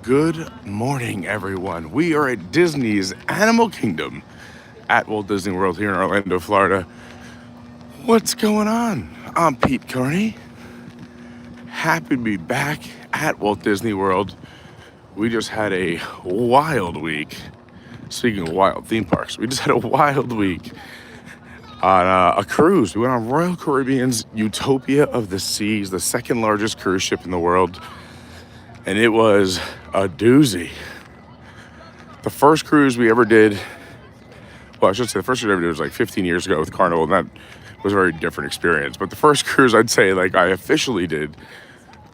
Good morning, everyone. We are at Disney's Animal Kingdom at Walt Disney World here in Orlando, Florida. What's going on? I'm Pete Carney. Happy to be back at Walt Disney World. We just had a wild week. Speaking of wild theme parks, we just had a wild week on a cruise. We went on Royal Caribbean's Utopia of the Seas, the second largest cruise ship in the world. And it was a doozy. The first cruise we ever did, well, I should say the first cruise I ever did was like 15 years ago with Carnival, and that was a very different experience. But the first cruise I'd say like I officially did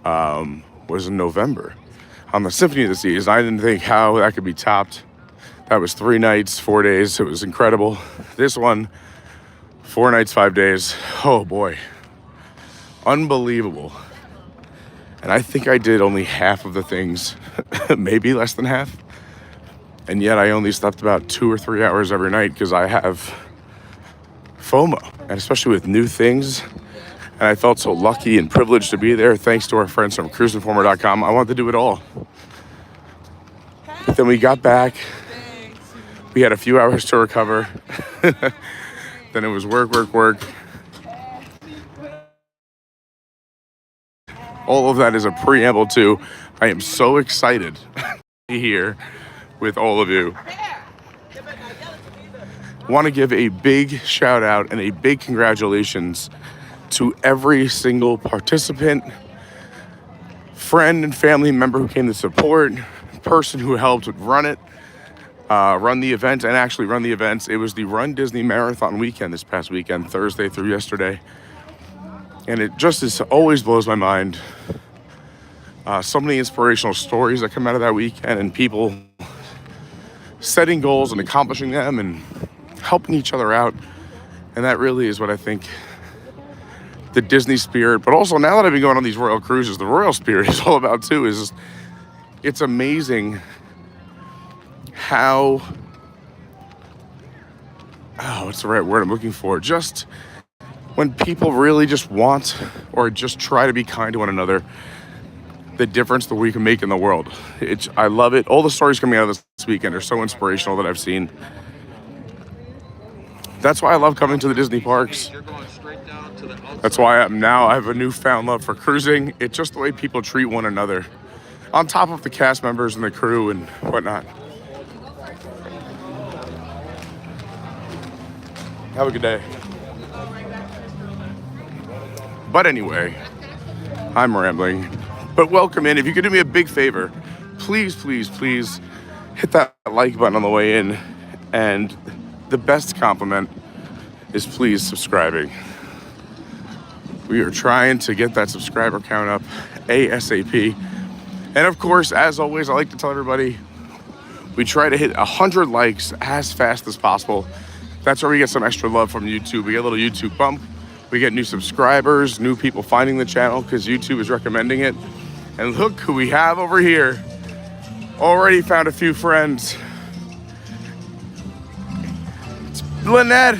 was in November on the Symphony of the Seas. I didn't think how that could be topped. That was 3 nights, 4 days. It was incredible. This one, 4 nights, 5 days. Oh boy, unbelievable. And I think I did only half of the things, maybe less than half. And yet I only slept about 2 or 3 hours every night because I have FOMO, and especially with new things. And I felt so lucky and privileged to be there. Thanks to our friends from cruiseinformer.com. I wanted to do it all. But then we got back. We had a few hours to recover. Then it was work. All of that is a preamble to, I am so excited to be here with all of you. Want to give a big shout out and a big congratulations to every single participant, friend and family member who came to support, person who helped run it, run the event, and actually run the events. It was the Run Disney Marathon weekend this past weekend, Thursday through yesterday. And it just always blows my mind. So many inspirational stories that come out of that weekend and people setting goals and accomplishing them and helping each other out. And that really is what I think the Disney spirit, but also now that I've been going on these royal cruises, the royal spirit is all about too. It's amazing how, what's the right word I'm looking for? Just when people really just want or just try to be kind to one another, the difference that we can make in the world. I love it. All the stories coming out of this weekend are so inspirational that I've seen. That's why I love coming to the Disney parks. That's why I have a newfound love for cruising. It's just the way people treat one another, on top of the cast members and the crew and whatnot. Have a good day. But anyway, I'm rambling. But welcome in. If you could do me a big favor, please hit that like button on the way in. And the best compliment is please subscribing. We are trying to get that subscriber count up ASAP. And of course, as always, I like to tell everybody, we try to hit 100 likes as fast as possible. That's where we get some extra love from YouTube. We get a little YouTube bump. We get new subscribers, new people finding the channel because YouTube is recommending it. And look who we have over here. Already found a few friends. It's Lynette.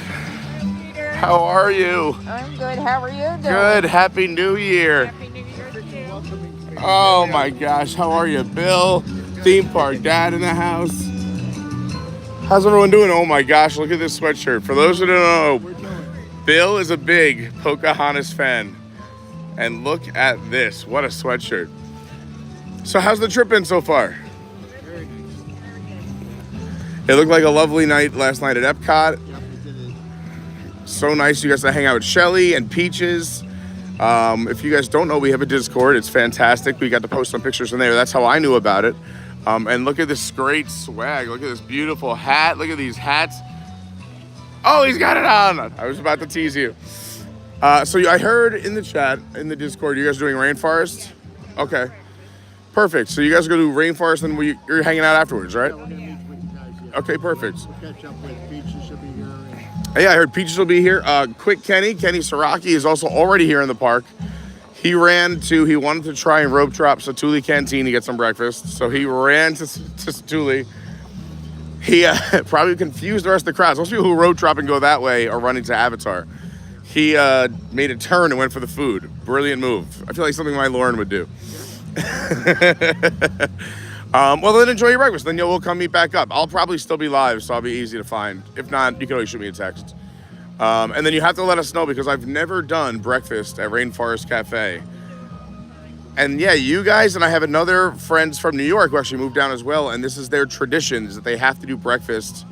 How are you? I'm good. How are you doing? Good. Happy New Year. Happy New Year to you. Oh my gosh. How are you, Bill? Theme park dad in the house. How's everyone doing? Oh my gosh. Look at this sweatshirt. For those who don't know, Bill is a big Pocahontas fan. And look at this. What a sweatshirt. So how's the trip been so far? Very nice. It looked like a lovely night last night at Epcot. Yep, we did it. So nice you guys to hang out with Shelly and Peaches. If you guys don't know, we have a Discord. It's fantastic. We got to post some pictures in there. That's how I knew about it. And look at this great swag. Look at this beautiful hat. Look at these hats. Oh, he's got it on. I was about to tease you. So I heard in the chat, in the Discord, you guys are doing Rainforest? Okay. Perfect. So you guys are going to do Rainforest and you're hanging out afterwards, right? Yeah, we're going to meet with you guys. Yeah. Okay, perfect. We'll catch up with Peaches. She'll be here. Yeah, I heard Peaches will be here. Quick Kenny Saraki is also already here in the park. He wanted to try and rope drop Satuli Canteen to get some breakfast. So he ran to Satuli. He probably confused the rest of the crowd. Most people who rope drop and go that way are running to Avatar. He made a turn and went for the food. Brilliant move. I feel like something my Lauren would do. Well, then enjoy your breakfast. Then we'll come meet back up. I'll probably still be live, so I'll be easy to find. If not, you can always shoot me a text. And then you have to let us know because I've never done breakfast at Rainforest Cafe. And yeah, you guys and I have another friends from New York who actually moved down as well, and this is their tradition, is that they have to do breakfast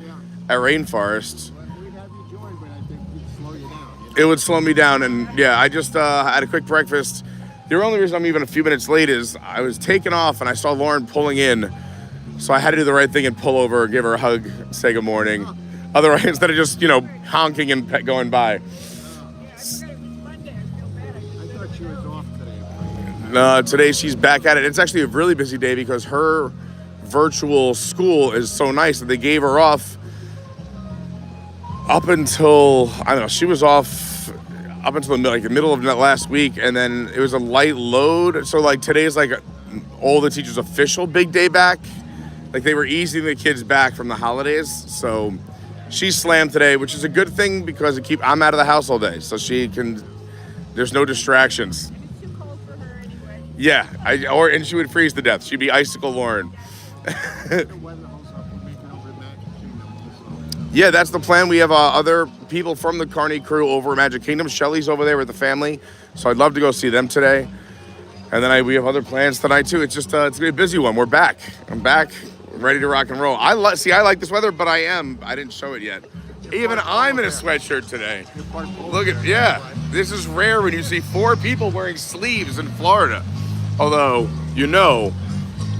at Rainforest. We'd have you join, but I think it'd slow you down. It would slow me down, and yeah, I just had a quick breakfast. The only reason I'm even a few minutes late is I was taking off and I saw Lauren pulling in, so I had to do the right thing and pull over, give her a hug, say good morning. Otherwise, instead of just, honking and going by. I thought she was off today. No, today she's back at it. It's actually a really busy day because her virtual school is so nice that they gave her off up until, I don't know, she was off up until the middle of last week, and then it was a light load. So today's all the teachers' official big day back. They were easing the kids back from the holidays. So she's slammed today, which is a good thing because I'm out of the house all day, so there's no distractions. Yeah, and she would freeze to death. She'd be icicle Lauren. Yeah, that's the plan. We have other people from the Carney crew over at Magic Kingdom. Shelly's over there with the family, so I'd love to go see them today. And then we have other plans tonight too. It's just it's gonna be a busy one. We're back. I'm back, ready to rock and roll. I like this weather, but I didn't show it yet. Even I'm in a sweatshirt today. Look this is rare when you see 4 people wearing sleeves in Florida. Although,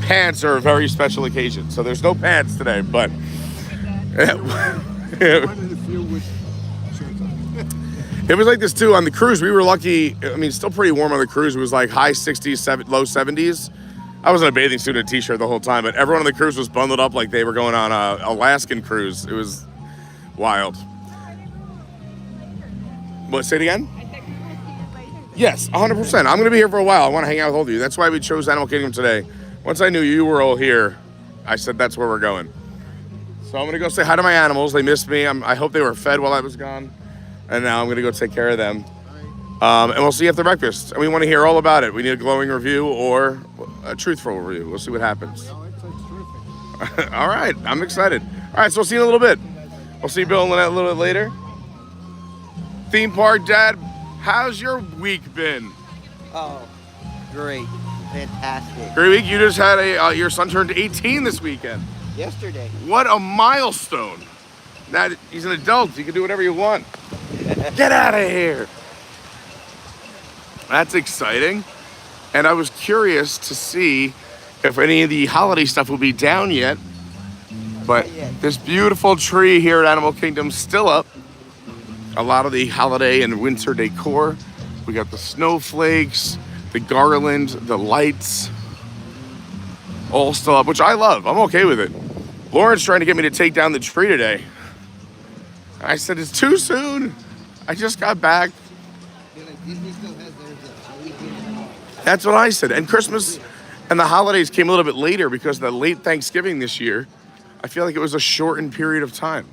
pants are a very special occasion. So there's no pants today, but it was like this too on the cruise. We were lucky. I mean, still pretty warm on the cruise. It was high 60s, low 70s. I was in a bathing suit and a t-shirt the whole time, but everyone on the cruise was bundled up like they were going on a Alaskan cruise. It was wild. What, say it again? Yes, 100%. I'm going to be here for a while. I want to hang out with all of you. That's why we chose Animal Kingdom today. Once I knew you were all here, I said that's where we're going. So I'm going to go say hi to my animals. They missed me. I hope they were fed while I was gone. And now I'm going to go take care of them. And we'll see you after breakfast. And we want to hear all about it. We need a glowing review or a truthful review. We'll see what happens. All right. I'm excited. All right. So we'll see you in a little bit. We'll see Bill and Lynette a little bit later. Theme park dad, how's your week been? Oh, great. Fantastic. Great week. You just had your son turned 18 this weekend. Yesterday. What a milestone. Now he's an adult. You can do whatever you want. Get out of here. That's exciting. And I was curious to see if any of the holiday stuff will be down yet. But this beautiful tree here at Animal Kingdom still up. A lot of the holiday and winter decor. We got the snowflakes, the garland, the lights, all still up, which I love. I'm okay with it. Lauren's trying to get me to take down the tree today. I said, it's too soon. I just got back. That's what I said. And Christmas and the holidays came a little bit later because of the late Thanksgiving this year. I feel like it was a shortened period of time.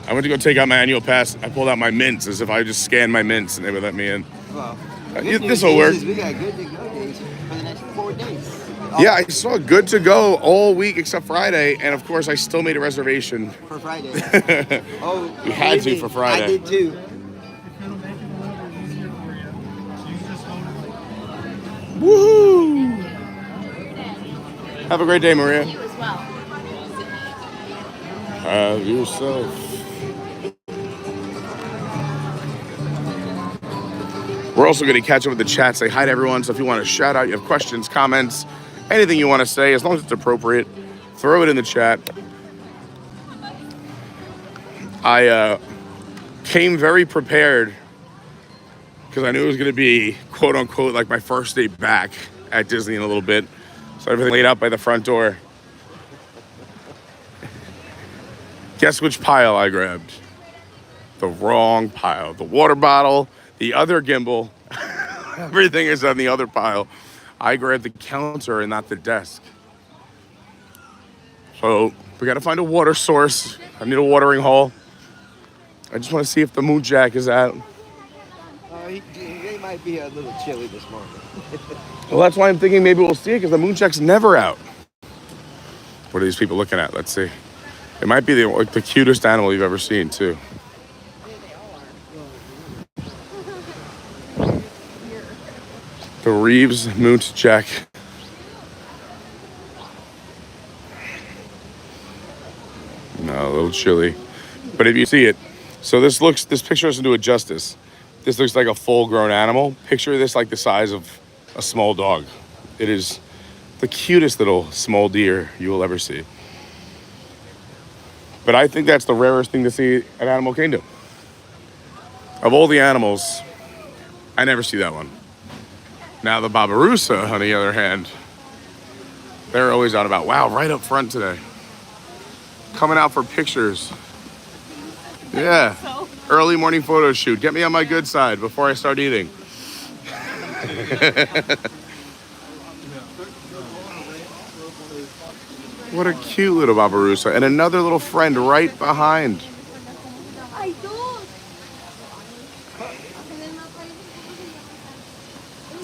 I went to go take out my annual pass. I pulled out my mints as if I just scanned my mints and they would let me in. Well, this will work. We got good to go days for the next 4 days. Yeah, I saw good to go all week except Friday, and of course I still made a reservation. For Friday. Oh, you had to for Friday. I did too. Woohoo! Have a great day, Maria. You as well. Have yourself. We're also going to catch up with the chat, say hi to everyone. So if you want to shout out, you have questions, comments, anything you want to say, as long as it's appropriate, throw it in the chat. I came very prepared because I knew it was going to be, quote unquote, like my first day back at Disney in a little bit. So everything laid out by the front door. Guess which pile I grabbed? The wrong pile. The water bottle, the other gimbal, everything is on the other pile. I grabbed the counter and not the desk. So we got to find a water source. I need a watering hole. I just want to see if the moon jack is out. might be a little chilly this morning. Well, that's why I'm thinking maybe we'll see it because the moon check's never out. What are these people looking at? Let's see. It might be the cutest animal you've ever seen, too. The Reeves moon check. No, a little chilly. But if you see it, so this picture doesn't do it justice. This looks like a full-grown animal. Picture this like the size of a small dog. It is the cutest little small deer you will ever see. But I think that's the rarest thing to see at Animal Kingdom. Of all the animals, I never see that one. Now the Babirusa, on the other hand, they're always out about, wow, right up front today. Coming out for pictures. Yeah, early morning photo shoot. Get me on my good side before I start eating. What a cute little Babirusa. And another little friend right behind.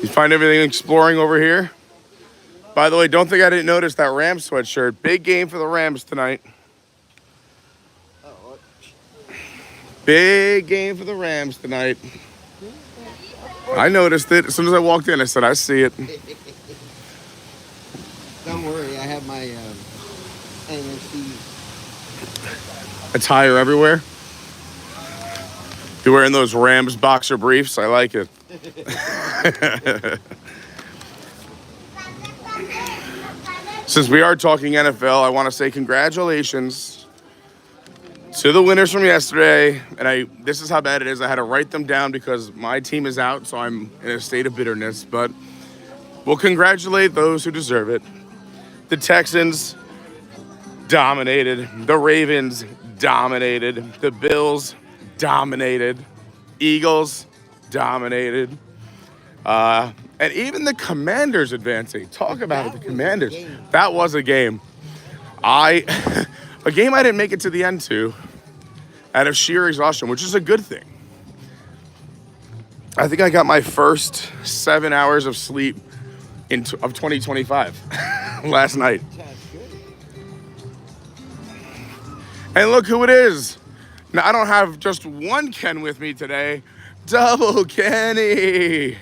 You find everything exploring over here? By the way, don't think I didn't notice that Rams sweatshirt. Big game for the Rams tonight. Big game for the Rams tonight. I noticed it. As soon as I walked in, I said, I see it. Don't worry, I have my NFC attire everywhere. You're wearing those Rams boxer briefs. I like it. Since we are talking NFL, I want to say congratulations to the winners from yesterday. And this is how bad it is. I had to write them down because my team is out, so I'm in a state of bitterness. But we'll congratulate those who deserve it. The Texans dominated. The Ravens dominated. The Bills dominated. Eagles dominated. And even the Commanders advancing. Talk about it, the Commanders. That was a game. A game I didn't make it to the end to out of sheer exhaustion, which is a good thing. I think I got my first 7 hours of sleep of 2025 last night. And look who it is. Now, I don't have just one Ken with me today. Double Kenny.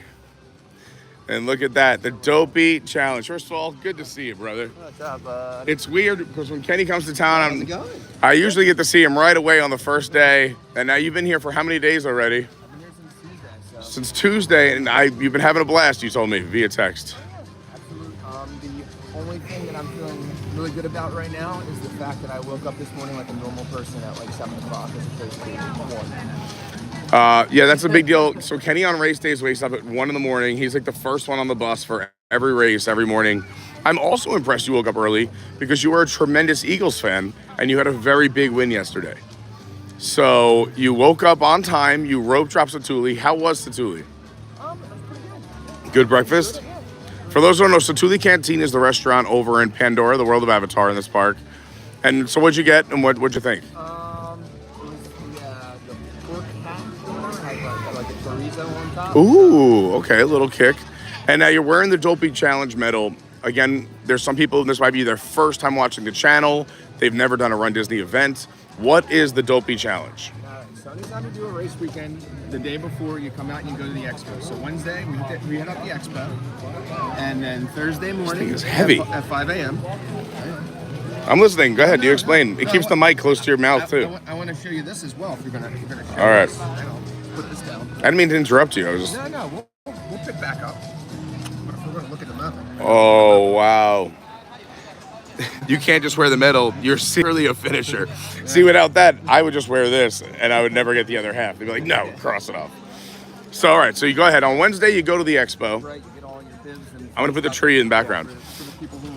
And look at that, the Dopey challenge. First of all, good to see you, brother. What's up, bud? It's weird because when Kenny comes to town, How's it going? I usually get to see him right away on the first day. And now you've been here for how many days already? I've been here since Tuesday. Since Tuesday, and you've been having a blast, you told me, via text. Absolutely. The only thing that I'm feeling really good about right now is the fact that I woke up this morning like a normal person at like 7 o'clock as opposed to 1. Yeah, that's a big deal. So Kenny on race days wakes up at 1 in the morning. He's like the first one on the bus for every race, every morning. I'm also impressed you woke up early because you were a tremendous Eagles fan and you had a very big win yesterday. So you woke up on time, you rope dropped Satuli. How was Satuli? Good breakfast? For those who don't know, Satuli Canteen is the restaurant over in Pandora, the world of Avatar in this park. And so what'd you get and what'd you think? It was the pork hash had like a chorizo on top. Ooh, okay, a little kick. And now you're wearing the Dopey Challenge medal. Again, there's some people, this might be their first time watching the channel. They've never done a Run Disney event. What is the Dopey Challenge? So anytime you do a race weekend, the day before you come out and you go to the expo. So Wednesday, we head up the expo. And then Thursday morning is heavy. At 5 a.m. I'm listening. Go ahead. You explain. It keeps the mic close to your mouth, too. I want to show you this as well if you're gonna show All right. this. I'll put this down. I didn't mean to interrupt you. I was just... No, we'll pick back up. But we're gonna look at the map. Oh, wow. You can't just wear the medal. You're seriously a finisher. See, without that, I would just wear this, and I would never get the other half. They'd be like, no, cross it off. So, all right. So you go ahead. On Wednesday, you go to the expo. Right, you get all your bibs and I'm going to put the tree in the background. For the people who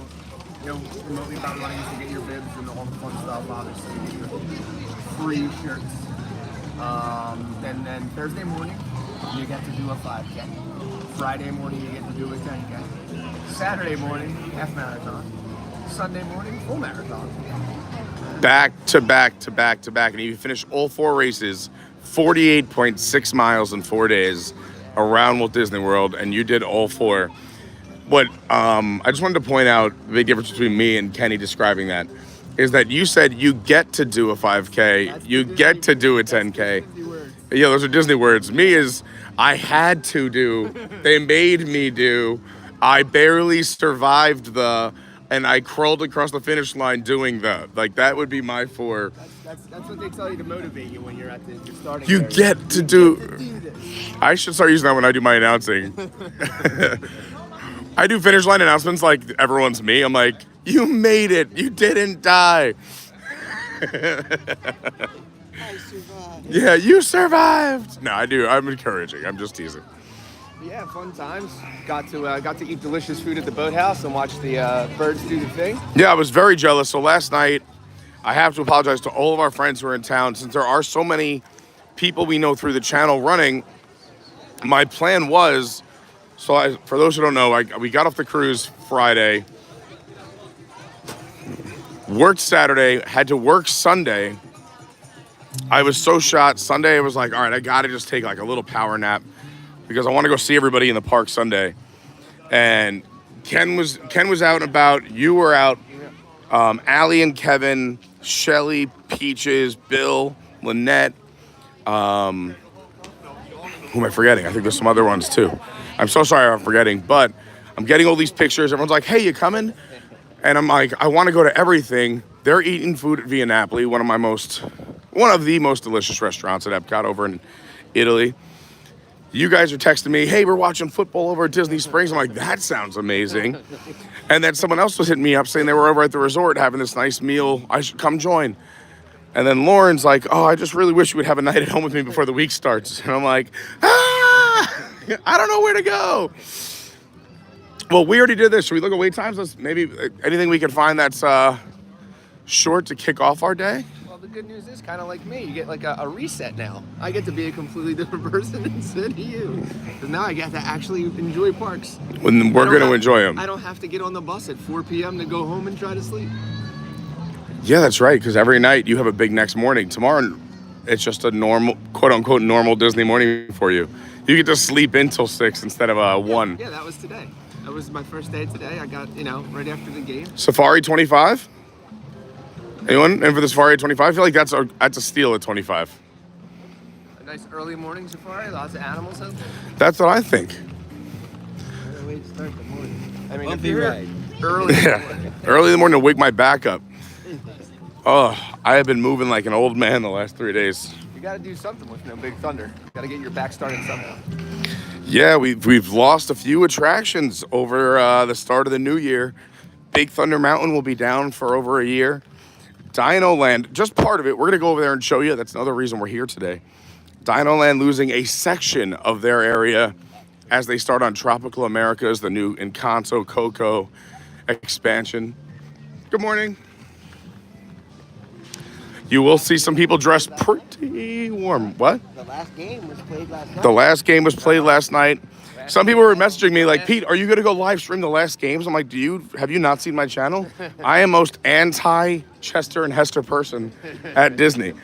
remotely about running to get your bibs and all the fun stuff, obviously, you get your free shirts. And then Thursday morning, you get to do a 5K. Friday morning, you get to do a 10K. Saturday morning, half marathon. Sunday morning, full marathon. Back to back to back to back. And you finish all 4 races, 48.6 miles in 4 days. around Walt Disney World, and you did all 4. What I just wanted to point out, the big difference between me and Kenny describing that, is that you said you get to do a 5K, you get to do a 10K. Yeah, those are Disney words. Me is, I had to do, they made me do, I barely survived and I crawled across the finish line doing the. Like, that would be my 4. That's what they tell you to motivate you when you're at the starting You area. get to do. This. I should start using that when I do my announcing. I do finish line announcements like everyone's me. I'm like, you made it. You didn't die. I survived. Yeah, you survived. No, I do. I'm encouraging. I'm just teasing. Yeah, fun times. Got to eat delicious food at the boathouse and watch the birds do the thing. Yeah, I was very jealous. So last night, I have to apologize to all of our friends who are in town. Since there are so many people we know through the channel running, my plan was, for those who don't know, we got off the cruise Friday, worked Saturday, had to work Sunday. I was so shot. Sunday, I was like, all right, I got to just take like a little power nap because I want to go see everybody in the park Sunday. And Ken was out and about. You were out. Allie and Kevin, Shelly, Peaches, Bill, Lynette. Who am I forgetting? I think there's some other ones too. I'm so sorry I'm forgetting, but I'm getting all these pictures. Everyone's like, hey, you coming? And I'm like, I want to go to everything. They're eating food at Via Napoli, one of the most delicious restaurants at Epcot over in Italy. You guys are texting me, hey, we're watching football over at Disney Springs. I'm like, that sounds amazing. And then someone else was hitting me up saying they were over at the resort having this nice meal. I should come join. And then Lauren's like, oh, I just really wish you would have a night at home with me before the week starts. And I'm like, I don't know where to go. Well, we already did this. Should we look at wait times? Let's maybe anything we can find that's short to kick off our day. Well, the good news is kind of like me. You get like a reset now. I get to be a completely different person instead of you. Because now I get to actually enjoy parks. When we're going to enjoy them. I don't have to get on the bus at 4 p.m. to go home and try to sleep. Yeah, that's right. Because every night you have a big next morning. Tomorrow, it's just a normal, quote unquote, normal Disney morning for you. You get to sleep in till 6 instead of 1. Yeah, that was today. That was my first day today. I got, right after the game. Safari 25? Anyone in for the Safari 25? I feel like that's a steal at 25. A nice early morning safari. Lots of animals out there. That's what I think. What a way to start the morning. I mean, Bumpy if you're ride. early in the Yeah. morning. Early in the morning to wake my back up. Oh, I have been moving like an old man the last 3 days. You got to do something with no Big Thunder. Got to get your back started somehow. Yeah, we've lost a few attractions over the start of the new year. Big Thunder Mountain will be down for over a year. Dino Land, just part of it. We're going to go over there and show you. That's another reason we're here today. Dino Land losing a section of their area as they start on Tropical Americas, the new Encanto Coco expansion. Good morning. You will see some people dressed pretty warm. What? The last game was played last night. The last game was played last night. Some people were messaging me like, Pete, are you going to go live stream the last games? I'm like, have you not seen my channel? I am most anti Chester and Hester person at Disney.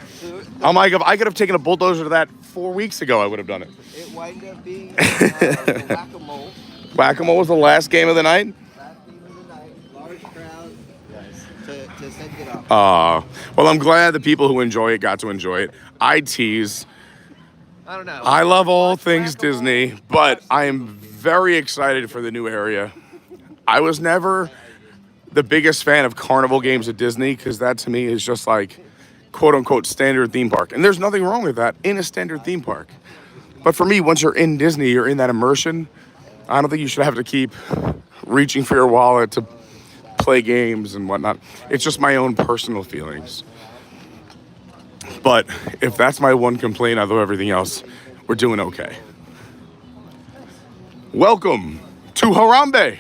I'm like, if I could have taken a bulldozer to that 4 weeks ago, I would have done it. It wound up being the whack-a-mole. Whack-a-mole was the last game of the night. Last game of the night. Large crowd to send it off. Well, I'm glad the people who enjoy it got to enjoy it. I tease. I don't know. I love all things Disney, but I am very excited for the new area. I was never the biggest fan of carnival games at Disney because that to me is just like quote unquote standard theme park. And there's nothing wrong with that in a standard theme park. But for me, once you're in Disney, you're in that immersion. I don't think you should have to keep reaching for your wallet to play games and whatnot. It's just my own personal feelings. But if that's my one complaint, although everything else, we're doing okay. Welcome to Harambee,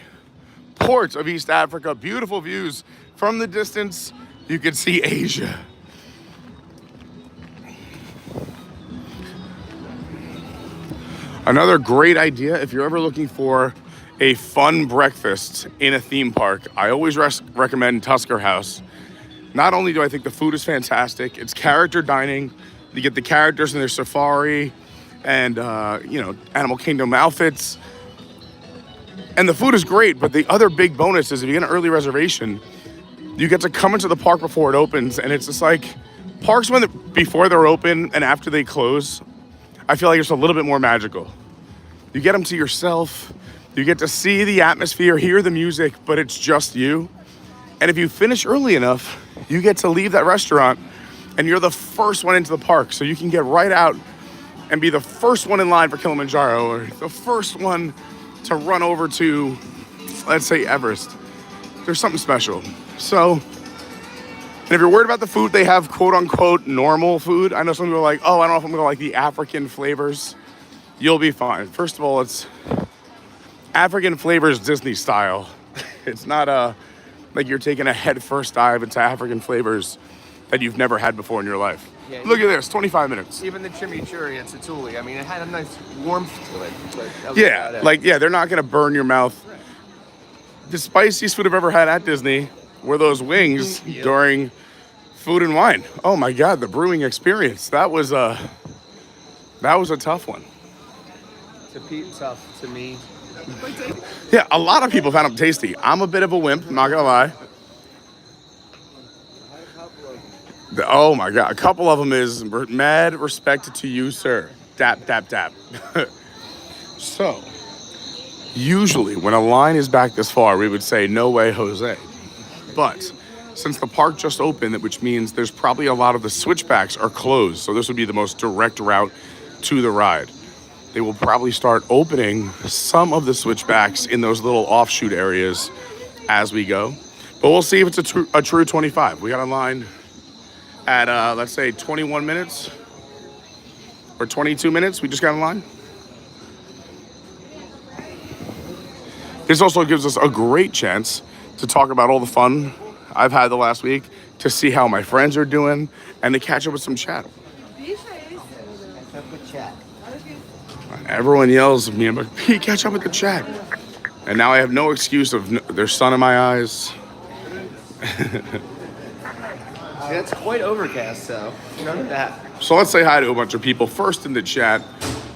port of East Africa. Beautiful views from the distance. You can see Asia. Another great idea if you're ever looking for a fun breakfast in a theme park, I always recommend Tusker House. Not only do I think the food is fantastic, it's character dining. You get the characters in their safari and Animal Kingdom outfits. And the food is great, but the other big bonus is if you get an early reservation, you get to come into the park before it opens, and it's just like parks before they're open and after they close, I feel like it's a little bit more magical. You get them to yourself, you get to see the atmosphere, hear the music, but it's just you. And if you finish early enough, you get to leave that restaurant and you're the first one into the park, so you can get right out and be the first one in line for Kilimanjaro, or the first one to run over to, let's say, Everest. There's something special. So, and if you're worried about the food, they have quote unquote normal food. I know some people are like, oh, I don't know if I'm gonna like the African flavors. You'll be fine. First of all, it's African flavors Disney style. It's not like you're taking a head first dive into African flavors that you've never had before in your life. Yeah, look at this, 25 minutes. Even the chimichurri at Satuli, I mean, it had a nice warmth to it. But they're not gonna burn your mouth. The spiciest food I've ever had at Disney were those wings during Food and Wine. Oh my God, the brewing experience. That was a tough one. To Pete, tough. To me. Yeah, a lot of people found them tasty. I'm a bit of a wimp, not gonna lie. Oh my God, a couple of them is mad respect to you, sir. Dap, dap, dap. So, usually when a line is back this far, we would say, no way, Jose. But since the park just opened, which means there's probably a lot of the switchbacks are closed, so this would be the most direct route to the ride. They will probably start opening some of the switchbacks in those little offshoot areas as we go. But we'll see if it's a true 25. We got a line at, let's say, 21 minutes or 22 minutes. We just got in line. This also gives us a great chance to talk about all the fun I've had the last week, to see how my friends are doing, and to catch up with some chat. Everyone yells at me, I'm like, Pete, catch up with the chat. And now I have no excuse of there's sun in my eyes. Yeah, it's quite overcast, so none of that. So let's say hi to a bunch of people first in the chat.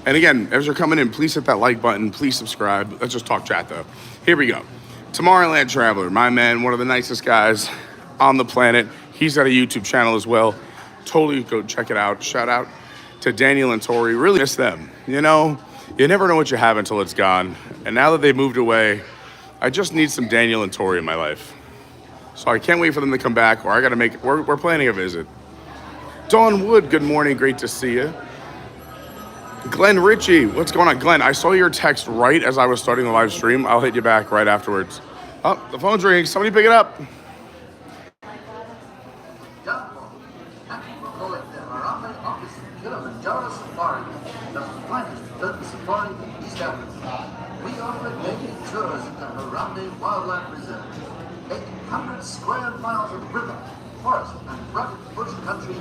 And again, as you're coming in, please hit that like button. Please subscribe. Let's just talk chat, though. Here we go. Tomorrowland Traveler, my man, one of the nicest guys on the planet. He's got a YouTube channel as well. Totally go check it out. Shout out to Daniel and Tori. Really miss them. You know, you never know what you have until it's gone. And now that they've moved away, I just need some Daniel and Tori in my life. So I can't wait for them to come back, or I got to make it. We're planning a visit. Dawn Wood, good morning. Great to see you. Glenn Richey, what's going on? Glenn, I saw your text right as I was starting the live stream. I'll hit you back right afterwards. Oh, the phone's ringing. Somebody pick it up. Kilimanjaro Safari, the finest urban safari in East Africa. We offer daily tours at the Harambe Wildlife Reserve. 800 square miles of river, forest, and rugged bush country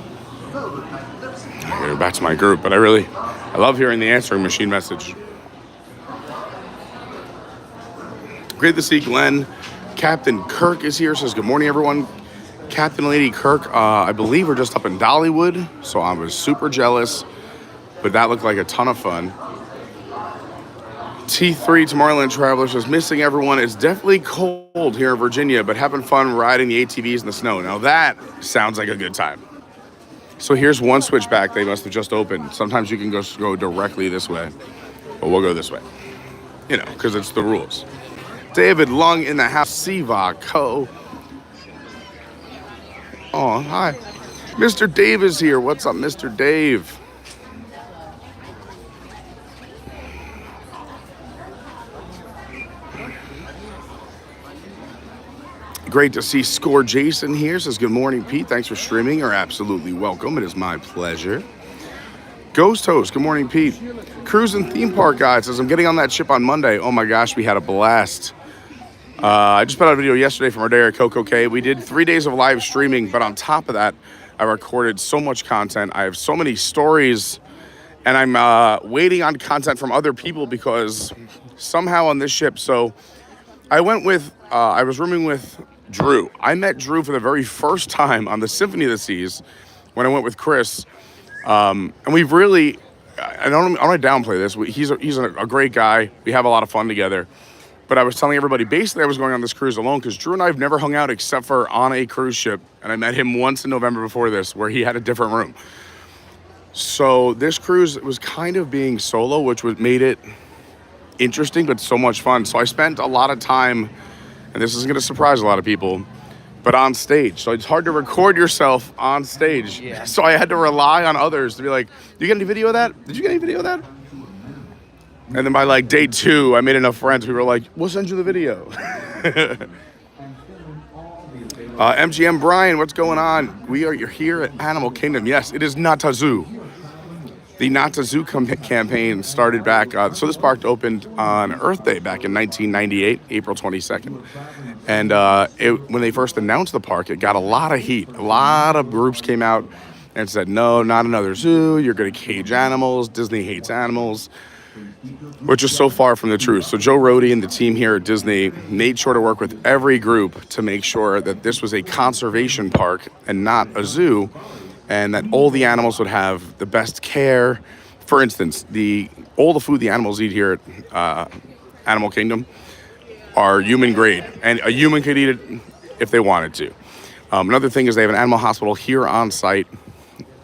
filled with magnificent... Getting back to my group, but I love hearing the answering machine message. Great to see Glenn. Captain Kirk is here, says good morning, everyone. Captain Lady Kirk, I believe we're just up in Dollywood, so I was super jealous, but that looked like a ton of fun. T3 Tomorrowland Traveler says, missing everyone. It's definitely cold here in Virginia, but having fun riding the ATVs in the snow. Now that sounds like a good time. So here's one switchback they must have just opened. Sometimes you can go directly this way, but we'll go this way, you know, because it's the rules. David Lung in the house, Siva Co. Oh, hi. Mr. Dave is here. What's up, Mr. Dave? Great to see Score Jason here. Says, good morning, Pete. Thanks for streaming. You're absolutely welcome. It is my pleasure. Ghost Host, good morning, Pete. Cruise and Theme Park Guide says, I'm getting on that ship on Monday. Oh my gosh, we had a blast. I just put out a video yesterday from our day at Coco Cay. We did 3 days of live streaming, but on top of that, I recorded so much content. I have so many stories, and I'm waiting on content from other people because somehow on this ship, so I was rooming with Drew. I met Drew for the very first time on the Symphony of the Seas when I went with Chris. And we've really I don't want to downplay this. He's a great guy. We have a lot of fun together. But I was telling everybody, basically I was going on this cruise alone because Drew and I have never hung out except for on a cruise ship. And I met him once in November before this where he had a different room. So this cruise was kind of being solo, which made it interesting, but so much fun. So I spent a lot of time, and this is going to surprise a lot of people, but on stage. So it's hard to record yourself on stage. Yeah. So I had to rely on others to be like, "You get any video of that? Did you get any video of that?" And then by like day 2, I made enough friends. We were like, "We'll send you the video." MGM Brian, what's going on? You're here at Animal Kingdom. Yes, it is not a zoo. The Not a Zoo campaign started back, so this park opened on Earth Day back in 1998, April 22nd. And when they first announced the park, it got a lot of heat. A lot of groups came out and said, no, not another zoo. You're going to cage animals. Disney hates animals, which is so far from the truth. So Joe Rohde and the team here at Disney made sure to work with every group to make sure that this was a conservation park and not a zoo, and that all the animals would have the best care. For instance, all the food the animals eat here at Animal Kingdom are human grade, and a human could eat it if they wanted to. Another thing is they have an animal hospital here on site.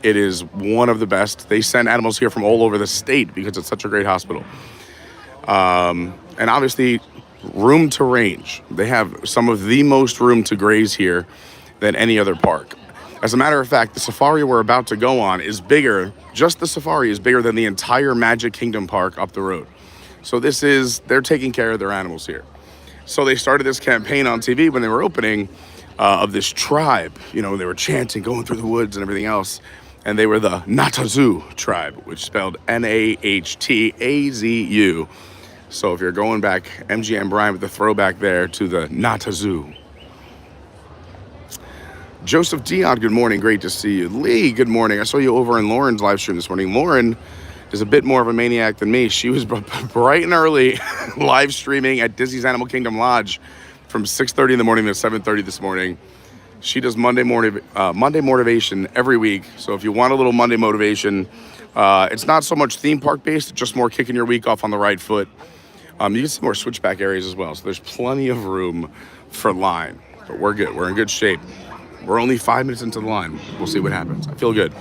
It is one of the best. They send animals here from all over the state because it's such a great hospital. And obviously, room to range. They have some of the most room to graze here than any other park. As a matter of fact, the safari we're about to go on is bigger. Just the safari is bigger than the entire Magic Kingdom park up the road. So they're taking care of their animals here. So they started this campaign on TV when they were opening of this tribe. You know, they were chanting, going through the woods and everything else. And they were the Nahtazu tribe, which spelled Nahtazu. So if you're going back, MGM Brian with the throwback there to the Nahtazu. Joseph Dion, good morning. Great to see you. Lee, good morning. I saw you over in Lauren's live stream this morning. Lauren is a bit more of a maniac than me. She was bright and early live streaming at Disney's Animal Kingdom Lodge from 6:30 in the morning to 7:30 this morning. She does Monday motivation every week. So if you want a little Monday motivation, it's not so much theme park based, just more kicking your week off on the right foot. You get some more switchback areas as well. So there's plenty of room for line, but we're good. We're in good shape. We're only 5 minutes into the line. We'll see what happens. I feel good.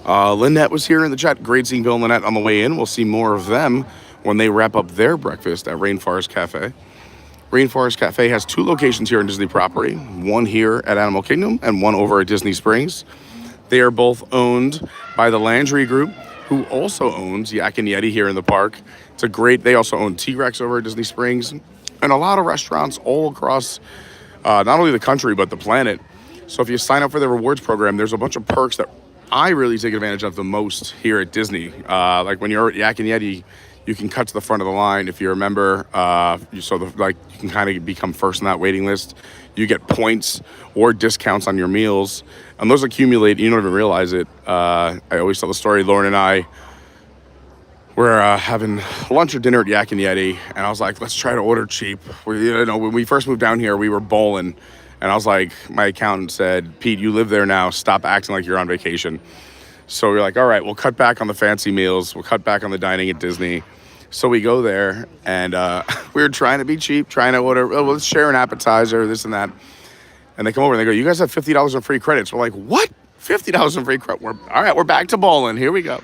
Lynette was here in the chat. Great seeing Bill and Lynette on the way in. We'll see more of them when they wrap up their breakfast at Rainforest Cafe. Rainforest Cafe has 2 locations here in Disney property, one here at Animal Kingdom and one over at Disney Springs. They are both owned by the Landry Group, who also owns Yak and Yeti here in the park. They also own T-Rex over at Disney Springs, and a lot of restaurants all across not only the country, but the planet. So if you sign up for the rewards program, there's a bunch of perks that I really take advantage of the most here at Disney. Like when you're at Yak and Yeti, you can cut to the front of the line if you're a member. You can kind of become first on that waiting list. You get points or discounts on your meals, and those accumulate. You don't even realize it. I always tell the story. Lauren and I were having lunch or dinner at Yak and Yeti, and I was like, let's try to order cheap. When we first moved down here, we were bowling, and I was like, my accountant said, Pete, you live there now. Stop acting like you're on vacation. So we were like, all right, we'll cut back on the fancy meals. We'll cut back on the dining at Disney. So we go there, and we were trying to be cheap, trying to order, let's share an appetizer, this and that. And they come over and they go, you guys have $50 in free credits. We're like, what? $50 in free credit? All right, we're back to bowling. Here we go.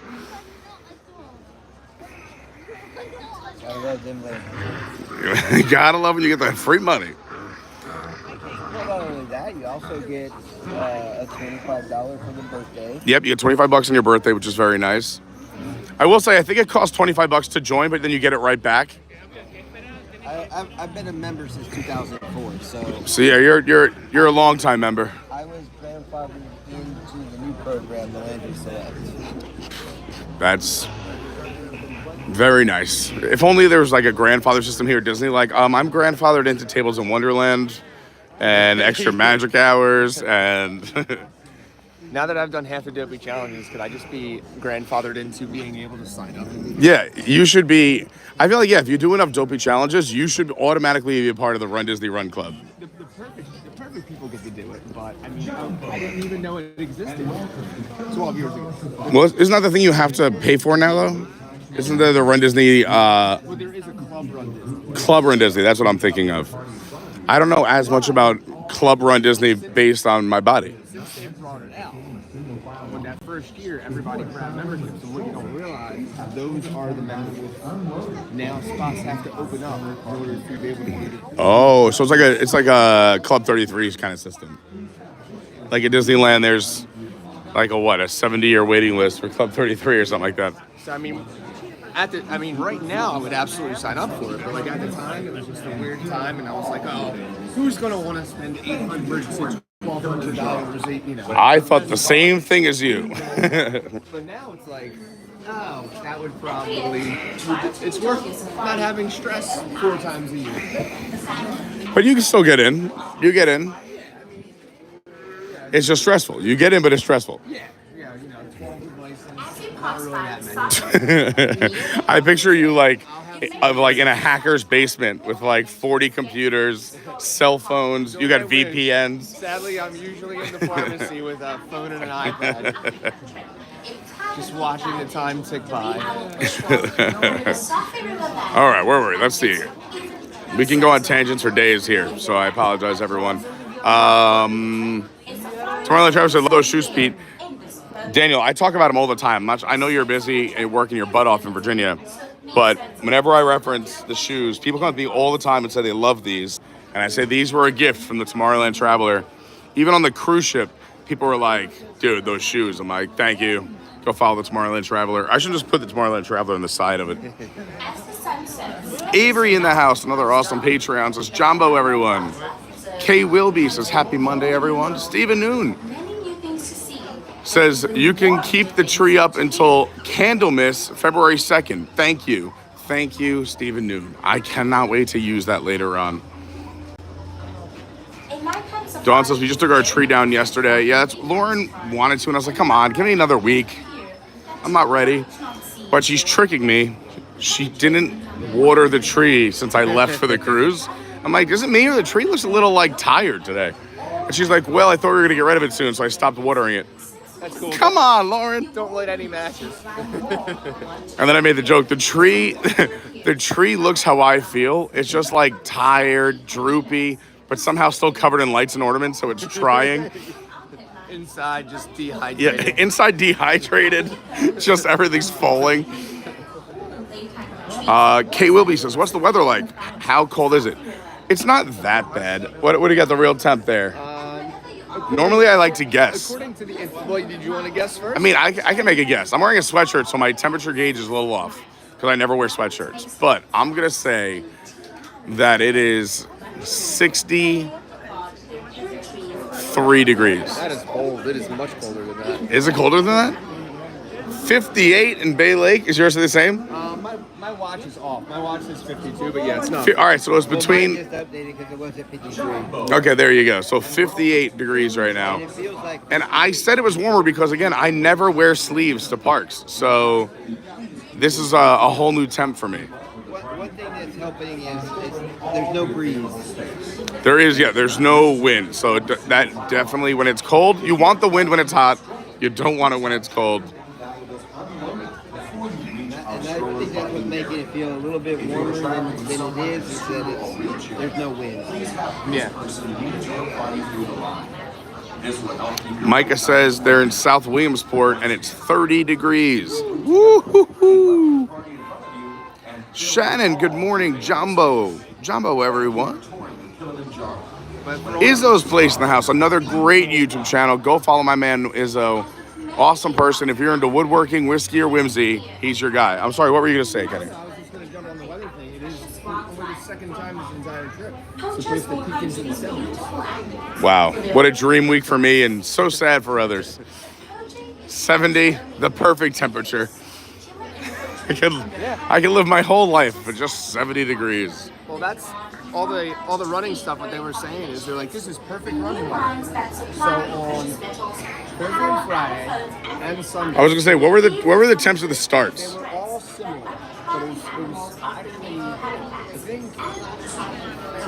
Gotta love when you get that free money. Well, not only that, you also get a $25 for the birthday. Yep, you get $25 on your birthday, which is very nice. I will say, I think it costs $25 to join, but then you get it right back. I've been a member since 2004, so. So yeah, you're a long time member. I was grandfathered into the new program, the Landry Select. That's very nice. If only there was like a grandfather system here at Disney. Like, I'm grandfathered into Tables in Wonderland and extra magic hours and. Now that I've done half the Dopey challenges, could I just be grandfathered into being able to sign up? Yeah, you should be. I feel like, if you do enough Dopey challenges, you should automatically be a part of the Run Disney Run Club. The perfect people get to do it, but I mean, I didn't even know it existed 12 years ago. Well, isn't that the thing you have to pay for now, though? Isn't there the Run Disney, Well, there is a Club Run Disney. Club Run Disney? That's what I'm thinking of. I don't know as much about Club Run Disney based on my body. Since they brought it out, when that first year, everybody grabbed memberships, and what you don't realize, those are the memberships. Now spots have to open up in order to be able to get it. Oh, so it's like a Club 33's kind of system. Like at Disneyland, there's like a 70-year waiting list for Club 33 or something like that. So I mean, right now I would absolutely sign up for it, but like at the time, it was just a weird time, and I was like, oh, who's gonna want to spend $800 to $1,200? You know. I thought the same thing as you. But now it's like, oh, that would probably, it's worth not having stress 4 times a year. But you can still get in. You get in. It's just stressful. You get in, but it's stressful. Yeah, you know, 12 license, not really that many. I picture you like in a hacker's basement with like 40 computers, cell phones. You got VPNs. Sadly, I'm usually in the pharmacy with a phone and an iPad, just watching the time tick by. All right, where were we? Let's see. We can go on tangents for days here, so I apologize, everyone. Tomorrow, Travis said, love those shoes, Pete. Daniel, I talk about them all the time. I know you're busy and working your butt off in Virginia, but whenever I reference the shoes, people come to me all the time and say they love these. And I say these were a gift from the Tomorrowland Traveler. Even on the cruise ship, people were like, dude, those shoes. I'm like, thank you. Go follow the Tomorrowland Traveler. I should just put the Tomorrowland Traveler on the side of it. Avery in the house, another awesome Patreon, says, Jumbo, everyone. Kay Wilby says, happy Monday, everyone. Stephen Noon says, you can keep the tree up until Candlemas, February 2nd. Thank you. Thank you, Stephen Noon. I cannot wait to use that later on. Dawn says, we just took our tree down yesterday. Yeah, Lauren wanted to, and I was like, come on, give me another week. I'm not ready. But she's tricking me. She didn't water the tree since I left for the cruise. I'm like, is it me or the tree looks a little like tired today? And she's like, well, I thought we were gonna get rid of it soon, so I stopped watering it. That's cool. Come on, Lauren. Don't light any matches. And then I made the joke, the tree looks how I feel. It's just like tired, droopy, but somehow still covered in lights and ornaments, so it's trying. Inside, just dehydrated. Yeah, inside dehydrated. Just everything's falling. Kay Wilby says, what's the weather like? How cold is it? It's not that bad. What do you got the real temp there? Normally I like to guess. According to well, did you want to guess first? I mean, I can make a guess. I'm wearing a sweatshirt, so my temperature gauge is a little off because I never wear sweatshirts. But I'm going to say that it is 63 degrees. That is cold. It is much colder than that. Is it colder than that? 58 in Bay Lake. Is yours the same? My watch is off. My watch is 52, but yeah, it's not. All right, so it's between. Well, mine just updated because it was at 53. Okay, there you go. So 58 degrees right now. And it feels like. And I said it was warmer because, again, I never wear sleeves to parks. So this is a whole new temp for me. One thing that's helping is there's no breeze. There's no wind. So that definitely, when it's cold, you want the wind when it's hot. You don't want it when it's cold. And I think that's what's making it feel a little bit warmer than it is that there's no wind. Yeah. Micah says they're in South Williamsport and it's 30 degrees. Woo-hoo-hoo. Shannon, good morning. Jumbo, everyone. Izzo's Place in the House, another great YouTube channel. Go follow my man Izzo. Awesome person. If you're into woodworking, whiskey, or whimsy, he's your guy. I'm sorry, what were you going to say, Kenny? I was just going to jump on the weather thing. It is only the second time this entire trip. It's supposed to peak into the 70s. Wow, what a dream week for me and so sad for others. 70, the perfect temperature. I can live my whole life at just 70 degrees. Well, that's all the running stuff. What they were saying is they're like, this is perfect running weather. So on Thursday and Friday and Sunday, I was gonna say, what were the temps of the starts? they were all similar, but it was actually, I think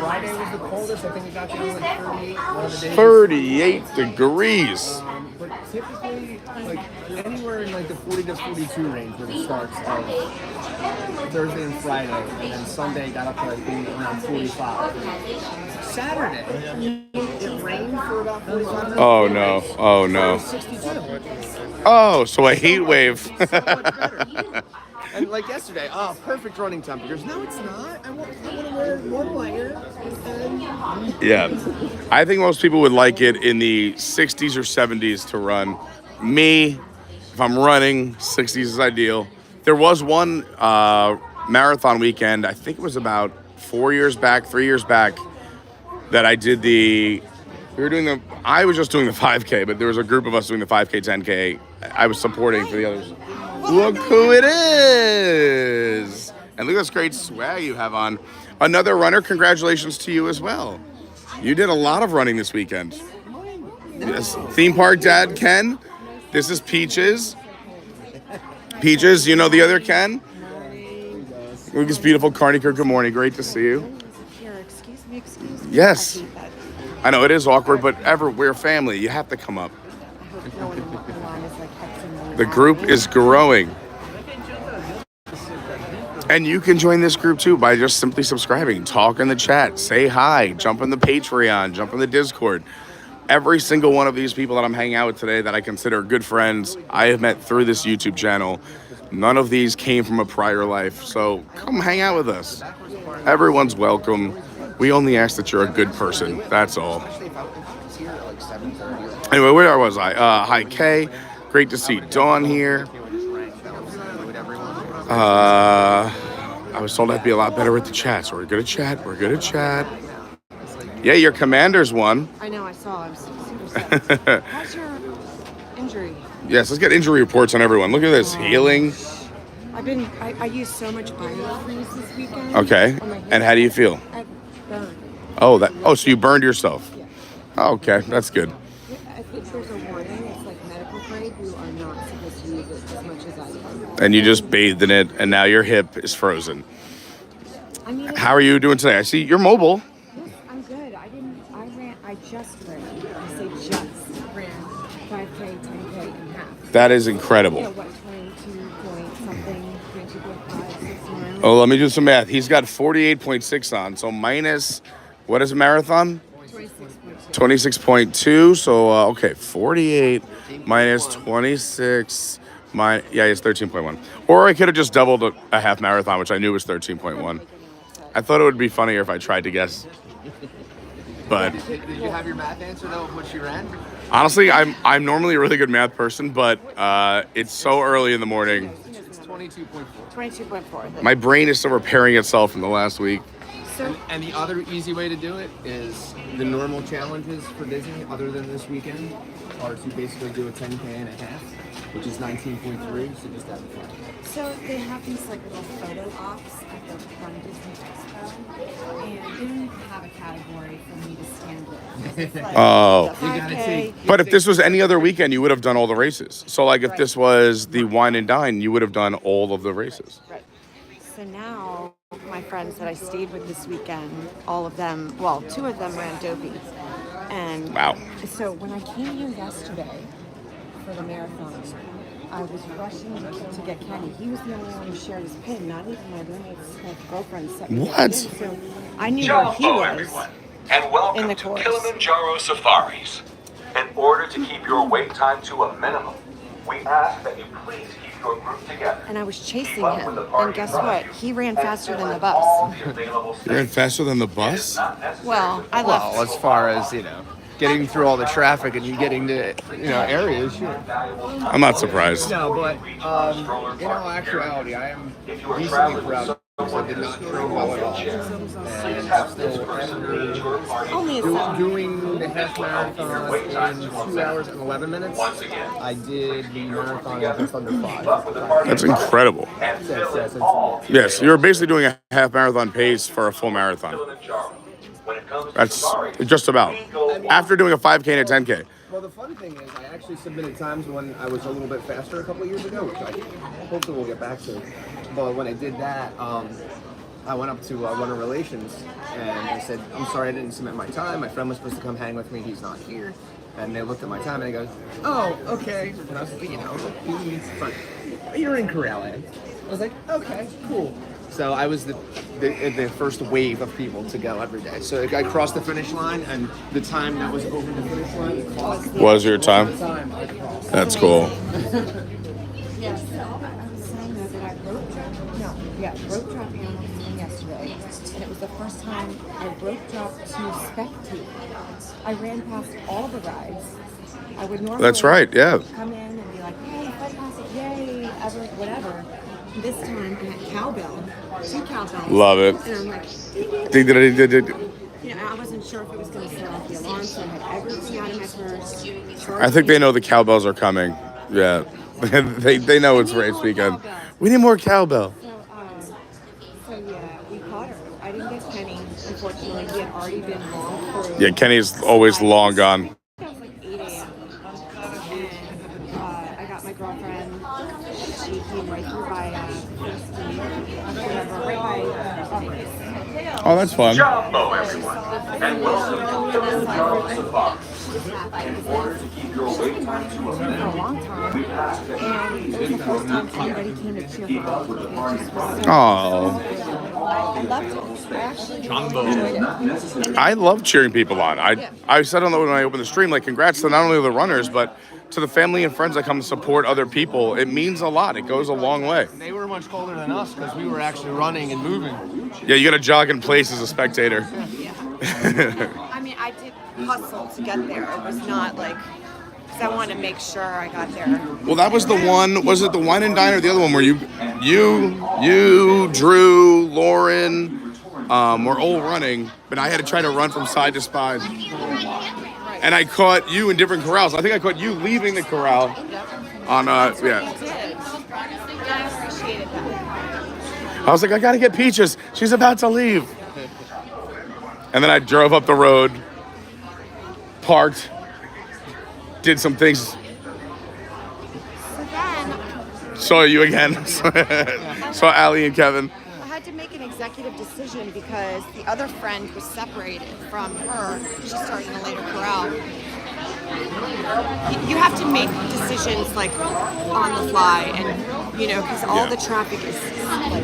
Friday was the coldest. I think it got down to like 38 one of the days. 38 degrees. But typically, like anywhere in like the 40 to 42 range where it starts of Thursday and Friday, and then Sunday got up to like around 45. Saturday, it rained for about 45 minutes. Oh no! Oh no! 62. Oh, so a heat wave. So much better. And like yesterday, perfect running temperatures. No, it's not. I want to wear one layer. And Yeah, I think most people would like it in the 60s or 70s to run. Me, if I'm running, 60s is ideal. There was one marathon weekend, I think it was about 3 years back, that I did I was just doing the 5K, but there was a group of us doing the 5K, 10K. I was supporting for the others. Look who it is! And look at this great swag you have on. Another runner, congratulations to you as well. You did a lot of running this weekend. Yes, theme park dad, Ken. This is Peaches. Peaches, you know the other Ken? Look at this beautiful Carney. Good morning, great to see you. Here, excuse me. Yes. I know it is awkward, but we're family. You have to come up. The group is growing. And you can join this group too by just simply subscribing. Talk in the chat. Say hi. Jump in the Patreon. Jump in the Discord. Every single one of these people that I'm hanging out with today that I consider good friends, I have met through this YouTube channel. None of these came from a prior life. So come hang out with us. Everyone's welcome. We only ask that you're a good person. That's all. Anyway, where was I? Hi, Kay. Great to see Dawn here. I was told I'd be a lot better with the chat, so we're good at chat. Yeah, your Commanders won. I know, I saw. I'm super sad. How's your injury? Yes, let's get injury reports on everyone. Look at this. Healing. I used so much biofreeze this weekend. Okay. And how do you feel? I burned. So you burned yourself. Yeah. Oh, okay, that's good. I think there's a warning. It's like medical grade. You are not supposed to use it as much as I do. And you just bathed in it, and now your hip is frozen. I mean, How are you doing today? I see you're mobile. yes, I'm good. I just ran 5K, 10K and half. That is incredible. You know, 22 point something, 22.5, 6 miles. Oh, let me do some math. He's got 48.6 on, so minus, what is a marathon? 26.2. 26.2, so, okay, 48 minus 26, it's 13.1. Or I could have just doubled a half marathon, which I knew was 13.1. I thought it would be funnier if I tried to guess. But did you have your math answer though of what she ran? honestly, I'm normally a really good math person, but it's so early in the morning. It's 22.4. 22.4. My brain is still repairing itself from the last week. So, And the other easy way to do it is the normal challenges for Disney, other than this weekend, are to basically do a 10K and a half, which is 19.3. So just have fun. so they have these like little photo ops at the Fun Disney Expo, and they don't even have a category for me to stand with. It's like Oh. the You gotta 5K. take- But if this was any other weekend, you would have done all the races. So, like, if this was the wine and dine, you would have done all of the races. Right. So now, my friends that I stayed with this weekend, all of them, well, 2 of them ran Dopey. And Wow. so when I came here yesterday for the marathon, I was rushing to get Kenny. He was the only one who shared his pin, not even my roommate's girlfriend. Set me What? up. So I knew where he Hello, was. everyone, and in welcome the to course. Kilimanjaro Safaris. In order to keep your wait time to a minimum, we ask that you please keep your group together. And I was chasing Keep up him. with the And party guess rush, what? He ran and faster fill than the in bus. all the available You ran spaces. faster than the It is bus? not necessary Well, to I book left. Well, as far as, getting through all the traffic and you getting to, areas, sure. I'm not surprised. No, but in all actuality, I am decently proud because I did not train well at all. And I'm still Only a do- 7. doing the half marathon in 2 hours and 11 minutes. I did the marathon in just under 5. That's incredible. Yes, it's- Yes, you're basically doing a half marathon pace for a full marathon. That's just about. After doing a 5K and a 10K. Well, the fun thing is, I actually submitted times when I was a little bit faster a couple of years ago, which I hopefully we'll get back to. But when I did that, I went up to Runner Relations and I said, I'm sorry I didn't submit my time. My friend was supposed to come hang with me. He's not here. And they looked at my time and they go, oh, okay. And I was like, it's fine. You're in Corral Land. I was like, okay, cool. So I was the first wave of people to go every day. So I crossed the finish line, and the time that was over the finish line Was your time? I crossed. That's cool. Yes. I was saying that I rope dropped animals yesterday, and it was the first time I rope dropped to spectate. I ran past all the rides. I would normally That's right, yeah. come in and be like, hey, fight past it, yay, ever, whatever. This time I had cowbell, 2 cowbells. Love it. And I'm like, Ding, ding, ding, ding, ding. you know, I wasn't sure if it was going to set off the alarm, so I had everything out of my purse. I think they know the cowbells are coming. Yeah. they know it's race weekend. We need more cowbell. So yeah, we caught her. I didn't get Kenny, unfortunately. He had already been long through. Yeah, Kenny's always long gone. It was like 8 a.m. And I got my girlfriend. She came right through by Oh, that's fun. Jumbo, everyone, and welcome to Kilimanjaro Safari. In order to keep your wait time to a for a minimum, long time. And it was the first time anybody came to cheer for her. Oh, I loved it. I actually enjoyed it. I love cheering people on. I said on the when I opened the stream, like, congrats to not only the runners, but to the family and friends that come to support other people. It means a lot. It goes a long way. They were much colder than us because we were actually running and moving. Yeah, you got to jog in place as a spectator. I mean, I did hustle to get there. It was not like, because I wanted to make sure I got there. Well, that was the one. Was it the wine and dine or the other one where you, Drew, Lauren, were all running, but I had to try to run from side to side. And I caught you in different corrals. I think I caught you leaving the corral. On I yeah. appreciated that. I was like, I gotta get Peaches. She's about to leave. And then I drove up the road, parked, did some things. So then, Saw you again. Saw Allie and Kevin. I had to make an executive decision because the other friend was separated from her. She started in a later corral. You have to make decisions like on the fly, and you know, because all the traffic is like.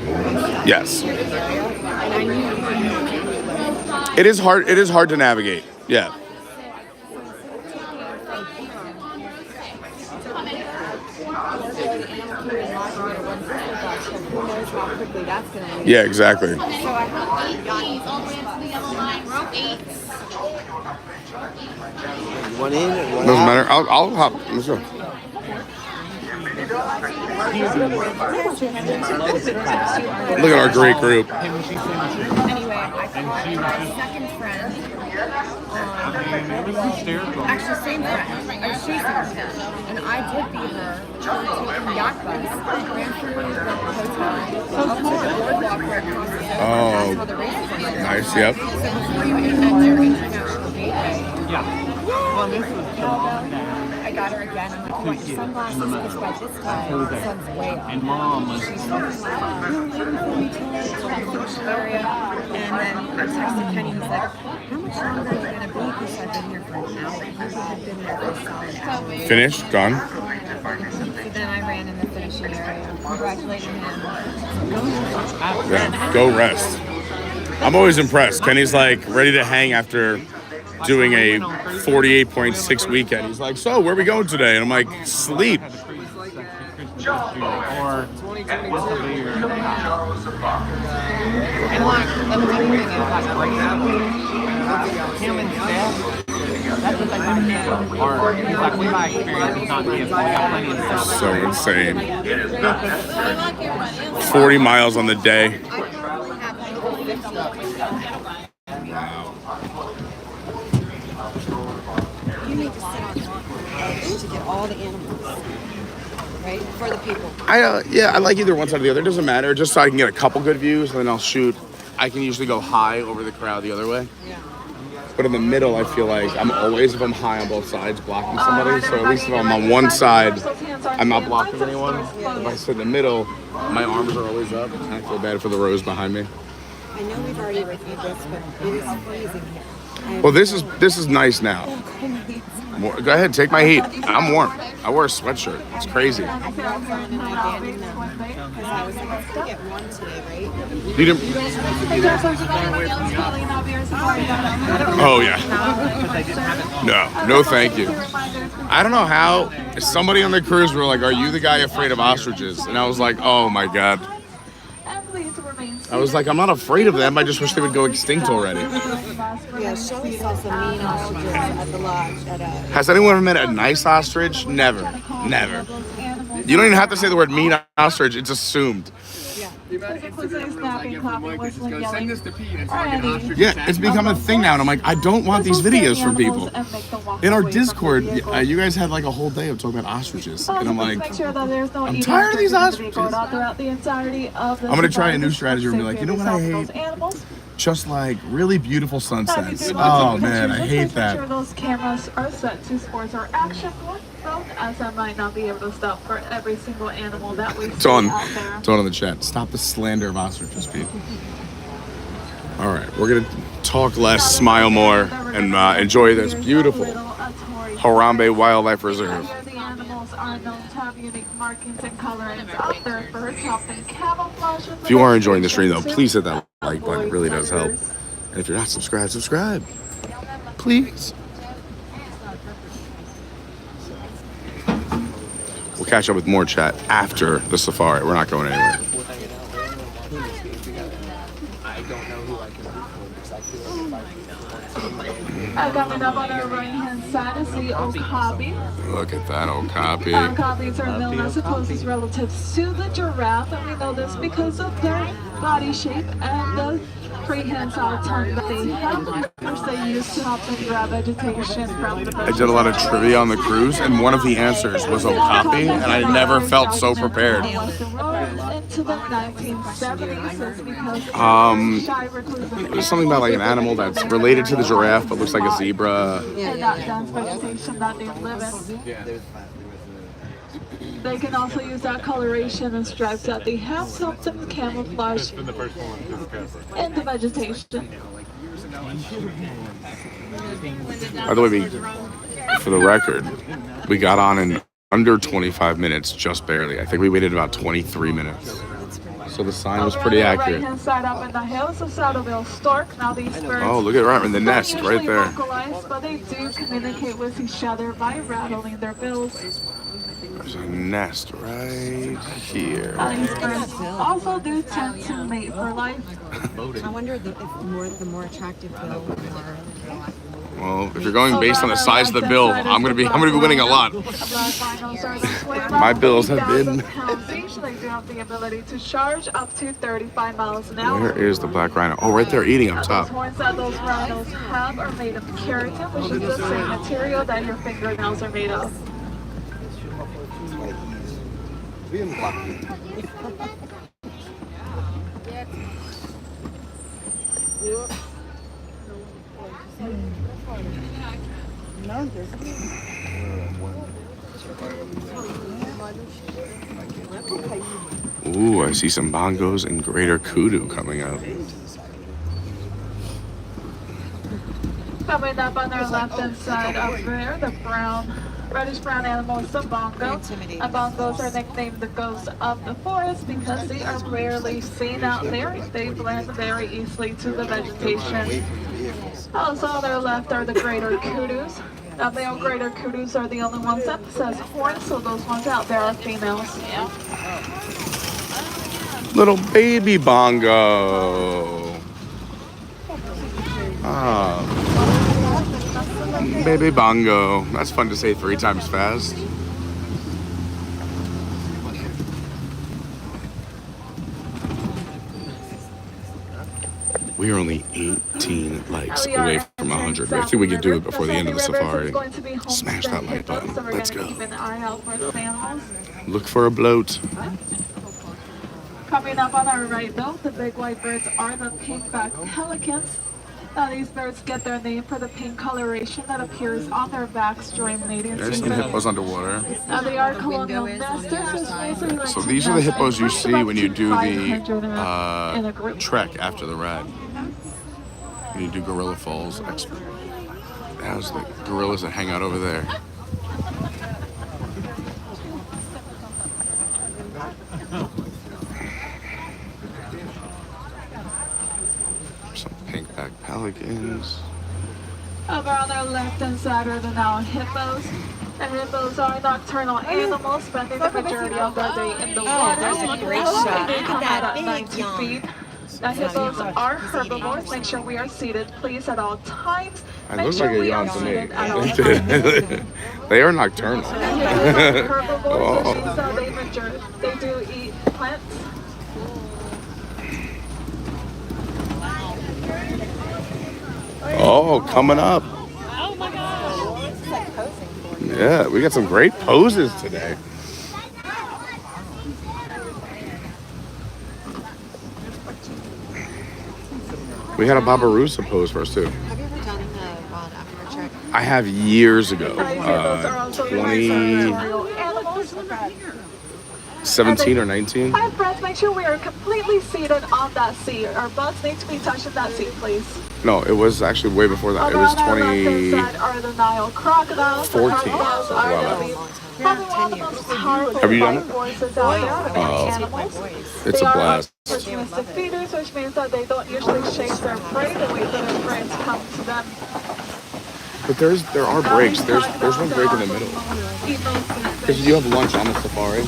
Yes. And I knew. It is hard. It is hard to navigate. Yeah. Yeah, exactly. So I One in and one Doesn't out. matter. I'll hop. Let's go. Look at our great group. Anyway, I called my second friend. Actually, same friend. I was chasing her, and I did beat her. Taking yacht bus, ran through the hotel, up to the boardwalk right across the center. That's how the race is. Nice. Yep. So before you enter International Gateway, I got her again. I'm like, you want your sunglasses? Because by this time, the sun's way up. And Mom was she's like, area. And then I texted Kenny. He's like, how much longer are you going to be? Because I've been here for an hour. He had been there for a solid hour. Finished. Done. So then I ran in the finishing area. Congratulating him. Yeah. Go rest. I'm always impressed. Kenny's like ready to hang after doing a 48.6 weekend. He's like, so where are we going today? And I'm like, sleep. or Kilimanjaro Safari. And like, let me tell you thing is like him and Steph, that's the thing I can't. Or he's like, we might experience not gifts, we got plenty of stuff. So insane. 40 miles on the day. You need to sit on the edge to get all the animals, right? For the people. I like either one side or the other. It doesn't matter. Just so I can get a couple good views, and then I'll shoot. I can usually go high over the crowd the other way. Yeah. But in the middle, I feel like I'm always, if I'm high on both sides, blocking somebody. So at least if I'm on one side, I'm not blocking anyone. If I sit in the middle, my arms are always up. I feel bad for the rows behind me. I know we've already reviewed this, but it is freezing here. Well, this is nice now. Go ahead, take my heat. I'm warm. I wear a sweatshirt. It's crazy. I found a friend and I abandoned them because I was like, it's gonna get warm today, right? You didn't. Oh yeah. No, thank you. I don't know how somebody on the cruise were like, "Are you the guy afraid of ostriches?" And I was like, "Oh my god." I was like, I'm not afraid of them. I just wish they would go extinct already. Yeah, Shelly saw some mean ostriches at the lodge. Has anyone ever met a nice ostrich? Never. Never. You don't even have to say the word mean ostrich. It's assumed. Send this to Pete and so I can ostrich Yeah, it's become a thing now. And I'm like, I don't want these videos from people. In our Discord, you guys had like a whole day of talking about ostriches. And I'm like, I'm tired of these ostriches. I'm going to try a new strategy and be like, you know what I hate? Just like really beautiful sunsets. Oh man, I hate that. Those cameras are set to sports or action mode, as I might not be able to stop for every single animal that we see out there. It's on in the chat. Stop the slander of ostriches, Pete. All right, we're gonna talk less, smile more, and enjoy this beautiful Harambe Wildlife Reserve. The animals are known to have unique markings and colorings out there. Birds often camouflage. If you are enjoying the stream, though, please hit that like button. It really does help. And if you're not subscribed, subscribe. Please. We'll catch up with more chat after the safari. We're not going anywhere. Coming up on our right-hand side is the okapi. Look at that okapi. Okapis are known as the closest relatives to the giraffe, and we know this because of their body shape and the prehensile tongue that they have, which they use to help them grab vegetation from the I did a lot of trivia on the cruise, and one of the answers was okapi, and I never felt so prepared. Into the 1970s, It was something about like an animal that's related to the giraffe but looks like a zebra. and that dense vegetation that they live in. They can also use that coloration and stripes that they have to help them camouflage in the vegetation. By the way, for the record, we got on in under 25 minutes, just barely. I think we waited about 23 minutes. So the sign was pretty accurate. Right-hand side up in the hills of Saddleville Stork. Now these birds Oh, look at it right in the nest don't right usually there. vocalize, but they do communicate with each other by rattling their bills. There's a nest right here. These birds also do tend to mate for life. I wonder if the more attractive bill, the more. Well, if you're going based on the size of the bill, I'm gonna be winning a lot. My bills have been. They do have the ability to charge up to 35 miles an hour. Where is the black rhino? Oh, right there, eating up Those top. horns that those rhinos have are made of keratin, which is the same material that your fingernails are made of. Ooh, I see some bongos and greater kudu coming up. Coming up on our left-hand side up there, the reddish-brown animal is the bongo. And bongos are nicknamed the ghosts of the forest because they are rarely seen out there. They blend very easily to the vegetation. Also on their left are the greater kudus. Now, male greater kudus are the only ones that possess horns, so those ones out there are females. Little baby bongo. Ah. Baby bongo. That's fun to say 3 times fast. We are only 18 likes away from 100. I think we can do it before the end of the safari. Smash that like button. Let's go. Look for a bloat. Coming up on our right though, the big white birds are the pink-backed pelicans. Now these birds get their name for the pink coloration that appears on their backs during mating There's some season. hippos underwater. Now they are colonial nesters, which means they like So to these are the nest hippos you in see groups when you of do 500 in the a group. trek after the ride. When you do Gorilla Falls. How's the gorillas that hang out over there? Some pink-back pelicans. Over on our left-hand side are the now hippos. And hippos are nocturnal animals, spending the majority of their day in the water. there's a great They shot. come Look at out that at big 90 yawn. feet. Now hippos are herbivores. Make sure we are seated, please, at all times. It Make looks sure like a we yawn are to me. seated at all times. They are nocturnal. Hippos are herbivores, which Oh. means that they do eat plants. Oh, coming up. Oh my God. This is like posing for you. Yeah, we got some great poses today. We had a Barbarossa pose for us too. Have you ever done the Wild Africa trek? I have years ago, Hippos are also territorial 17 or 19. Hi friends, make sure we are completely seated on that seat. Our butts need to be touching that seat, please. No, it was actually way before that. It was On our left-hand 20. side are the Nile crocodiles. The 14. crocodiles Wow. are the probably one of the most powerful Have you done it? voices out there of any animals. It's a blast. They are opportunistic feeders, which means that they don't usually chase their prey. They wait for their prey to come to them. But there are breaks. There's one break in the middle. Because you have lunch on the safari.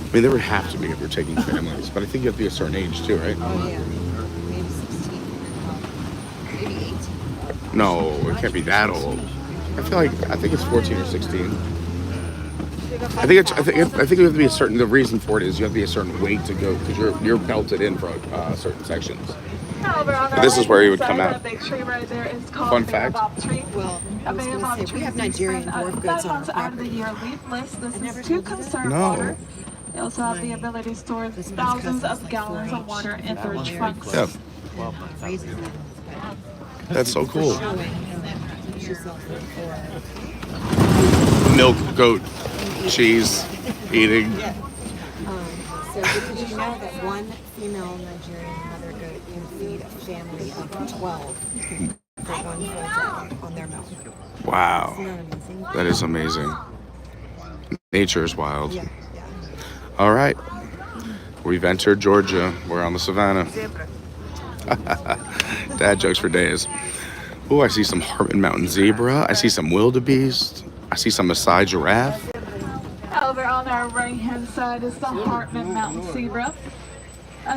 I mean, there would have to be if you're taking families, but I think you have to be a certain age too, right? Oh yeah. Maybe 16. Maybe 18. No, it can't be that old. I think it's 14 or 16. I think you have to be a certain. The reason for it is you have to be a certain weight to go because you're belted in for certain sections. But this is where you would come out. That big tree right there is called Fun the fact. baobab tree. Well, I A was going baobab to say, we tree have is Nigerian spent dwarf 5 goats on our months out of the property. year leafless. This never is to told you conserve No. water. They also have the ability to store thousands of gallons of water in their trunks. Yeah, Crazy. that's so cool. Showing yourself for Milk, goat, cheese, eating. So did you know that one female Nigerian mother goat can feed a family of 12 for one full day on their milk? Wow, Isn't that amazing? that is amazing. Nature is wild. Yeah. All right, we've entered Georgia. We're on the savannah. Dad jokes for days. Oh, I see some Hartman Mountain zebra. I see some wildebeest. I see some Maasai giraffe. Over on our right-hand side is the Hartman Mountain zebra.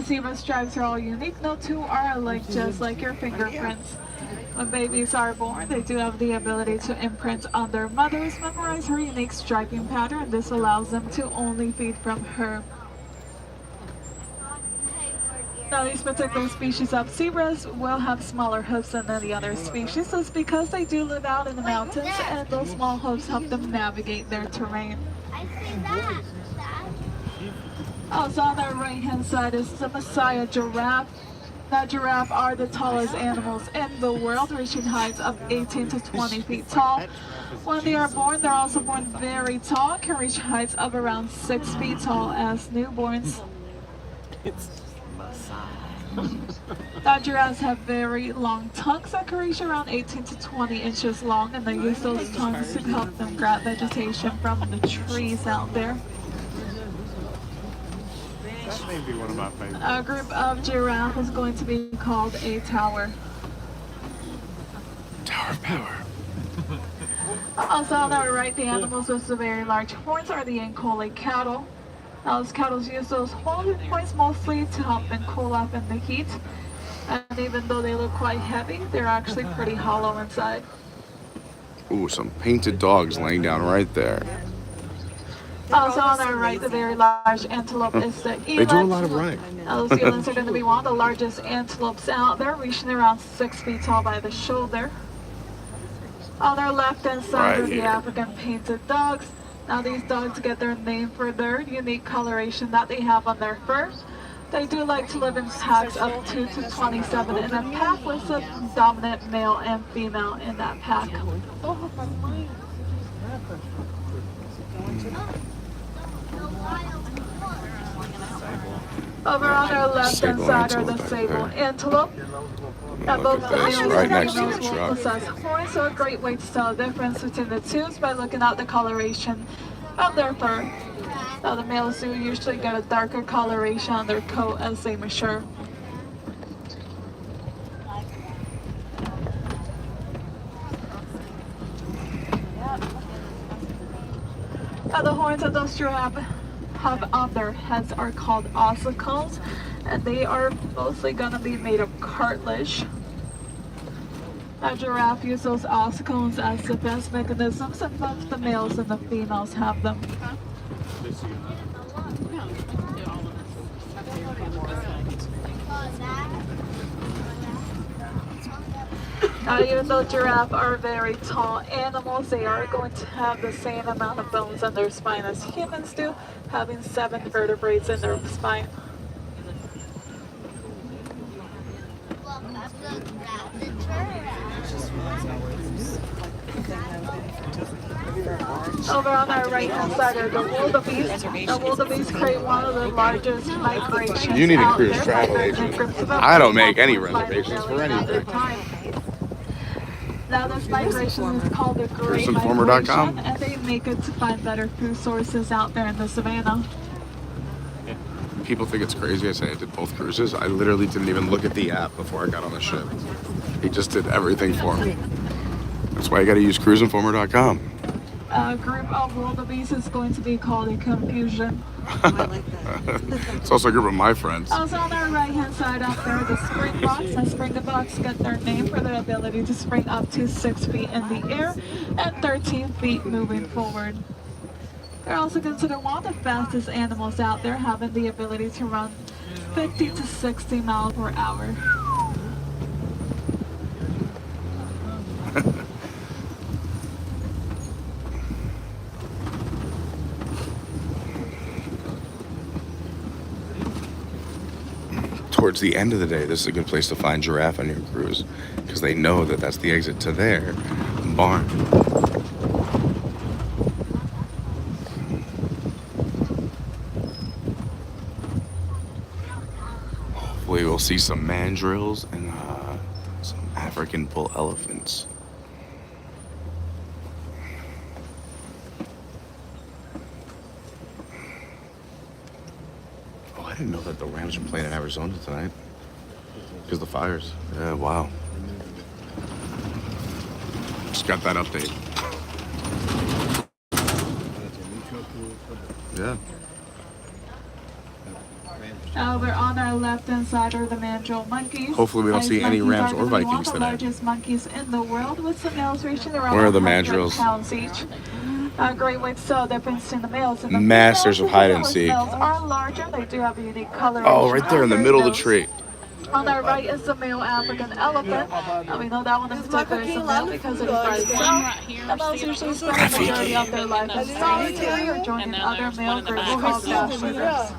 Zebra stripes are all unique. No two are alike, just like your fingerprints. When babies are born, they do have the ability to imprint on their mothers, memorize her unique striping pattern. This allows them to only feed from her. Now, these particular species of zebras will have smaller hoofs than any other species. That's because they do live out in the mountains, and those small hoofs help them navigate their terrain. Also on our right-hand side is the Maasai giraffe. Now, giraffe are the tallest animals in the world, reaching heights of 18 to 20 feet tall. When they are born, they're also born very tall, can reach heights of around 6 feet tall as newborns. Now, giraffes have very long tongues that can reach around 18 to 20 inches long, and they use those tongues to help them grab vegetation from the trees out there. That may be one of my favorites. A group of giraffe is going to be called a tower. Tower of Power. Also on our right, the animals with the very large horns are the Ankole cattle. Now, those cattle use those horn points mostly to help them cool off in the heat. And even though they look quite heavy, they're actually pretty hollow inside. Ooh, some painted dogs laying down right there. Also on our right, the very large antelope is the eland. They do a lot of running. Now, those elands are going to be one of the largest antelopes out there, reaching around 6 feet tall by the shoulder. On our left-hand side Right are the here. African painted dogs. Now, these dogs get their name for their unique coloration that they have on their fur. They do like to live in packs of 2 to 27 in a pack with a dominant male and female in that pack. Over on our left hand side are the sable antelope. And both the males right and next to females the will truck. possess horns, so a great way to tell the difference between the two is by looking at the coloration of their fur. Now the males do usually get a darker coloration on their coat as they mature. Now the horns that those giraffe have on their heads are called ossicles, and they are mostly going to be made of cartilage. A giraffe uses those ossicles as defense mechanisms, and both the males and the females have them. Now, even though giraffes are very tall animals, they are going to have the same amount of bones in their spine as humans do, having 7 vertebrae in their spine. Over on our right hand side are the wildebeest. The wildebeest create one of the largest migrations. You need a out cruise there. travel agent. I don't make any reservations for anything. Now this migration is called the Great Cruiseinformer.com. Migration, and they make it to find better food sources out there in the savannah. People think it's crazy I say I did both cruises. I literally didn't even look at the app before I got on the ship. He just did everything for me. That's why I gotta use cruiseinformer.com. A group of wildebeest is going to be called a confusion. It's also a group of my friends. Also on our right hand side up there, the springboks. And springboks get their name for their ability to spring up to 6 feet in the air and 13 feet moving forward. They're also considered one of the fastest animals out there, having the ability to run 50 to 60 miles per hour. Towards the end of the day, this is a good place to find giraffe on your cruise because they know that that's the exit to their barn. Hopefully we'll see some mandrills and some African bull elephants. I didn't know that the Rams were playing in Arizona tonight because of the fires. Yeah, wow. Just got that update. Yeah. Over on our left hand side are the mandrill monkeys. Hopefully we don't see any Rams or Vikings One of the today. largest monkeys in the world, with some males reaching around Where are the 100 mandrills? pounds each. A great way to tell the difference between the males and the Masters females. of hide and The seek. males are larger. They do have a unique color. Oh, right there in the middle of the tree. On our right is the male African elephant. And we know that one in particular is a male because it is by itself. And those usually spend the majority of their life as solitary or joining other male groups called bachelors.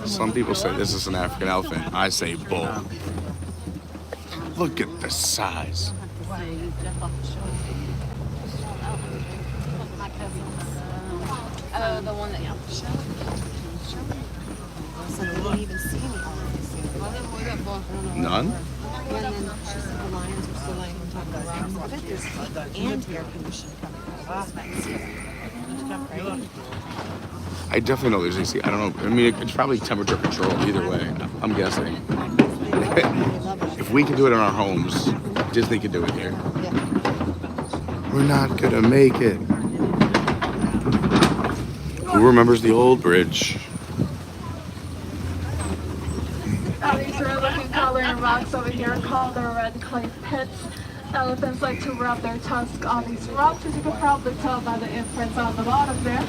Some people say this is an African elephant. I say bull. Look at the size. Oh, the one that you showed. So we didn't even see any lions. None? And then she said the lions were still laying on top of the rocks. I bet there's and air conditioning coming. I definitely know there's AC. I don't know. I mean, it's probably temperature controlled either way. I'm guessing. If we can do it in our homes, Disney can do it here. We're not gonna make it. Who remembers the old bridge? These are looking coloring rocks over here called the red clay pits. Elephants like to rub their tusks on these rocks, as you can probably tell by the imprints on the bottom there.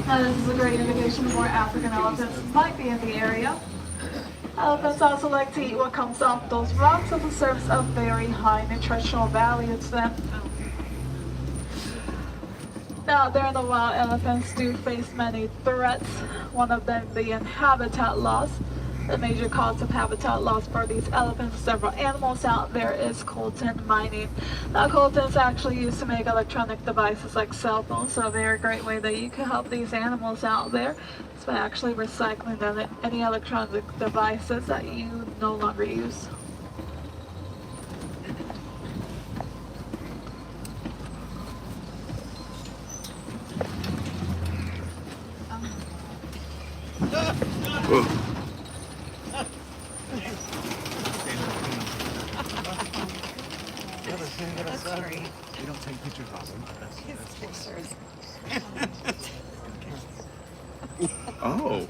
Now, this is a great indication of where African elephants might be in the area. Elephants also like to eat what comes off those rocks, so it serves a very high nutritional value to them. Now, there in the wild, elephants do face many threats, one of them being habitat loss. The major cause of habitat loss for these elephants and several animals out there is coltan mining. Now, coltan is actually used to make electronic devices like cell phones, so a very great way that you can help these animals out there is by actually recycling any electronic devices that you no longer use. We don't take pictures of them. Oh.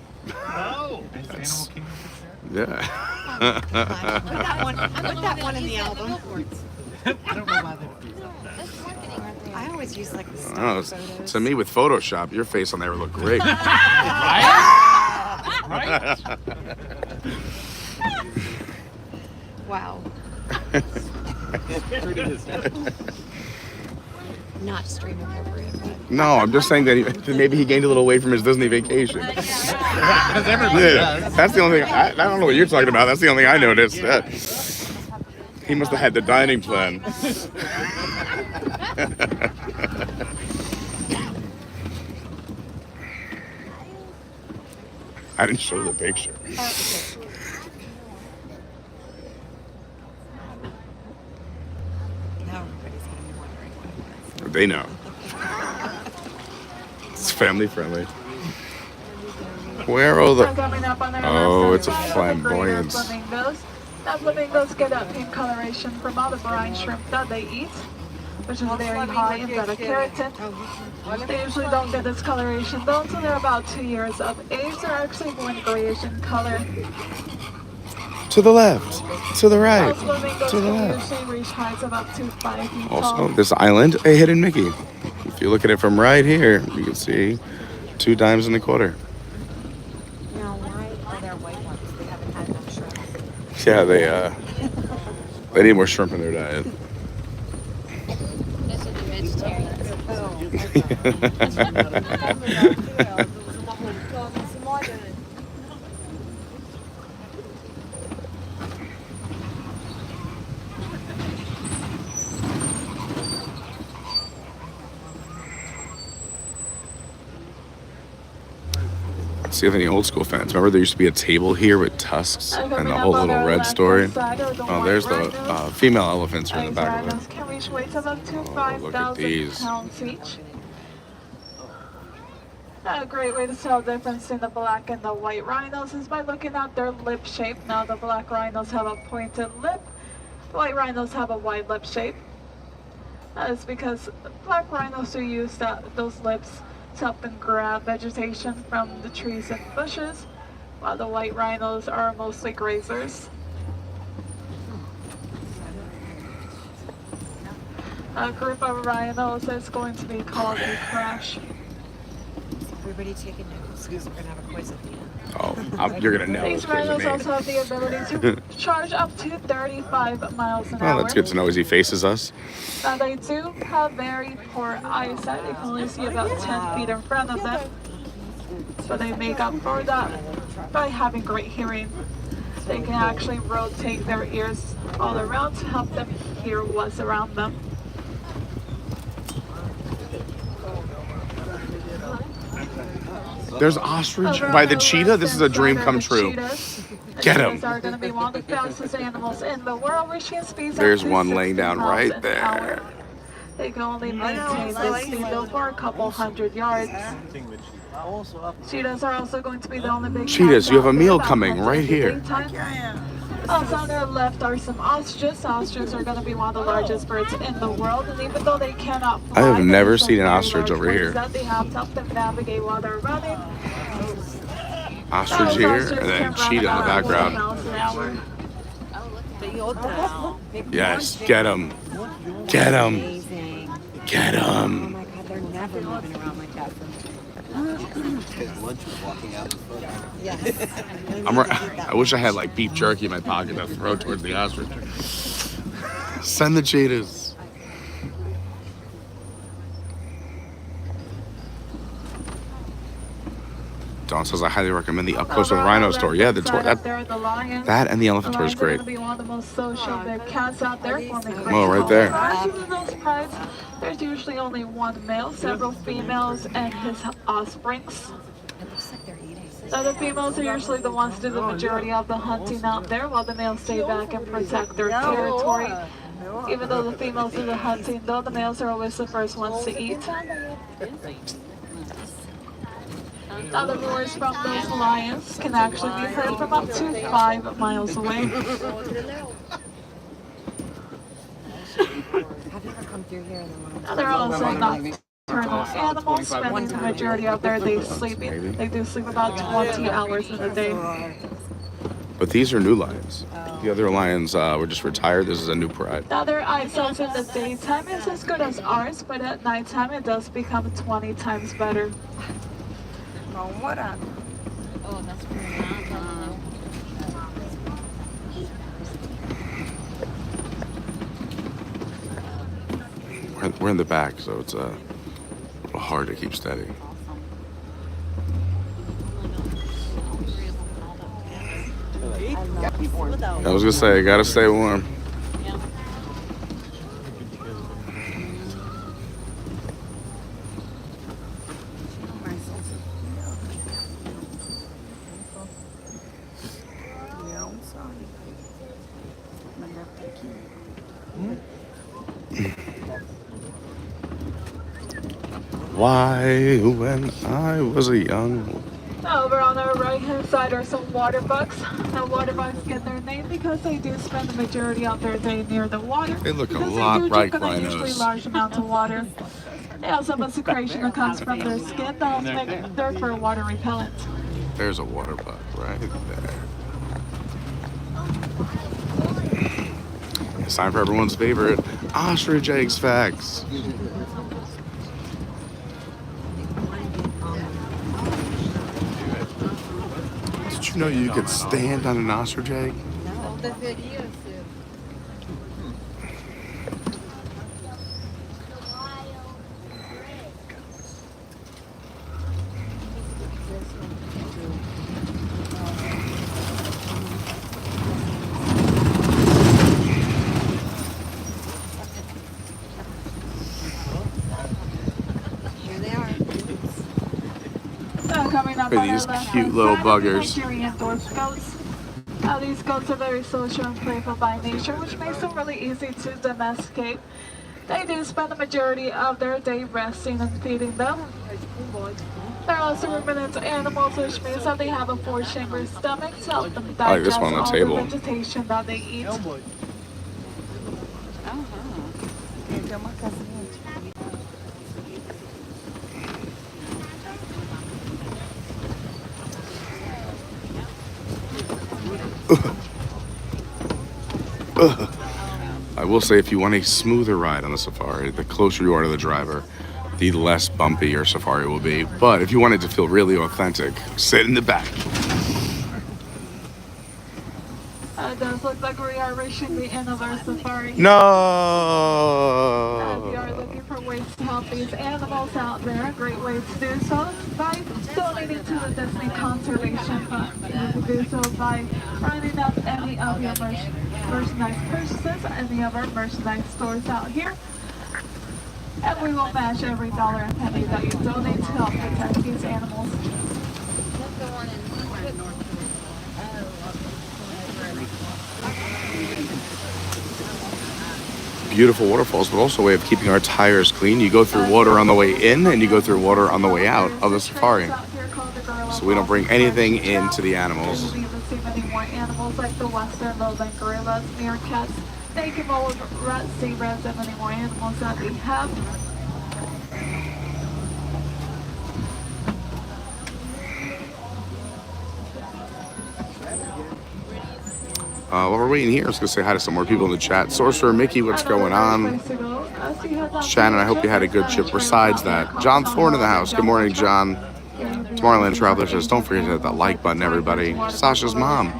Oh. Is Animal Kingdom picture? Yeah. Put that one in the album. I don't know why they do that. I always use like the stock Oh, photos. to me, with Photoshop, your face on there would look great. Right? Wow. Not stream appropriate, but No, I'm just saying that maybe he gained a little weight from his Disney vacation. Because everybody does. That's the only thing. I don't know what you're talking about. That's the only thing I noticed. He must have had the dining plan. I didn't show the picture. now everybody's gonna be wondering what it was. They know. It's family friendly. Where are the... Coming up on their Oh, last it's a side of the flamboyance. greater flamingos. Now, flamingos get that pink coloration from all the brine shrimp that they eat, which is very high in beta-carotene. They usually don't get this coloration though until they're about 2 years of age. They're actually born grayish in color. To the left. To the right. Most flamingos To the can left. usually reach heights of up to 5 feet Also, tall. this island, a hidden Mickey. If you look at it from right here, you can see 2 dimes in the quarter. Now, why are there white ones? They haven't had enough shrimp. Yeah, they need more shrimp in their diet. This is the vegetarians. See if any old school fans. Remember there used to be a table here with tusks and the whole little red story? Oh, there's the female elephants are in the back of Rhinos it. can reach weights of up to look at 5,000 these. pounds each. A great way to tell the difference in the black and the white rhinos is by looking at their lip shape. Now the black rhinos have a pointed lip, the white rhinos have a wide lip shape. That is because black rhinos do use those lips to help them grab vegetation from the trees and bushes, while the white rhinos are mostly grazers. A group of rhinos is going to be called a crash. Everybody taking notes because we're gonna have a quiz at the end. Oh, you're gonna know. These because of rhinos me. also have the ability to charge up to 35 miles an Well, hour. that's good to know as he faces us. Now they do have very poor eyesight. They can only see about 10 feet in front of them. So they make up for that by having great hearing. They can actually rotate their ears all around to help them hear what's around them. There's ostrich by the cheetah. This is a dream come true. Get him. Cheetahs are going to be one of the fastest animals in the world, reaching speeds There's up to one laying 60 down miles right an there. hour. They can only maintain this speed though for a couple hundred yards. Cheetahs are also going to be the only big Cheetahs, cats you have a out there meal that coming hunt right in here. the daytime. Also on their left are some ostriches. Ostriches are going to be one of the largest birds in the world, and even though they cannot fly, I have never there's some seen an very ostrich large over wings here. that they have to help them navigate while they're running. Ostrich Those here, ostriches and then can run cheetah in the about 40 background. miles an hour. Yes, get him. Get him. Amazing. Get Oh him. my God, they're never moving around like that. Because lunch was walking out the foot. Yes. I wish I had like beef jerky in my pocket to throw towards the ostrich. Send the cheetahs. Dawn says I highly recommend the up close with rhino store. Yeah, the tour that and the elephant tour is great. Be one of the most social. There are cats out there forming Oh, right there. those prides, there's usually only one male, several females, and his offsprings. It looks like they're eating. So the females are usually the ones who do the majority of the hunting out there, while the males stay back and protect their territory. Even though the females do the hunting, though, the males are always the first ones to eat. Now the roars from those lions can actually be heard from up to 5 miles away. Have you ever come through here in the morning? Now they're also nocturnal animals, spending the majority of their days sleeping. They do sleep about 20 hours in a day. But these are new lions. The other lions were just retired. This is a new pride. Now their eyesight in the daytime is as good as ours, but at nighttime it does become 20 times better. Oh, what a... Oh, that's pretty nice. We're in the back, so it's a little hard to keep steady. I was gonna say, gotta stay warm. Why, when I was a young... Over on our right-hand side are some water bugs. Now, water bugs get their name because they do spend the majority of their day near the water. They look a because lot they do like drink a usually rhinos. large amount of water. They also have a secretion that comes from their skin that helps make their fur water repellent. There's a water bug right there. It's time for everyone's favorite ostrich eggs facts. Did you know you could stand on an ostrich egg? Coming up Look at on these our left-hand cute little side, buggers. Nigerian dwarf goats. Now these goats are very social and playful by nature, which makes them really easy to domesticate. They do spend the majority of their day resting and feeding them. They're also ruminant animals, which means that they have a 4-chamber stomach to help them I like this digest one on the all table. the vegetation that they eat. I will say, if you want a smoother ride on the safari, the closer you are to the driver, the less bumpy your safari will be. But if you want it to feel really authentic, sit in the back. It does look like we are reaching the end of our safari. No! We are looking for ways to help these animals out there. A great way to do so is by donating to the Disney Conservation Fund. You can do so by rounding up any of your merchandise purchases at any of our merchandise stores out here. And we will match every dollar and penny that you donate to help protect these animals. Beautiful waterfalls, but also a way of keeping our tires clean. You go through water on the way in, and you go through water on the way out of the safari. So we don't bring anything into the animals. You even see many more animals like the western lowland gorillas, meerkats, naked mole rats, zebras, and many more animals that we have. While we're waiting here, I was going to say hi to some more people in the chat. Sorcerer Mickey, what's going on? Shannon, I hope you had a good trip besides that. John Thorne in the house. Good morning, John. Tomorrowland Traveler says, don't forget to hit that like button, everybody. Sasha's mom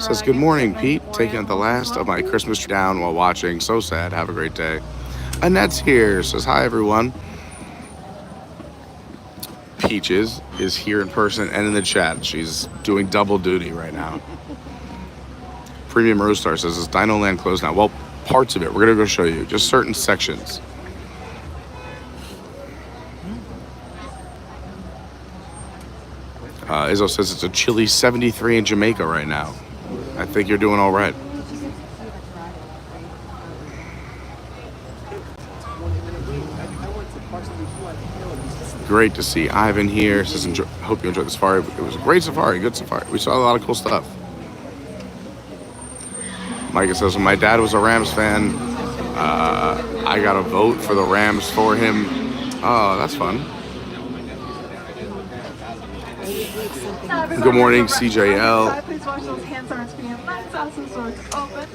says, good morning, Pete. Taking the last of my Christmas tree down while watching. So sad. Have a great day. Annette's here. Says, hi, everyone. Peaches is here in person and in the chat. She's doing double duty right now. Premium Rose Star says, is Dino Land closed now? Well, parts of it. We're going to go show you. Just certain sections. Izzo says it's a chilly 73 in Jamaica right now. I think you're doing all right. Great to see Ivan here. Says, hope you enjoyed the safari. It was a great safari, good safari. We saw a lot of cool stuff. Micah says, when my dad was a Rams fan, I got a vote for the Rams for him. Oh, that's fun. Good morning, CJL. Please wash those hands, arms, feet, and legs. Also, doors open.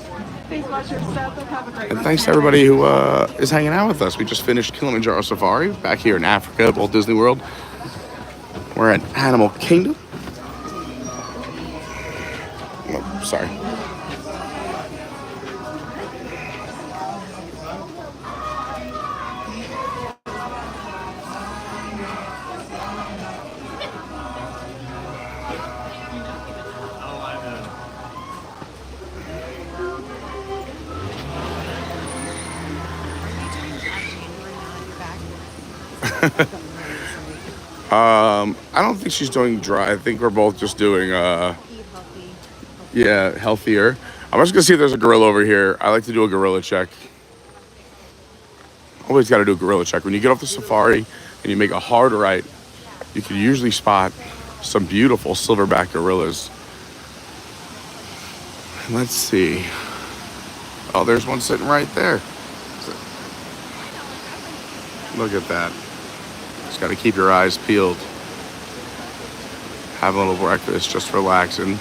Please wash your stuff and have a great And thanks to everybody who is hanging out with us. We just finished Kilimanjaro Safari back here in Africa at Walt Disney World. We're at Animal Kingdom. Oh, sorry. I don't think she's doing dry. I think we're both just doing yeah, healthier. I'm just gonna see if there's a gorilla over here. I like to do a gorilla check. Always got to do a gorilla check. When you get off the safari and you make a hard right, you can usually spot some beautiful silverback gorillas. Let's see. Oh, there's one sitting right there. Look at that. Just got to keep your eyes peeled. Have a little breakfast, just relaxing.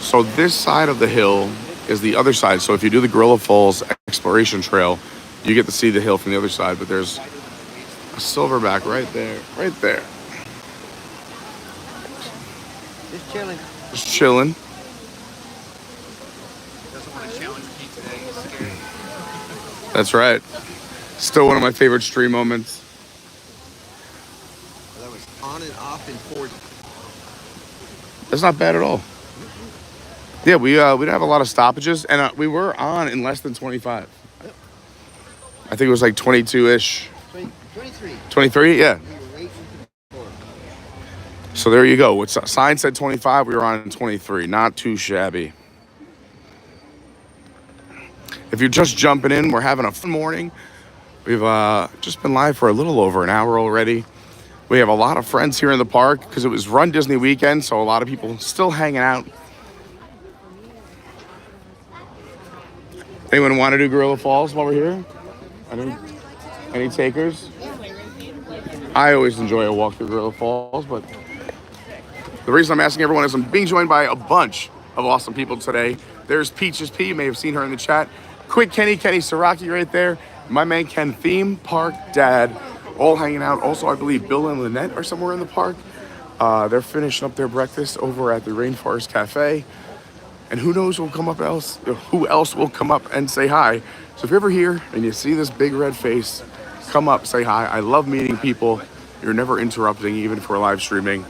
So this side of the hill is the other side. So if you do the Gorilla Falls Exploration Trail, you get to see the hill from the other side. But there's a silverback right there, right there. Just chilling. Just chilling. Doesn't want to challenge Pete today. He's scared. That's right. Still one of my favorite stream moments. That was on and off in 40. That's not bad at all. Yeah, we didn't have a lot of stoppages, and we were on in less than 25. I think it was like 22-ish. 23. 23, yeah. We were waiting for the So there you go. What sign said 25, we were on 23. Not too shabby. If you're just jumping in, we're having a fun morning. We've just been live for a little over an hour already. We have a lot of friends here in the park because it was Run Disney weekend, so a lot of people still hanging out. Anyone want to do Gorilla Falls while we're here? Any takers? I always enjoy a walk through Gorilla Falls, but the reason I'm asking everyone is I'm being joined by a bunch of awesome people today. There's Peaches P. You may have seen her in the chat. Quick Kenny Saraki right there. My man Ken, Theme Park Dad, all hanging out. Also, I believe Bill and Lynette are somewhere in the park. They're finishing up their breakfast over at the Rainforest Cafe. And who knows who else will come up and say hi. So if you're ever here and you see this big red face, come up, say hi. I love meeting people. You're never interrupting, even if we're live streaming.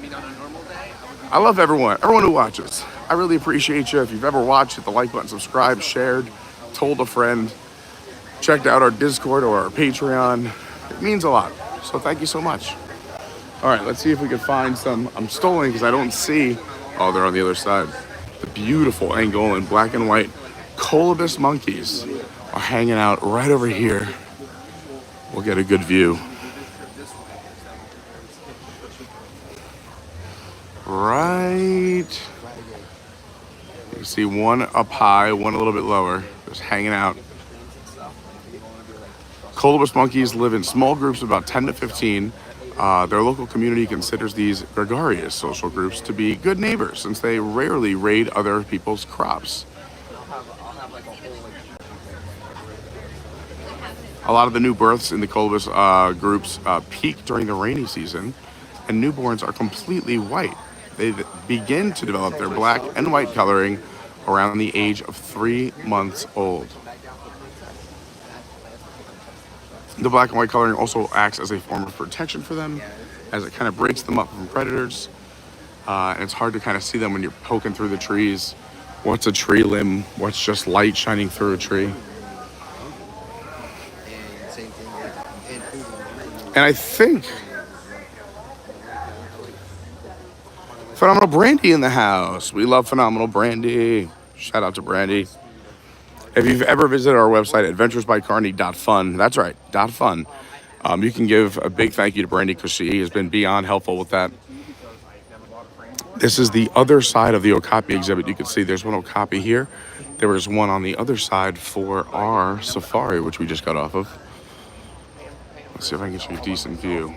I love everyone who watches. I really appreciate you. If you've ever watched, hit the like button, subscribe, shared, told a friend, checked out our Discord or our Patreon. It means a lot. So thank you so much. All right, let's see if we can find some. I'm stolen because I don't see. Oh, they're on the other side. The beautiful Angolan black and white colobus monkeys are hanging out right over here. We'll get a good view. Right. You can see one up high, one a little bit lower, just hanging out. Colobus monkeys live in small groups of about 10 to 15. Their local community considers these gregarious social groups to be good neighbors since they rarely raid other people's crops. A lot of the new births in the colobus groups peak during the rainy season, and newborns are completely white. They begin to develop their black and white coloring around the age of 3 months old. The black and white coloring also acts as a form of protection for them, as it kind of breaks them up from predators. And it's hard to kind of see them when you're poking through the trees. What's a tree limb? What's just light shining through a tree? And I think Phenomenal Brandy in the house. We love Phenomenal Brandy. Shout out to Brandy. If you've ever visited our website, adventuresbycarney.fun, that's right, .fun, you can give a big thank you to Brandy because she has been beyond helpful with that. This is the other side of the Okapi exhibit. You can see there's one Okapi here. There was one on the other side for our safari, which we just got off of. Let's see if I can get you a decent view.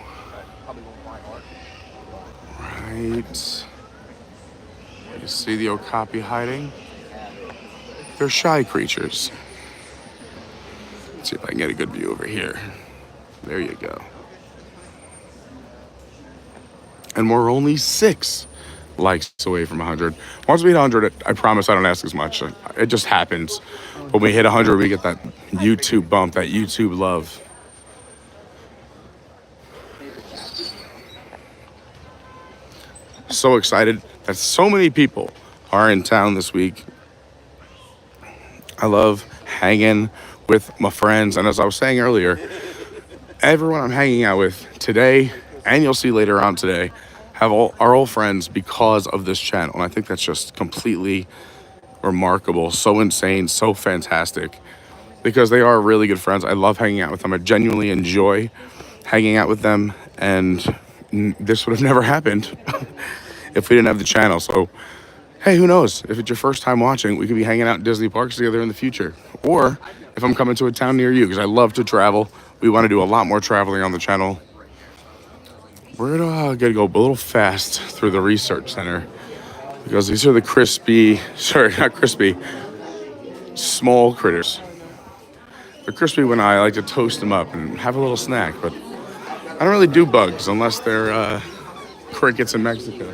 Right. You see the Okapi hiding? They're shy creatures. Let's see if I can get a good view over here. There you go. And we're only 6 likes away from 100. Once we hit 100, I promise I don't ask as much. It just happens. When we hit 100, we get that YouTube bump, that YouTube love. So excited that so many people are in town this week. I love hanging with my friends. And as I was saying earlier, everyone I'm hanging out with today, and you'll see later on today, are all friends because of this channel. And I think that's just completely remarkable, so insane, so fantastic, because they are really good friends. I love hanging out with them. I genuinely enjoy hanging out with them. And this would have never happened if we didn't have the channel. So, hey, who knows? If it's your first time watching, we could be hanging out in Disney parks together in the future. Or if I'm coming to a town near you, because I love to travel. We want to do a lot more traveling on the channel. We're gonna go a little fast through the research center because these are the small critters. They're crispy when I like to toast them up and have a little snack, but I don't really do bugs unless they're crickets in Mexico.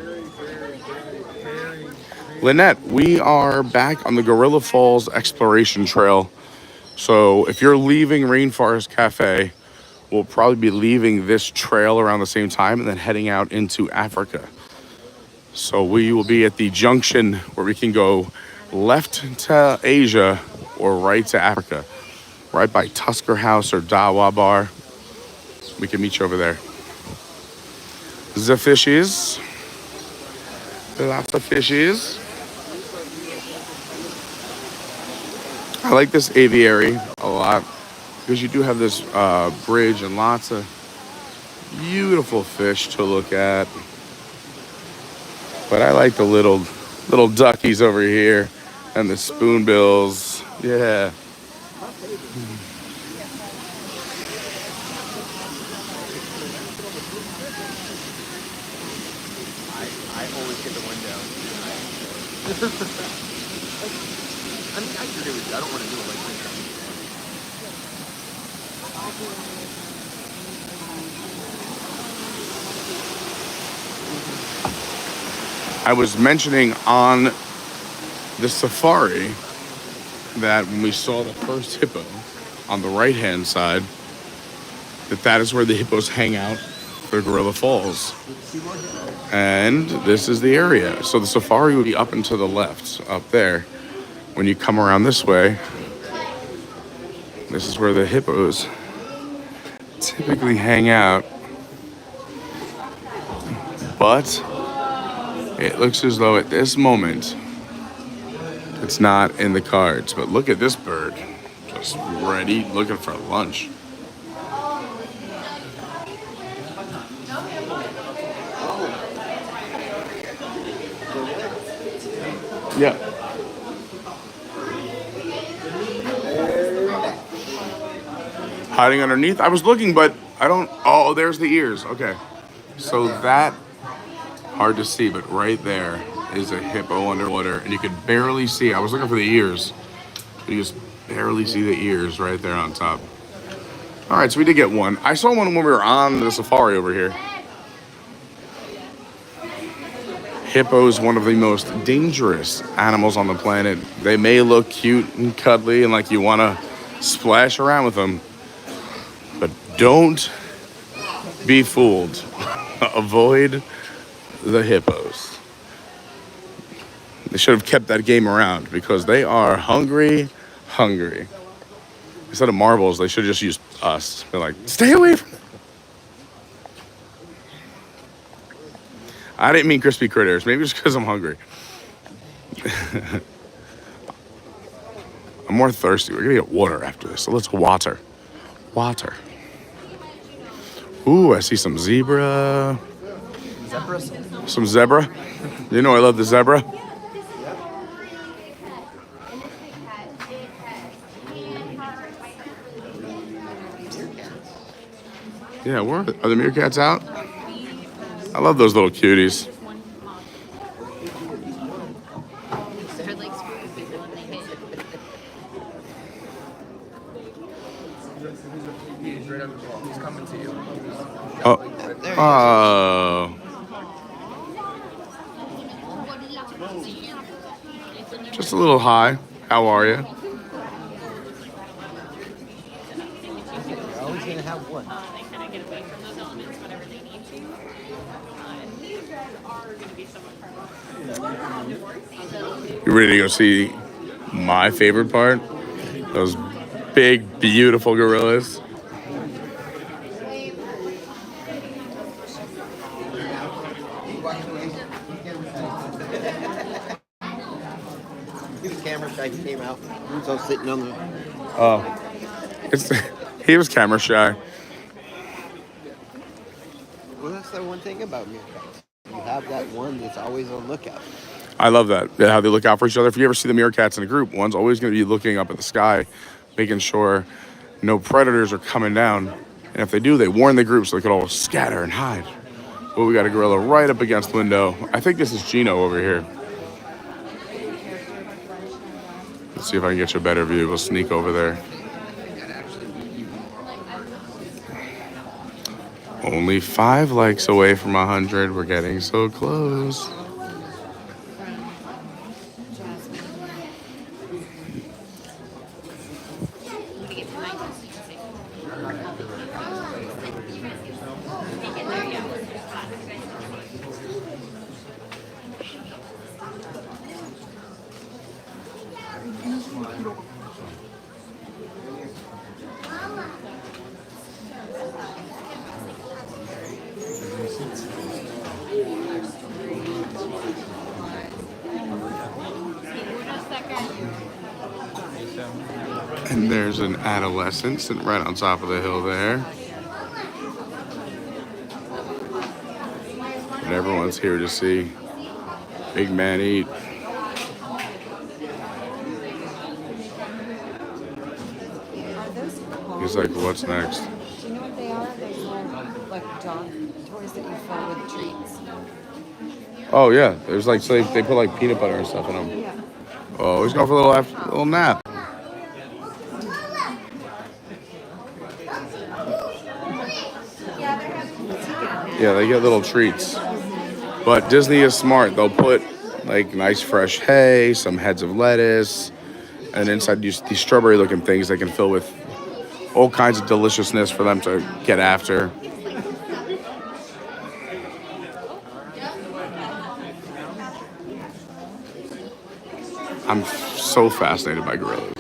Lynette, we are back on the Gorilla Falls Exploration Trail. So if you're leaving Rainforest Cafe, we'll probably be leaving this trail around the same time and then heading out into Africa. So we will be at the junction where we can go left to Asia or right to Africa, right by Tusker House or Dawa Bar. We can meet you over there. The fishies. Lots of fishies. I like this aviary a lot because you do have this bridge and lots of beautiful fish to look at. But I like the little duckies over here and the spoonbills. Yeah. I always get the window. I mean, I can do it. I don't want to do it like this. I was mentioning on the safari that when we saw the first hippo on the right-hand side, that is where the hippos hang out for Gorilla Falls. And this is the area. So the safari would be up and to the left, up there. When you come around this way, this is where the hippos typically hang out. But it looks as though at this moment, it's not in the cards. But look at this bird, just ready, looking for lunch. Yeah. Hiding underneath. I was looking, but I don't. Oh, there's the ears. Okay. So that, hard to see, but right there is a hippo underwater, and you could barely see. I was looking for the ears. You just barely see the ears right there on top. All right, so we did get one. I saw one when we were on the safari over here. Hippos, one of the most dangerous animals on the planet. They may look cute and cuddly and like you want to splash around with them, but don't be fooled. Avoid the hippos. They should have kept that game around because they are hungry. Instead of marbles, they should have just used us. They're like, stay away from them. I didn't mean crispy critters. Maybe it's because I'm hungry. I'm more thirsty. We're gonna get water after this. So let's water. Water. Ooh, I see some zebra. Zebras? Some zebra. You know I love the zebra. Yeah, where are the meerkats out? I love those little cuties. They're like super big when they hit. He's right on the ball. He's coming to you. Oh. Just a little high. How are you? You're always going to have one. They kind of get away from those elements whenever they need to. These guys are going to be somewhat You ready to go see my favorite part? Those big, beautiful gorillas. He was camera shy. He came out. He was all sitting on the. Oh, he was camera shy. Well, that's the one thing about meerkats. You have that one that's always on lookout. I love that. How they look out for each other. If you ever see the meerkats in a group, one's always going to be looking up at the sky, making sure no predators are coming down. And if they do, they warn the group so they could all scatter and hide. Well, we got a gorilla right up against the window. I think this is Gino over here. Let's see if I can get you a better view. We'll sneak over there. Only 5 likes away from 100. We're getting so close. And there's an adolescent sitting right on top of the hill there. And everyone's here to see big man eat. He's like, what's next? Do you know what they are? Those little, like, dog toys that you fill with treats. Oh yeah, there's like, so they put like peanut butter and stuff in them. Yeah. Oh, he's going for a little nap. Yeah, they get little treats. But Disney is smart. They'll put like nice fresh hay, some heads of lettuce, and inside these strawberry looking things they can fill with all kinds of deliciousness for them to get after. I'm so fascinated by gorillas.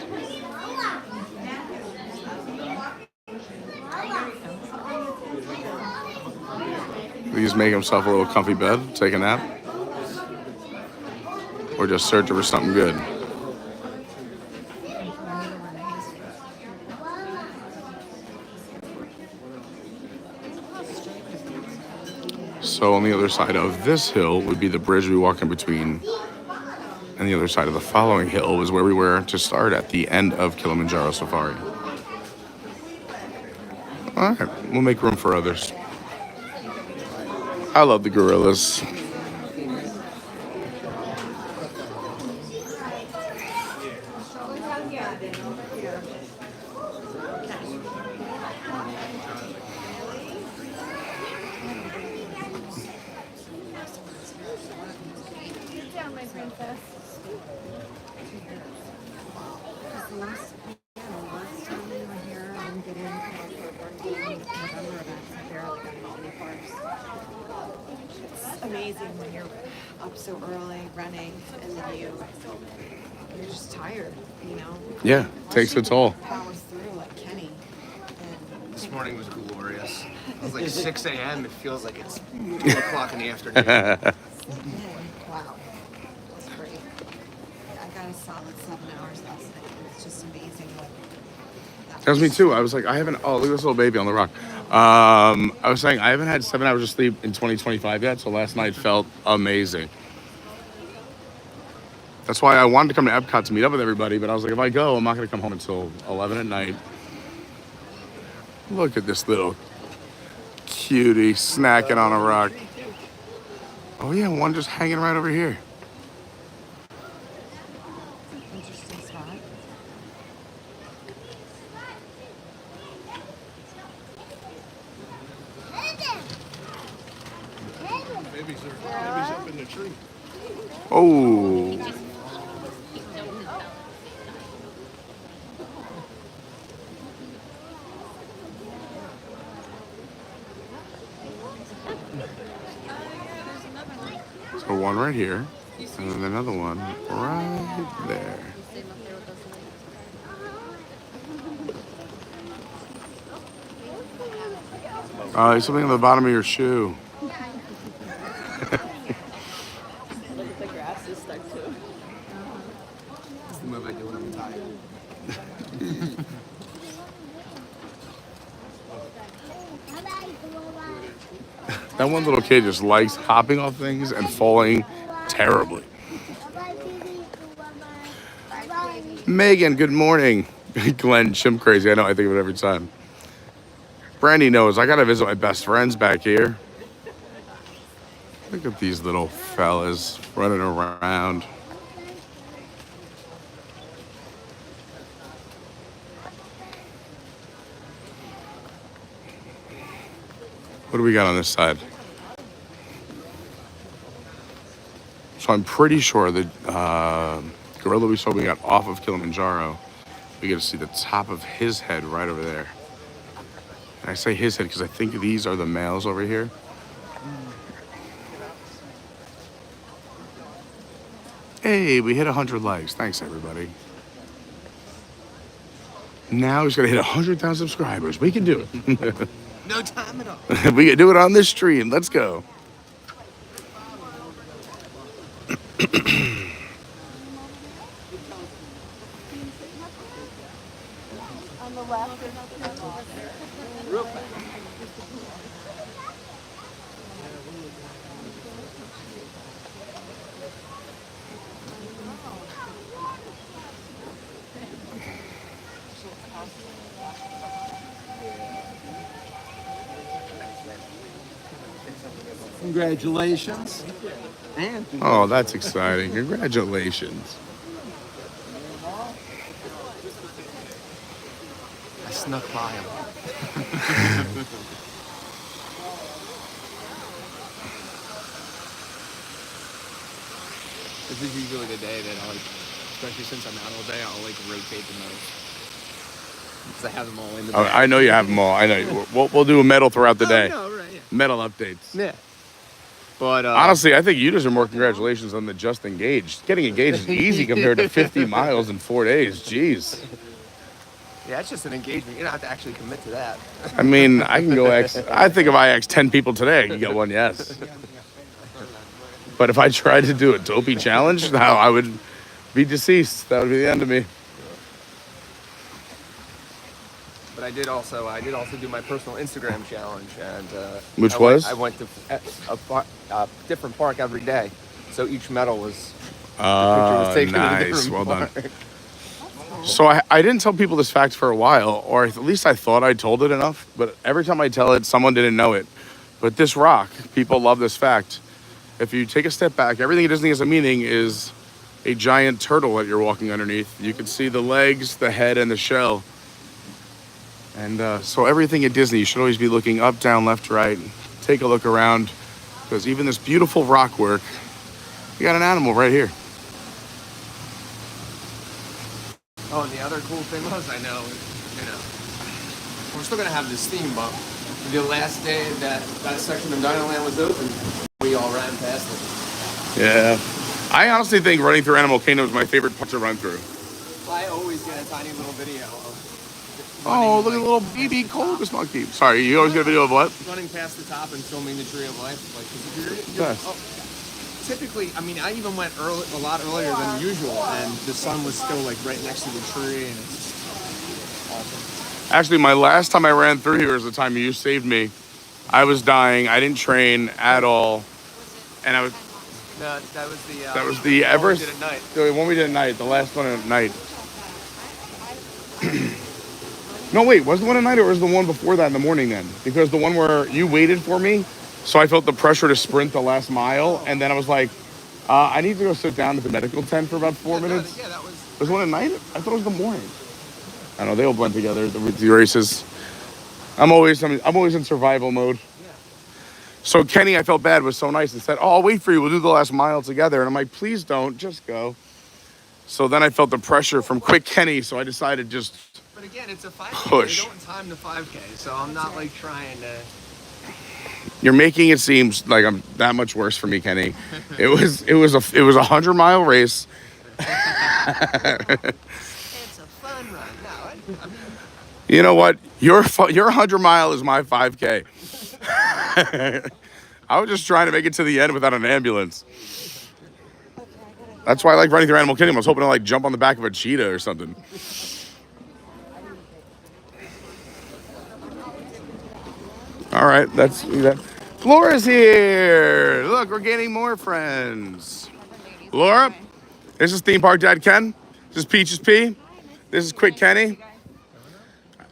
He just make himself a little comfy bed, take a nap, or just searching for something good. So on the other side of this hill would be the bridge we walk in between, and the other side of the following hill was where we were to start at the end of Kilimanjaro Safari. All right, we'll make room for others. I love the gorillas. my princess. Because the last time we were here, I didn't get in until November events. I barely got into the parks. It's amazing when you're up so early running and then you're just tired, you know? Yeah, takes a toll. Powers through like Kenny. This morning was glorious. It was like 6 a.m. It feels like it's 2 o'clock in the afternoon. Wow, that's great. I got a solid 7 hours last night. It's just amazing what That was me too. I was like, I haven't. Oh, look at this little baby on the rock. I was saying I haven't had 7 hours of sleep in 2025 yet, so last night felt amazing. That's why I wanted to come to Epcot to meet up with everybody, but I was like, if I go, I'm not going to come home until 11 at night. Look at this little cutie snacking on a rock. Oh yeah, one just hanging right over here. interesting spot. Baby's up in the tree. Oh, so one right here, and then another one right there. There's something on the bottom of your shoe. The grass is stuck too. That's the move I do when I'm tired. That one little kid just likes hopping off things and falling terribly. Megan, good morning. Glenn, Chimp Crazy. I know, I think of it every time. Brandy knows I gotta visit my best friends back here. Look at these little fellas running around. What do we got on this side? So I'm pretty sure the gorilla we saw we got off of Kilimanjaro, we get to see the top of his head right over there. And I say his head because I think these are the males over here. Hey, we hit 100 likes. Thanks, everybody. Now he's gonna hit 100,000 subscribers. We can do it. No time at all. We can do it on this stream. Let's go. On the left, Real fast. Congratulations. And Oh, that's exciting. Congratulations. I snuck by him. This is usually the day that I'll, especially since I'm out all day, I'll rotate the medals. Because I have them all in the bag. I know you have them all. I know. We'll do a medal throughout the day. No, right, yeah. Medal updates. Yeah. But Honestly, I think you deserve more congratulations on the just engaged. Getting engaged is easy compared to 50 miles in 4 days. Jeez. yeah, it's just an engagement. You don't have to actually commit to that. I mean, I can go I think if I asked 10 people today, I could get one yes. But if I tried to do a Dopey challenge, no, I would be deceased. That would be the end of me. But I did also do my personal Instagram challenge, and Which was? I went to a different park every day, so each medal was taken at a Nice. different Well done. park. So I didn't tell people this fact for a while, or at least I thought I told it enough, but every time I tell it, someone didn't know it. But this rock, people love this fact. If you take a step back, everything at Disney has a meaning is a giant turtle that you're walking underneath. You can see the legs, the head, and the shell. And so everything at Disney, you should always be looking up, down, left, right. Take a look around, because even this beautiful rock work You got an animal right here. Oh, and the other cool thing was, I know, we're still gonna have this theme, but the last day that section of Dino Land was open, we all ran past it. Yeah. I honestly think running through Animal Kingdom is my favorite part to run through. I always get a tiny little video of Oh, look at the little baby Colobus monkey. Sorry, you always get a video of what? running past the top and filming the Tree of Life. Like, 'cause if Yes. typically, I mean, I even went a lot earlier than usual, and the sun was still like right next to the tree, and it's just awesome. Actually, my last time I ran through here was the time you saved me. I was dying. I didn't train at all, and I was. No, that was the. That was the one we Everest. did at night. The one we did at night. The last one at night. No, wait. Was the one at night or was the one before that in the morning then? Because the one where you waited for me, so I felt the pressure to sprint the last mile, and then I was like, I need to go sit down at the medical tent for about 4 minutes. Yeah, that was. Was the one at night? I thought it was the morning. I don't know. They all blend together. The races. I'm always in survival mode. So Kenny, I felt bad, was so nice and said, "Oh, I'll wait for you. We'll do the last mile together." And I'm like, "Please don't. Just go." So then I felt the pressure from Quick Kenny, so I decided just But again, it's a 5K. Push. They don't time the 5K, so I'm not like trying to. You're making it seem like I'm that much worse for me, Kenny. It was a 100-mile race. It's a fun run. No, I mean, You know what? Your 100-mile is my 5K. I was just trying to make it to the end without an ambulance. That's why I like running through Animal Kingdom. I was hoping to like jump on the back of a cheetah or something. All right, that's that. Laura's here. Look, we're getting more friends. Laura, this is Theme Park Dad Ken. This is Peaches P. This is Quick Kenny.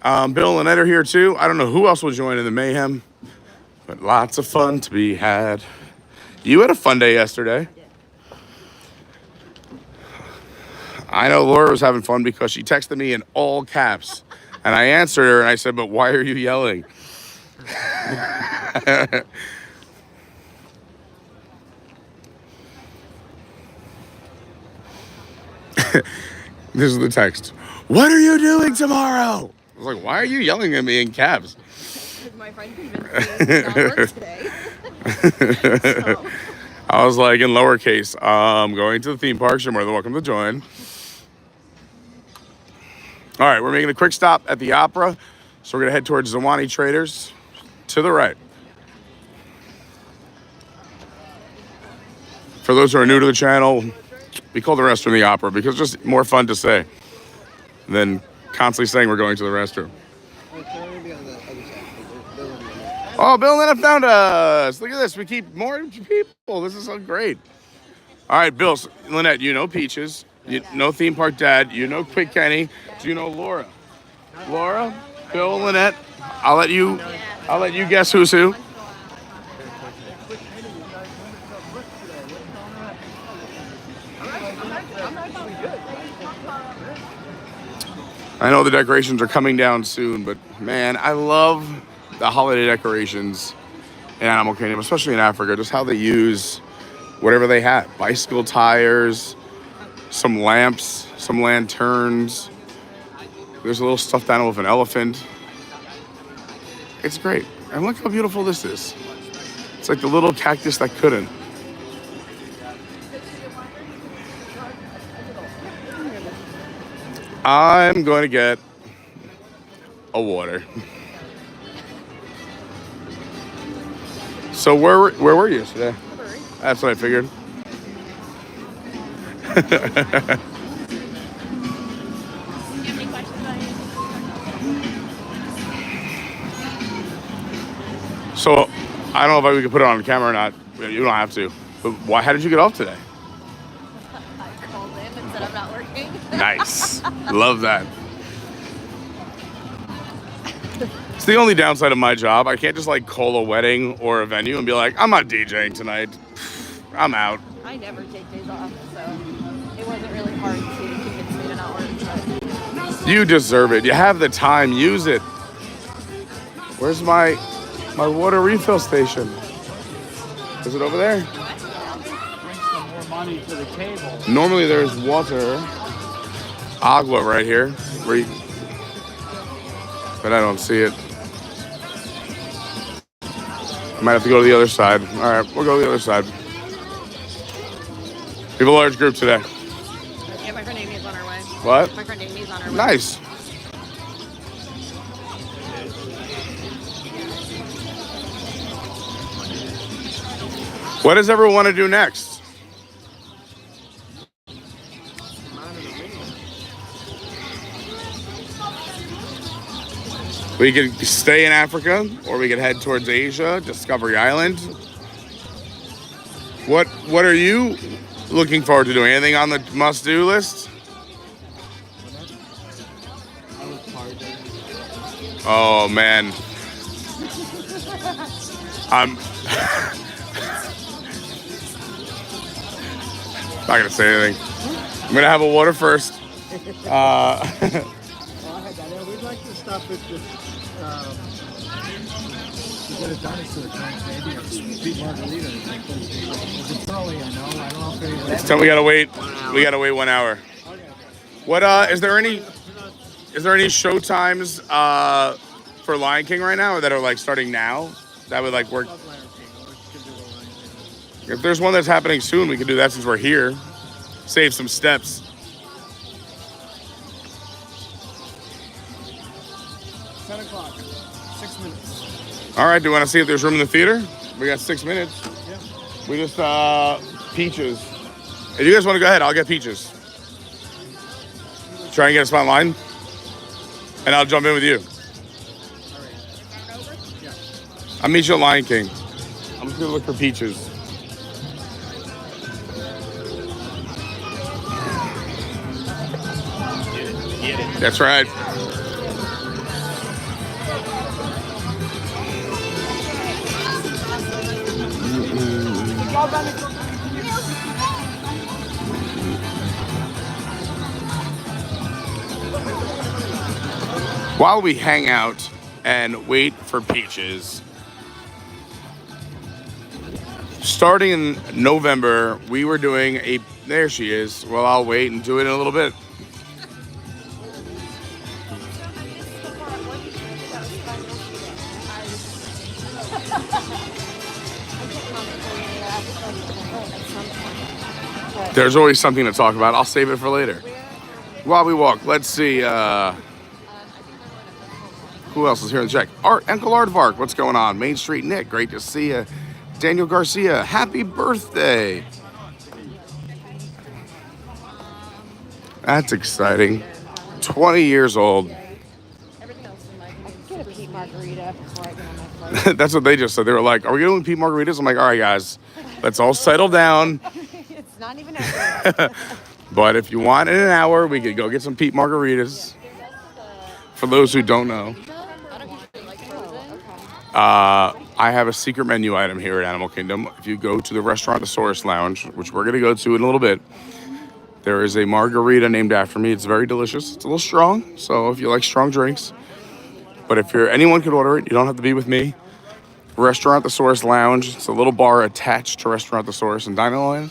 Bill and Ed are here too. I don't know who else will join in the mayhem, but lots of fun to be had. You had a fun day yesterday. I know Laura was having fun because she texted me in all caps, and I answered her and I said, "But why are you yelling?" This is the text. "What are you doing tomorrow?" I was like, "Why are you yelling at me in caps?" Because my friend convinced me to not work today. So. I was like, in lowercase, going to the theme parks. You're more than welcome to join. All right, we're making a quick stop at the Opera. So we're going to head towards Zawani Traders to the right. For those who are new to the channel, we call the restroom the Opera because it's just more fun to say than constantly saying we're going to the restroom. Oh, Bill and Lynette found us. Look at this. We keep more people. This is so great. All right, Bill, Lynette, you know Peaches. You know Theme Park Dad. You know Quick Kenny. Do you know Laura? Laura, Bill, Lynette. I'll let you guess who's who. I know the decorations are coming down soon, but man, I love the holiday decorations in Animal Kingdom, especially in Africa, just how they use whatever they have. Bicycle tires, some lamps, some lanterns. There's a little stuffed animal with an elephant. It's great. And look how beautiful this is. It's like the little cactus that couldn't. I'm going to get a water. So where were you today? That's what I figured. So I don't know if we could put it on camera or not. You don't have to. But why? How did you get off today? I called in and said I'm not working. Nice. Love that. It's the only downside of my job. I can't just like call a wedding or a venue and be like, I'm not DJing tonight. I'm out. I never take days off, so it wasn't really hard to convince me to not work. But You deserve it. You have the time. Use it. Where's my water refill station? Is it over there? money to the table. Normally there's water, agua right here, but I don't see it. I might have to go to the other side. All right, we'll go to the other side. We have a large group today. Yeah, my friend Amy's on her way. What? My friend Amy's on her way. Nice. What does everyone want to do next? We could stay in Africa, or we could head towards Asia, Discovery Island. What are you looking forward to doing? Anything on the must-do list? Oh man, I'm not gonna say anything. I'm gonna have a water first. Well, I know we'd like to stop at the get a dinosaur tank, maybe, or sweet margarita. It's early, I know. I don't know if anyone. It's time we gotta wait. We gotta wait 1 hour. What is there any show times for Lion King right now, or that are like starting now? That would like work. If there's one that's happening soon, we can do that since we're here. Save some steps. $10, 6 minutes. All right, do you want to see if there's room in the theater? We got 6 minutes. Yeah. We just, peaches. If you guys want to go ahead, I'll get peaches. Try and get a spot in line. And I'll jump in with you. I'll meet you at Lion King. I'm just going to look for peaches. Get it. That's right. While we hang out and wait for peaches, starting in November, we were doing a, there she is. Well, I'll wait and do it in a little bit. There's always something to talk about. I'll save it for later. While we walk, let's see. Who else is here in the check? Uncle Aardvark, what's going on? Main Street Nick, great to see you. Daniel Garcia, happy birthday. That's exciting. 20 years old. I get a Pete margarita before I get on my flight. That's what they just said. They were like, are we doing Pete margaritas? I'm like, all right, guys, let's all settle down. It's not even out. But if you want in an hour, we could go get some Pete margaritas. For those who don't know. I have a secret menu item here at Animal Kingdom. If you go to the Restaurantosaurus Lounge, which we're going to go to in a little bit, there is a margarita named after me. It's very delicious. It's a little strong, so if you like strong drinks. But if anyone could order it, you don't have to be with me. Restaurantosaurus Lounge. It's a little bar attached to Restaurantosaurus and Dino Land.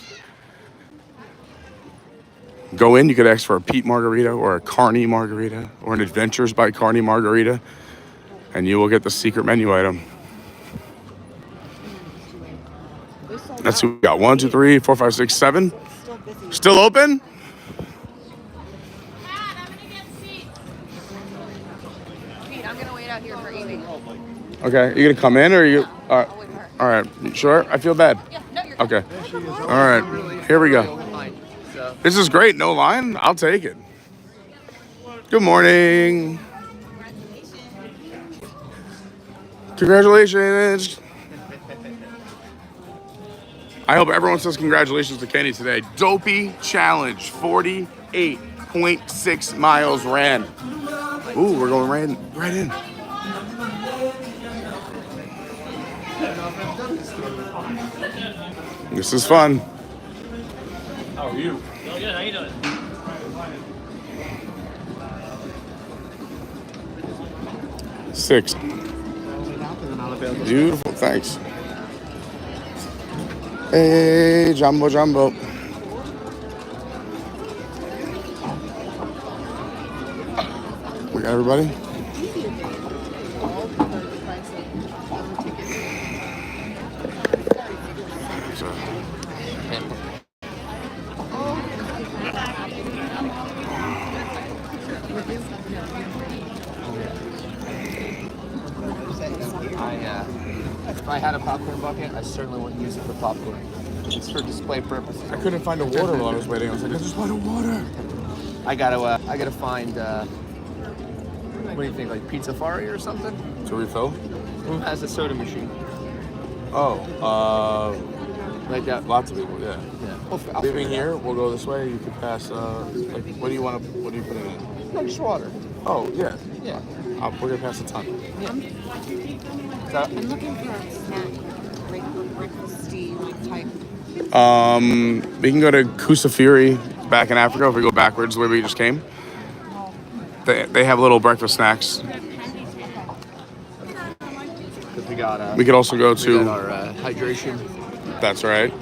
Go in, you could ask for a Pete margarita or a Carney margarita or an Adventures by Carney margarita, and you will get the secret menu item. That's who we got. 1, 2, 3, 4, 5, 6, 7. Still open? Pete, I'm gonna wait out here for Amy. Okay, you gonna come in or are you? All right, you sure? I feel bad. Yeah, no, you're Okay. All right, here we go. This is great. No line. I'll take it. Good morning. Congratulations. I hope everyone says congratulations to Kenny today. Dopey challenge, 48.6 miles ran. Ooh, we're going right in. This is fun. How are you? Good. How you doing? Six. Beautiful, thanks. Hey, Jumbo. everybody? So, If I had a popcorn bucket, I certainly wouldn't use it for popcorn. It's for display purposes. I couldn't find a water while I was waiting. I was like, I just want a water. I gotta find. What do you think, like Pizza Safari or something? To refill? Who has a soda machine? Oh, Like that. lots of people, yeah. Yeah. I'll Leaving figure it here, we'll go this way. You can pass, like, what do you put in it? out. No, just water. Oh, yeah. Yeah. We're gonna pass a ton. I'm looking for a snack, like breakfasty type. We can go to Kusafiri back in Africa if we go backwards the way we just came. They have little breakfast snacks. Because we got. We could also go We to. got our hydration. That's right.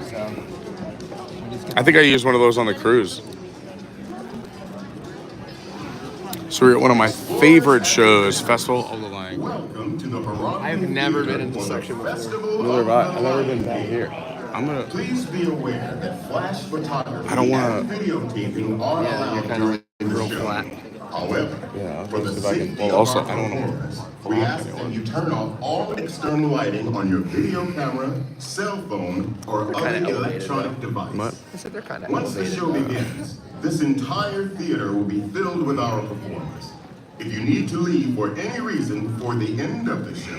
So. I think I used one of those on the cruise. So we're at one of my favorite shows, Festival of the Lion. Welcome to the Harambe I've never been in this for the section before. Festival Neither have of I. I've the never been Lion down King. here. I'm gonna. Please be aware that flash photography I don't wanna- and videotaping are Yeah, allowed you're kind of like during the real show. flat. However, Yeah, for the if I can- safety well, of also, our I don't wanna- performers, we ask that you turn off all external lighting on your video camera, cell phone, or They're other kinda elevated, electronic though. device. What? I said they're kind of Once the elevated. show begins, this entire theater will be filled with our performers. If you need to leave for any reason for the end of the show,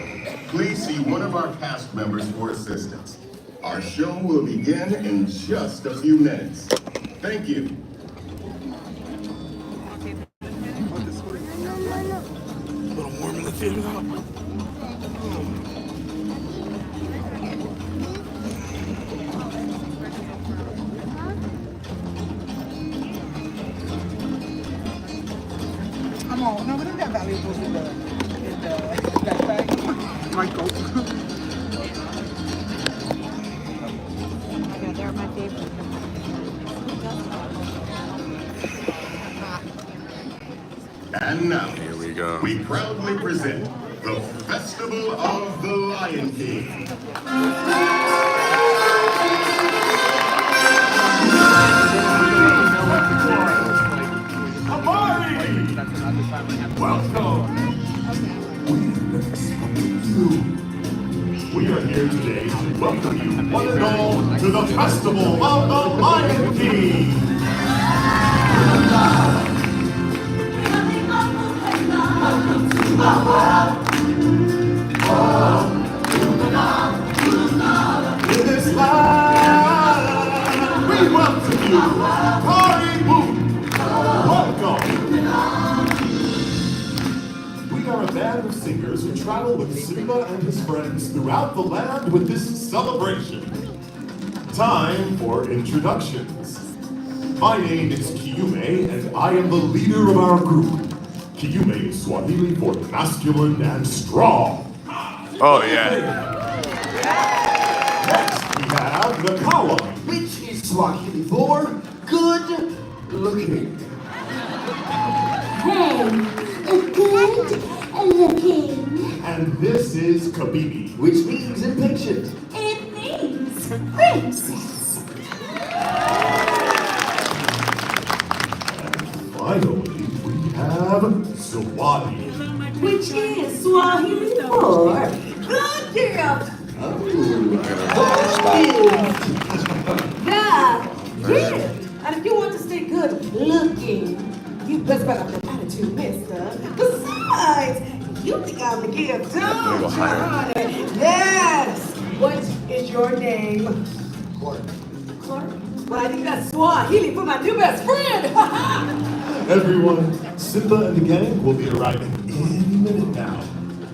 please see one of our cast members for assistance. Our show will begin in just a few minutes. Thank you. A little warm in the theater though. Come on, no, we don't have valuables in the backpack. Michael. Yeah, they're my favorite. And now, Here we go. we proudly present the Festival of the Lion King. Welcome. We are here today to welcome you, one and all, to the Festival of the Lion King. In this land, we welcome you. Party boom. Welcome. We are a band of singers who travel with Simba and his friends throughout the land with this celebration. Time for introductions. My name is Kiume, and I am the leader of our group. Kiume is Swahili for masculine and strong. Oh yeah. Next, we have Nakawa. Which is Swahili for good looking. Hey, good looking. And this is Kabibi. Which means impatient. It means princess. Finally, we have Zawadi. Which is Swahili for good girl. Yeah, yeah. And if you want to stay good looking, you best better have an attitude, mister. Besides, you think I'm the gift, don't you, honey? Yes. What is your name? Clark. Clark? Well, I think that's Swahili for my new best friend. Everyone, Simba and the gang will be arriving any minute now.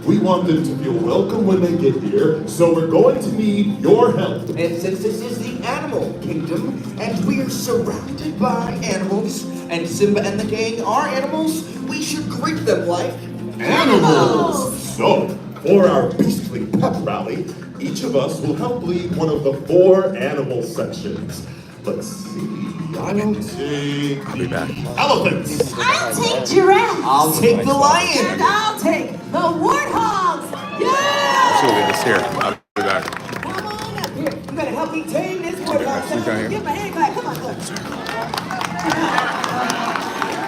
We want them to feel welcome when they get here, so we're going to need your help. And since this is the animal kingdom, and we're surrounded by animals, and Simba and the gang are animals, we should greet them like Animals! So, for our beastly pep rally, each of us will help lead one of the 4 animal sections. Let's see. I'll take I'll be back. elephants. I'll take giraffes. I'll take the lion. And I'll take the warthogs. Yeah! So it's here. I'll be back. Come on up here. You better help me tame this warthog. Sit down here. Give my hand clap. Come on, look.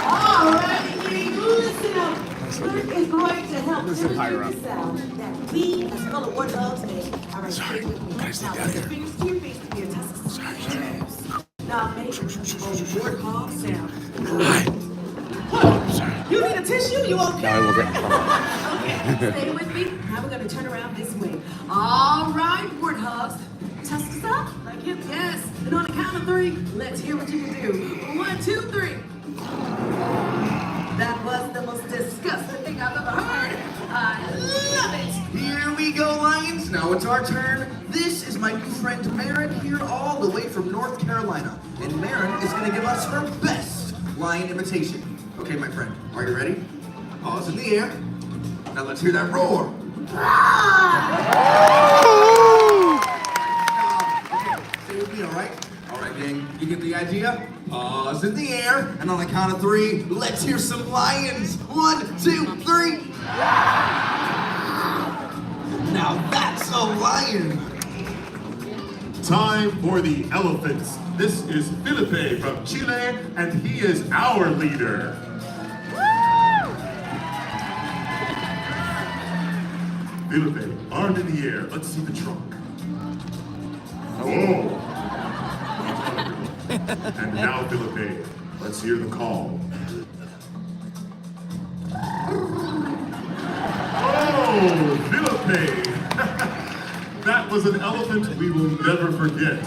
All right, listen up. Kirk is going to help imitate the sound that we, as fellow warthogs, make. All right, stay with me. Can I sit Now, down put your here? fingers to your face to be a Tusker. Now make a warthog sound. You need a tissue? You okay? Now I will get Okay, stay with me. Now we're gonna turn around this way. All right, warthogs. Tuskers up, like him, yes. And on the count of 3, let's hear what you can do. 1, 2, 3. That was the most disgusting thing I've ever heard. I love it. Here we go, lions. Now it's our turn. This is my new friend Marin here all the way from North Carolina. And Marin is going to give us her best lion imitation. Okay, my friend, are you ready? Paws in the air. Now let's hear that roar. Okay, stay with me, all right? All right, gang, you get the idea? Paws in the air, and on the count of 3, let's hear some lions. 1, 2, 3. Now that's a lion. Time for the elephants. This is Felipe from Chile, and he is our leader. Felipe, arm in the air. Let's see the trunk. Whoa. And now, Felipe, let's hear the call. Oh, Felipe! That was an elephant we will never forget.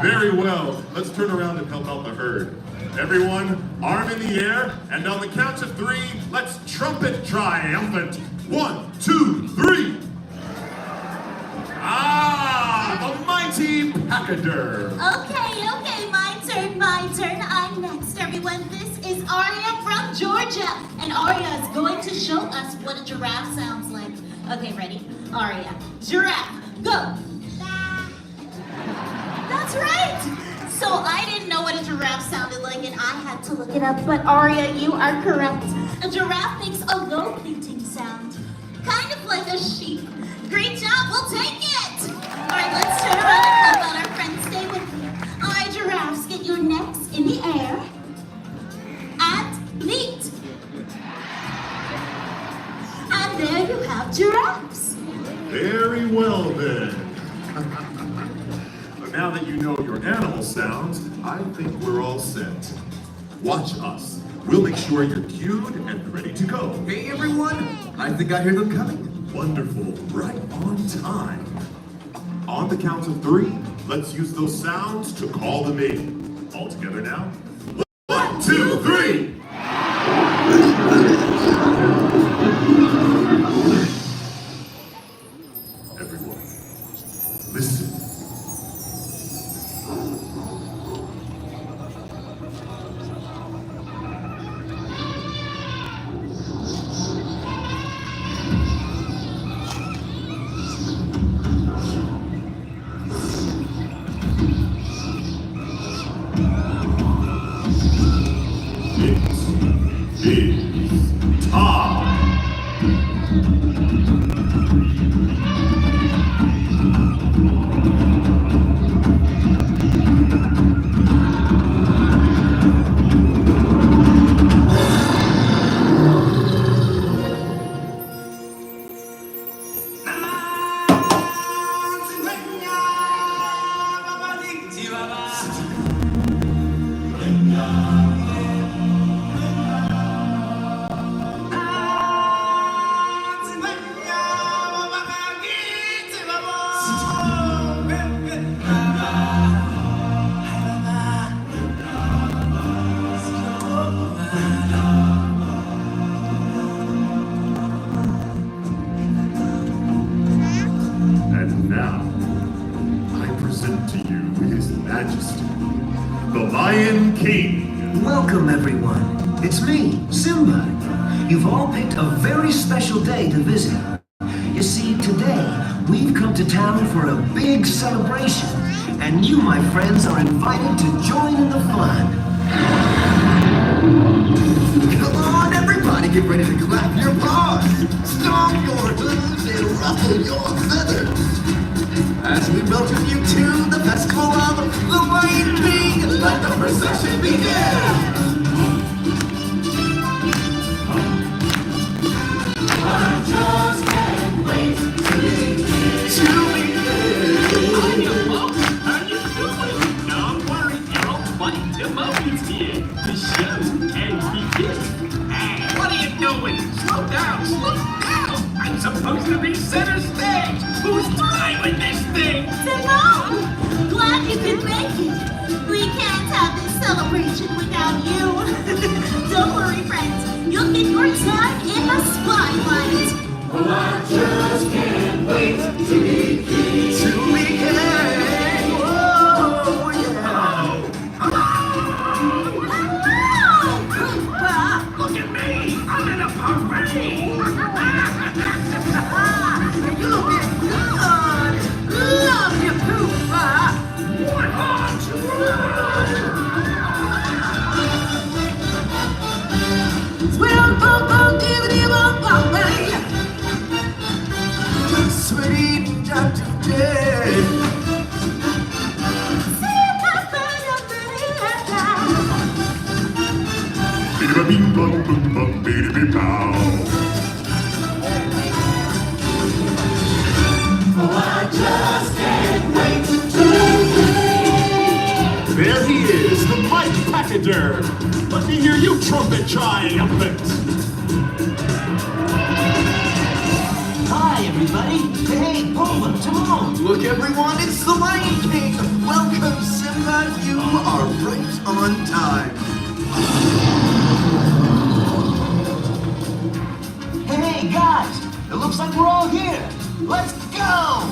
Very well. Let's turn around and help out the herd. Everyone, arm in the air, and on the count of 3, let's trumpet triumphant. 1, 2, 3. Ah, the mighty pachyderm. Okay, my turn. I'm next, everyone. This is Aria from Georgia. And Aria is going to show us what a giraffe sounds like. Okay, ready? Aria, giraffe, go. That's right. So I didn't know what a giraffe sounded like, and I had to look it up. But Aria, you are correct. A giraffe makes a low bleating sound, kind of like a sheep. Great job, we'll take it. All right, let's turn around and help out our friends. Stay with me. All right, giraffes, get your necks in the air and bleat. And there you have giraffes. Very well then. So now that you know your animal sounds, I think we're all set. Watch us. We'll make sure you're cued and ready to go. Hey everyone, I think I hear them coming. Wonderful, right on time. On the count of 3, let's use those sounds to call them in. All together now. 1, 2, 3. Everyone, listen. It is time. And now, I present to you His Majesty, the Lion King. Welcome, everyone. It's me, Simba. You've all picked a very special day to visit. You see, today, we've come to town for a big celebration. and you, my friends, are invited to join in the fun. Come on, everybody, get ready to clap your paws, stomp your hooves, and ruffle your feathers as we welcome you to the festival of the Lion King. Let the procession begin. I just can't wait to be Hiya, folks. How you doing? Don't worry, you're all fine. Timo's here. The show can begin. Hey, what are you doing? Slow down, slow down. I'm supposed to be center stage. Who's driving this thing? Timo! Glad you could make it. We can't have this celebration without you. Don't worry, friends. You'll get your time in the spotlight. Oh, I just can't wait to be king. To be king. Whoa, yeah. Look at me. I'm in a parade. You looking good. Love you, Poopa. Sweet Dr. Dead. Oh, I just can't wait to There he is, the mighty pachyderm. Let me hear you trumpet triumphant. Hi, everybody. Hey, Pumbaa, Timon. Look, everyone, it's the Lion King. Welcome, Simba. You are right on time. Hey, guys. It looks like we're all here. Let's go!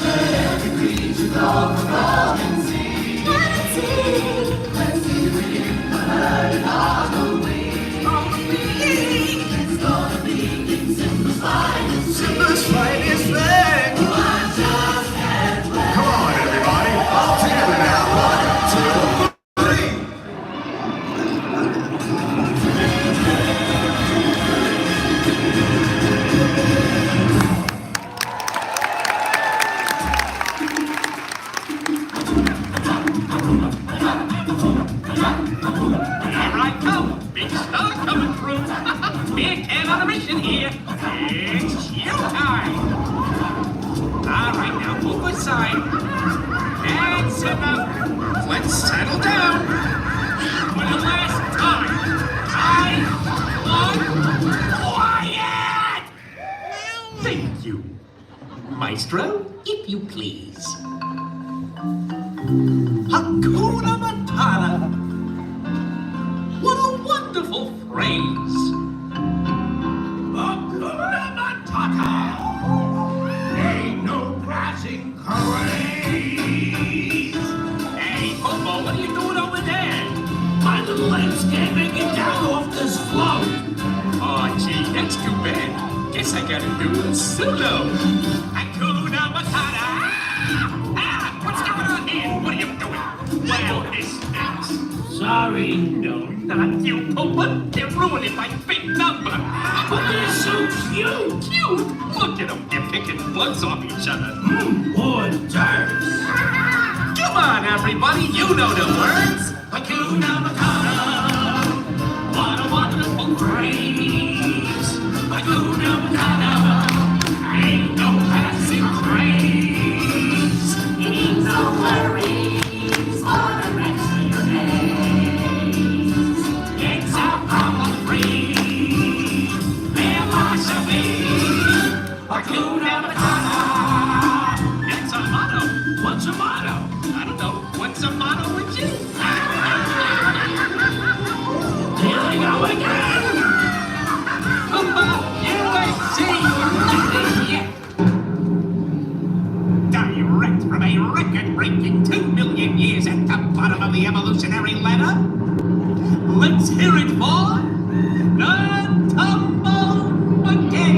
every creature called the Golden Sea. Let's see if we can herd it all the way. It's gonna be King Simba's finest. Simba's finest thing. Oh, I just can't wait. Come on, everybody. All together now. 1, 2, 3. Here I come. Big star coming through. Big can on a mission here. It's showtime. All right, now move aside. And sit up. Let's settle down. For the last time. I want quiet. Thank you. Maestro, if you please. Hakuna Matata. What a wonderful phrase. Hakuna Matata. Ain't no passing craze. Hey, Popo, what are you doing over there? My little legs can't make it down off this float. Oh, gee, that's too bad. Guess I gotta do a solo. Hakuna Matata. What's going on here? What are you doing? Well, this is... Sorry, no, not you, Popa. They're ruining my big number. But they're so cute. Cute? Look at them. They're picking bugs off each other. Hors d'oeuvres. Come on, everybody. You know the words. Hakuna Matata. What a wonderful phrase. Hakuna Matata. Ain't no passing craze. Ain't no worries for the rest of your days. It's a power-free philosophy. Hakuna Matata. That's a motto. What's a motto? I don't know. What's a motto with you? Here I go again. Pumbaa, you ain't seen nothing yet. Direct from a record-breaking 2 million years at the bottom of the evolutionary ladder. Let's hear it for the Tumble Monkey.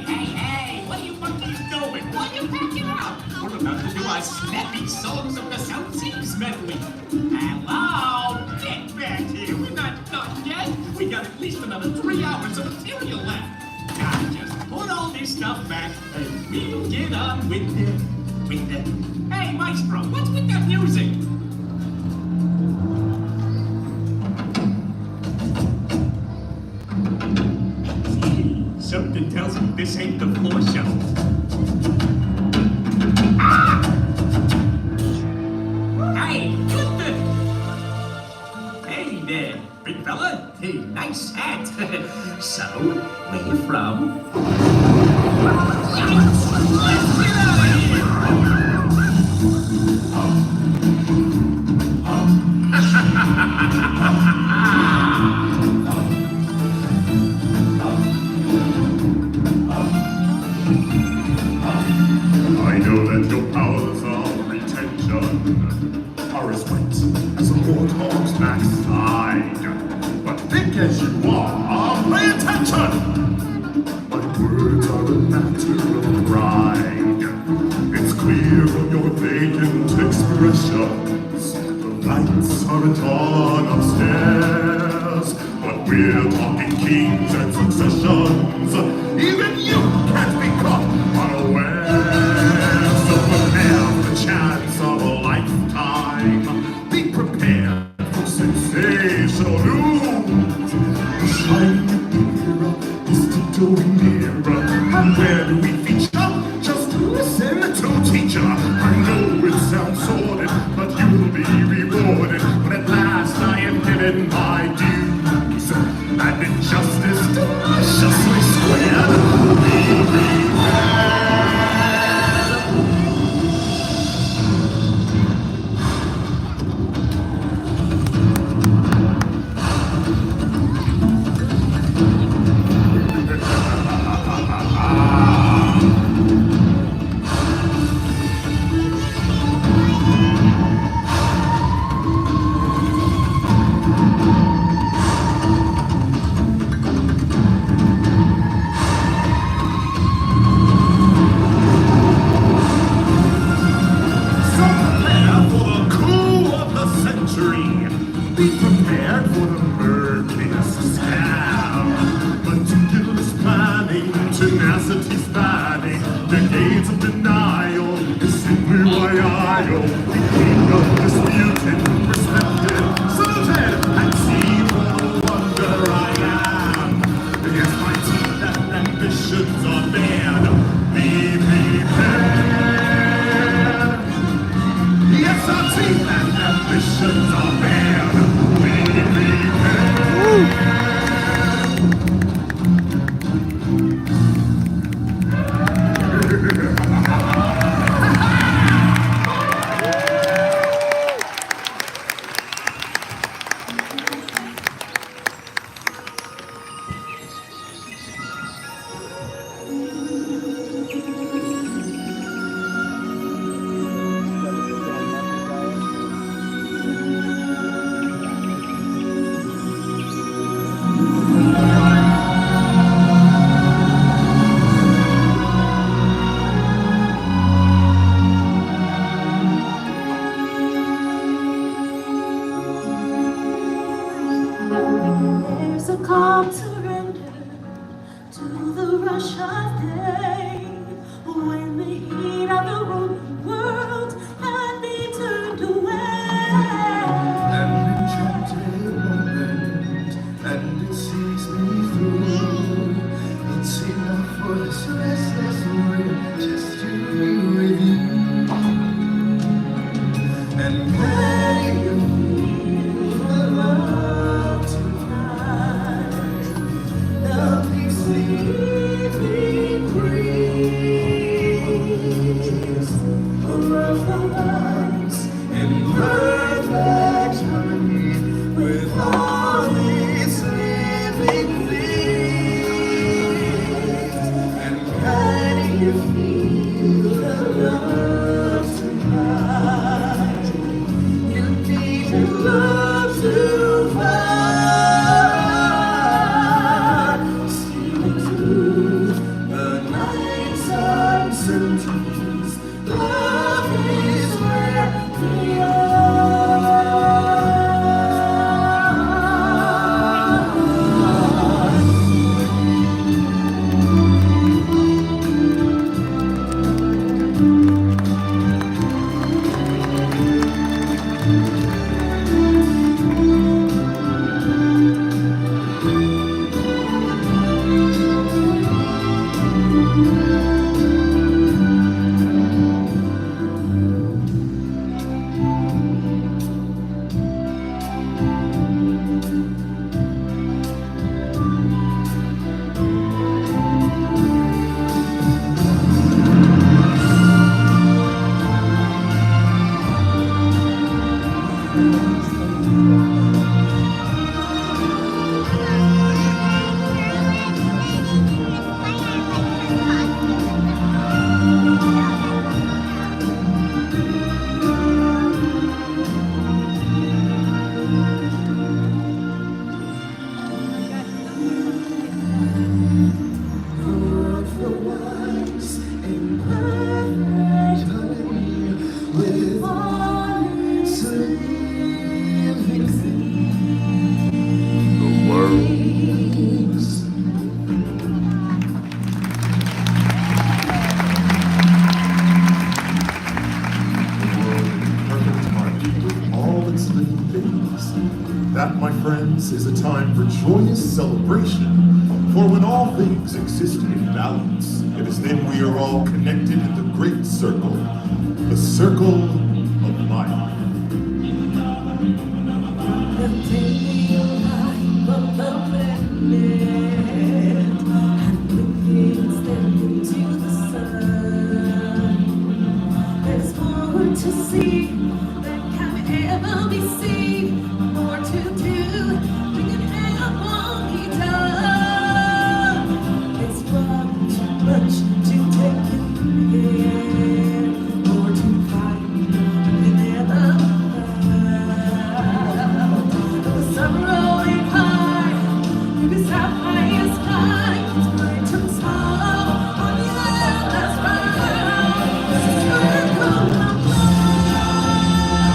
Hey, what are you monkeys doing? Why are you packing up? We're about to do our snappy songs of the South Seas medley. Hello? Get back here. We're not done yet. We got at least another 3 hours of material left. Now just put all this stuff back and we'll get on with the... Hey, Maestro, what's with that music? Something tells me this ain't the floor show. Ah! Hey, what the... Hey there, big fella. Hey, nice hat. So, where you from? Let's get out of here! I know that your powers of retention are as wet as a warthog's backside. But think as you are, pay attention! My words are a matter of pride. It's clear from your vacant expressions. The lights aren't on upstairs, but we're talking kings and successions. Even you can't be caught unaware. So prepare for the chance of a lifetime. Be prepared for sensational news. The shining era is tiptoeing nearer. And where do we feature? Just listen to teacher. I know it sounds sordid, but you'll be rewarded when at last I am given my dues. And injustice deliciously squared. Be prepared. capacity spanning decades of denial is simply why I'll be undisputed, respected, saluted, and seen for the wonder I am. Yes, my teeth and ambitions are banned. Be prepared. Yes, our teeth and ambitions are banned. Be prepared. There's a calm surrender to the rush of day when the heat of the world can be turned away. An enchanted moment, and it sees me through. It's enough for this restless world just to be with you. And when you feel the love tonight, the peace leaving breeze over the lights in perfect harmony with all its living things. And can you feel the love tonight? You need to love to find. Stealing through the night's uncertainties, love is where we are. That, my friends, is a time for joyous celebration. For when all things exist in balance, it is then we are all connected in the great circle, the circle of life. There's more to see than can ever be seen. More to do than can ever be done. It's far too much to take in here. More to find than ever found. The sun rolling high, maybe south highest sky. It's bright and small on the endless round. This is circle of life.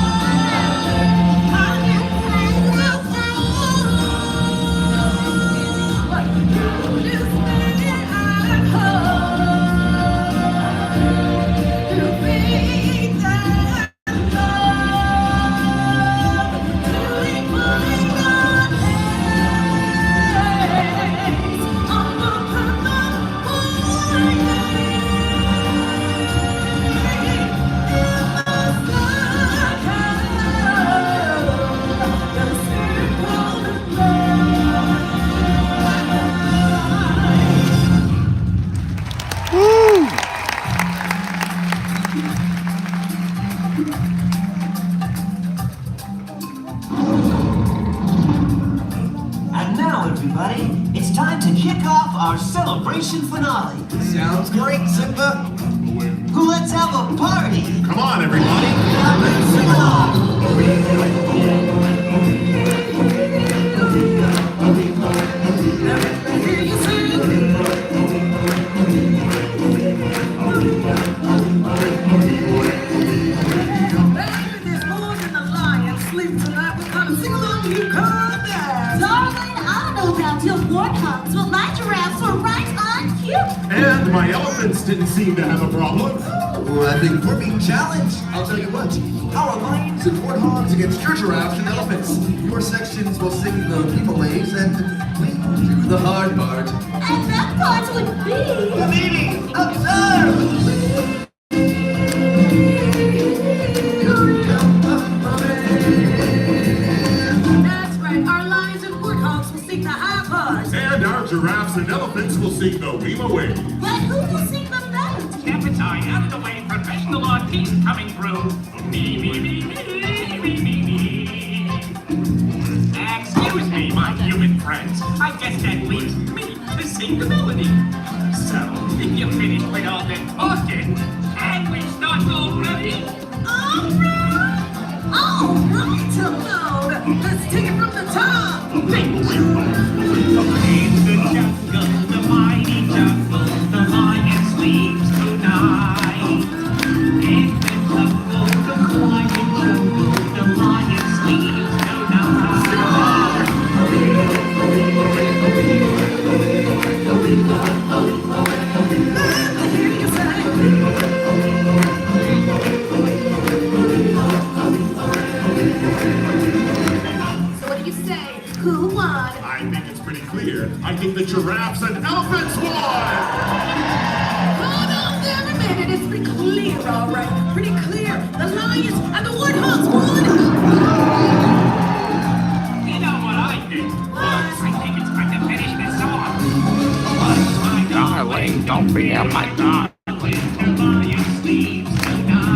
celebration finale. Sounds great, Simba. Let's have a party. Come on, everybody. Sing along. Darling, I don't know about your warthogs, but my giraffes were right on cue. And my elephants didn't seem to have a problem. Well, I think we're being challenged. I'll tell you what. Our lions and warthogs against your giraffes and elephants. Your sections will sing the people's and we will do the hard part. And that part would be... The meeting! Observe! That's right, our lions and warthogs will sing the high parts. And our giraffes and elephants will sing the Weema Wave. But who will sing the best? Captain, out of the way, professional artiste coming through. Me, me, me, me, me, me, me. Excuse me, my human friends. I guess that leaves me to sing the melody. So, if you finish with all that talking, can we start already? All right, Simone. Let's take it from the top. In the jungle, the mighty jungle, the lion sleeps tonight. In the jungle, the mighty jungle, the lion sleeps tonight. So what do you say? Who won? I think it's pretty clear. I think the giraffes and elephants won! Hold on there a minute. It's pretty clear, all right. Pretty clear. The lions and the warthogs won. You know what I think? I think it's time to finish this off. Darling, don't be a my darling. The lion sleeps tonight.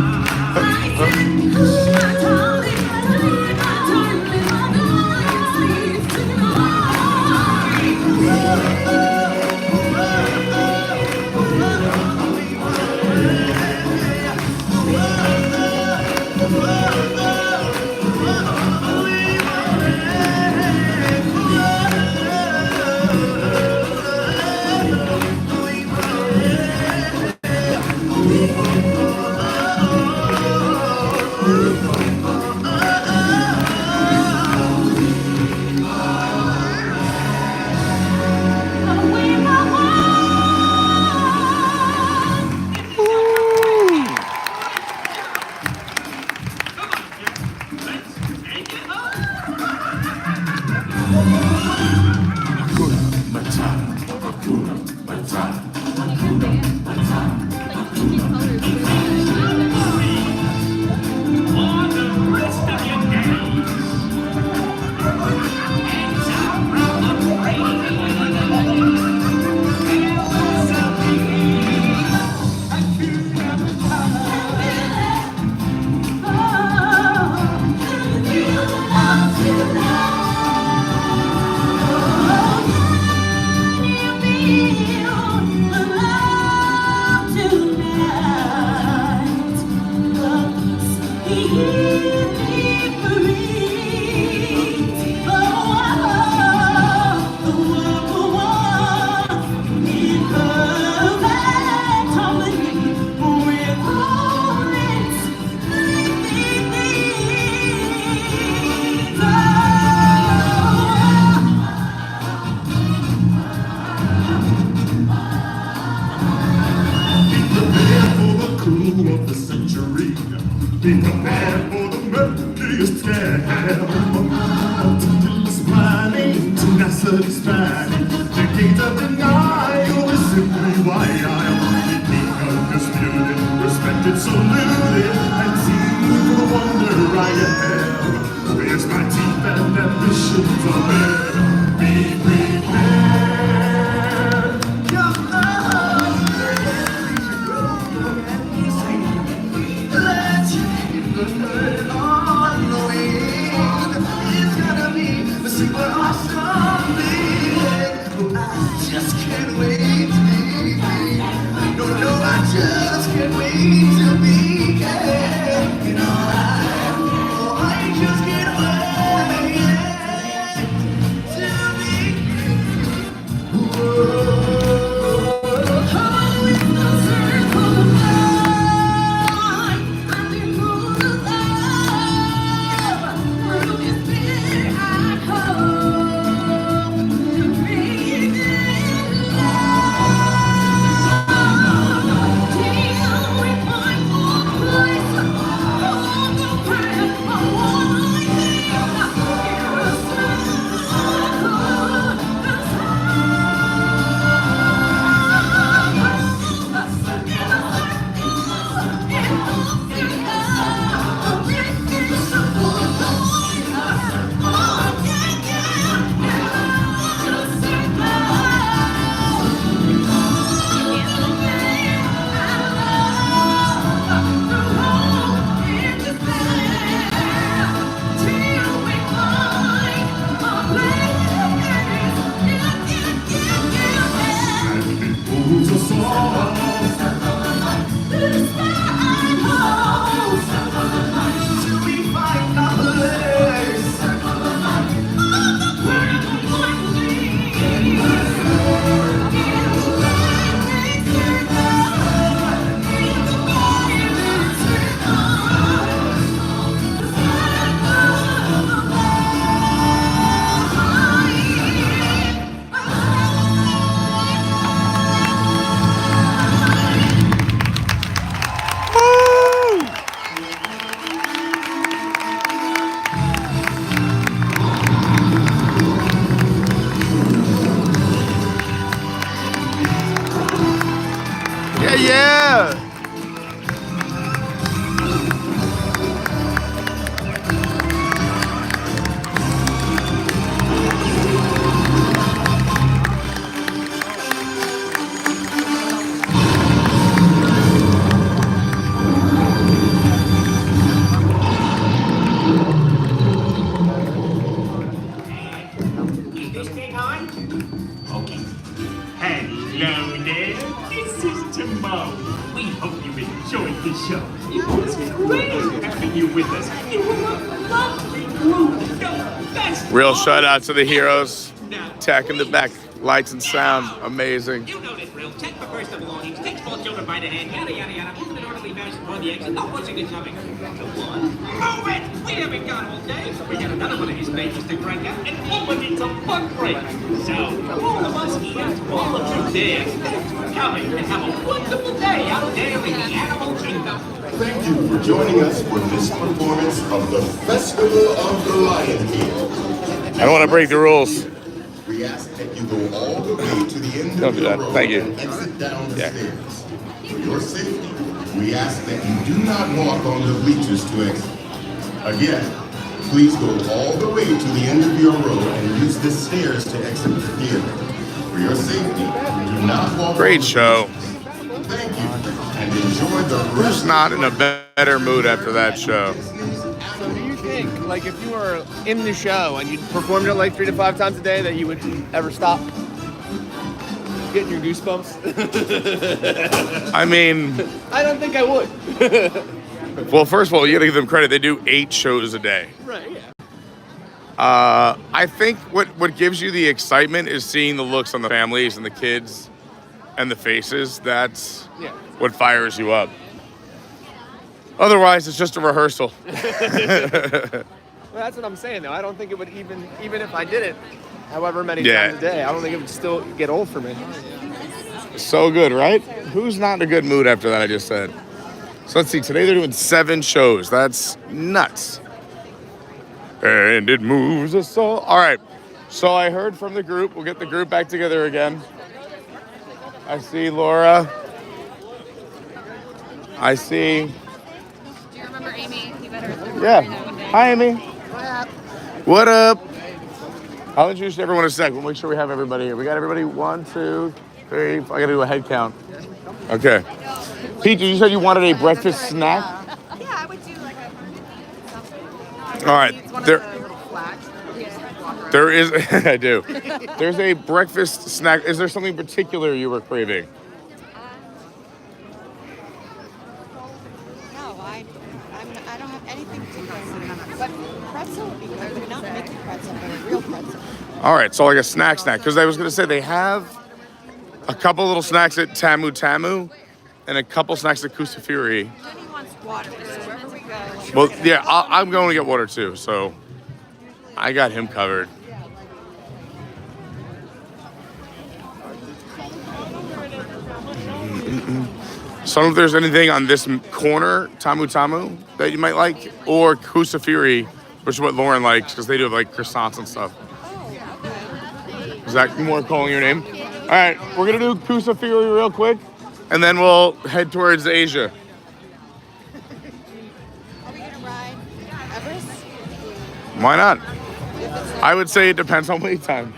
Be prepared for the murkiest scam. Smiling to satisfied. Decades of denial is simply why I'm the king undisputed, respected, saluted, and seen with the wonder I am. Where's my teeth and ambitions are there? Be prepared. Your on the wing, it's gonna be a super awesome thing. Oh, I just can't wait to be Yeah. Is this thing on? Okay. Hello there. This is Timon. We hope you enjoyed the show. It was great having you with us. You were a lovely group. The best. Real shout out to the heroes. Tech in the back, lights and sound, amazing. You know this drill. Check for personal belongings. Take small children by the hand. Yada, yada, yada. Move in an orderly fashion toward the exit. No pushing and shoving. Come on. Move it! We haven't got all day. We got another one of these pages to crank out. And all of it's a fun break. So, all of us here, all of you there, thanks for coming and have a wonderful day out there in the animal kingdom. Thank you for joining us for this performance of the Festival of the Lion King. I don't want to break the rules. We ask that you go all the way to the end Don't of do your that. row Thank you. and exit down the stairs. For your safety, we ask that you do not walk on the bleachers to exit. Again, please go all the way to the end of your row and use the stairs to exit the theater. For your safety, do not walk. Great show. Thank you, and enjoy the Who's not in a better mood after that show? So do you think, like, if you were in the show and you performed it like 3 to 5 times a day, that you would ever stop getting your goosebumps? I mean, I don't think I would. well, first of all, you gotta give them credit. They do 8 shows a day. Right, yeah. I think what gives you the excitement is seeing the looks on the families and the kids and the faces. That's what fires you up. Otherwise, it's just a rehearsal. Well, that's what I'm saying, though. I don't think it would even if I did it however many times a day, I don't think it would still get old for me. So good, right? Who's not in a good mood after that I just said? So let's see. Today they're doing 7 shows. That's nuts. And it moves us all. All right. So I heard from the group. We'll get the group back together again. I see Laura. I see. Do you remember Amy? You better remember Yeah. her one day. Hi, Amy. What up? I'll introduce everyone in a sec. We'll make sure we have everybody here. We got everybody. 1, 2, 3. I gotta do a head count. Okay. Pete, you said you wanted a breakfast snack? Yeah, I would do like a. All right. There is. I do. There's a breakfast snack. Is there something particular you were craving? I don't have anything particular. But pretzel would be good, but not Mickey pretzel, but a real pretzel. All right, so like a snack, because I was gonna say they have a couple little snacks at Tamu Tamu, and a couple snacks at Kusafiri. Jenny wants water, so wherever we go. Well, yeah, I'm going to get water too, so I got him covered. So I don't know if there's anything on this corner, Tamu Tamu, that you might like, or Kusafiri, which is what Lauren likes, because they do have like croissants and stuff. Is that more calling your name? All right, we're gonna do Kusafiri real quick, and then we'll head towards Asia. Are we gonna ride Everest? Why not? I would say it depends on wait time.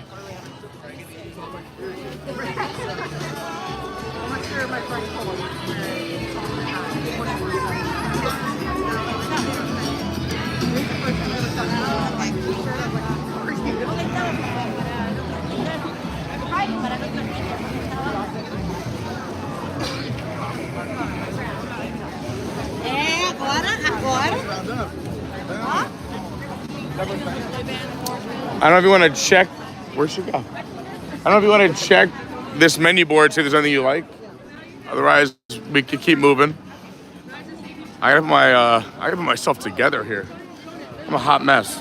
I don't know if you want to check. Where'd she go? I don't know if you want to check this menu board, see if there's anything you like. Otherwise, we could keep moving. I gotta put myself together here. I'm a hot mess.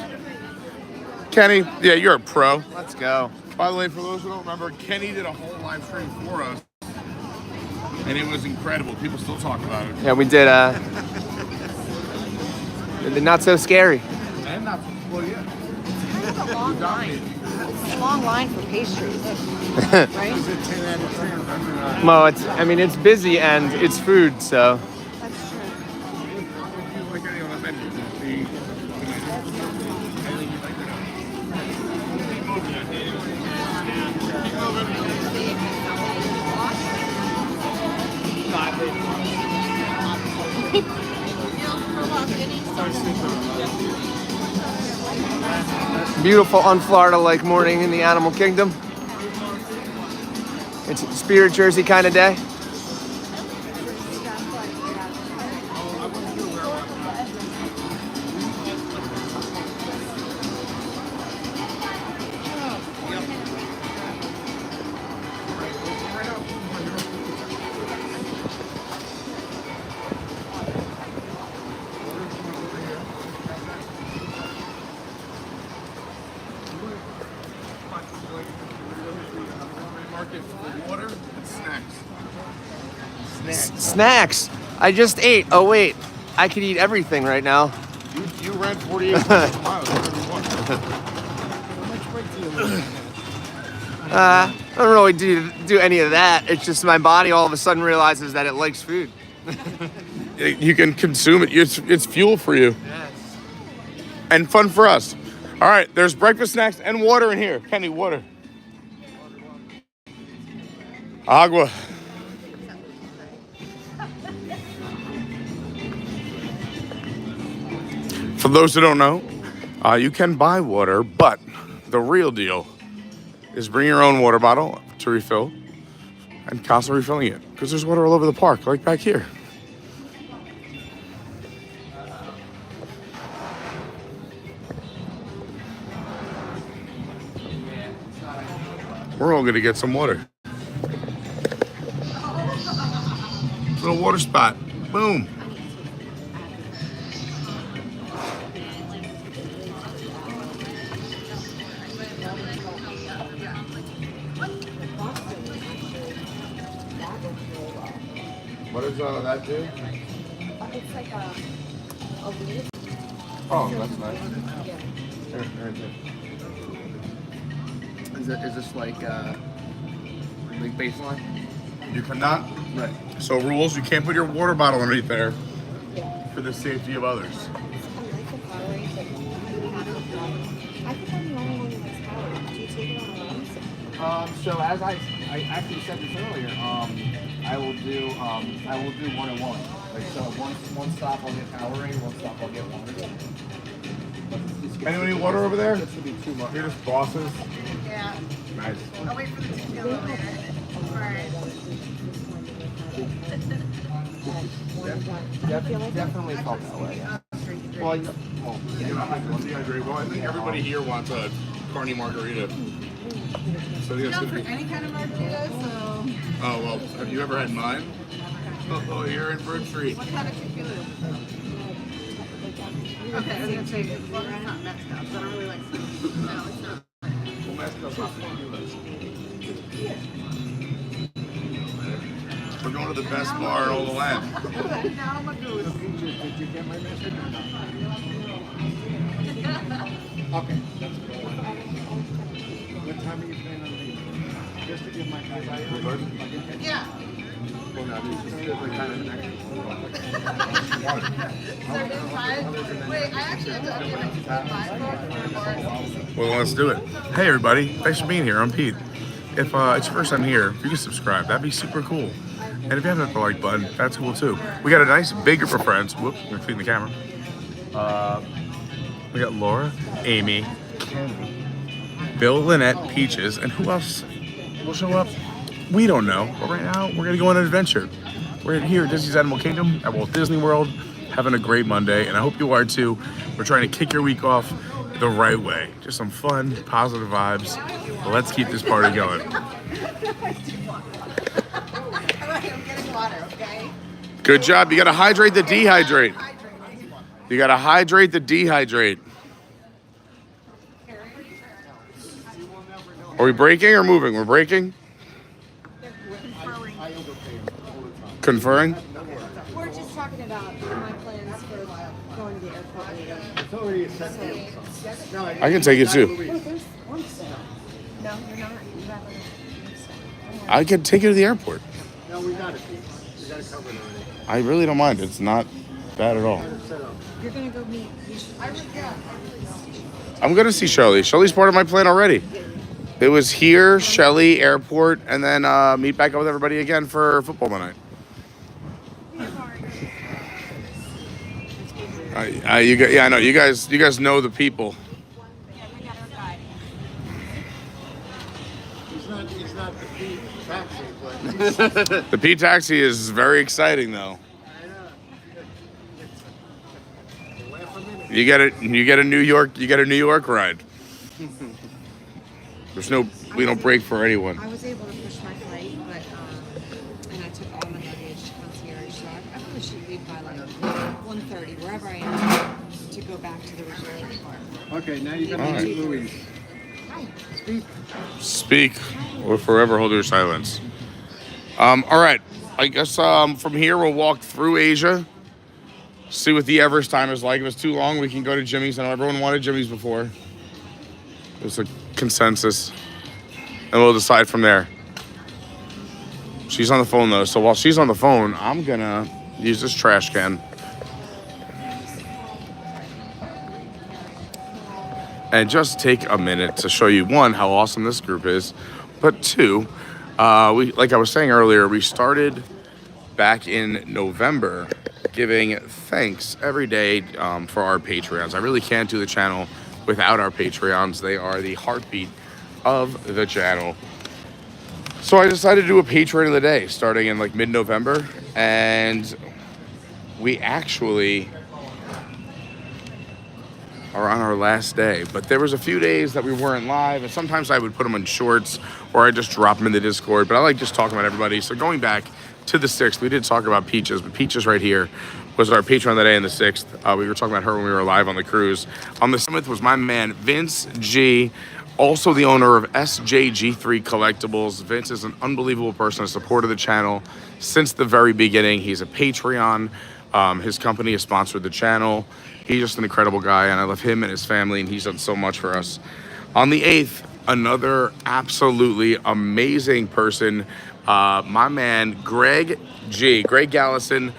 Kenny, yeah, you're a pro. Let's go. By the way, for those who don't remember, Kenny did a whole live stream for us, and it was incredible. People still talk about it. Yeah, we did. Not so scary. And not well, yeah. It's a long line. It's a long line for pastries, right? Well, it's busy and it's food, so. That's true. Like any other menu. Beautiful, un-Florida-like morning in the animal kingdom. It's a Spirit Jersey kind of day. Water and snacks. Snacks. I just ate. Oh wait, I could eat everything right now. You ran 48 miles. I don't really do any of that. It's just my body all of a sudden realizes that it likes food. You can consume it. It's fuel for you. Yes. And fun for us. All right, there's breakfast, snacks, and water in here. Kenny, water. Agua. For those who don't know, you can buy water, but the real deal is bring your own water bottle to refill and constantly refilling it, because there's water all over the park, like back here. We're all gonna get some water. Little water spot. Boom. What does that do? It's like a weed. Oh, that's nice. Yeah. Here. Is this like baseline? You cannot. Right. So rules: you can't put your water bottle underneath there for the safety of others. I think I'm the only one who has power. Do you take it on a run? So as I actually said this earlier, I will do 101. Like so, one stop I'll get Powerade, one stop I'll get water. Anyone need water over there? This would be too much. You're just bosses. Yeah. Nice. I'll wait for the tequila later. Alright. Definitely felt that way. Yeah. Well, Well, I think everybody here wants a Carney margarita. So You know, for any kind of margarita, so. Oh, well, have you ever had mine? Oh, you're in Bird Street. What kind of tequila? Okay, I was gonna say, as long as it's not mezcal, because I don't really like sweet. No, it's not. Well, mezcal's not tequilas. We're going to the best bar in all the land. Now I'm gonna do it. Did you get my message or not? Okay, that's good. What time are you planning on leaving? Just to give my guys Yeah. Well, no, this is like kind of an Wait, I actually have to update my phone. Well, let's do it. Hey, everybody. Thanks for being here. I'm Pete. If it's your first time here, if you can subscribe, that'd be super cool. And if you haven't hit the like button, that's cool too. We got a nice big group of friends. Whoops, I'm cleaning the camera. We got Laura, Amy, Kenny, Bill, Lynette, Peaches, and who else will show up? We don't know. But right now, we're gonna go on an adventure. We're here at Disney's Animal Kingdom at Walt Disney World, having a great Monday, and I hope you are too. We're trying to kick your week off the right way. Just some fun, positive vibes. But let's keep this party going. I'm getting water, okay? Good job. You gotta hydrate the dehydrate. You gotta hydrate the dehydrate. Are we breaking or moving? We're breaking? Conferring? We're just talking about my plans for going to the airport later. It's already a set deal. No, I can take it too. No, you're not. You have I can take you to the airport. No, we got it. We got it covered already. I really don't mind. It's not bad at all. You're gonna go meet. I'm gonna see Shelly. Shelly's part of my plan already. It was here, Shelly, airport, and then meet back up with everybody again for football tonight. I know you guys know the people. He's not the P taxi, but The P taxi is very exciting though. You get a New York ride. We don't break for anyone. I was able to push my flight, but and I took all my luggage concierge, so I probably should leave by like 1:30, wherever I am, to go back to the resort bar. okay, now you got to meet Louise. Hi. Speak or forever hold your silence. All right. I guess from here we'll walk through Asia. See what the Everest time is like. If it's too long, we can go to Jimmy's. I know everyone wanted Jimmy's before. There's a consensus. And we'll decide from there. She's on the phone though, so while she's on the phone, I'm gonna use this trash can. And just take a minute to show you, one, how awesome this group is, but two, like I was saying earlier, we started back in November giving thanks every day for our Patreons. I really can't do the channel without our Patreons. They are the heartbeat of the channel. So I decided to do a Patreon of the day starting in like mid-November, and we actually are on our last day. But there was a few days that we weren't live, and sometimes I would put them in shorts or I just drop them in the Discord, but I like just talking about everybody. So going back to the 6th, we did talk about Peaches, but Peaches right here was our Patreon of the day in the 6th. We were talking about her when we were live on the cruise. On the 7th was my man, Vince G., also the owner of SJG3 Collectibles. Vince is an unbelievable person, a supporter of the channel since the very beginning. He's a Patreon. His company has sponsored the channel. He's just an incredible guy, and I love him and his family, and he's done so much for us. On the 8th, another absolutely amazing person, my man, Greg G. Greg Gallison.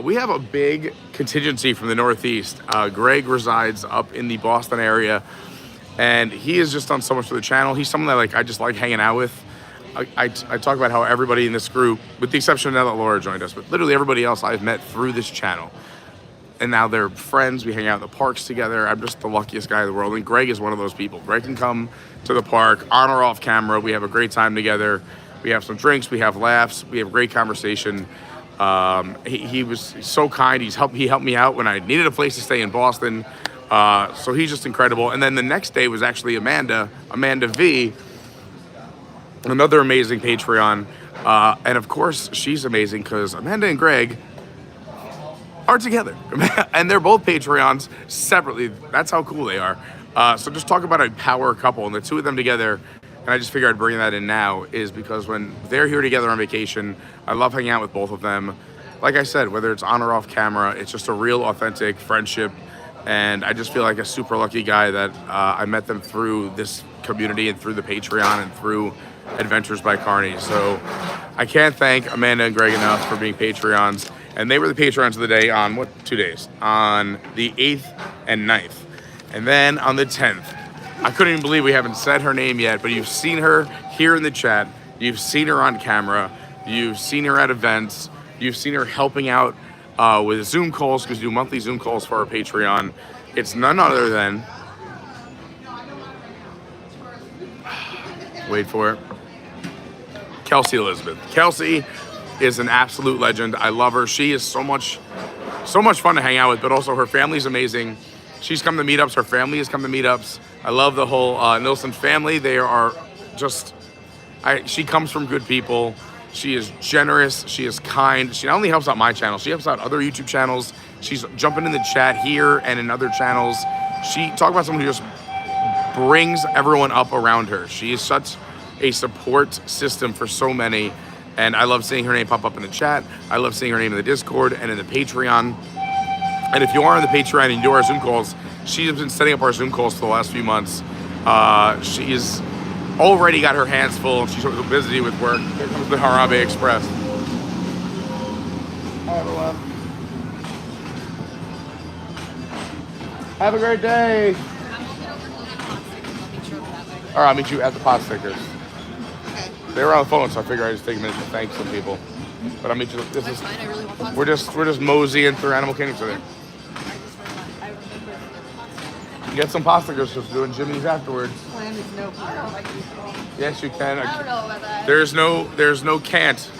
We have a big contingency from the Northeast. Greg resides up in the Boston area, and he has just done so much for the channel. He's someone that I just like hanging out with. I talk about how everybody in this group, with the exception of now that Laura joined us, but literally everybody else I've met through this channel. And now they're friends. We hang out in the parks together. I'm just the luckiest guy in the world. And Greg is one of those people. Greg can come to the park on or off camera. We have a great time together. We have some drinks. We have laughs. We have a great conversation. He was so kind. He helped me out when I needed a place to stay in Boston. So he's just incredible. And then the next day was actually Amanda V, another amazing Patreon. And of course, she's amazing because Amanda and Greg are together. And they're both Patreons separately. That's how cool they are. So just talk about a power couple, and the two of them together, and I just figured I'd bring that in now, is because when they're here together on vacation, I love hanging out with both of them. Like I said, whether it's on or off camera, it's just a real authentic friendship. And I just feel like a super lucky guy that I met them through this community and through the Patreon and through Adventures by Carney. So I can't thank Amanda and Greg enough for being Patreons. And they were the Patreons of the day on 2 days? On the 8th and 9th. And then on the 10th, I couldn't even believe we haven't said her name yet, but you've seen her here in the chat. You've seen her on camera. You've seen her at events. You've seen her helping out with Zoom calls, because we do monthly Zoom calls for our Patreon. It's none other than, wait for it, Kelsey Elizabeth. Kelsey is an absolute legend. I love her. She is so much fun to hang out with, but also her family's amazing. She's come to meetups. Her family has come to meetups. I love the whole Nilsson family. They are just, she comes from good people. She is generous. She is kind. She not only helps out my channel, she helps out other YouTube channels. She's jumping in the chat here and in other channels. Talk about someone who just brings everyone up around her. She is such a support system for so many. And I love seeing her name pop up in the chat. I love seeing her name in the Discord and in the Patreon. And if you are on the Patreon and you do our Zoom calls, she has been setting up our Zoom calls for the last few months. She's already got her hands full. She's so busy with work. Here comes the Harambe Express. Hi, everyone. Have a great day. All right, I'll meet you at the pot stickers. They were on the phone, so I figured I'd just take a minute to thank some people. But I'll meet you. We're just moseying through Animal Kingdom today. Get some pasta just doing Jimmy's afterwards. Plan is no plan. Yes, you can. I don't know about that. There's no can't.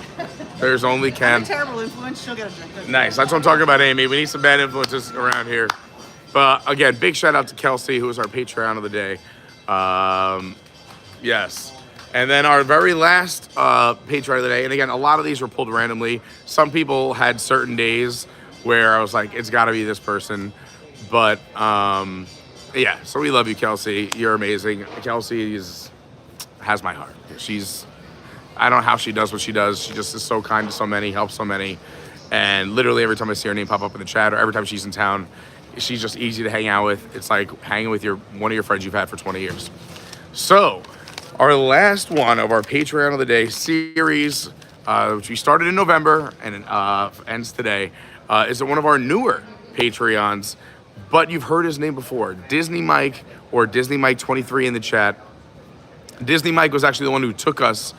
There's only can. I'm a terrible influence. She'll get a drink. Nice. That's what I'm talking about, Amy. We need some bad influences around here. But again, big shout out to Kelsey, who is our Patreon of the day. Yes. And then our very last Patreon of the day, and again, a lot of these were pulled randomly. Some people had certain days where I was like, it's got to be this person. But yeah, so we love you, Kelsey. You're amazing. Kelsey has my heart. I don't know how she does what she does. She just is so kind to so many, helps so many. And literally every time I see her name pop up in the chat, or every time she's in town, she's just easy to hang out with. It's like hanging with one of your friends you've had for 20 years. So our last one of our Patreon of the Day series, which we started in November and ends today, is one of our newer Patreons, but you've heard his name before, Disney Mike, or Disney Mike 23 in the chat. Disney Mike was actually the one who took us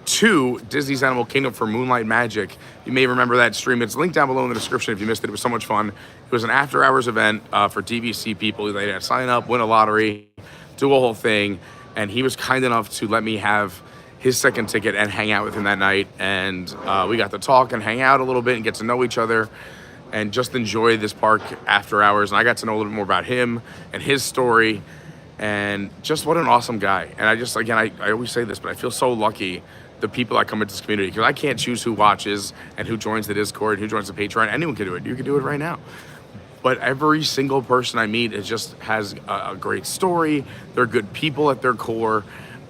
to Disney's Animal Kingdom for Moonlight Magic. You may remember that stream. It's linked down below in the description if you missed it. It was so much fun. It was an after-hours event for DVC people. They had to sign up, win a lottery, do a whole thing. And he was kind enough to let me have his second ticket and hang out with him that night. And we got to talk and hang out a little bit and get to know each other and just enjoy this park after hours. And I got to know a little bit more about him and his story. And just what an awesome guy. And I just, again, I always say this, but I feel so lucky the people that come into this community, because I can't choose who watches and who joins the Discord, who joins the Patreon. Anyone can do it. You can do it right now. But every single person I meet has a great story. They're good people at their core.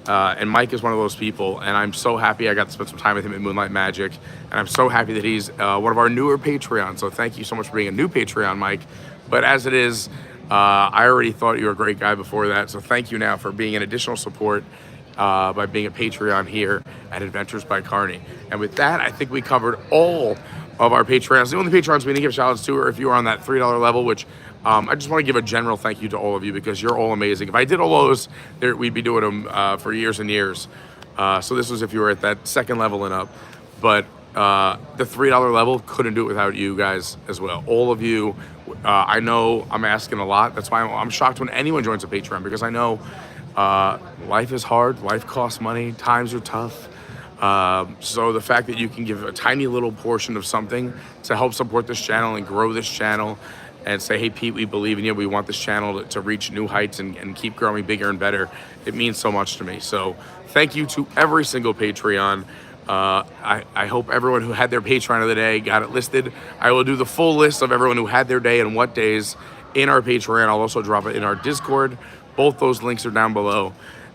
And Mike is one of those people. And I'm so happy I got to spend some time with him at Moonlight Magic. And I'm so happy that he's one of our newer Patreons. So thank you so much for being a new Patreon, Mike. But as it is, I already thought you were a great guy before that. So thank you now for being an additional support by being a Patreon here at Adventures by Carney. And with that, I think we covered all of our Patreons. The only Patreons we didn't give shout outs to are if you are on that $3 level, which I just want to give a general thank you to all of you, because you're all amazing. If I did all those, we'd be doing them for years and years. So this was if you were at that second level and up. But the $3 level, couldn't do it without you guys as well. All of you, I know I'm asking a lot. That's why I'm shocked when anyone joins a Patreon, because I know life is hard, life costs money, times are tough. So the fact that you can give a tiny little portion of something to help support this channel and grow this channel and say, hey, Pete, we believe in you. We want this channel to reach new heights and keep growing bigger and better. It means so much to me. So thank you to every single Patreon. I hope everyone who had their Patreon of the day got it listed. I will do the full list of everyone who had their day and what days in our Patreon. I'll also drop it in our Discord. Both those links are down below.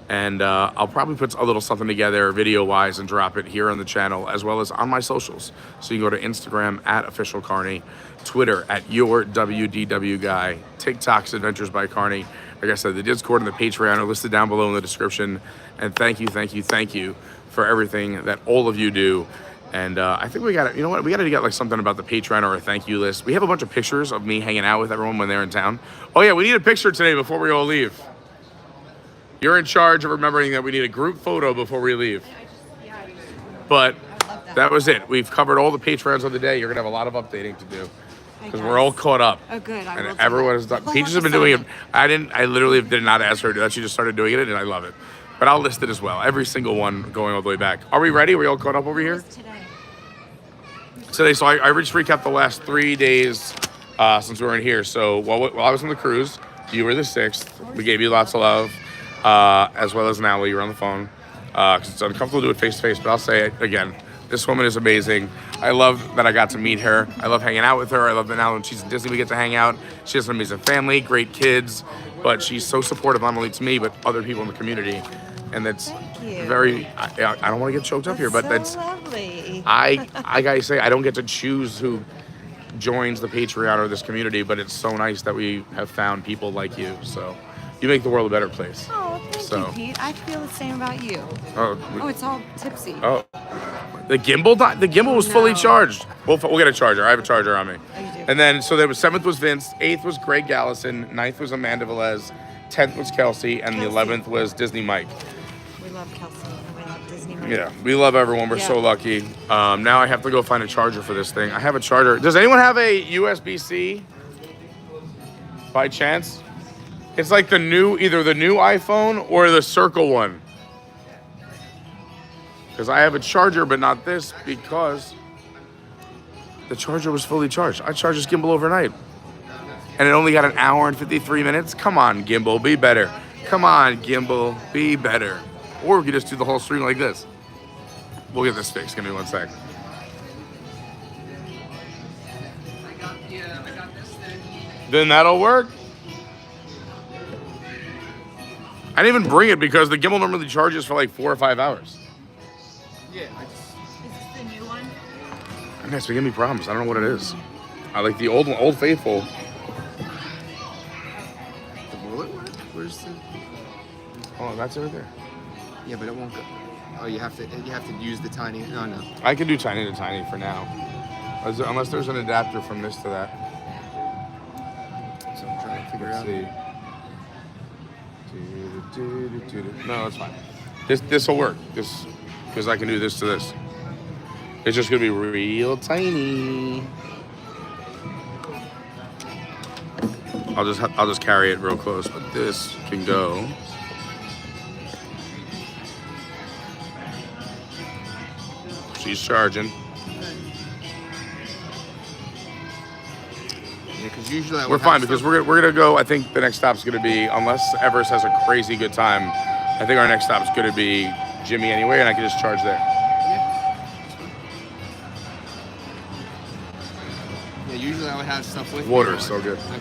And I'll probably put a little something together video-wise and drop it here on the channel as well as on my socials. So you can go to Instagram @officialcarney, Twitter @YourWDWGuy, TikTok's Adventures by Carney. Like I said, the Discord and the Patreon are listed down below in the description. And thank you for everything that all of you do. And I think we got to, you know what? We got to get like something about the Patreon or a thank you list. We have a bunch of pictures of me hanging out with everyone when they're in town. Oh yeah, we need a picture today before we all leave. You're in charge of remembering that we need a group photo before we leave. But that was it. We've covered all the Patreons of the day. You're going to have a lot of updating to do because we're all caught up. Oh, good. And everyone is done. Peaches has been doing it. I literally did not ask her to do that. She just started doing it, and I love it. But I'll list it as well. Every single one going all the way back. Are we ready? Are we all caught up over here? Today. So I just recapped the last 3 days since we were in here. So while I was on the cruise, you were the 6th. We gave you lots of love. As well as now while you're on the phone, because it's uncomfortable to do it face to face, but I'll say it again. This woman is amazing. I love that I got to meet her. I love hanging out with her. I love that now when she's in Disney, we get to hang out. She has an amazing family, great kids, but she's so supportive not only to me, but other people in the community. And that's very, I don't want to get choked up here, but that's, lovely. I gotta say, I don't get to choose who joins the Patreon or this community, but it's so nice that we have found people like you. So you make the world a better place. Oh, thank you, Pete. I feel the same about you. Oh, it's all tipsy. Oh, the gimbal was fully charged. We'll get a charger. I have a charger on me. Oh, you do? And then, so there was 7th was Vince, 8th was Greg Gallison, 9th was Amanda Velez, 10th was Kelsey, and the 11th was Disney Mike. We love Kelsey and we love Disney Mike. Yeah, we love everyone. We're so lucky. Now I have to go find a charger for this thing. I have a charger. Does anyone have a USB-C by chance? It's like either the new iPhone or the Circle one. Because I have a charger, but not this, because the charger was fully charged. I charged this gimbal overnight. And it only got 1 hour and 53 minutes. Come on, gimbal, be better. Come on, gimbal, be better. Or we could just do the whole stream like this. We'll get this fixed. Give me 1 sec. Then that'll work. I didn't even bring it because the gimbal normally charges for like 4 or 5 hours. Yeah, Is this the new one? And that's giving me problems. I don't know what it is. I like the old one, Old Faithful. The bullet work? Where's the? Oh, that's right there. Yeah, but it won't go. Oh, you have to use the tiny. No. I can do tiny to tiny for now, unless there's an adapter from this to that. So I'm trying to figure out. See. No, that's fine. This will work. Because I can do this to this. It's just gonna be real tiny. I'll just carry it real close, but this can go. She's charging. Yeah, because usually we're fine because we're gonna go. I think the next stop's gonna be, unless Everest has a crazy good time, I think our next stop's gonna be Jimmy anyway, and I can just charge there. Yeah, usually I would have stuff with Water me. is so good. I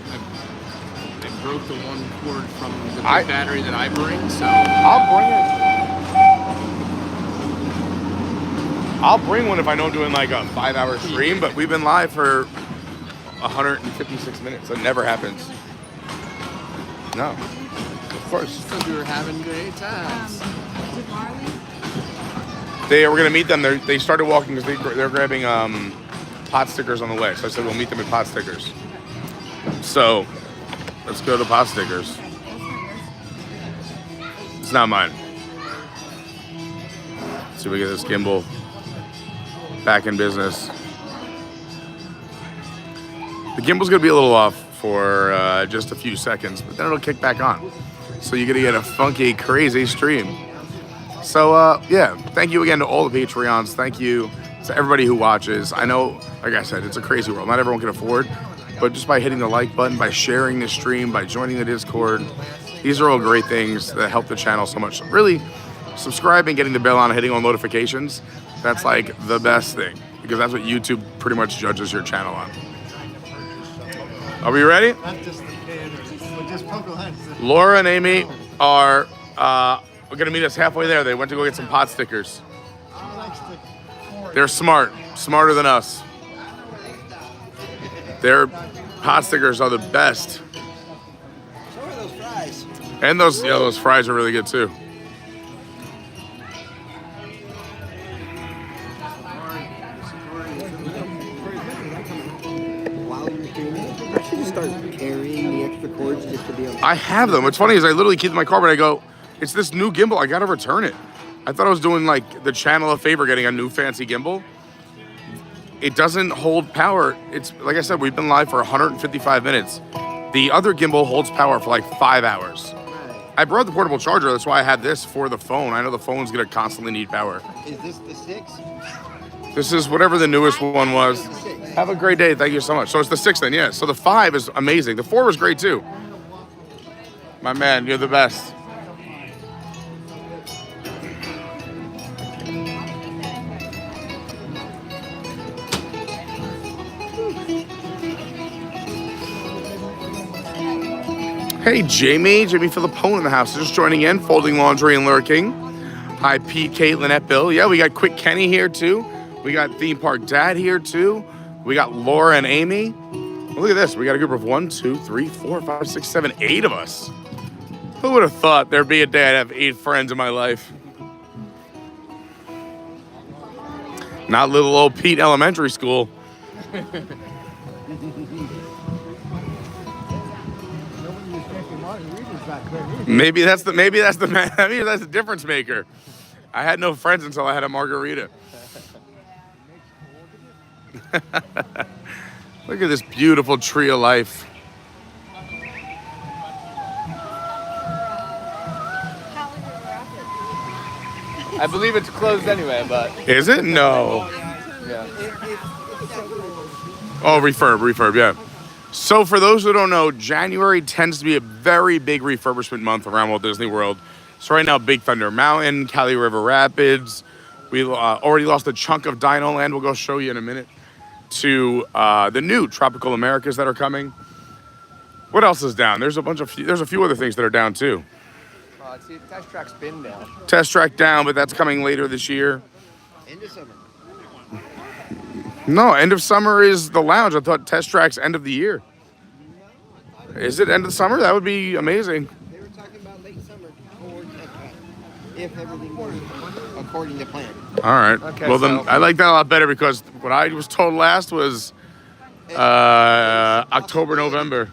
broke the one cord from the big battery that I bring, so I'll bring it. I'll bring one if I know I'm doing like a 5-hour stream, but we've been live for 156 minutes. That never happens. No, of course. Because we were having great times. Did Marley? They were gonna meet them. They started walking because they're grabbing pot stickers on the way. So I said we'll meet them at pot stickers. So let's go to pot stickers. It's not mine. Let's see if we get this gimbal back in business. The gimbal's gonna be a little off for just a few seconds, but then it'll kick back on. So you're gonna get a funky, crazy stream. So, yeah, thank you again to all the Patreons. Thank you to everybody who watches. I know, like I said, it's a crazy world. Not everyone can afford, but just by hitting the like button, by sharing the stream, by joining the Discord, these are all great things that help the channel so much. Really, subscribing, getting the bell on, hitting all notifications, that's like the best thing, because that's what YouTube pretty much judges your channel on. Are we ready? Not just the kid, just Pocahontas. Laura and Amy are going to meet us halfway there. They went to go get some pot stickers. They're smart, smarter than us. Their pot stickers are the best. So are those fries. And those fries are really good too. I should just start carrying the extra cords just to be able to... I have them. What's funny is I literally keep them in my car, but I go, it's this new gimbal. I got to return it. I thought I was doing like the channel a favor getting a new fancy gimbal. It doesn't hold power. It's like I said, we've been live for 155 minutes. The other gimbal holds power for like 5 hours. I brought the portable charger. That's why I had this for the phone. I know the phone's going to constantly need power. Is this the 6? This is whatever the newest one was. Have a great day. Thank you so much. So it's the 6 then, yeah. So the 5 is amazing. The 4 was great too. My man, you're the best. Hey, Jamie Filippone in the house. Just joining in, folding laundry and lurking. Hi, Pete, Caitlin, Bill. Yeah, we got Quick Kenny here too. We got Theme Park Dad here too. We got Laura and Amy. Well, look at this. We got a group of 1, 2, 3, 4, 5, 6, 7, 8 of us. Who would have thought there'd be a day I'd have 8 friends in my life? Not little old Pete Elementary School. Maybe that's the difference maker. I had no friends until I had a margarita. Look at this beautiful tree of life. I believe it's closed anyway, but... Is it? No. Yeah. Oh, refurb, yeah. So for those who don't know, January tends to be a very big refurbishment month around Walt Disney World. So right now, Big Thunder Mountain, Cali River Rapids. We already lost a chunk of Dino Land. We'll go show you in a minute. To the new Tropical Americas that are coming. What else is down? There's a few other things that are down too. See, Test Track's been down. Test Track down, but that's coming later this year. End of summer. No, end of summer is the lounge. I thought Test Track's end of the year. Is it end of summer? That would be amazing. They were talking about late summer or Test Track, if everything goes according to plan. All right. Okay, well, then I like that a lot better because what I was told last was October, November.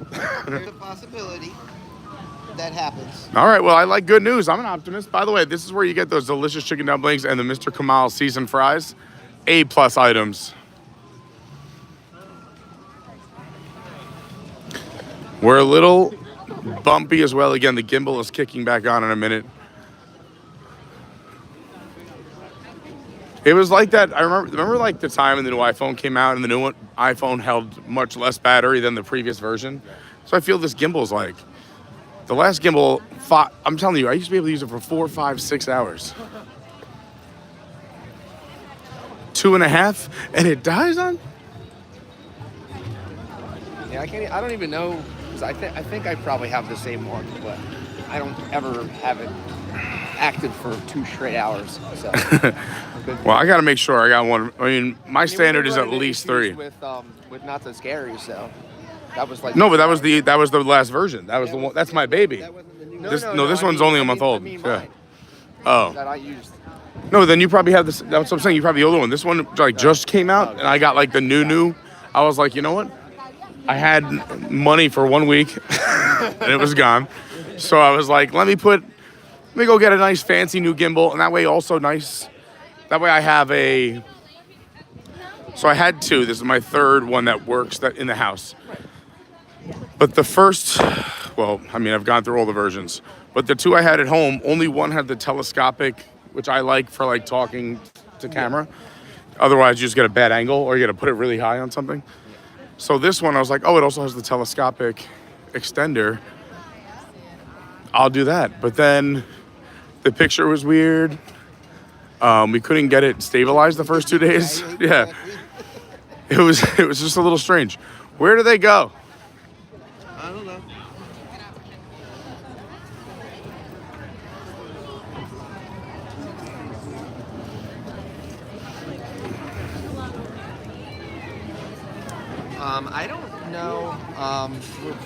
There's a possibility that happens. All right. Well, I like good news. I'm an optimist. By the way, this is where you get those delicious chicken dumplings and the Mr. Kamal seasoned fries. A+ items. We're a little bumpy as well. Again, the gimbal is kicking back on in a minute. It was like that. I remember like the time when the new iPhone came out and the new iPhone held much less battery than the previous version. So I feel this gimbal is like the last gimbal. I'm telling you, I used to be able to use it for 4, 5, 6 hours. 2.5, and it dies on. Yeah, I don't even know. I think I probably have the same one, but I don't ever have it active for 2 straight hours. So. Well, I got to make sure I got one. I mean, my standard is at least 3. With Not So Scary, so that was like. No, but that was the last version. That was the one. That's my baby. This one's only a month old. Yeah. Oh. That I used. No, then you probably have this. That's what I'm saying. You probably the older one. This one like just came out, and I got like the new. I was like, you know what? I had money for 1 week, and it was gone. So I was like, let me go get a nice fancy new gimbal, and that way also nice. That way I have a. So I had 2. This is my 3rd one that works in the house. But the first, well, I mean, I've gone through all the versions. But the 2 I had at home, only one had the telescopic which I like for like talking to camera. Otherwise, you just get a bad angle, or you got to put it really high on something. So this one, I was like, oh, it also has the telescopic extender. I'll do that. But then the picture was weird. We couldn't get it stabilized the first 2 days. Yeah, it was just a little strange. Where do they go? I don't know. I don't know.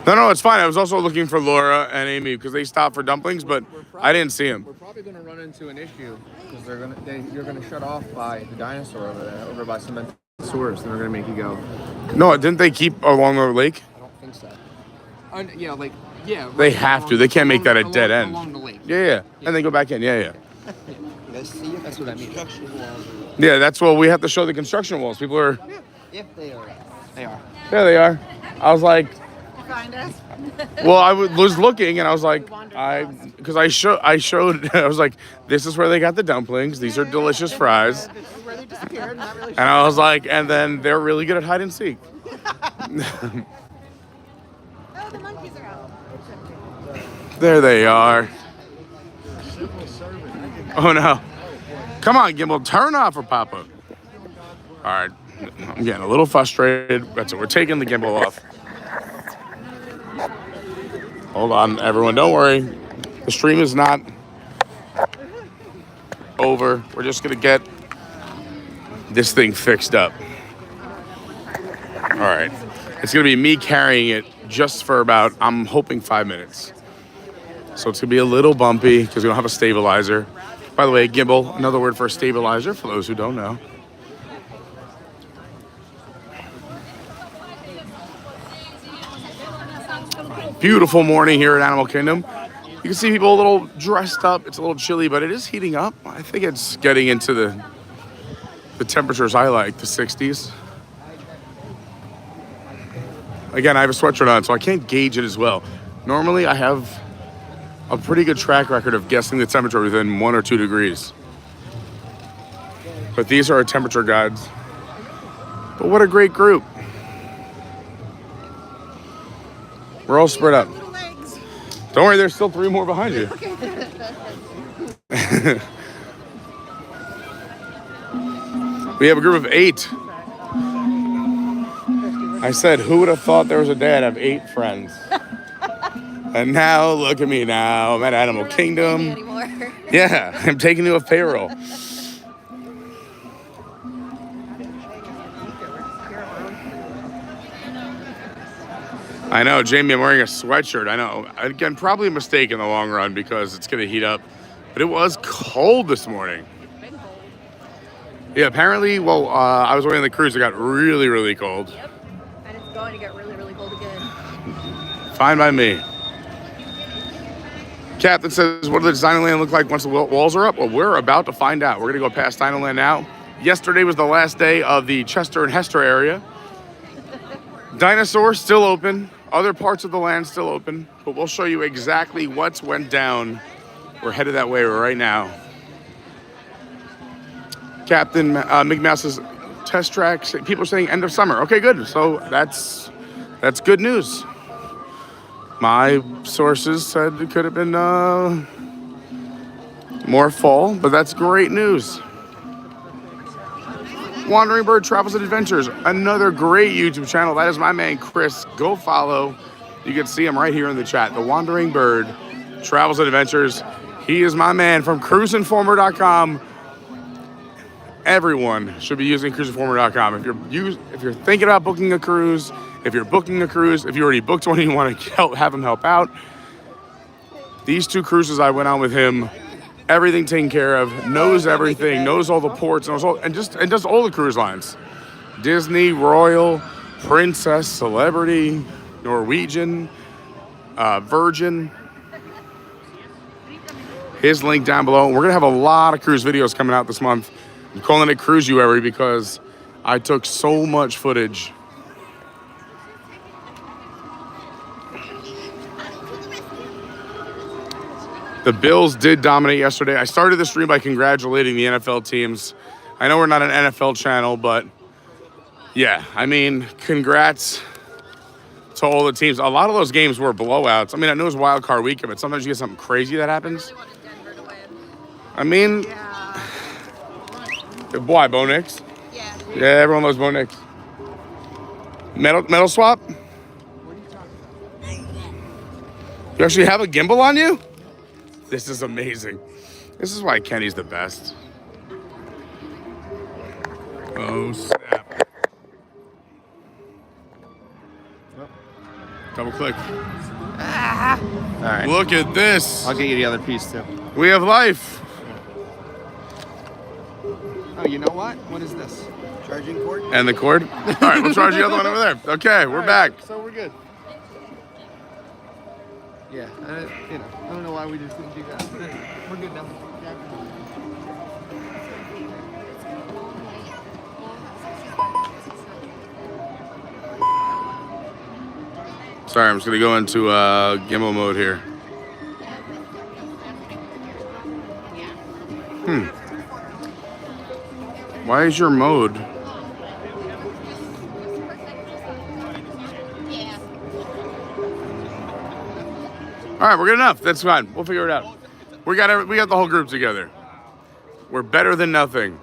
No, it's fine. I was also looking for Laura and Amy because they stopped for dumplings, but I didn't see them. We're probably going to run into an issue because you're going to shut off by the dinosaur over there, over by Cementosaurus, and they're going to make you go. No, didn't they keep along the lake? I don't think so. Yeah. They have to. They can't make that a dead end. Along the lake. Yeah. And then go back in. Yeah. You guys see it? That's what I mean. Yeah, that's what we have to show the construction walls. People are. If they are. They are. Yeah, they are. I was like, Find us. well, I was looking and I was like, because I showed, I was like, this is where they got the dumplings. These are delicious fries. Where they disappeared, not really And I was like, and then they're really good at hide and seek. Oh, the monkeys are out. There they are. Oh no. Come on, Gimbal, turn off for Papa. All right. I'm getting a little frustrated. That's it. We're taking the gimbal off. Hold on, everyone. Don't worry. The stream is not over. We're just going to get this thing fixed up. All right. It's going to be me carrying it just for about, I'm hoping, 5 minutes. So it's going to be a little bumpy because we don't have a stabilizer. By the way, gimbal, another word for a stabilizer for those who don't know. Beautiful morning here at Animal Kingdom. You can see people a little dressed up. It's a little chilly, but it is heating up. I think it's getting into the temperatures I like, the 60s. Again, I have a sweatshirt on, so I can't gauge it as well. Normally, I have a pretty good track record of guessing the temperature within 1 or 2 degrees. But these are our temperature guides. But what a great group. We're all spread up. Don't worry, there's still 3 more behind you. We have a group of 8. I said, who would have thought there was a day I'd have 8 friends? And now, look at me now. I'm at Animal Kingdom. Yeah, I'm taking you off payroll. I know, Jamie, I'm wearing a sweatshirt. I know. Again, probably a mistake in the long run because it's going to heat up. But it was cold this morning. Yeah, apparently, well, I was wearing the cruise. It got really, really cold. Yep. And it's going to get really, really cold again. Fine by me. Captain says, what does Dino Land look like once the walls are up? Well, we're about to find out. We're going to go past Dino Land now. Yesterday was the last day of the Chester and Hester area. Dinosaurs still open. Other parts of the land still open, but we'll show you exactly what's went down. We're headed that way right now. Captain Mickey Mouse's test tracks. People are saying end of summer. Okay, good. So that's good news. My sources said it could have been more fall, but that's great news. Wandering Bird Travels and Adventures, another great YouTube channel. That is my man, Chris. Go follow. You can see him right here in the chat. The Wandering Bird Travels and Adventures. He is my man from cruiseinformer.com. Everyone should be using cruiseinformer.com. If you're thinking about booking a cruise, if you're booking a cruise, if you already booked one and you want to have him help out, these 2 cruises I went on with him, everything taken care of, knows everything, knows all the ports, and does all the cruise lines. Disney, Royal, Princess, Celebrity, Norwegian, Virgin. His link down below. We're going to have a lot of cruise videos coming out this month. I'm calling it Cruise-uary because I took so much footage. The Bills did dominate yesterday. I started the stream by congratulating the NFL teams. I know we're not an NFL channel, but yeah, I mean, congrats to all the teams. A lot of those games were blowouts. I mean, I know it's wild card weekend, but sometimes you get something crazy that happens. I mean, why, Bo Nix? Yeah, everyone loves Bo Nix. Metal swap? You actually have a gimbal on you? This is amazing. This is why Kenny's the best. Oh, snap. Double click. All right. Look at this. I'll get you the other piece too. We have life. Oh, you know what? What is this? Charging cord? And the cord? All right, we'll charge the other one over there. Okay, we're back. So we're good. Yeah, I don't know why we just didn't do that. But we're good now. Sorry, I'm just gonna go into gimbal mode here. Why is your mode? All right, we're good enough. That's fine. We'll figure it out. We got the whole group together. We're better than nothing.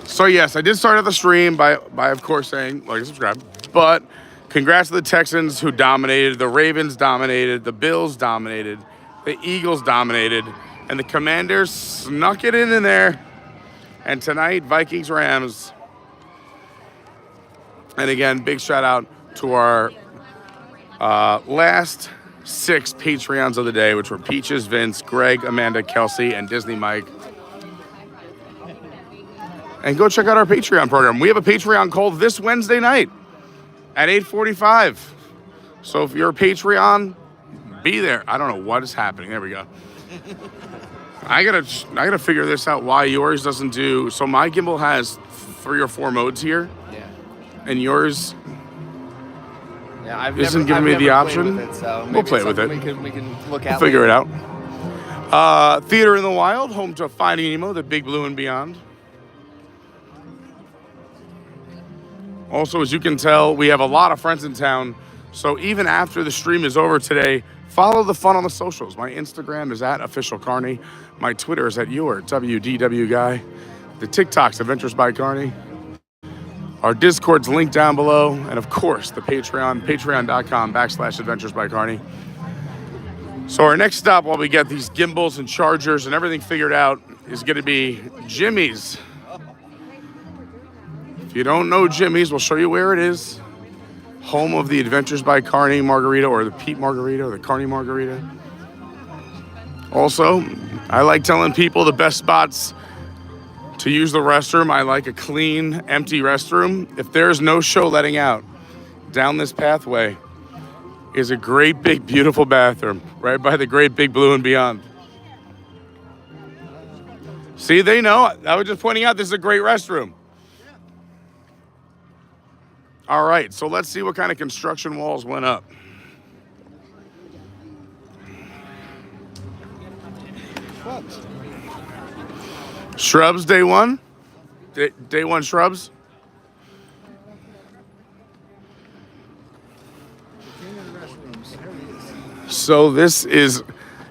So yes, I did start out the stream by of course saying like and subscribe. But congrats to the Texans who dominated, the Ravens dominated, the Bills dominated, the Eagles dominated, and the Commanders snuck it in there. And tonight, Vikings Rams. And again, big shout out to our last 6 Patreons of the day, which were Peaches, Vince, Greg, Amanda, Kelsey, and Disney Mike. And go check out our Patreon program. We have a Patreon call this Wednesday night at 8:45. So if you're a Patreon, be there. I don't know what is happening. There we go. I gotta figure this out. Why yours doesn't do? So my gimbal has 3 or 4 modes here. Yeah. And yours. Yeah, I've isn't never, giving me the played option. with it, so We'll play with it. We can look We'll at. figure it out. Theater in the Wild, home to Finding Nemo, The Big Blue and Beyond. Also, as you can tell, we have a lot of friends in town. So even after the stream is over today, follow the fun on the socials. My Instagram is @officialcarney. My Twitter is @WDWGuy. The TikTok's Adventures by Carney. Our Discord's linked down below. And of course, the Patreon, patreon.com/Adventures by Carney. So our next stop while we get these gimbals and chargers and everything figured out is going to be Jimmy's. If you don't know Jimmy's, we'll show you where it is. Home of the Adventures by Carney margarita, or the Pete margarita, or the Carney margarita. Also, I like telling people the best spots to use the restroom. I like a clean, empty restroom. If there's no show letting out, down this pathway is a great, big, beautiful bathroom right by the Great Big Blue and Beyond. See, they know. I was just pointing out this is a great restroom. All right, so let's see what kind of construction walls went up. Shrubs, day one. Day one shrubs. So this is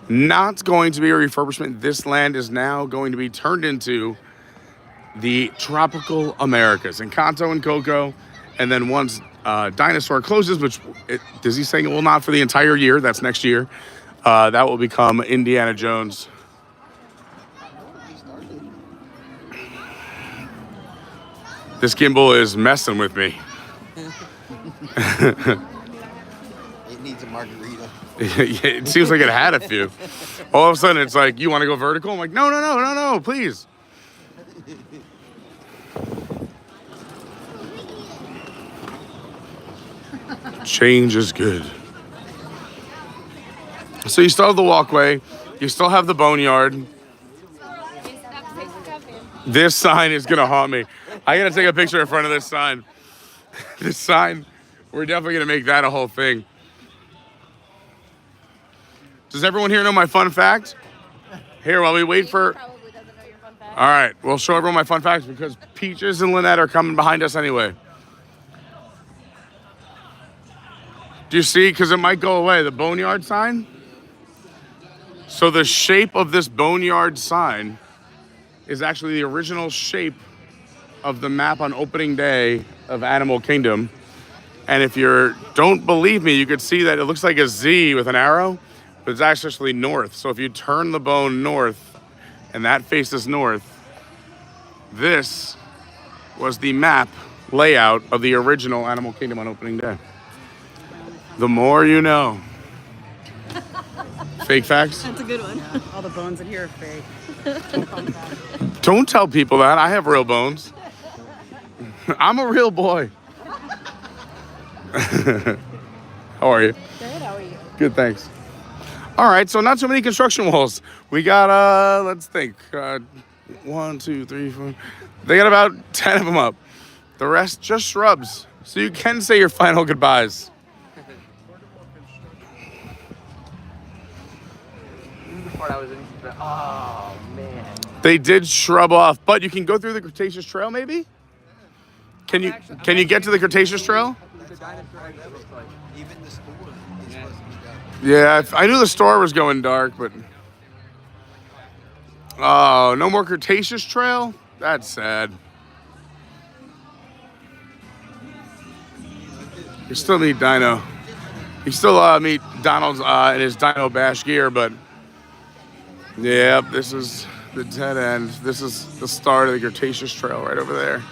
not going to be a refurbishment. This land is now going to be turned into the tropical Americas, Encanto and Coco. And then once Dinosaur closes, which Disney's saying it will not for the entire year, that's next year, that will become Indiana Jones. This gimbal is messing with me. It needs a margarita. It seems like it had a few. All of a sudden, it's like, you want to go vertical? I'm like, no, please. Change is good. So you still have the walkway. You still have the boneyard. This sign is going to haunt me. I got to take a picture in front of this sign. This sign, we're definitely going to make that a whole thing. Does everyone here know my fun fact? Here, while we wait for... Probably doesn't know your fun fact. All right, we'll show everyone my fun facts because Peaches and Lynette are coming behind us anyway. Do you see? Because it might go away. The boneyard sign. So the shape of this boneyard sign is actually the original shape of the map on opening day of Animal Kingdom. And if you don't believe me, you could see that it looks like a Z with an arrow, but it's actually north. So if you turn the bone north and that faces north, this was the map layout of the original Animal Kingdom on opening day. The more you know. Fake facts? That's a good one. Yeah, all the bones in here are fake. Don't tell people that. I have real bones. I'm a real boy. How are you? Good, how are you? Good, thanks. All right, so not so many construction walls. We got, let's think, 1, 2, 3, 4. They got about 10 of them up. The rest just shrubs. So you can say your final goodbyes. Part I was in. Oh man. They did shrub off, but you can go through the Cretaceous Trail, maybe? Can you get to the Cretaceous Trail? Even the store is supposed to be done. Yeah, I knew the store was going dark, but... Oh, no more Cretaceous Trail? That's sad. You still meet Dino. You still meet Donald in his Dino Bash gear, but... Yeah, this is the dead end. This is the start of the Cretaceous Trail right over there.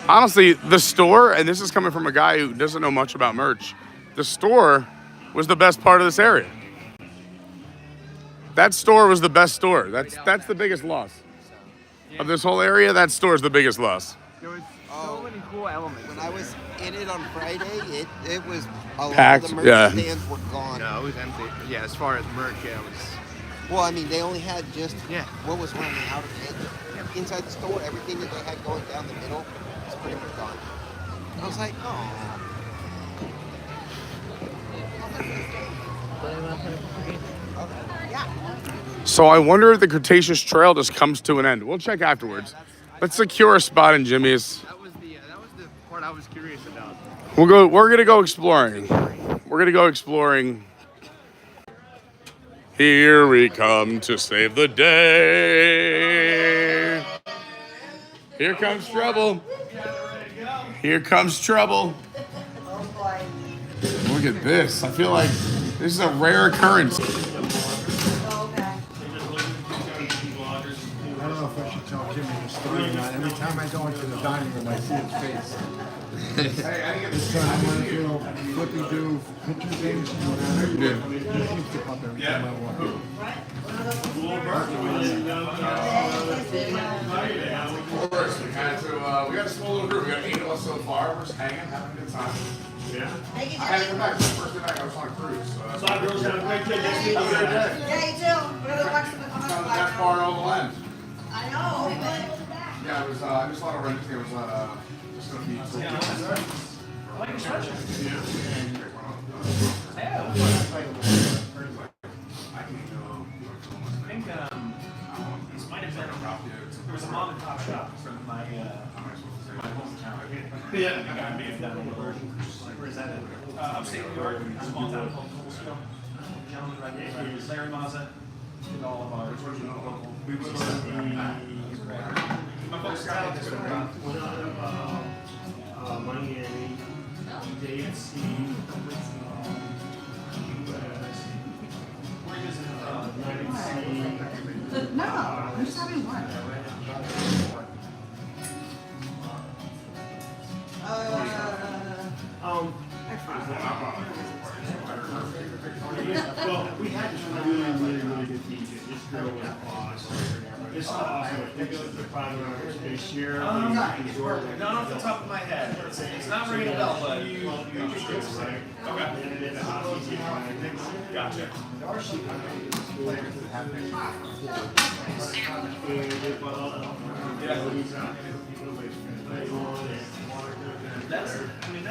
Honestly, the store, and this is coming from a guy who doesn't know much about merch, the store was the best part of this area. That store was the best store. That's the biggest loss. Of this whole area, that store is the biggest loss. There was so many cool elements. When I was in it on Friday, it was a lot Packed, of the merch yeah. stands were gone. No, it was empty. Yeah, as far as merch, yeah, it was. Well, I mean, they only had just Yeah. what was running out of it. Inside the store, everything that they had going down the middle was pretty much gone. I was like, oh. So I wonder if the Cretaceous Trail just comes to an end. We'll check afterwards. Let's secure a spot in Jimmy's. That was the part I was curious about. We're gonna go exploring. We're gonna go exploring. Here we come to save the day. Here comes trouble. Here comes trouble. Look at this. I feel like this is a rare occurrence. I don't know if I should tell Jimmy the story or not. Every time I go into the dining room, I see his face. This time I'm going to do flippy-do picture things and whatever. He seems to pop every time I walk in. Of course, we got a small little group. We got 8 of us so far. We're just hanging, having a good time. Yeah. I had to come back. It's the first day back. I was on a cruise. So that's why girls have a great day. Next week, Yeah, you too. We're gonna watch the the best bar in all the land. I know. Yeah, it was. I just thought of renting. It was just gonna be. I like your sweatshirt. This might have been there was a mom and pop shop from my hometown. Yeah, I may have done a version. Where is that at? Upstate New York, a small town called Colesville. Gentleman right there, Larry Mazza, did all of our local boots. My folks got out this one out of Miami, Dave C. Where is it? No, I'm just having one. Well, we had this really good teacher. This girl was awesome. This is awesome. It goes to the private this year. Not off the top of my head. It's not ringing a bell, but okay. Gotcha.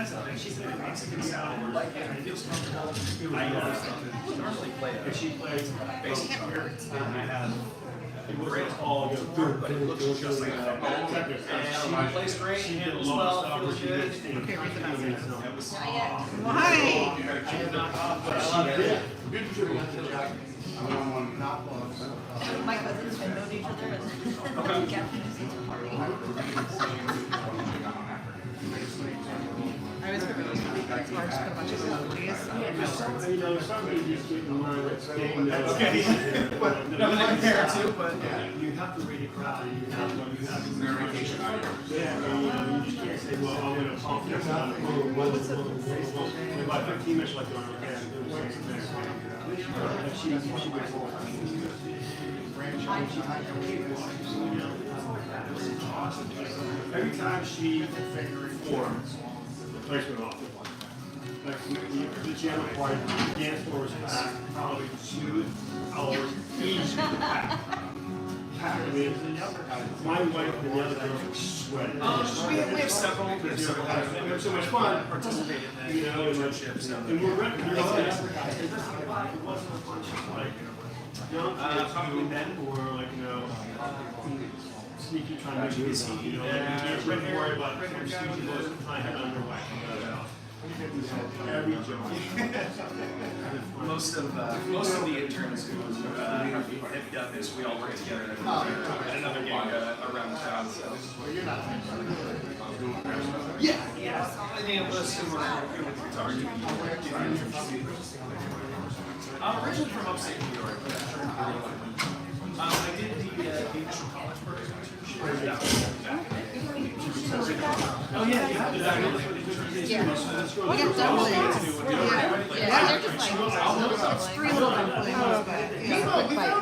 that's the thing. She's a Mexican salad. Like, it feels comfortable. I normally play it. She plays basic here, and I have. It's all good, but it looks just like that. And she plays great, handles well, feels good. Okay, where's the message? Well, hi. My cousins have known each other and I always put those cards, put a bunch of celebrities. Okay. But no, they compare too, but you have to read it correctly. You have to verification. Yeah, you can't say, well, I'm going to pump this on. About 15 minutes like on every time she performs, the place went off. Like the channel part, the dance floor was packed, probably 2 hours each packed. I mean, my wife and the other girls sweating. We have several. We have so much fun. Participated in that. And we're ready. It wasn't a fun show. Like, probably then, or like, sneaky trying to make it see. You didn't worry about sneaky boys trying to have underway. Every joke. Most of the interns who have done this, we all work together at another gig around town. So. Yeah. Any of us who are good with guitar. I'm originally from upstate New York. I did the initial college program. Oh yeah, you have to We get dumplings. Yeah, they're just like 3 little dumplings.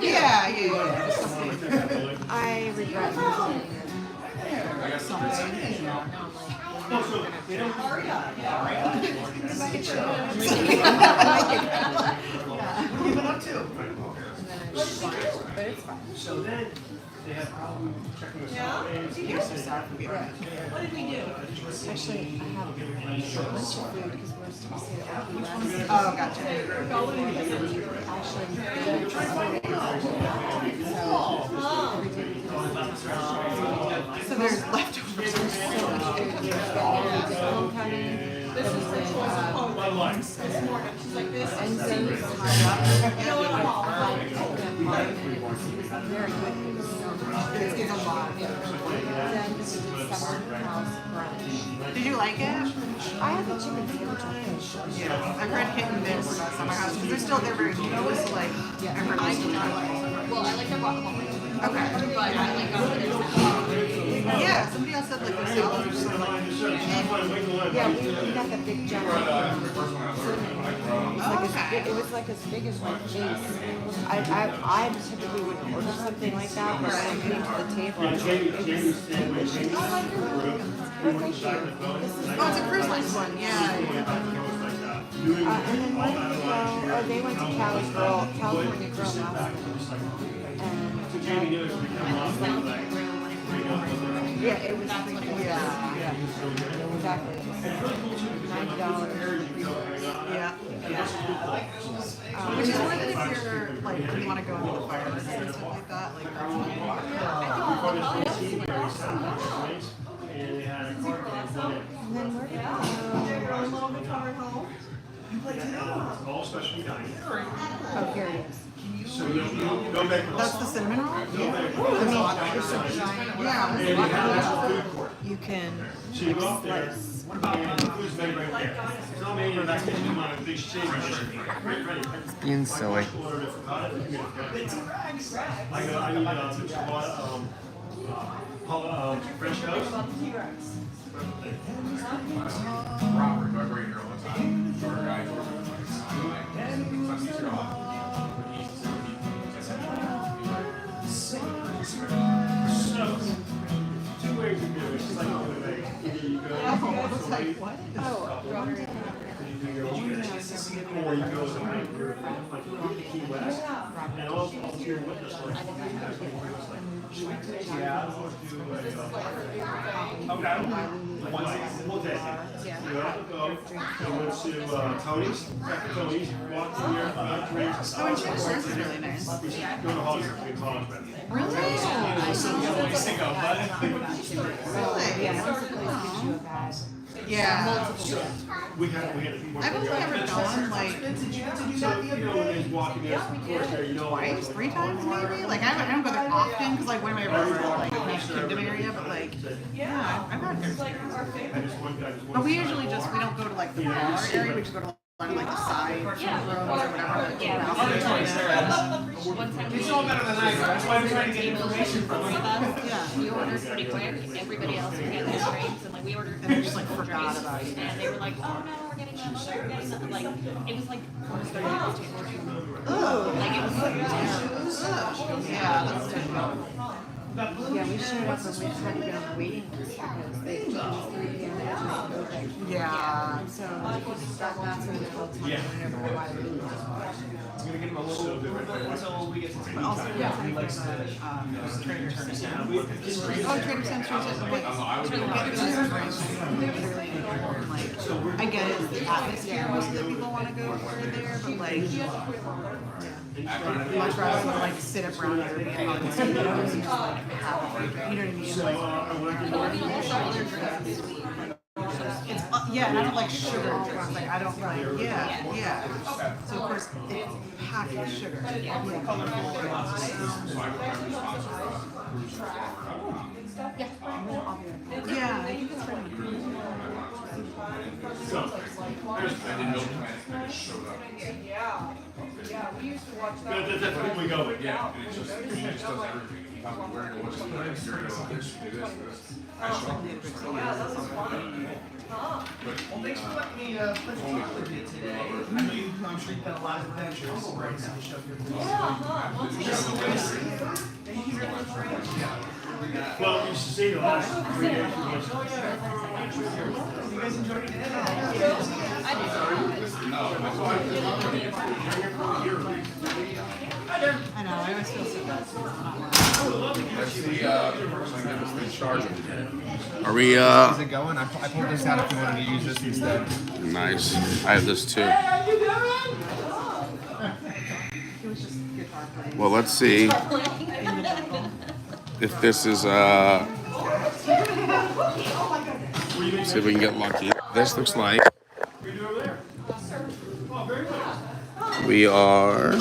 Yeah. I regret But it's fine. So then they have problems checking the What did we do? Actually, I have a bunch of food because we're supposed to see it. Oh, gotcha. So there's leftovers. Homecoming. This is this morning. She's like this. And then very good. It's a lot. Then this is Tusker House brunch. Did you like it? I had the chicken sandwich. Yeah, I've heard hit and miss about Summer House because they're very new. So like, I've heard most of them. well, I like their guacamole. Okay. But I like guacamole. Yeah, somebody else said like the salads are sort of like. Yeah, we got the big giant. It was like as big as my face. I typically wouldn't order something like that, but when I came to the table, it was delicious. Oh, thank you. Oh, it's a cruise line one. Yeah. And then when did we go? They went to California Grill last week. And it was like yeah, it was yeah, exactly. $90. Yeah. Which is more than if you're like you want to go into the fireworks and stuff like that. Like And then where did we go? All specialty dining. Oh, here it is. So you go back. that's the cinnamon roll? You can slice. What about food's made right there? It's not made that's going to be my big shake. Being silly. I need French toast. Robert, my great girl, one time. Short guy, So, 2 ways to do it. It's like either you go. Or you go to like Key West, and all your witness should we take you out or do a okay. We'll take it. went to Tony's. Tony's walked in here. Oh, and Trader Joe's is really nice. Go to Holland. Really? Really? Yeah. We had I've only ever gone like twice, 3 times maybe. Like I don't go there often because like when am I ever like Magic Kingdom area? But like yeah, I've had good experience. But we usually we don't go to like the bar area. We just go to like the side rooms or whatever. It's all better than I do. That's why I'm trying to get information from you. Yeah. We ordered pretty quick. Everybody else would get their drinks, and like we ordered. And I just like forgot about it. And they were like, "Oh no, we're getting that. We're getting that." Like it was like almost 30 minutes table. Like it was Yeah, that's difficult. Yeah, we showed up and we just had to get on the waiting list because they changed 3 p.m. Yeah. So that's when we felt time whenever we wanted to leave. I'm gonna give him a little bit until we get to But also, yeah, he likes the Trader Sam's. Oh, Trader Sam's like, I get it, the atmosphere, most of the people want to go over there, but like, much rather than like sit up around here and on the table and just like have a drink, you know what I mean? It's, yeah, and I don't like sugar drinks, like I don't like, yeah. So of course, it's packed with sugar. Yeah, I think it's pretty much. So, I didn't know the showed up. Yeah, we used to watch that. That's what we go with, yeah. He just does everything. He's not wearing what's on the next year, do this. I show up. Well, thanks for letting me play with you today. I'm sure you've got a lot of adventures right now. Thank you very much for well, you should see the last 3 days. You guys enjoyed it? I know, I always feel so bad. Let's see, the charge Are we, How's it going? I pulled this out if you wanted to use this instead. Nice. I have this too. Well, let's see if this is, see if we can get lucky. This looks like we are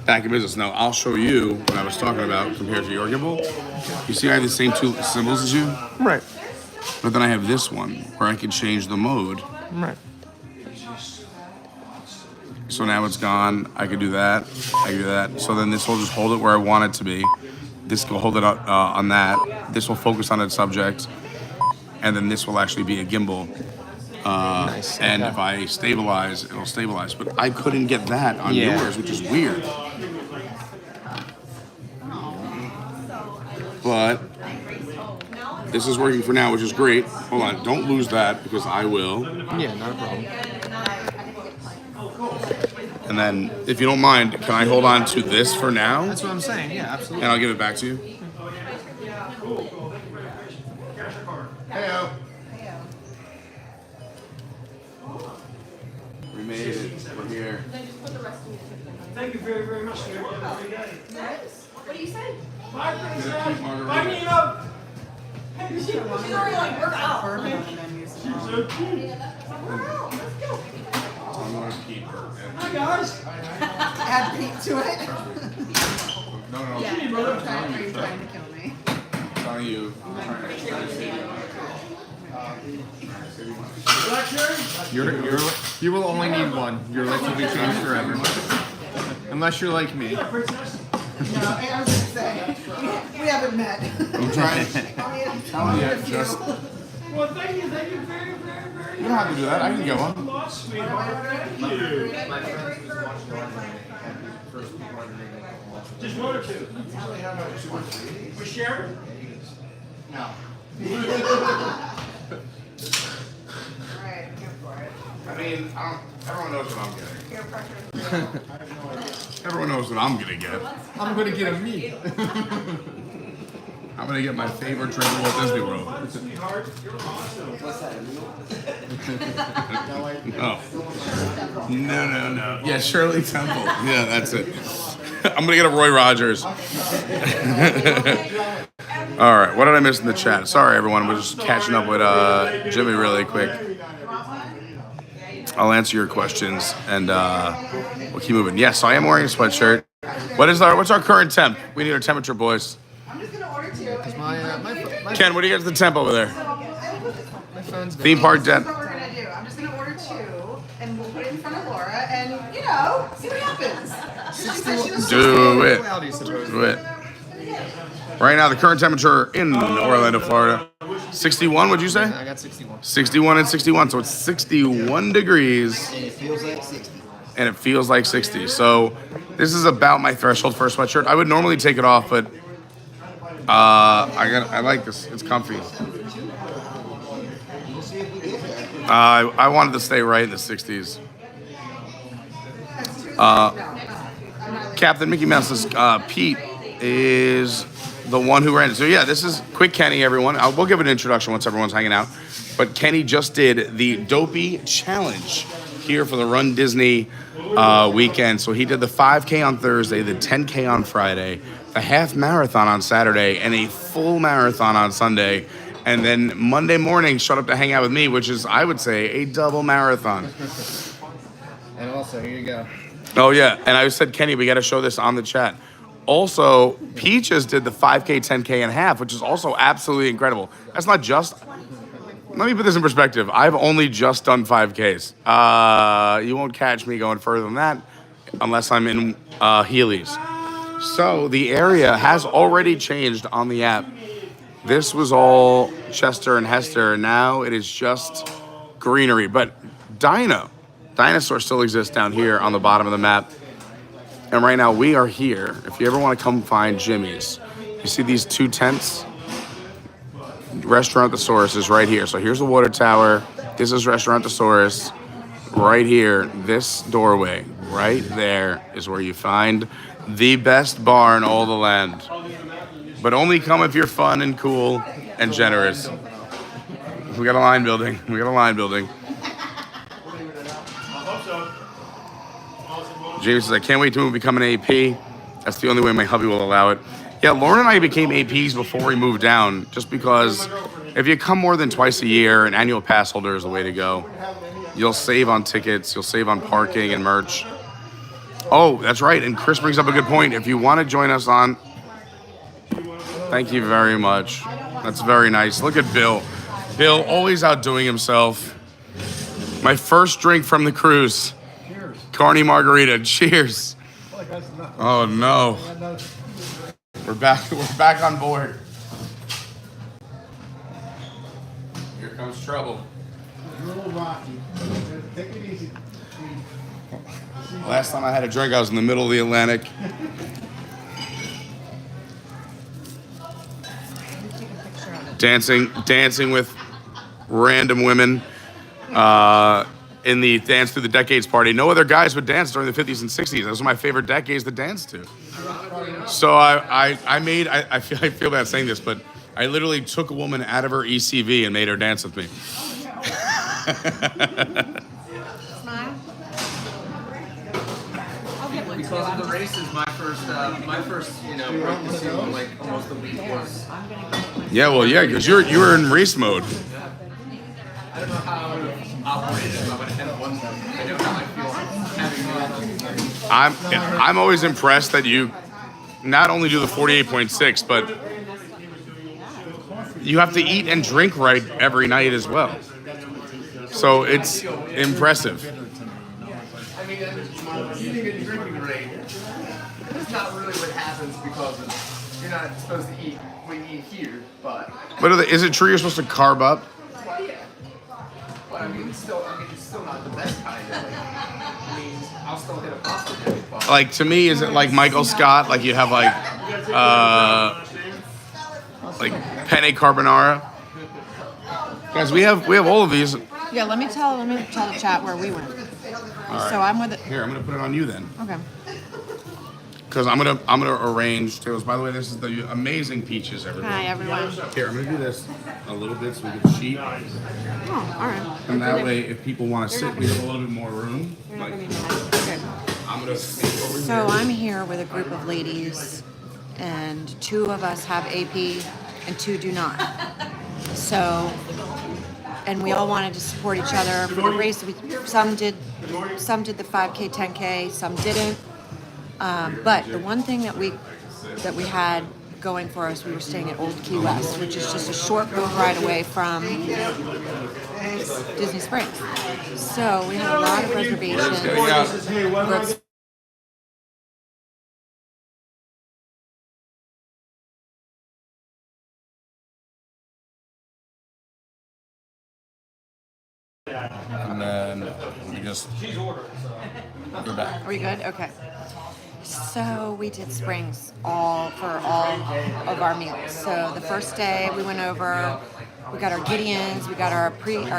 back in business. Now, I'll show you what I was talking about compared to your gimbal. You see I have the same 2 symbols as you? Right. But then I have this one where I can change the mode. Right. So now it's gone. I can do that. I can do that. So then this will just hold it where I want it to be. This will hold it up on that. This will focus on its subject. And then this will actually be a gimbal. Nice. And if I stabilize, it'll stabilize. But I couldn't get that on yours, which is weird. But this is working for now, which is great. Hold on, don't lose that because I will. Yeah, not a problem. And then, if you don't mind, can I hold on to this for now? That's what I'm saying. Yeah, absolutely. And I'll give it back to you. Heyo. We made it. We're here. Thank you very, very much. What do you say? Bye, Princess. Bye, Nino. She's already like, we're out. So cute. I'm going to keep her. Hi, guys. Add Pete to it. No. Yeah, you're trying to kill me. Telling you. You will only need one. Your life will be changed forever. Unless you're like me. No, I was gonna say, we haven't met. I'm trying. Telling you, just. Well, thank you very, very, very You don't have to do that. I can go on. Just 1 or 2. We share it? No. Alright, go for it. I mean, everyone knows what I'm getting. Everyone knows what I'm gonna get. I'm gonna get a meat. I I'm gonna get my favorite drink at Walt Disney World. No. Yeah, Shirley Temple. Yeah, that's it. I'm gonna get a Roy Rogers. All right, what did I miss in the chat? Sorry, everyone. We're just catching up with Jimmy really quick. I'll answer your questions and we'll keep moving. Yes, I am wearing a sweatshirt. What's our current temp? We need our temperature, boys. I'm just gonna order 2. Ken, what do you got at the temp over there? My phone's Theme park That's what we're gonna do. I'm just gonna order 2, and we'll put it in front of Laura, and see what happens. Do it. Right now, the current temperature in Orlando, Florida, 61. What'd you say? I got 61. 61 and 61. So it's 61 degrees. And it feels like 60. And it feels like 60. So this is about my threshold for a sweatshirt. I would normally take it off, but I like this. It's comfy. I wanted to stay right in the 60s. Captain Mickey Mouse says Pete is the one who ran it. So yeah, this is Quick Kenny, everyone. We'll give an introduction once everyone's hanging out. But Kenny just did the Dopey Challenge here for the Run Disney weekend. So he did the 5K on Thursday, the 10K on Friday, the half marathon on Saturday, and a full marathon on Sunday. And then Monday morning, showed up to hang out with me, which is, I would say, a double marathon. And also, here you go. Oh, yeah. And I said, Kenny, we got to show this on the chat. Also, Peaches did the 5K, 10K and a half, which is also absolutely incredible. That's not just... Let me put this in perspective. I've only just done 5Ks. You won't catch me going further than that unless I'm in Heelys. So the area has already changed on the app. This was all Chester and Hester. Now it is just greenery. But Dinosaur still exists down here on the bottom of the map. And right now we are here. If you ever want to come find Jimmy's, you see these 2 tents? Restaurantosaurus is right here. So here's the water tower. This is Restaurantosaurus. Right here, this doorway, right there is where you find the best bar in all the land. But only come if you're fun and cool and generous. We got a line building. James says, I can't wait to become an AP. That's the only way my hubby will allow it. Yeah, Lauren and I became APs before we moved down, just because if you come more than twice a year, an annual pass holder is the way to go. You'll save on tickets, you'll save on parking and merch. Oh, that's right, and Chris brings up a good point. If you want to join us on... Thank you very much. That's very nice. Look at Bill. Bill always outdoing himself. My first drink from the cruise. Carney margarita. Cheers. Oh, no. We're back on board. Here comes trouble. You're a little rocky. Take it easy. Last time I had a drink, I was in the middle of the Atlantic. Dancing with random women in the Dance Through the Decades party. No other guys would dance during the 50s and 60s. Those were my favorite decades to dance to. So I feel bad saying this, but I literally took a woman out of her ECV and made her dance with me. Because of the races, my first, break to see like almost a week was. Yeah, well, yeah, because you were in race mode. I don't know how I would have operated if I would have had one. I know how I feel having. I'm always impressed that you not only do the 48.6, but you have to eat and drink right every night as well. So it's impressive. I mean, eating and drinking right is not really what happens because you're not supposed to eat when you eat here, but. Is it true you're supposed to carb up? Well, yeah. But I mean, it's still not the best kind of. I'll still hit a pasta dish. But... Like, to me, is it like Michael Scott? Like you have like penne carbonara? Guys, we have all of these. Yeah, let me tell the chat where we went. All right. So I'm with it. Here, I'm gonna put it on you then. Okay. because I'm gonna arrange tables. By the way, this is the amazing peaches, everyone. Hi, everyone. Here, I'm gonna do this a little bit so we get a sheet, Oh, all right. and that way, if people want to sit, we have a little bit more room. Like, Okay. I'm gonna sit over So here. I'm here with a group of ladies, and 2 of us have AP, and 2 do not. So, and we all wanted to support each other for the race. Some did the 5K, 10K, some didn't. But the one thing that we had going for us, we were staying at Old Key West, which is just a short boat ride away from Disney Springs. So we had a lot of reservations. Let's- And then we just go back. Are we good? Okay. So we did Springs for all of our meals. So the first day we went over, we got our Gideons, we got our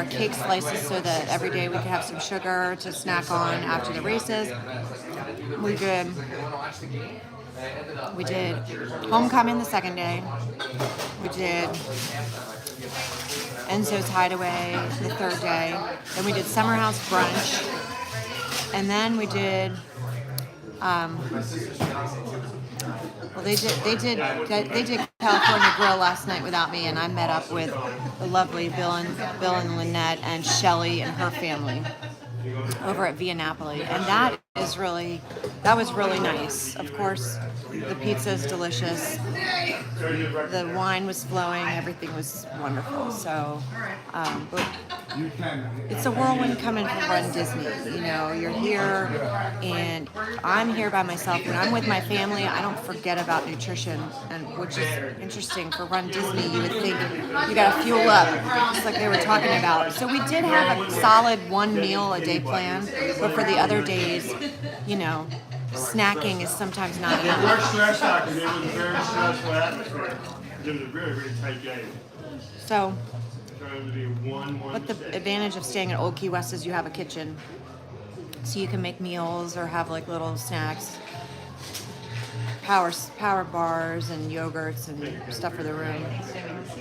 cake slices so that every day we could have some sugar to snack on after the races. We did Homecoming the second day. We did Enzo's Hideaway the third day. Then we did Summer House Brunch. And then we did they did California Grill last night without me, and I met up with the lovely Bill and Lynette and Shelly and her family over at Via Napoli, and that was really nice. Of course, the pizza is delicious. The wine was flowing. Everything was wonderful. So, but it's a whirlwind coming from Run Disney. You know, you're here, and I'm here by myself. When I'm with my family, I don't forget about nutrition, and which is interesting. For Run Disney, you would think you got to fuel up, just like they were talking about. So we did have a solid 1 meal a day plan, but for the other days, you know, snacking is sometimes not enough. It was a very stressful atmosphere. It was a very, very tight game. So, Trying to be one but the advantage of staying at Old Key West is you have a kitchen, so you can make meals or have like little snacks, power bars and yogurts and stuff for the room.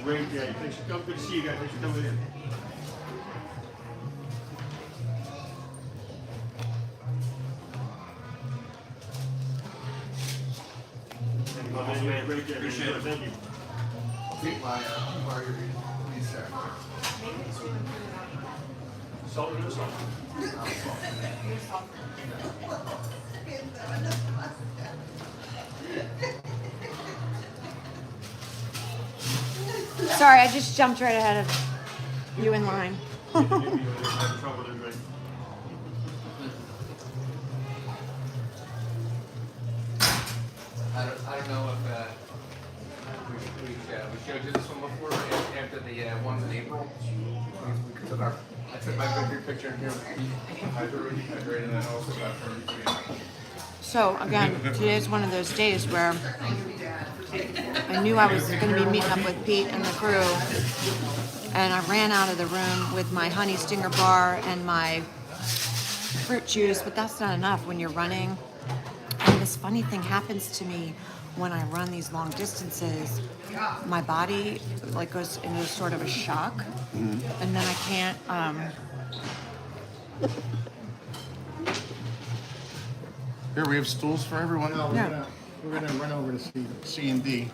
Great day. Thanks for coming. Good to see you guys. Thanks for coming in. Great day. Appreciate it. Thank you. Salt or no salt? Sorry, I just jumped right ahead of you in line. I don't know if we showed you this one before. After the ones in April, we took I took my bigger picture in here. I hydrated and then also got from. So again, today's one of those days where I knew I was going to be meeting up with Pete and the crew, and I ran out of the room with my honey stinger bar and my fruit juice, but that's not enough when you're running. And this funny thing happens to me when I run these long distances. My body like goes into sort of a shock, and then I can't. Here we have stools for everyone. No, we're gonna run over to C&D.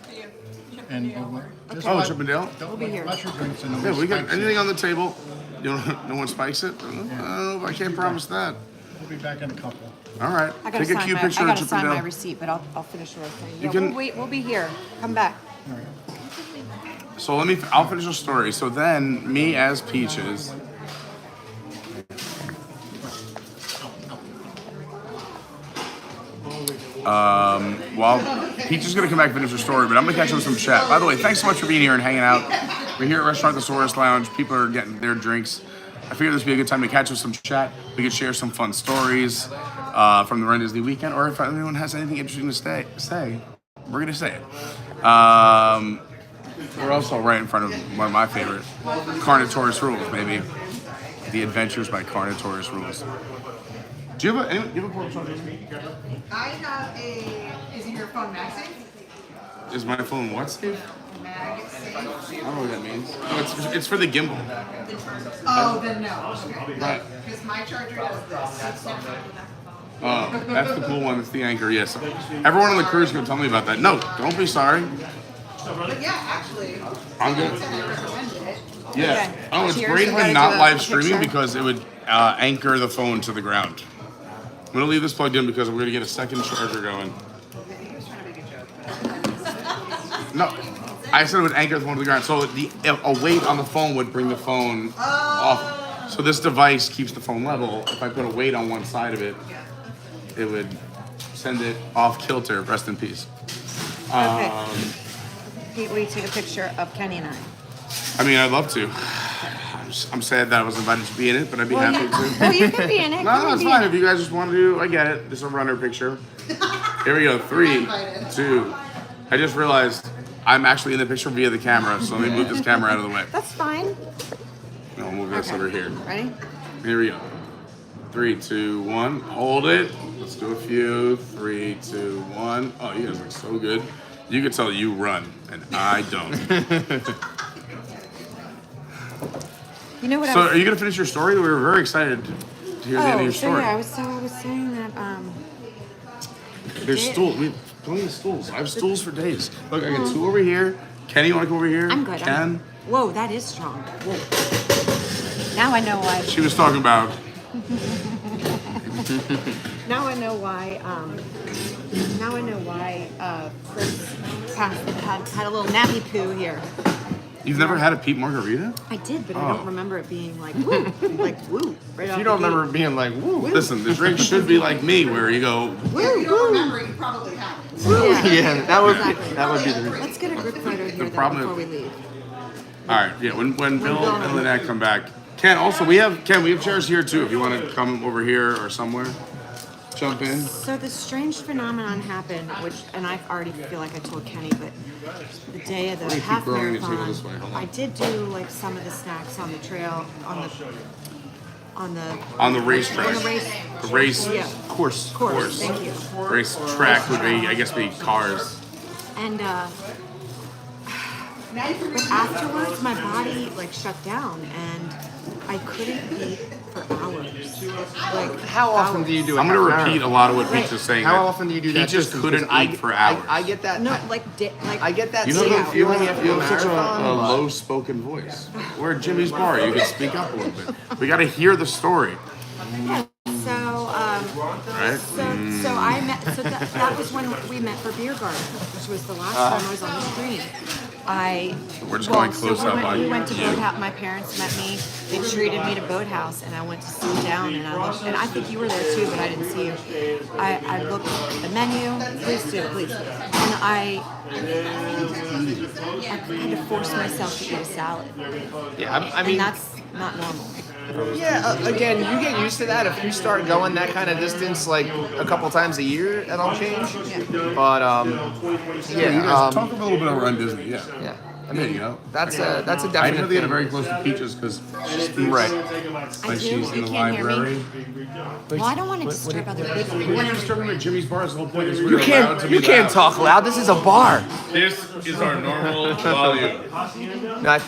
And Chippendale. We'll be here. Let your drinks in. Yeah, we got anything on the table. You don't, no one spikes it. Oh, I can't promise that. We'll be back in a couple. All right. I gotta Take a cute picture I of gotta sign my Chippendale. receipt, but I'll finish the rest of it. You Yeah, can- we'll wait. We'll be here. Come back. So I'll finish the story. So then, me as Peaches. Well, Peach is gonna come back and finish her story, but I'm gonna catch up with some chat. By the way, thanks so much for being here and hanging out. We're here at Restaurantosaurus Lounge. People are getting their drinks. I figured this would be a good time to catch up with some chat. We could share some fun stories from the Run Disney weekend, or if anyone has anything interesting to say, we're gonna say it. We're also right in front of one of my favorite, Carnotaurus Rules, maybe. The Adventures by Carnotaurus Rules. Do you have a portable charger? I have a. Is your phone MagSafe? Is my phone what safe? MagSafe. I don't know what that means. Oh, it's for the gimbal. Oh, then no. Okay. Right. Because my charger does this. Oh, that's the cool one. It's the Anchor. Yes. Everyone on the cruise can tell me about that. No, don't be sorry. But yeah, actually, I'm good. I recommend it. Yeah. Okay. Oh, it's Cheers. great You when gotta not do a live streaming picture. because it would anchor the phone to the ground. I'm gonna leave this plugged in because we're gonna get a second charger going. No, I said it would anchor the phone to the ground. So a weight on the phone would bring the phone off. So this device keeps the phone level. If I put a weight on one side of it, it would send it off kilter. Rest in peace. Pete, will you take a picture of Kenny and I? I mean, I'd love to. I'm sad that I was invited to be in it, but I'd be happy to. Well, you can be in it. No, it's fine. If you guys just want to do, I get it. Just a runner picture. Here we go. 3, 2. I just realized I'm actually in the picture via the camera, so let me move this camera out of the way. That's fine. And we'll move this over here. Ready? Here we go. 3, 2, 1. Hold it. Let's do a few. 3, 2, 1. Oh, you guys look so good. You can tell you run, and I don't. You know what? So, are you gonna finish your story? We were very excited to hear the end of your story. Yeah, I was saying that. There's stools. We have plenty of stools. I have stools for days. Look, I got 2 over here. Kenny, you want to come over here? I'm good. Ken? Whoa, that is strong. Whoa. Now I know why. She was talking about. Now I know why. Now I know why Chris had a little nappy poo here. You've never had a Pete Margarita? I did, but I Oh. don't remember it being like woo, like woo. Right If off you the don't gate. remember it being like, woo. Listen, the drink should be like me, where you go, If you don't remember, you probably haven't. Yeah, that would Exactly. be the reason. Let's get a group photo here then problem before we leave. All right, yeah. When Bill and Lynette come back, Ken. Also, we have chairs here too. If you want to come over here or somewhere, jump in. So this strange phenomenon happened, and I already feel like I told Kenny, but the day of We're the gonna keep half growing the table marathon, this way. Hold on. I did do like some of the snacks on the trail, on On the racetrack. On the race. The race Yeah. course. Thank you. Race track would be, I guess, be cars. And but afterwards, my body like shut down, and I couldn't eat for hours. Like How often do you do it? I'm going to repeat a lot of what Peach is saying. How often do you do He that? just distance? couldn't Because eat for hours. I get that. No, like I get that You same have feeling after you a have such marathon. a but- low-spoken voice. We're at Jimmy's bar. You can speak up a little bit. We got to hear the story, so. right? So I met. So that was when we met for Beer Garden, which was the last time I was on the screen. We're just going close so up we on went, we went to you. Boathouse. My parents met me. They treated me to Boathouse, and I went to sit down. And I think you were there too, but I didn't see you. I looked at the menu. Please do, please. And I had to force myself to eat a salad. Yeah, I mean, and that's not normal. Yeah, again, you get used to that. If you start going that kind of distance like a couple times a year, that'll change. But Yeah, you guys talk a little bit over on Disney. Yeah. Yeah. I mean, you know, that's a definite I know they thing. get very close to Peaches because she speaks Right. like she's in You the can't hear me? library. Well, I don't want to disturb other people. We're just talking about Jimmy's bar. The whole point is You can't talk loud. This is a bar. This is our normal volume. No,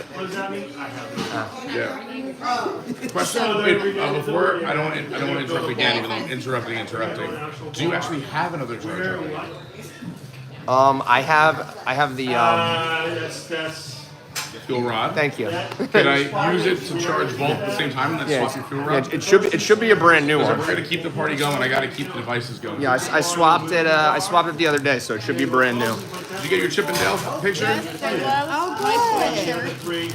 Yeah. Question. Wait, before I don't want to interrupt again, even though I'm interrupting. Do you actually have another charger? I have the fuel rod. Thank you. Can I use it to charge both at the same time and then swap the fuel rod? Yeah, it should be a brand new Because one. if we're gonna keep the party going, I gotta keep the devices going. Yeah, I swapped it. I swapped it the other day, so it should be brand new. Did you get your Chip and Dale picture? Oh, good.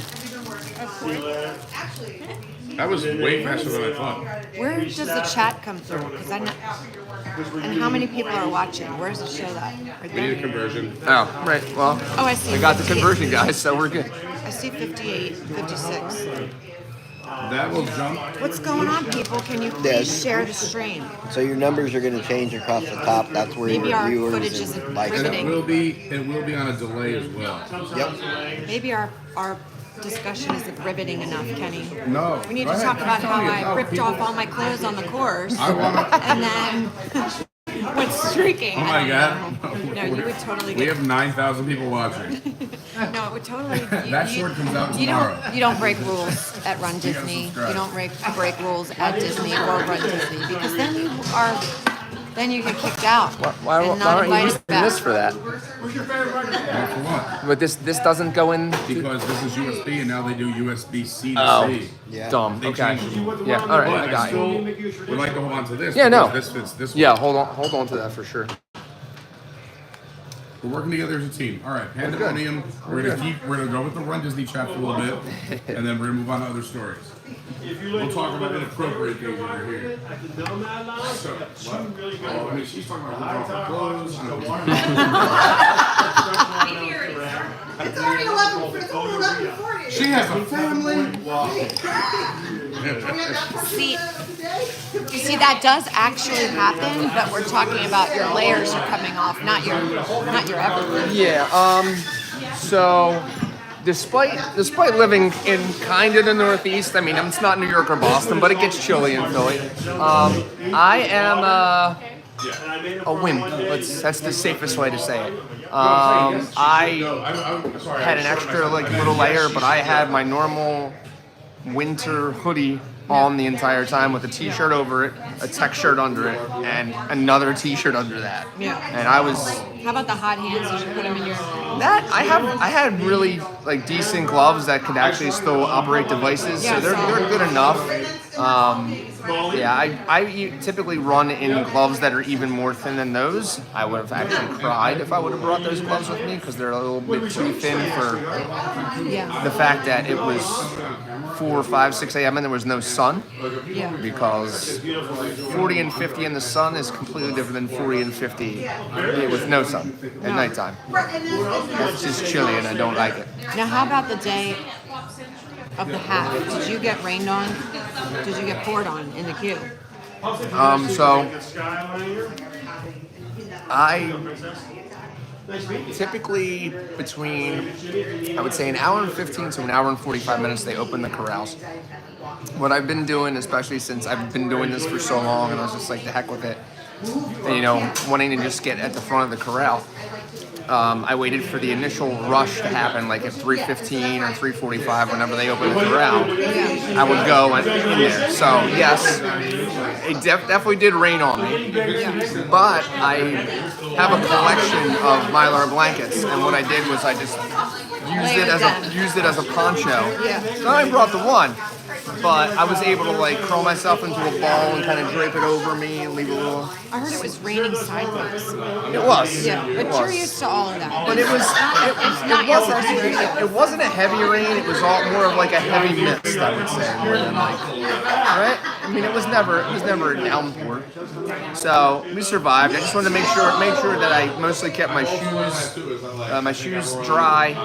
That was way faster than I thought. Where does the chat come through? Because I know. And how many people are watching? Where does it show that? Right We need a there? conversion. Oh, right. Well, Oh, I see. I got the 58. conversion, guys, so we're good. I see 58, 56. That will jump. What's going on, people? Can you please share the stream? So your numbers are going to change across the top. That's where Maybe your our viewers footage and isn't likes And are. it will be on a delay as well. Yep. Maybe our discussion isn't riveting enough, Kenny. No. We need Go to ahead. talk about I'm how telling you, I no, ripped people- off all my clothes on the course I wanna- and then went streaking. Oh I my don't God. know. No, you would totally We get. have 9,000 people watching. No, it would totally. That short comes out tomorrow. You don't break rules at Run You gotta Disney. subscribe. You don't break rules at Disney or Run Disney because then you get kicked out Why and not aren't you invited using back. this for that? Well, for what? But this doesn't go in. Because this is USB and now they do USB-C to Oh, C. dumb. They Okay. changed it. Yeah. All right. But I got still you. would like to hold on to this. Yeah. No. because This fits this way. Yeah. Hold on to that for sure. We're working together as a team. All right, Pandemonium. We're gonna go with the Run Disney chat for a little bit, and then we're gonna move on to other stories. We'll talk about inappropriate things over here. So, what? Oh, I mean, she's talking about ripping off her clothes. It's already 11. It's only 11:40. She has a family. See, that does actually happen, but we're talking about your layers are coming off, not your everything. Yeah. So, despite living in kind of the Northeast, I mean, it's not New York or Boston, but it gets chilly in Philly. I am a wimp. That's the safest way to say it. I had an extra little layer, but I had my normal winter hoodie on the entire time with a t-shirt over it, a tech shirt under it, and another t-shirt under that. Yeah. And I was How about the hot hands? Did you put them in your? I had really decent gloves that could actually still operate devices, so they're good enough. I typically run in gloves that are even more thin than those. I would have actually cried if I would have brought those gloves with me because they're a little bit too thin for the fact that it was 4, 5, 6 a.m. and there was no sun. Yeah. Because 40 and 50 in the sun is completely different than 40 and 50 with no sun at nighttime. It's just chilly and I don't like it. Now, how about the day of the half? Did you get rained on? Did you get poured on in the queue? So I typically between, I would say, an hour and 15 to an hour and 45 minutes, they open the corrals. What I've been doing, especially since I've been doing this for so long, and I was just like, the heck with it, and, wanting to just get at the front of the corral. I waited for the initial rush to happen, like at 3:15 or 3:45, whenever they open the corral. I would go in there. So yes, it definitely did rain on me, but I have a collection of Mylar blankets, and what I did was I just used it as a poncho. So I only brought the one. But I was able to curl myself into a ball and kind of drape it over me and leave a little. I heard it was raining sideways. It was. Yeah, but you're used to all of that. But it wasn't a heavy rain. It was all more of like a heavy mist, I would say, more than right. I mean, it was never a downpour. So we survived. I just wanted to make sure that I mostly kept my shoes dry,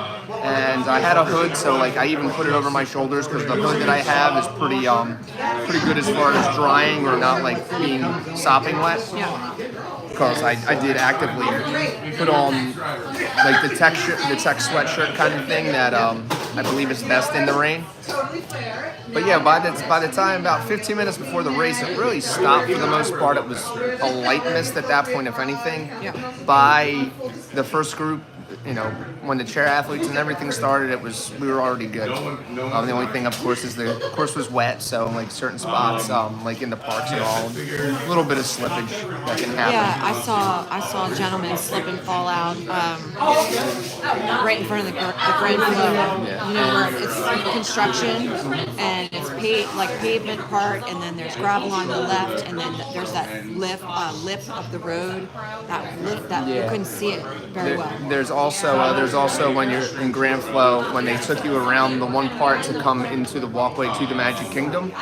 and I had a hood, so I even put it over my shoulders because the hood that I have is pretty good as far as drying or not being sopping wet. Yeah. Because I did actively put on the tech sweatshirt kind of thing that I believe is best in the rain. But yeah, by the time about 15 minutes before the race, it really stopped for the most part. It was a light mist at that point, if anything. Yeah. By the first group, when the chair athletes and everything started, we were already good. The only thing, of course, is the course was wet, so certain spots, in the parks and all, a little bit of slippage that can happen. Yeah, I saw a gentleman slip and fall out right in front of the Grand Flow. Where it's construction and it's pavement part, and then there's gravel on the left, and then there's that lip of the road. That you couldn't see it very well. There's also when you're in Grand Flow, when they took you around the one part to come into the walkway to the Magic Kingdom,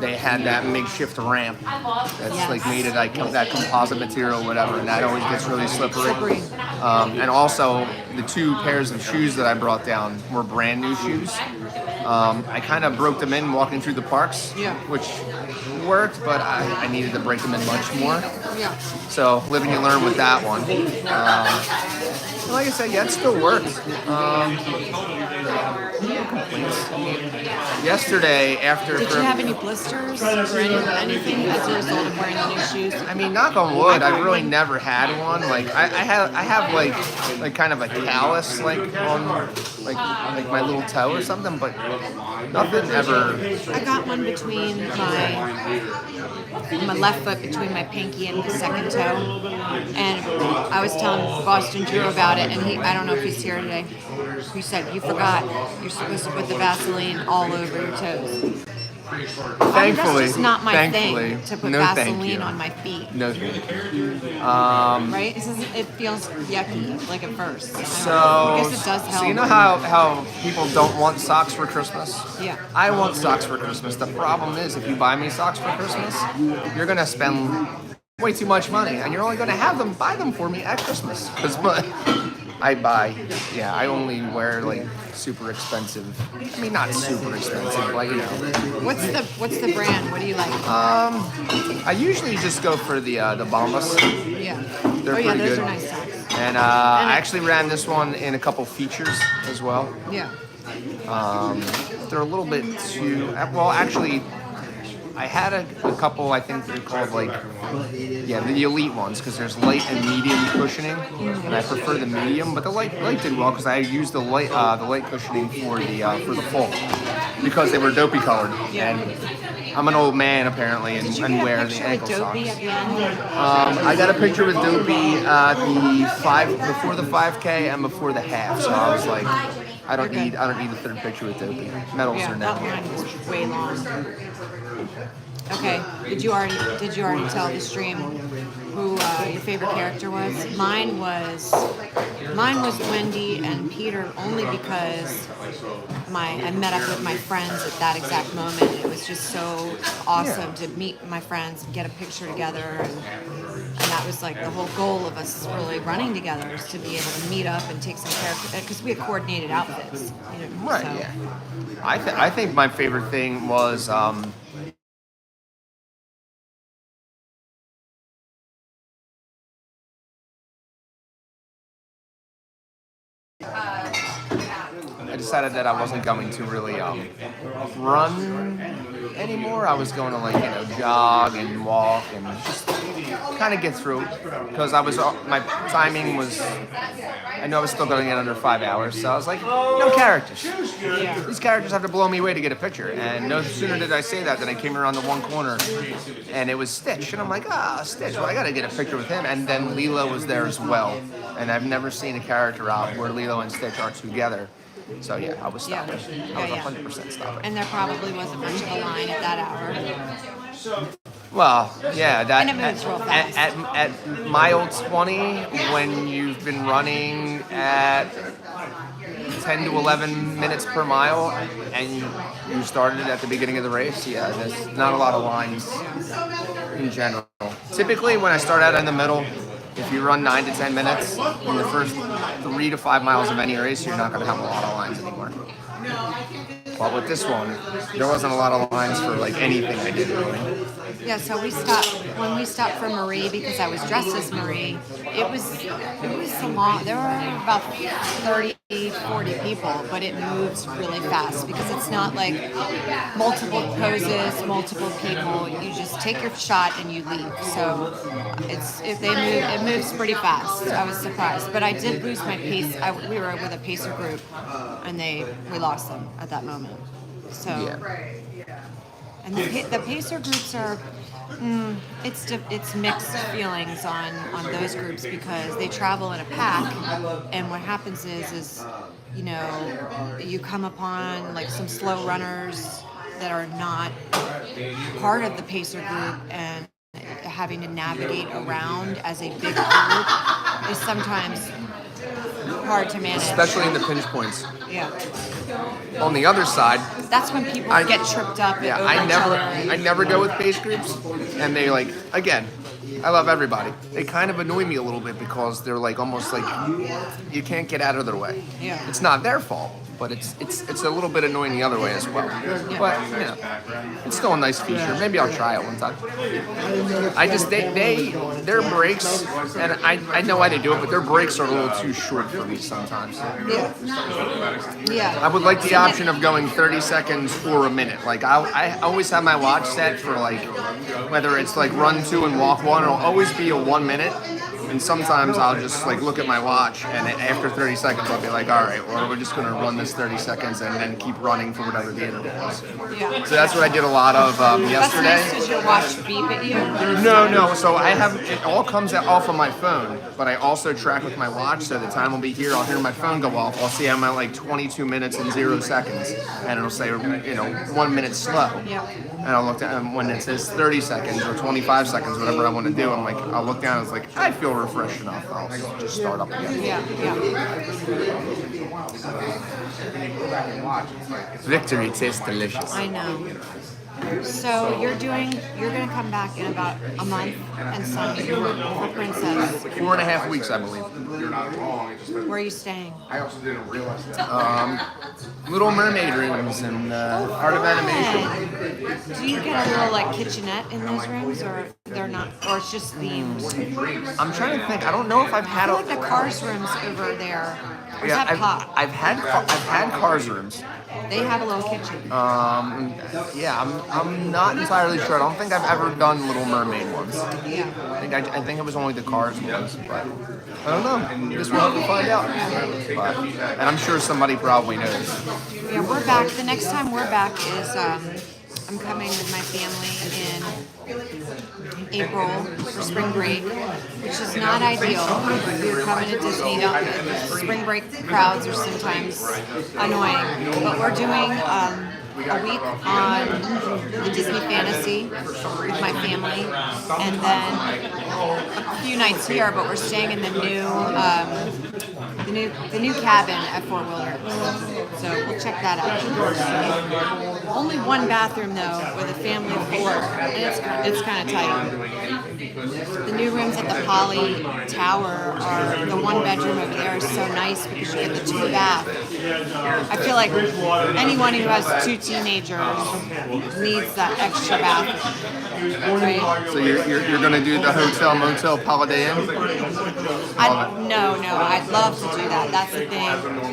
they had that makeshift ramp that's made of that composite material or whatever, and that always gets really slippery. And also the 2 pairs of shoes that I brought down were brand new shoes. I kind of broke them in walking through the parks, which worked, but I needed to break them in much more. Yeah. So live and you learn with that one. Like I said, yeah, it still works. No complaints. I mean, yesterday after... Did you have any blisters or anything as a result of wearing the new shoes? I mean, knock on wood, I've really never had one. Like I have like kind of a callus like on like my little toe or something, but nothing ever. I got one between my left foot, between my pinky and my second toe, and I was telling Boston Drew about it, and I don't know if he's here today. He said, "You forgot. You're supposed to put the Vaseline all over your toes." Thankfully, that's just not my thankfully, thing to put no thank Vaseline you. on my feet. No thank you. Right? It feels yucky, like at first. I guess it does help. So you know how people don't want socks for Christmas? Yeah. I want socks for Christmas. The problem is, if you buy me socks for Christmas, you're gonna spend way too much money, and you're only gonna buy them for me at Christmas. Because I only wear like super expensive. I mean, not super expensive, like you know. What's the brand? What do you like? I usually just go for the Bombas. Yeah. They're oh yeah, pretty those good. are nice socks. And I actually ran this one in a couple features as well. Yeah. They're a little bit too. Well, actually, I had a couple. I think they're called the elite ones because there's light and medium cushioning, and I prefer the medium. But the light did well because I used the light cushioning for the full because they were dopey colored. Yeah. And I'm an old man apparently and wear the ankle socks. Dopey at the end? I got a picture with Dopey before the 5K and before the half. So I was like, I don't need the third picture with Dopey. Medals are now. That one was way long. Okay. Did you already tell the stream who your favorite character was? Mine was Wendy and Peter, only because I met up with my friends at that exact moment. It was just so awesome to meet my friends and get a picture together, and that was like the whole goal of us really running together, is to be able to meet up and take some character, because we had coordinated outfits. You know, right. So. Yeah. I think my favorite thing was. I decided that I wasn't going to really run anymore. I was going to jog and walk and just kind of get through, because my timing was, I know I was still going to get under 5 hours, so I was like, no characters. These characters have to blow me away to get a picture, and no sooner did I say that than I came around the one corner and it was Stitch, and I'm like, Stitch, well, I got to get a picture with him, and then Lilo was there as well, and I've never seen a character out where Lilo and Stitch are together. So yeah, I was stopping. I was 100% stopping. And there probably wasn't much of a line at that hour. Well, yeah, that and it moves real fast. At mile 20, when you've been running at 10 to 11 minutes per mile, and you started at the beginning of the race, yeah, there's not a lot of lines in general. Typically, when I start out in the middle, if you run 9 to 10 minutes in the first 3 to 5 miles of any race, you're not going to have a lot of lines anymore. But with this one, there wasn't a lot of lines for anything I did really. Yeah, so when we stopped for Marie, because I was dressed as Marie, it was so long. There were about 30, 40 people, but it moves really fast because it's not like multiple poses, multiple people. You just take your shot and you leave. So it moves pretty fast. I was surprised, but I did lose my pace. We were with a pacer group, and we lost them at that moment. So. Yeah. And the pacer groups are, it's mixed feelings on those groups, because they travel in a pack, and what happens is you come upon some slow runners that are not part of the pacer group, and having to navigate around as a big group is sometimes hard to manage. Especially in the pinch points. Yeah. On the other side, that's when people get tripped up. Yeah, I never go with pace groups, and they again, I love everybody. They kind of annoy me a little bit because they're almost like you can't get out of their way. Yeah. It's not their fault, but it's a little bit annoying the other way as well. But you know, it's still a nice feature. Maybe I'll try it one time. I just their brakes, and I know why they do it, but their brakes are a little too short for me sometimes. Yeah. I would like the option of going 30 seconds or a minute. Like I always have my watch set for like whether it's like run 2 and walk 1, it'll always be a 1 minute. And sometimes I'll just like look at my watch, and after 30 seconds I'll be like, all right, well, we're just gonna run this 30 seconds and then keep running for whatever the interval is. Yeah. So that's what I did a lot of yesterday. That's nice. Does your watch beep at you? No. So I have it all comes off of my phone, but I also track with my watch. So the time will be here. I'll hear my phone go off. I'll see I'm at like 22 minutes and 0 seconds, and it'll say 1 minute slow. Yeah. And I'll look down when it says 30 seconds or 25 seconds, whatever I want to do. I'm like, I'll look down. And it's like I feel refreshed enough. I'll just start up again. Yeah. Victory tastes delicious. I know. So you're gonna come back in about a month and some for Princess. 4.5 weeks, I believe. Where are you staying? I also didn't realize that. Little Mermaid rooms and Art of Animation. Do you get a little like kitchenette in those rooms, or they're not, or it's just themed? I'm trying to think. I don't know if I've had I feel like the Cars rooms over there. Or is Yeah, that pop? I've had Cars rooms. They have a little kitchen. Yeah, I'm not entirely sure. I don't think I've ever done Little Mermaid ones. Yeah. I think it was only the Cars ones, but I don't know. Just we'll have to find out. But, and I'm sure somebody probably knows. Yeah, we're back. The next time we're back is I'm coming with my family in April for spring break, which is not ideal. If you're coming to Disney, spring break crowds are sometimes annoying. But we're doing a week on the Disney Fantasy with my family, and then a few nights here. But we're staying in the new cabin at Fort Willard. So we'll check that out. Only one bathroom though, with a family of 4, and it's kind of tight. The new rooms at the Poly Tower are the 1 bedroom over there is so nice because you get the 2 bath. I feel like anyone who has 2 teenagers needs that extra bathroom, right? So you're gonna do the hotel motel Holiday Inn? No, I'd love to do that. That's the thing.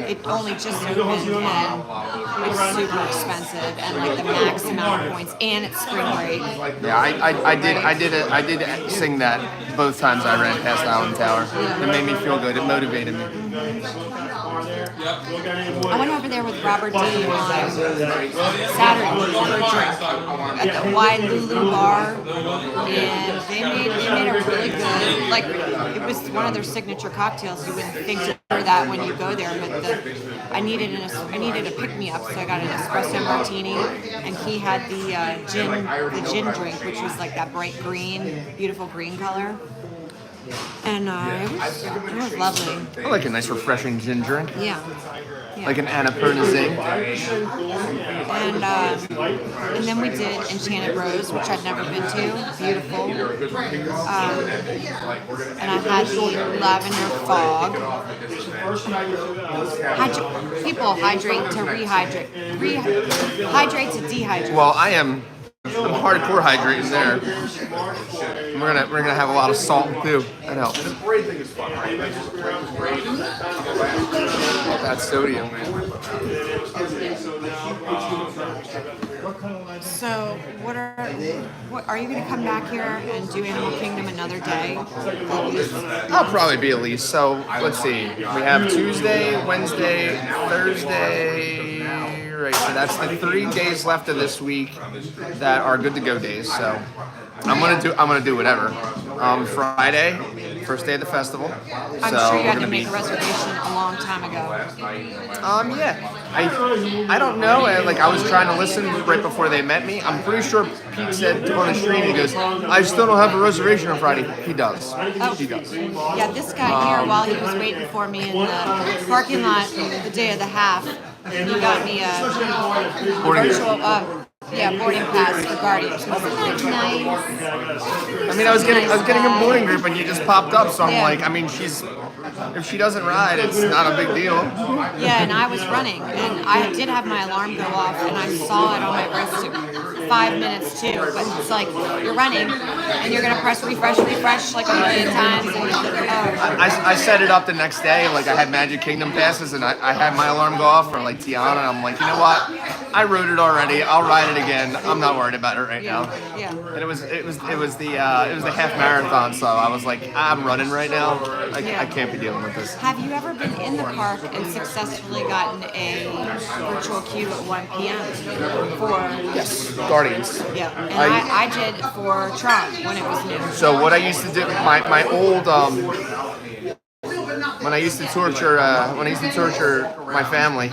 It only just opened and it's super expensive and like the max amount of points, and it's spring break. Yeah, I did sing that both times I ran past Island Tower. It made me feel good. It motivated me. I went over there with Robert D on Saturday for a drink at the Wailulu bar, and they made a really good, like, it was one of their signature cocktails. You wouldn't think to order that when you go there, but I needed a pick me up, so I got an espresso martini, and he had the gin drink, which was like that bright green, beautiful green color. And it was lovely. I like a nice refreshing gin drink. Yeah. Like an Annapurna Zing. And then we did Enchanted Rose, which I'd never been to. Beautiful. And I had the Lavender Fog. People hydrate to rehydrate. Hydrate to dehydrate. Well, I'm hardcore hydrating there. We're gonna have a lot of salt too. That helps. That's sodium, man. So, what are you going to come back here and do Animal Kingdom another day? I'll probably be at least. So let's see. We have Tuesday, Wednesday, Thursday. Right. So that's the 3 days left of this week that are good to go days. So I'm gonna do whatever. Friday, first day of the festival. I'm sure you had to make a reservation a long time ago. Yeah. I don't know. Like I was trying to listen right before they met me. I'm pretty sure Pete said on the stream, he goes, "I still don't have a reservation on Friday." He does. Oh. He does. Yeah, this guy here, while he was waiting for me in the parking lot the day of the half, he got me a virtual Yeah, boarding pass for Guardians. Wasn't that nice? I mean, I was getting a boarding group, and you just popped up. So I'm Yeah. like, I mean, if she doesn't ride, it's not a big deal. Yeah, and I was running, and I did have my alarm go off, and I saw it on my wrist at 5 minutes too. But it's like you're running, and you're gonna press refresh like a million times. And, I set it up the next day. Like I had Magic Kingdom passes, and I had my alarm go off for like Tiana, and I'm like, you know what? I rode it already. I'll ride it again. I'm not worried about it right now. Yeah. And it was the half marathon, so I was like, I'm running right now. I can't be dealing with this. Have you ever been in the park and successfully gotten a virtual queue at 1 p.m. for? Yes, Guardians. Yeah, and I did for Tron when it was new. So what I used to do, my old when I used to torture my family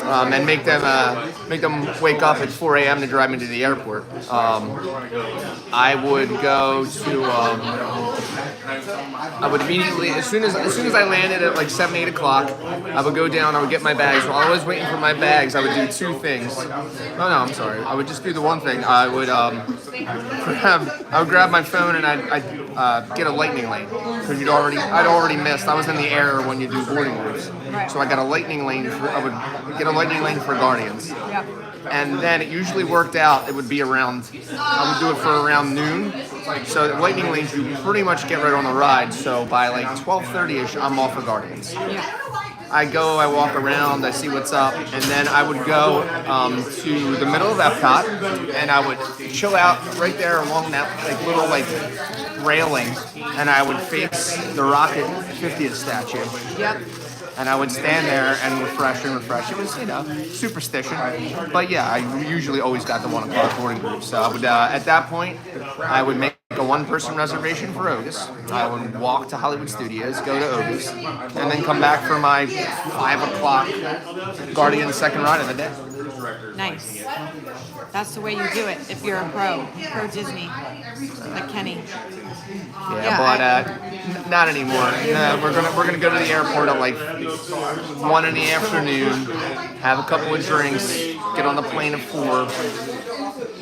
and make them wake up at 4 a.m. to drive me to the airport. I would go to I would immediately, as soon as I landed at like 7, 8 o'clock, I would go down, I would get my bags. While I was waiting for my bags, I would do two things. Oh no, I'm sorry. I would just do the one thing. I would grab my phone and I'd get a lightning lane because I'd already missed. I was in the air when you do boarding groups, so I got a lightning lane. I would get a lightning lane for Guardians. Yep. And then it usually worked out. It would be around. I would do it for around noon. So the lightning lanes, you pretty much get right on the ride. So by like 12:30ish, I'm off for Guardians. I go, I walk around, I see what's up, and then I would go to the middle of Epcot, and I would chill out right there along that like little like railing, and I would face the Rocket 50th statue. Yep. And I would stand there and refresh. It was, superstition. But yeah, I usually always got the 1 o'clock boarding group. So I would, at that point, I would make a one-person reservation for Otis. I would walk to Hollywood Studios, go to Otis, and then come back for my 5 o'clock Guardian second ride of the day. Nice. That's the way you do it if you're a pro Disney, like Kenny. But not anymore. We're gonna go to the airport at like 1 in the afternoon, have a couple of drinks, get on the plane at 4.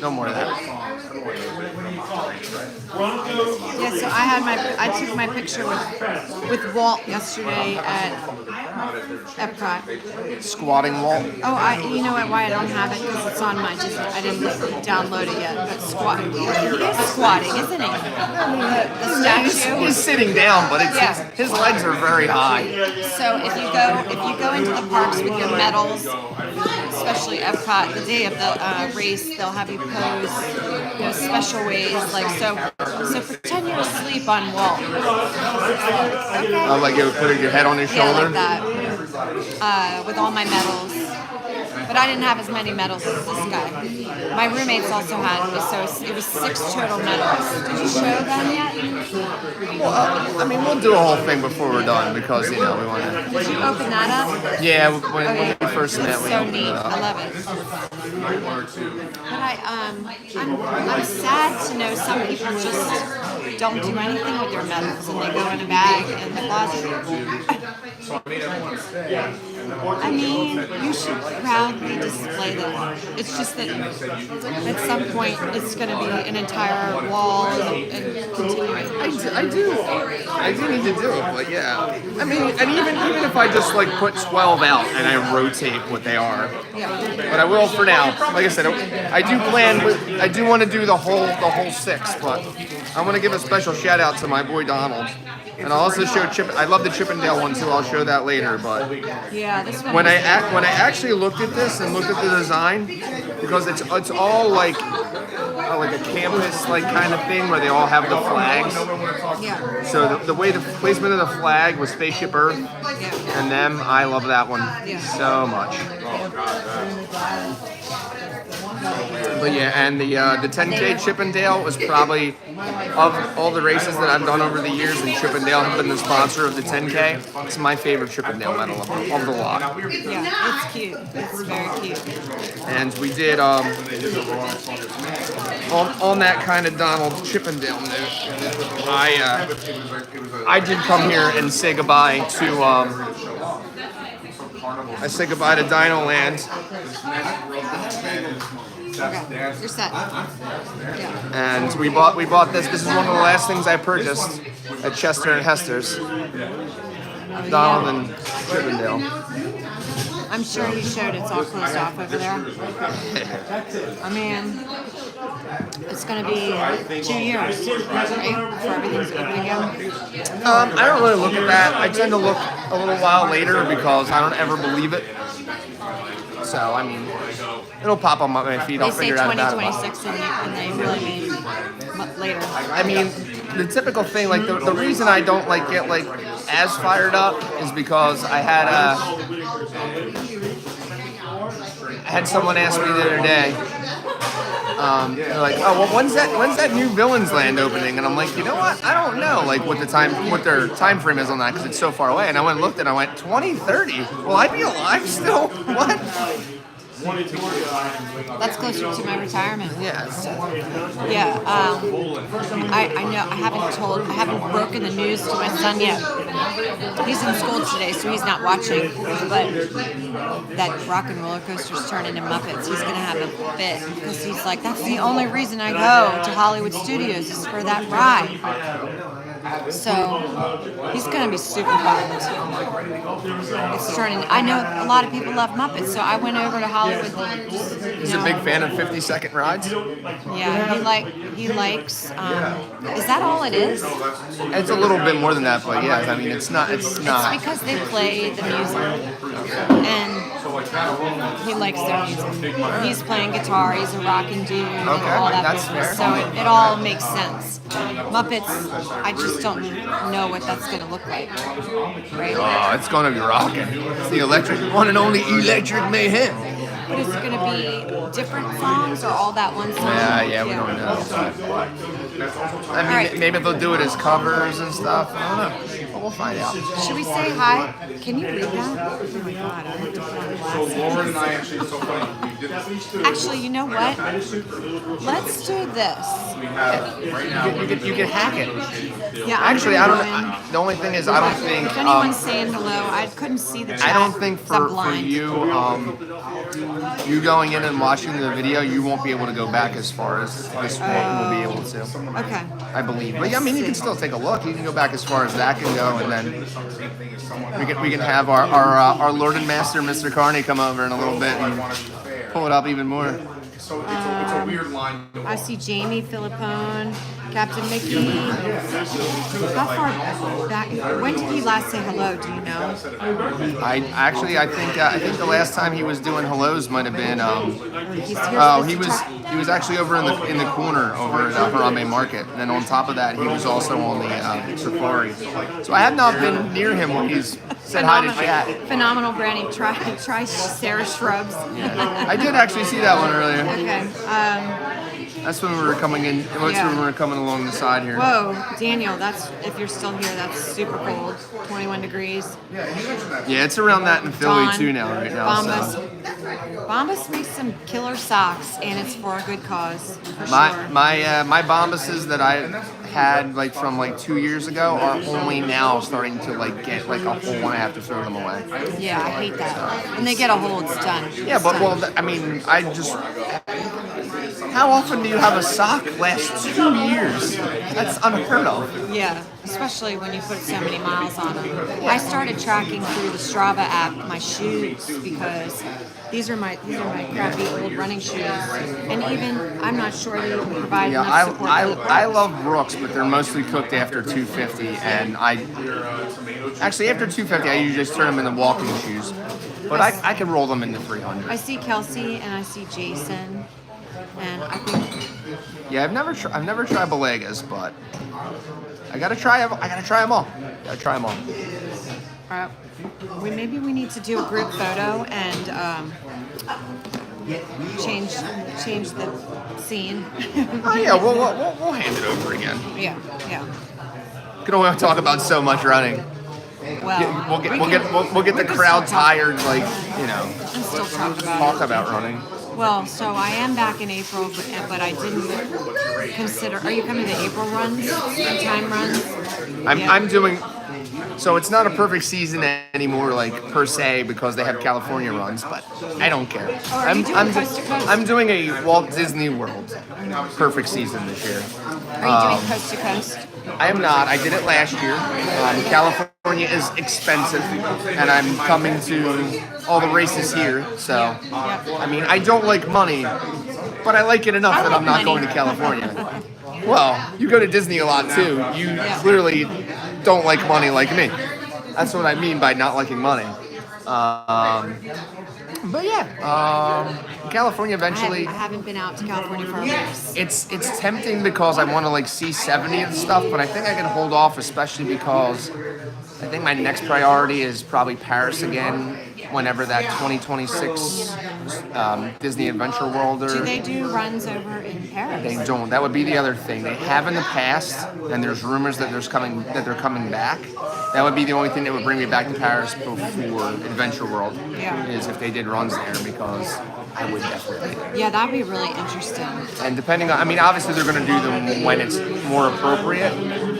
No more of that. Yeah, so I took my picture with Walt yesterday at Epcot. Squatting Walt. Oh, you know what? Why I don't have it because it's on my I didn't download it yet. But he is squatting, isn't he? The statue. He's sitting down, but his legs are very high. So if you go into the parks with your medals, especially Epcot, the day of the race, they'll have you pose, special ways, like so. So pretend you're asleep on Walt. Okay. Oh, like you put your head on his shoulder. Like that. With all my medals. But I didn't have as many medals as this guy. My roommates also had, so it was 6 total medals. Did you show them yet? Well, I mean, we'll do a whole thing before we're done because, we want to... Did you open that up? Yeah, when we first met, we so opened neat. it up. I love it. But I'm sad to know some people just don't do anything with their medals and they go in a bag in the closet. I mean, you should proudly display them. It's just that at some point it's going to be an entire wall and continuing. I do need to do it, but yeah. I mean, and even if I just like put 12 out and I rotate what they are, but I will for now. Like I said, I do want to do the whole 6, but I want to give a special shout out to my boy Donald. And I'll also show I love the Chip and Dale one too. I'll show that later. But yeah, this one when I actually looked at this and looked at the design, because it's all like a campus like kind of thing where they all have the flags. Yeah. So the way the placement of the flag was Spaceship Earth, and them, I love that one so much. But yeah, and the 10K Chip and Dale was probably, of all the races that I've done over the years, and Chip and Dale have been the sponsor of the 10K. It's my favorite Chip and Dale medal of the lot. Yeah, it's cute. It's very cute. And we did on that kind of Donald Chip and Dale note. I did come here and say goodbye to I say goodbye to Dino Land. Okay, you're set. Yeah. And we bought this. This is one of the last things I purchased at Chester and Hester's. Donald and Chippendale. I'm sure he showed it's all closed off over there. I mean, it's going to be 2 years, right? Before everything's open again. I don't really look at that. I tend to look a little while later because I don't ever believe it. So, I mean, it'll pop on my feed. I'll figure it out. They say 2026 and they really mean later. I mean, the typical thing, like the reason I don't like get like as fired up is because I had someone ask me the other day. They're like, oh, well, when's that new Villains Land opening? And I'm like, you know what? I don't know, like what their time frame is on that because it's so far away. And I went and looked and I went 2030. Will I be alive still? What? That's closer to my retirement. Yeah. Yeah. I know. I haven't broken the news to my son yet. He's in school today, so he's not watching. But that rock and roller coaster's turning into Muppets. He's gonna have a fit because he's like, that's the only reason I go to Hollywood Studios is for that ride. So he's gonna be super bummed. It's turning. I know a lot of people love Muppets, so I went over to Hollywood. He's a big fan of 50-second rides. Yeah, he likes. Is that all it is? It's a little bit more than that, but yeah, I mean, it's not. It's because they play the music, and he likes their music. He's playing guitar. He's a rockin' dude. Okay, all that that's business. fair. So it all makes sense. Muppets, I just don't know what that's going to look like. Right? Oh, it's gonna be rocking. It's the one and only electric mayhem. But is it going to be different songs or all that one song? Yeah, we don't know. I mean, maybe they'll do it as covers and stuff. I don't know. But we'll find out. Should we say hi? Can you read that? Oh my God, I have to put on glasses. Actually, you know what? Let's do this. You can hack it. Yeah, Actually, I don't. The only thing is, I don't think. If anyone's saying hello, I couldn't see the chat. I don't think for you going in and watching the video, you won't be able to go back as far as this one will be able to. Okay. I believe. But yeah, I mean, you can still take a look. You can go back as far as that can go, and then we can have our Lord and Master, Mr. Carney, come over in a little bit and pull it up even more. It's a weird line. I see Jamie Philippone, Captain Mickey. How far back? When did he last say hello? Do you know? I think the last time he was doing hellos might have been. He was actually over in the corner over at Harambe Market, and then on top of that, he was also on the Safari. So I have not been near him when he's said hi to chat. Phenomenal branding. Try Sarah Shrubs. I did actually see that one earlier. Okay. That's when we were coming in. That's when we were coming along the side here. Whoa, Daniel, that's if you're still here, that's super cold. 21 degrees. Yeah, it's around that in Philly too now, right now. Bombas. So. Bombas makes some killer socks, and it's for a good cause. For sure. My Bombases that I had like from like 2 years ago are only now starting to like get like a hole, and I have to throw them away. Yeah, I hate that. When they get a hole, it's done. Yeah, but I mean, I just. How often do you have a sock last 2 years? That's unheard of. Yeah, especially when you put so many miles on them. I started tracking through the Strava app my shoes because these are my crappy old running shoes, and even I'm not sure they provide enough support. I love Brooks, but they're mostly cooked after 250, and actually after 250 I usually just turn them into walking shoes, but I can roll them into 300. I see Kelsey and I see Jason. And I think. Yeah, I've never tried Balegas, but I gotta try them all. All right. Maybe we need to do a group photo and change the scene. Oh yeah, we'll hand it over again. Yeah. We can only talk about so much running. Well, we'll get the crowd tired, like and still talk about running. Well, so I am back in April, but I didn't consider. Are you coming to April runs, time runs? I'm doing. So it's not a perfect season anymore, like per se, because they have California runs. But I don't care. are you doing coast to coast? I'm doing a Walt Disney World perfect season this year. Are you doing coast to coast? I am not. I did it last year. California is expensive, and I'm coming to all the races here. So, I mean, I don't like money, but I like it enough that I'm not going to California. Well, you go to Disney a lot too. You clearly don't like money like me. That's what I mean by not liking money. But yeah, California eventually. I haven't been out to California for years. It's tempting because I want to like see 70 and stuff, but I think I can hold off, especially because I think my next priority is probably Paris again. Whenever that 2026 Disney Adventure World. Do they do runs over in Paris? They don't. That would be the other thing. They have in the past, and there's rumors that they're coming back. That would be the only thing that would bring me back to Paris before Adventure World. Yeah. Is if they did runs there, because I would definitely. Yeah, that'd be really interesting. And depending on, I mean, obviously they're going to do them when it's more appropriate.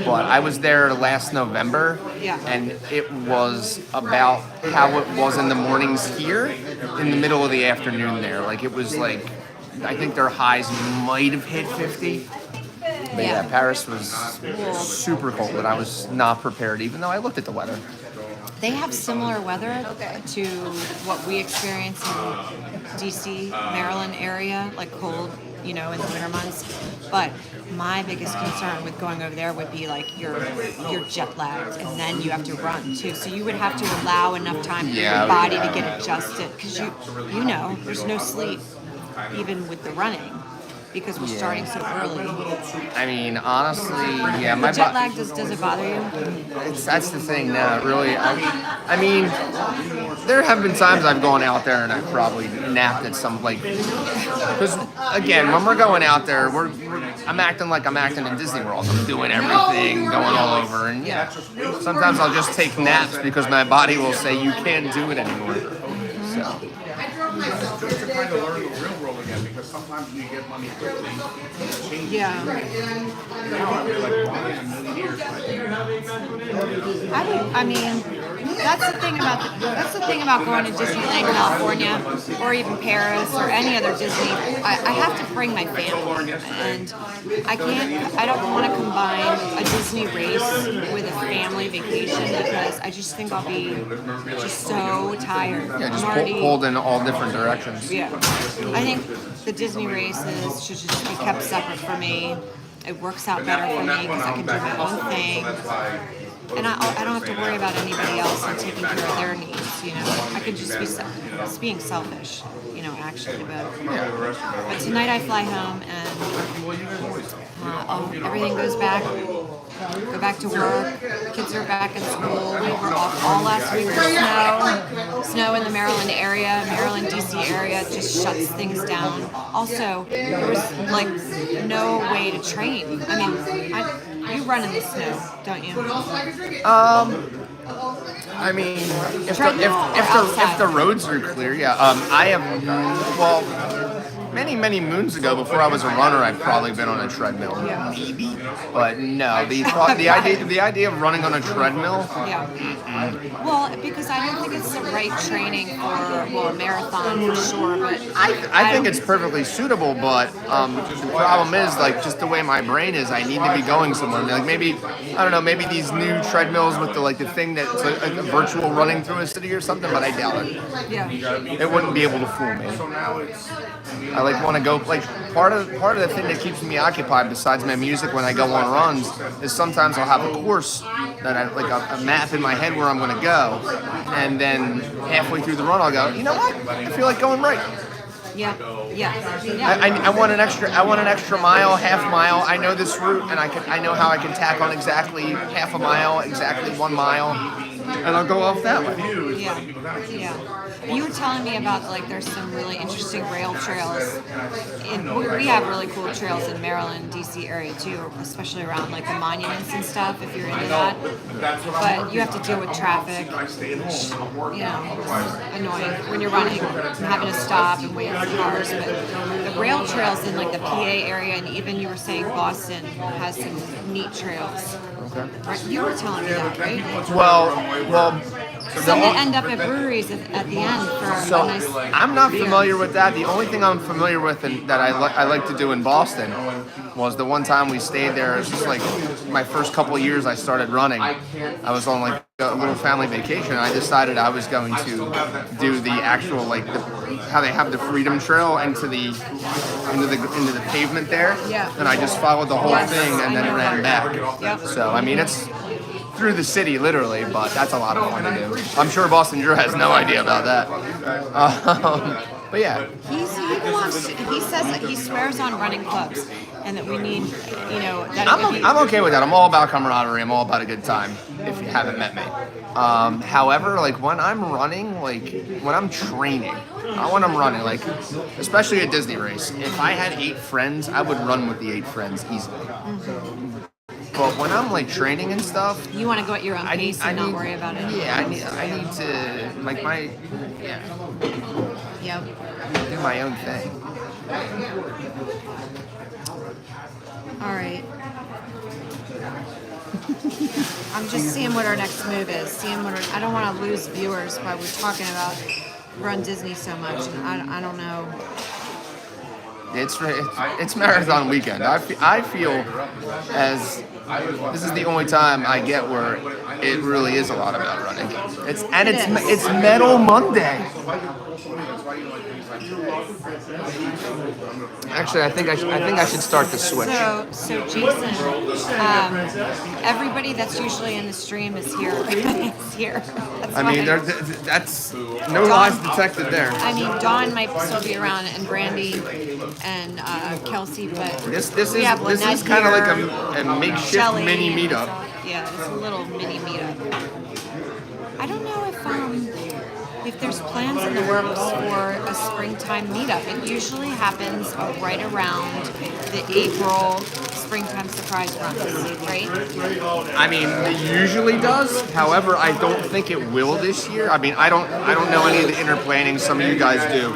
But I was there last November, and it was about how it was in the mornings here, in the middle of the afternoon there. Like, it was like, I think their highs might have hit 50. But yeah, Paris was super cold, and I was not prepared, even though I looked at the weather. They have similar weather to what we experience in DC, Maryland area, like cold, you know, in the winter months. But my biggest concern with going over there would be like you're jet lagged, and then you have to run too. So you would have to allow enough time for your body to get adjusted, because you know there's no sleep even with the running, because we're starting so early. I mean, honestly, yeah, my jet lag does it bother you? That's the thing now, really. I mean, there have been times I've gone out there and I've probably napped at some, like, because again, when we're going out there, I'm acting like I'm acting in Disney World. I'm doing everything, going all over, and yeah, sometimes I'll just take naps because my body will say you can't do it anymore. So. Just to kind of learn the real world again, because sometimes you get money quickly. Yeah. I mean, that's the thing about going to Disneyland, California, or even Paris, or any other Disney. I have to bring my family, and I don't want to combine a Disney race with a family vacation, because I just think I'll be just so tired. Yeah, just pulled in all different directions. Yeah. I think the Disney races should just be kept separate for me. It works out better for me because I can do my own thing. And I don't have to worry about anybody else and taking care of their needs, you know. I could just be being selfish, you know, actually. But tonight I fly home, and everything goes back. Go back to work. Kids are back in school. We were off all last week for snow in the Maryland area. Maryland, DC area just shuts things down. Also, there was like no way to train. I mean, you run in the snow, don't you? I mean, if the roads are clear, yeah. I have, well, many moons ago, before I was a runner, I've probably been on a treadmill, maybe. But no, the idea of running on a treadmill. Yeah. Well, because I don't think it's the right training for a marathon for sure. But I think it's perfectly suitable, but the problem is, like, just the way my brain is, I need to be going somewhere. Like, maybe, I don't know, maybe these new treadmills with the thing that's like a virtual running through a city or something, but I doubt it. Yeah. It wouldn't be able to fool me. I want to go, like, part of the thing that keeps me occupied besides my music when I go on runs is sometimes I'll have a course that I, like a map in my head where I'm going to go, and then halfway through the run I'll go, you know what, I feel like going right. Yeah. I want an extra mile, half mile. I know this route, and I know how I can tack on exactly half a mile, exactly 1 mile, and I'll go off that way. Yeah. You were telling me about, like, there's some really interesting rail trails. We have really cool trails in Maryland, DC area too, especially around like the monuments and stuff, if you're into that. But you have to deal with traffic, which, you know, is annoying when you're running and having to stop and wait for cars. But the rail trails in like the PA area, and even you were saying Boston has some neat trails. Okay. Right? You were telling me that, right? Well. Some that end up at breweries at the end for So a nice I'm not beer. familiar with that. The only thing I'm familiar with and that I like to do in Boston was the one time we stayed there. It's just like my first couple of years I started running. I was on like a little family vacation. And I decided I was going to do the actual like how they have the Freedom Trail into the pavement there. Yeah. And I just followed the whole Yes, thing and then I know ran back. Yep. So I mean it's through the city, literally, but that's a lot of fun to do. I'm sure Boston Drew has no idea about that. But yeah. He says that he swears on running clubs, and that we need, that I'm okay with that. I'm all about camaraderie. I'm all about a good time, if you haven't met me. However, like when I'm running, like when I'm training, not when I'm running, like especially a Disney race, if I had 8 friends, I would run with the 8 friends easily. Mm-hmm. But when I'm like training and stuff, You want to go at your own pace and not worry about it. Yeah, I need to like Yep. do my own thing. All right. I'm just seeing what our next move is. I don't want to lose viewers while we're talking about Run Disney so much. And I don't know. It's marathon weekend. I feel as this is the only time I get where it really is a lot about running. It's Metal Monday. Actually, I think I should start the switch. So Jason, everybody that's usually in the stream is here. Is here. That's no lies detected there. I mean, Dawn might still be around, and Brandy, and Kelsey, but this is kind of like a makeshift Shelley, mini meetup. Yeah, it's a little mini meetup. I don't know if there's plans in the works for a springtime meetup. It usually happens right around the April springtime surprise runs, right? I mean, it usually does. However, I don't think it will this year. I mean, I don't know any of the inner planning. Some of you guys do,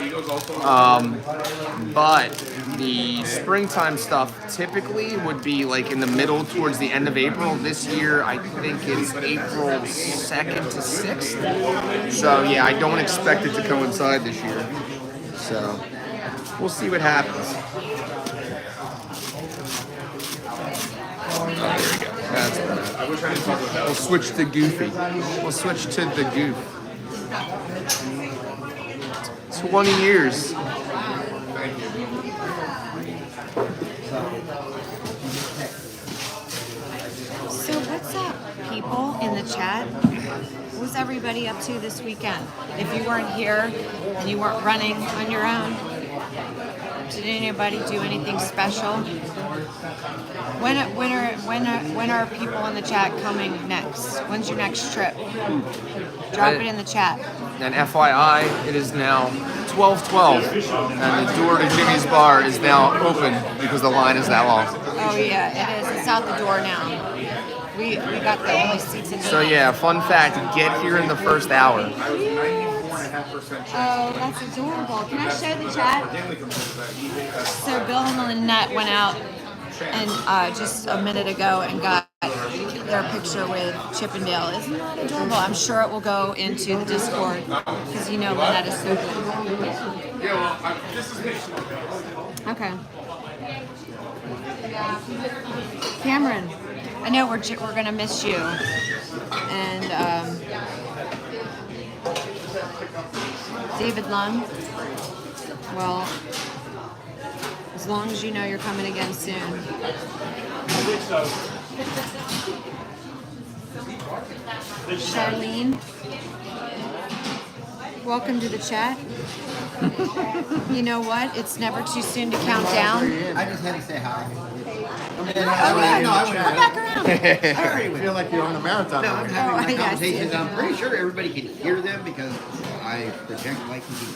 but the springtime stuff typically would be like in the middle towards the end of April. This year, I think it's April 2nd to 6th. So yeah, I don't expect it to coincide this year. So we'll see what happens. Oh, there we go. That's better. We'll switch to Goofy. We'll switch to the Goof. 20 years. So what's up, people in the chat? What's everybody up to this weekend? If you weren't here and you weren't running on your own, did anybody do anything special? When are people in the chat coming next? When's your next trip? Drop it in the chat. And FYI, it is now 12:12, and the door to Jimmy's Bar is now open because the line is that long. Oh yeah, it is. It's out the door now. We got the only seats in. So yeah, fun fact: get here in the first hour. Oh, that's adorable. Can I show the chat? So Bill and Lynette went out and just a minute ago and got their picture with Chippendale. Isn't that adorable? I'm sure it will go into the Discord because Lynette is so good. Okay. Cameron, I know we're gonna miss you, and David Lund. Well, as long as you know you're coming again soon. Charlene, welcome to the chat. You know what? It's never too soon to count down. I just had to say hi. Oh, yeah. Come back around. I feel like you're on a marathon. No, I'm having my conversations. I'm pretty sure everybody can hear them because I project like you.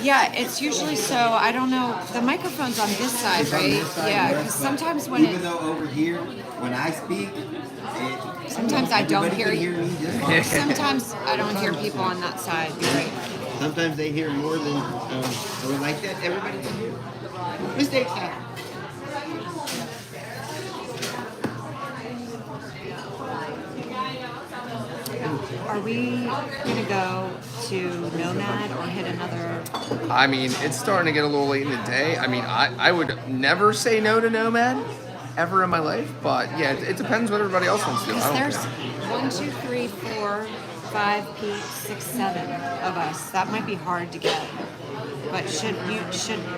Yeah, it's usually so. I don't know. The microphone's on this side, right? Yeah, because sometimes when even though over here, when I speak, sometimes I don't hear you. me just fine. Sometimes I don't hear people on that side. Right. Sometimes they hear more than I would like that everybody to hear. Mistakes happen. Are we gonna go to Nomad or hit another? I mean, it's starting to get a little late in the day. I mean, I would never say no to Nomad ever in my life, but yeah, it depends what everybody else wants to do. I Because don't there's care. 1, 2, 3, 4, 5, Pete, 6, 7 of us. That might be hard to get. But should.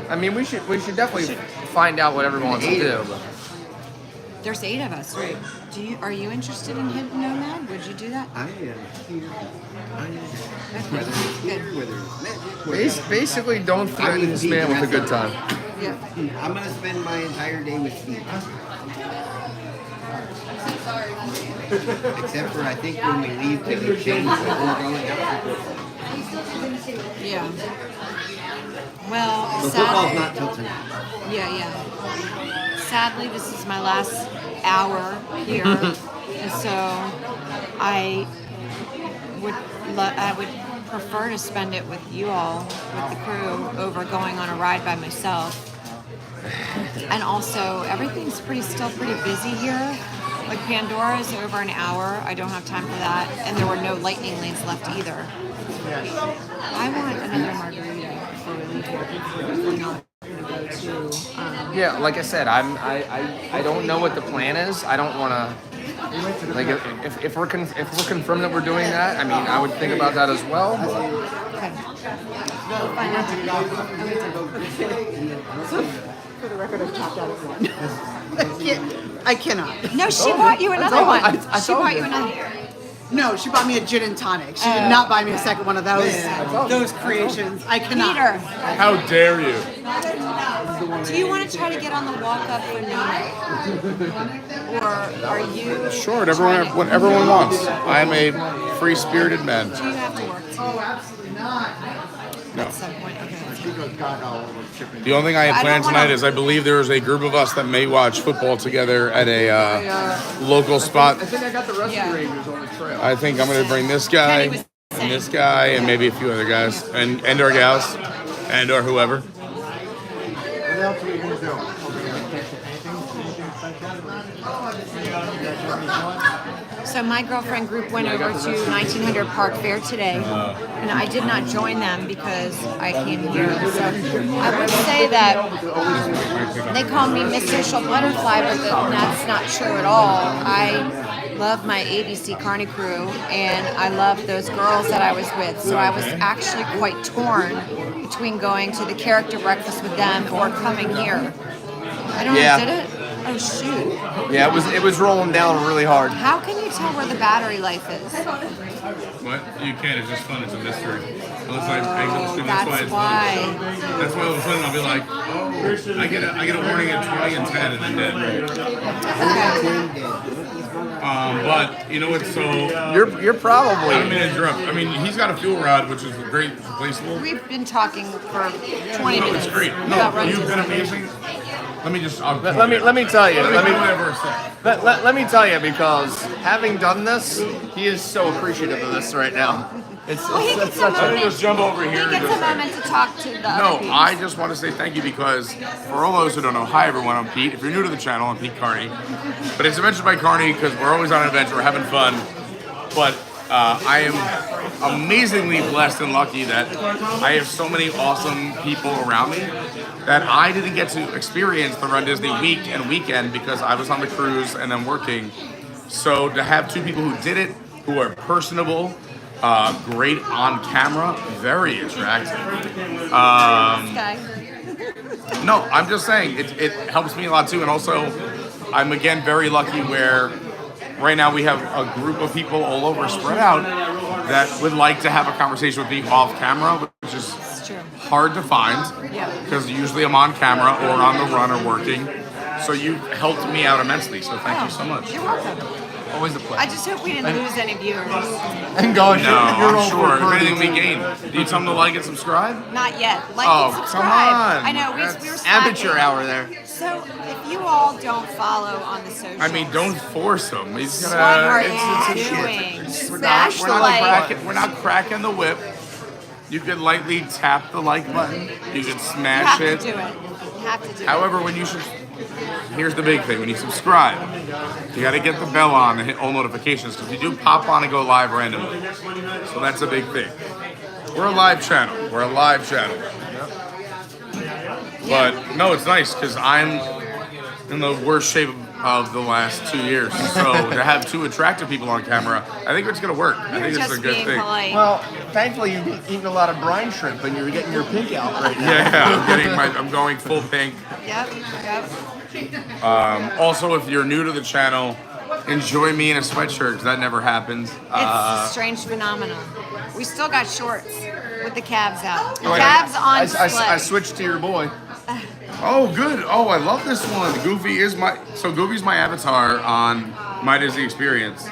I mean, we should definitely find out what everyone wants to do. There's 8 of us, right? Are you interested in hitting Nomad? Would you do that? I am here. I am. Whether it's here, whether it's magic. Basically, don't threaten this man with a good time. Yeah. I'm gonna spend my entire day with Steve. Except for I think when we leave to the change, we're going out for football. Yeah. Well, The football's not till tonight. Yeah. Sadly, this is my last hour here, and so I would prefer to spend it with you all, with the crew, over going on a ride by myself. And also, everything's still pretty busy here. Like Pandora's over an hour. I don't have time for that, and there were no lightning lanes left either. I want another margarita before we leave here. We're not gonna go to. Yeah, like I said, I don't know what the plan is. I don't want to. Like if we're confirmed that we're doing that, I mean, I would think about that as well. For the record, I've chopped out of one. I cannot. No, she bought you another one. She bought you another. No, she bought me a gin and tonic. She did not buy me a second one of those creations. I cannot. Peter. How dare you? Do you want to try to get on the walk up for Nomad? Or are you? Sure, what everyone wants. I am a free-spirited man. Do you have to work too? Oh, absolutely not. No. At some point, okay. The only thing I have planned tonight is I believe there is a group of us that may watch football together at a local spot. I think I got the Rescue Rangers on the trail. I think I'm going to bring this guy, and this guy, and maybe a few other guys, and our gals, and or whoever. What else are we going to do? So my girlfriend group went over to 1900 Park Fair today, and I did not join them because I came here. So I would say that they call me Miss Social Butterfly, but that's not true at all. I love my ABC Carney crew, and I love those girls that I was with. So I was actually quite torn between going to the character breakfast with them or coming here. I don't know, did it? Oh shoot. Yeah, it was rolling down really hard. How can you tell where the battery life is? What? You can't. It's just fun. It's a mystery. Unless I exit the stream, That's why. That's why all of a sudden I'll be like, oh, I get a warning at 20 and 10 and then dead. But you know what? So you're probably. I don't mean to interrupt. I mean, he's got a fuel rod, which is great, replaceable. We've been talking for 20 No, minutes. it's great. No, about you've been Disney. amazing. Let me just. Let me tell you. Let me tell you, because having done this, he is so appreciative of this right now. It's such Let me just jump over here. He gets a moment to talk to the other No, people. I just want to say thank you because for all those who don't know, hi everyone, I'm Pete. If you're new to the channel, I'm Pete Carney. But it's Adventure by Carney because we're always on an adventure, we're having fun. But I am amazingly blessed and lucky that I have so many awesome people around me that I didn't get to experience the Run Disney week and weekend because I was on the cruise and then working. So to have two people who did it, who are personable, great on camera, very attractive. No, I'm just saying it helps me a lot too, and also I'm again very lucky where right now we have a group of people all over spread out that would like to have a conversation with me off camera, which is hard to find because usually I'm on camera or on the run or working. So you helped me out immensely, so thank you so much. You're welcome. Always a pleasure. I just hope we didn't lose any viewers. And gosh, no, I'm sure. If anything we gain, do you tell them to like and subscribe? Not yet. Like Oh, and come subscribe. on. I know, we were amateur slacking. hour there. So if you all don't follow on the socials. I mean, don't force them. He's What gonna. are It's you doing? we're Smash not the like. cracking the whip. You could lightly tap the like button. You could smash You it. have to do it. You have to do However, when you should, here's the big thing: when you subscribe, you got to get the bell on and hit all notifications because you do pop on and go live randomly. So that's a big thing. We're a live channel. We're a live channel. But no, it's nice because I'm in the worst shape of the last 2 years. So to have two attractive people on camera, I think it's gonna work. I think it's a good thing. Well, thankfully you've been eating a lot of brine shrimp and you're getting your pink out right now. Yeah, I'm going full pink. Yep. Also, if you're new to the channel, enjoy me in a sweatshirt because that never happens. It's a strange phenomenon. We still got shorts with the calves out. Oh, Calves on I display. switched to your boy. Oh, good. Oh, I love this one. Goofy's my avatar on My Disney Experience.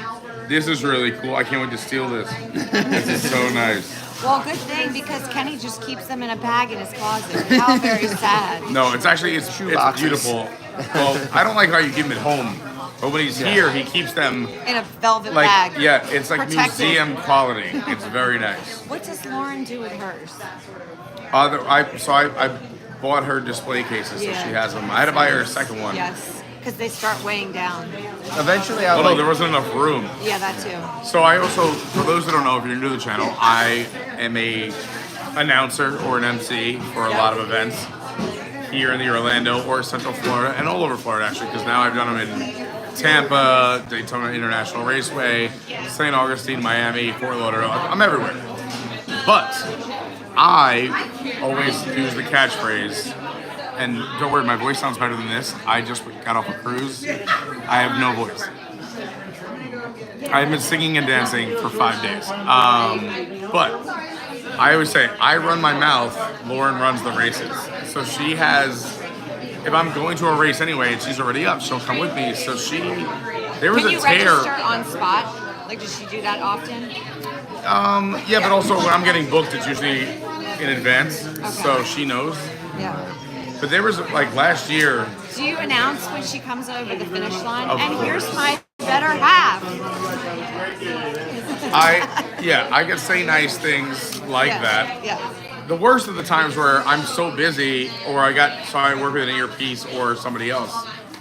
This is really cool. I can't wait to steal this. This is so nice. Well, good thing because Kenny just keeps them in a bag in his closet. How very sad. No, it's beautiful. Well, I don't like how you keep them at home. But when he's here, he keps them In a velvet like, bag. yeah, it's like Protected. museum quality. It's very nice. What does Lauren do with hers? I bought her display cases, so Yeah. she has them. I had to buy her a second one. Yes, because they start weighing down. Eventually, no, there wasn't enough room. Yeah, that too. So I also, for those that don't know, if you're new to the channel, I am a announcer or an MC for a lot of events here in the Orlando or Central Florida and all over Florida actually, because now I've done them in Tampa, Daytona International Raceway, St. Augustine, Miami, Fort Lauderdale. I'm everywhere. But I always use the catchphrase, and don't worry, my voice sounds better than this. I just got off a cruise. I have no voice. I've been singing and dancing for 5 days. But I always say, I run my mouth, Lauren runs the races. So she has, if I'm going to a race anyway and she's already up, she'll come with me. So there was Can a you tear. register on spot? Like, does she do that often? Yeah, but also when I'm getting booked, it's usually in advance, so she knows. Yeah. But there was, like, last year, Do you announce when she comes over the finish line? Of And course. here's my better half. I can say nice things like that. Yeah. The worst of the times where I'm so busy, or I work with an earpiece or somebody else,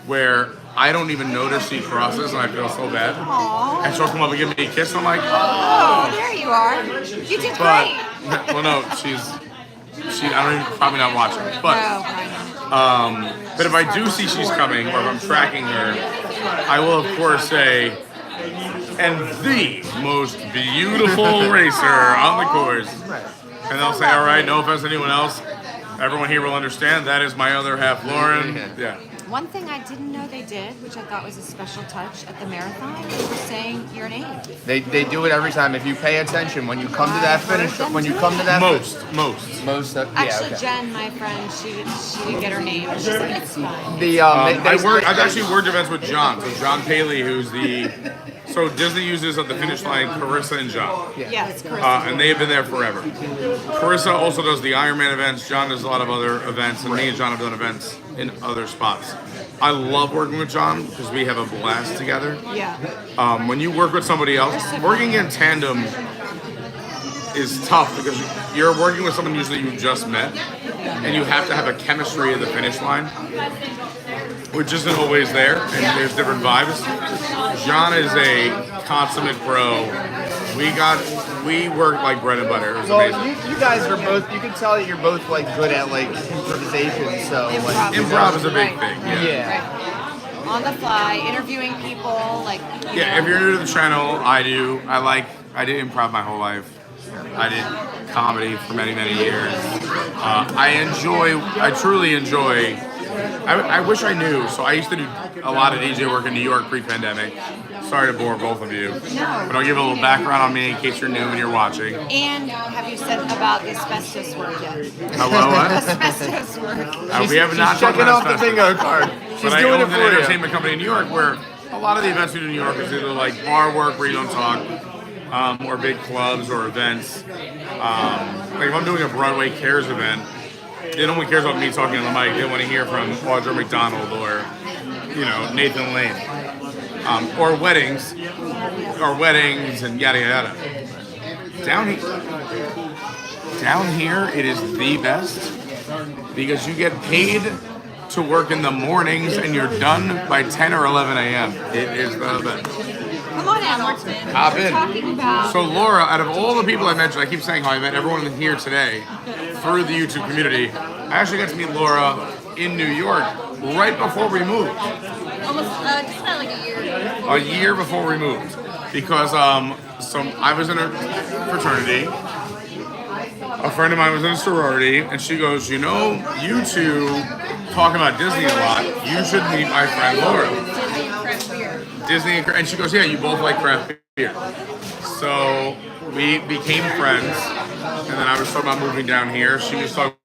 where I don't even notice she crosses and I feel so bad. Aww. And she'll come up and give me a kiss, and I'm like, Oh, there you are. You did but, great. well, no, I don't even, probably not watching, but, but if I do see she's coming, or if I'm tracking her, I will of course say, and the most beautiful racer on the course. And they'll say, all right, no offense to anyone else. Everyone here will understand that is my other half, Lauren. Yeah. One thing I didn't know they did, which I thought was a special touch at the marathon, they were saying your name. They do it every time. If you pay attention, when you come to that finish, when you come to that most of, yeah, Actually, okay. Jen, my friend, she didn't get her name. She's like, it's fine. I've actually worked events with John. So John Paley, who's so Disney uses at the finish line Carissa and John. Yes, Carissa. And they have been there forever. Carissa also does the Ironman events. John does a lot of other events, and me and John have done events in other spots. I love working with John because we have a blast together. Yeah. When you work with somebody else, working in tandem is tough because you're working with someone usually you just met, and you have to have a chemistry at the finish line, which isn't always there, and there's different vibes. John is a consummate pro. We work like bread and butter. It was Well, amazing. you guys are both. You can tell that you're both like good at like improvisation. So Improv is a big thing. Yeah. On the fly, interviewing people, like. You Yeah, know. if you're new to the channel, I did improv my whole life. I did comedy for many, many years. I truly enjoy, I wish I knew. So I used to do a lot of DJ work in New York pre-pandemic. Sorry to bore both of you. No. But I'll give a little background on me in case you're new and you're watching. And have you said about the asbestos work yet? Hello, what? Asbestos work. We have not talked checking about off the asbestos. bingo card. She's But I doing it owned for an you. entertainment company in New York where a lot of the events we do in New York is either like bar work where you don't talk, or big clubs or events. Like if I'm doing a Broadway Cares event, no one cares about me talking on the mic. They want to hear from Audra McDonald or, Nathan Lane. Or weddings and yada yada. Down here, down here it is the best because you get paid to work in the mornings and you're done by 10 or 11 a.m. It is the best. Come on, Hamilton. Hop We're in. talking about. So Laura, out of all the people I mentioned, I keep saying how I met everyone here today through the YouTube community. I actually got to meet Laura in New York right before we moved. Almost, just about like a year. A year before we moved. Because I was in a fraternity. A friend of mine was in a sorority, and she goes, you know, you two talk about Disney a lot. You should meet my friend Laura. Disney and craft beer. Disney, and she goes, yeah, you both like craft beer. So we became friends, and then I was talking about moving down here. She was talking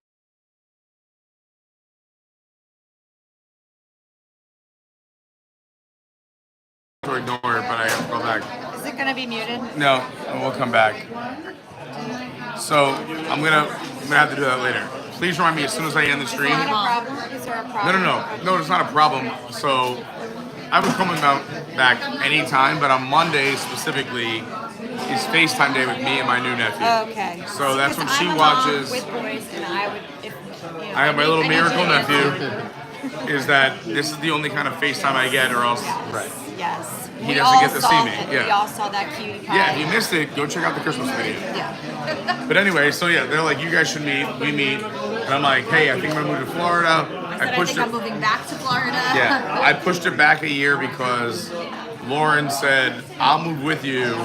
to ignore her, but I have to go back. Is it going to be muted? No, and we'll come back. So I'm gonna have to do that later. Please remind me as soon as I end the stream. Is there a problem? Is there a problem? No, it's not a problem. So I was coming back anytime, but on Monday specifically is FaceTime day with me and my new nephew. Okay. So that's when she I'm watches. with boys, and I would. If, I have my little miracle nephew. Is that this is the only kind of FaceTime I get, or else right? Yes. He doesn't get to see me. We all saw that cutie pie. Yeah, if you missed it, go check out the Christmas video. Yeah. But anyway, so yeah, they're like, you guys should meet. We meet, and I'm like, hey, I think I'm gonna move to Florida. I think I'm moving back to Florida. Yeah, I pushed it back a year because Lauren said, I'll move with you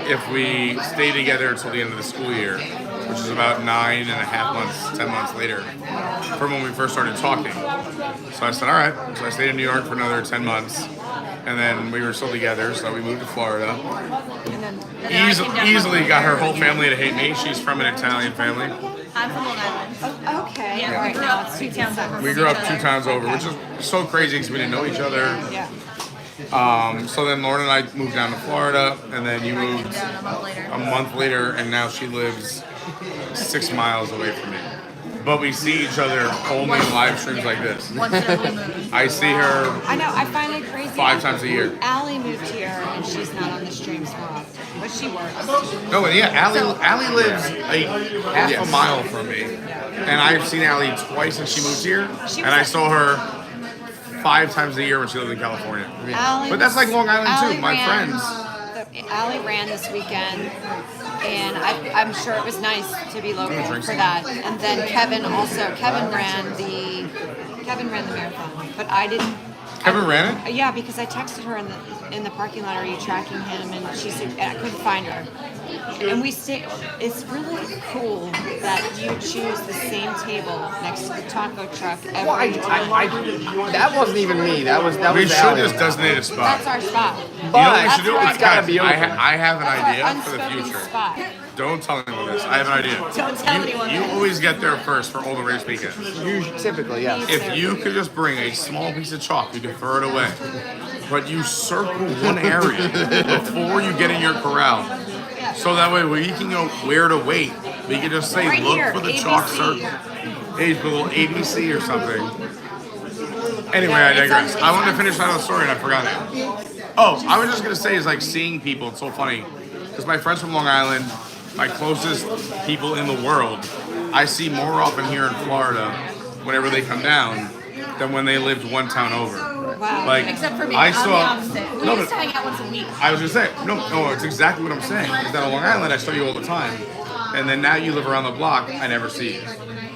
if we stay together until the end of the school year, which is about 9.5 months, 10 months later from when we first started talking. So I said, all right. So I stayed in New York for another 10 months, and then we were still together, so we moved to Florida. Easily got her whole family to hate me. She's from an Italian family. I'm from Long Island. Okay. Yeah, right now it's 2 towns over. We grew up 2 towns over, which is so crazy because we didn't know each other. Yeah. So then Lauren and I moved down to Florida, and then you moved a month later, and now she lives 6 miles away from me. But we see each other only in live streams like this. I see her. I know. I find it crazy. 5 times a year. Allie moved here, and she's not on the streams more often, but she works. No, yeah, Allie lives like half a mile from me, and I've seen Allie twice since she moved here, and I saw her 5 times a year when she lived in California. But that's like Long Island too. My friends. Allie ran this weekend, and I'm sure it was nice to be local for that. And then Kevin ran the marathon, but I didn't. Kevin ran it? Yeah, because I texted her in the parking lot, are you tracking him? And she said, and I couldn't find her. And we stay. It's really cool that you choose the same table next to the taco truck every time. That wasn't even me. That was We should Allie. just designate a spot. That's our spot. You know what we should do? It's gotta be open. I have an That's our idea for the unspoken future. spot. Don't tell anyone this. I have an idea. Don't tell anyone You this. always get there first for all the race weekends. Typically, yes. If you could just bring a small piece of chalk, you could throw it away. But you circle one area before you get in your corral. So that way we can know where to wait. We can just say, Right look here, for the ABC. chalk circle. A little ABC or something. Anyway, I digress. I wanted to finish that story and I forgot it. Oh, I was just going to say is like seeing people. It's so funny. Because my friends from Long Island, my closest people in the world, I see more often here in Florida whenever they come down than when they lived one town over. Wow. Like, Except for me, I I'm saw, the opposite. We no, used but to hang out once a week. I was gonna say, no, it's exactly what I'm saying. Is that on Long Island, I saw you all the time, and then now you live around the block, I never see you.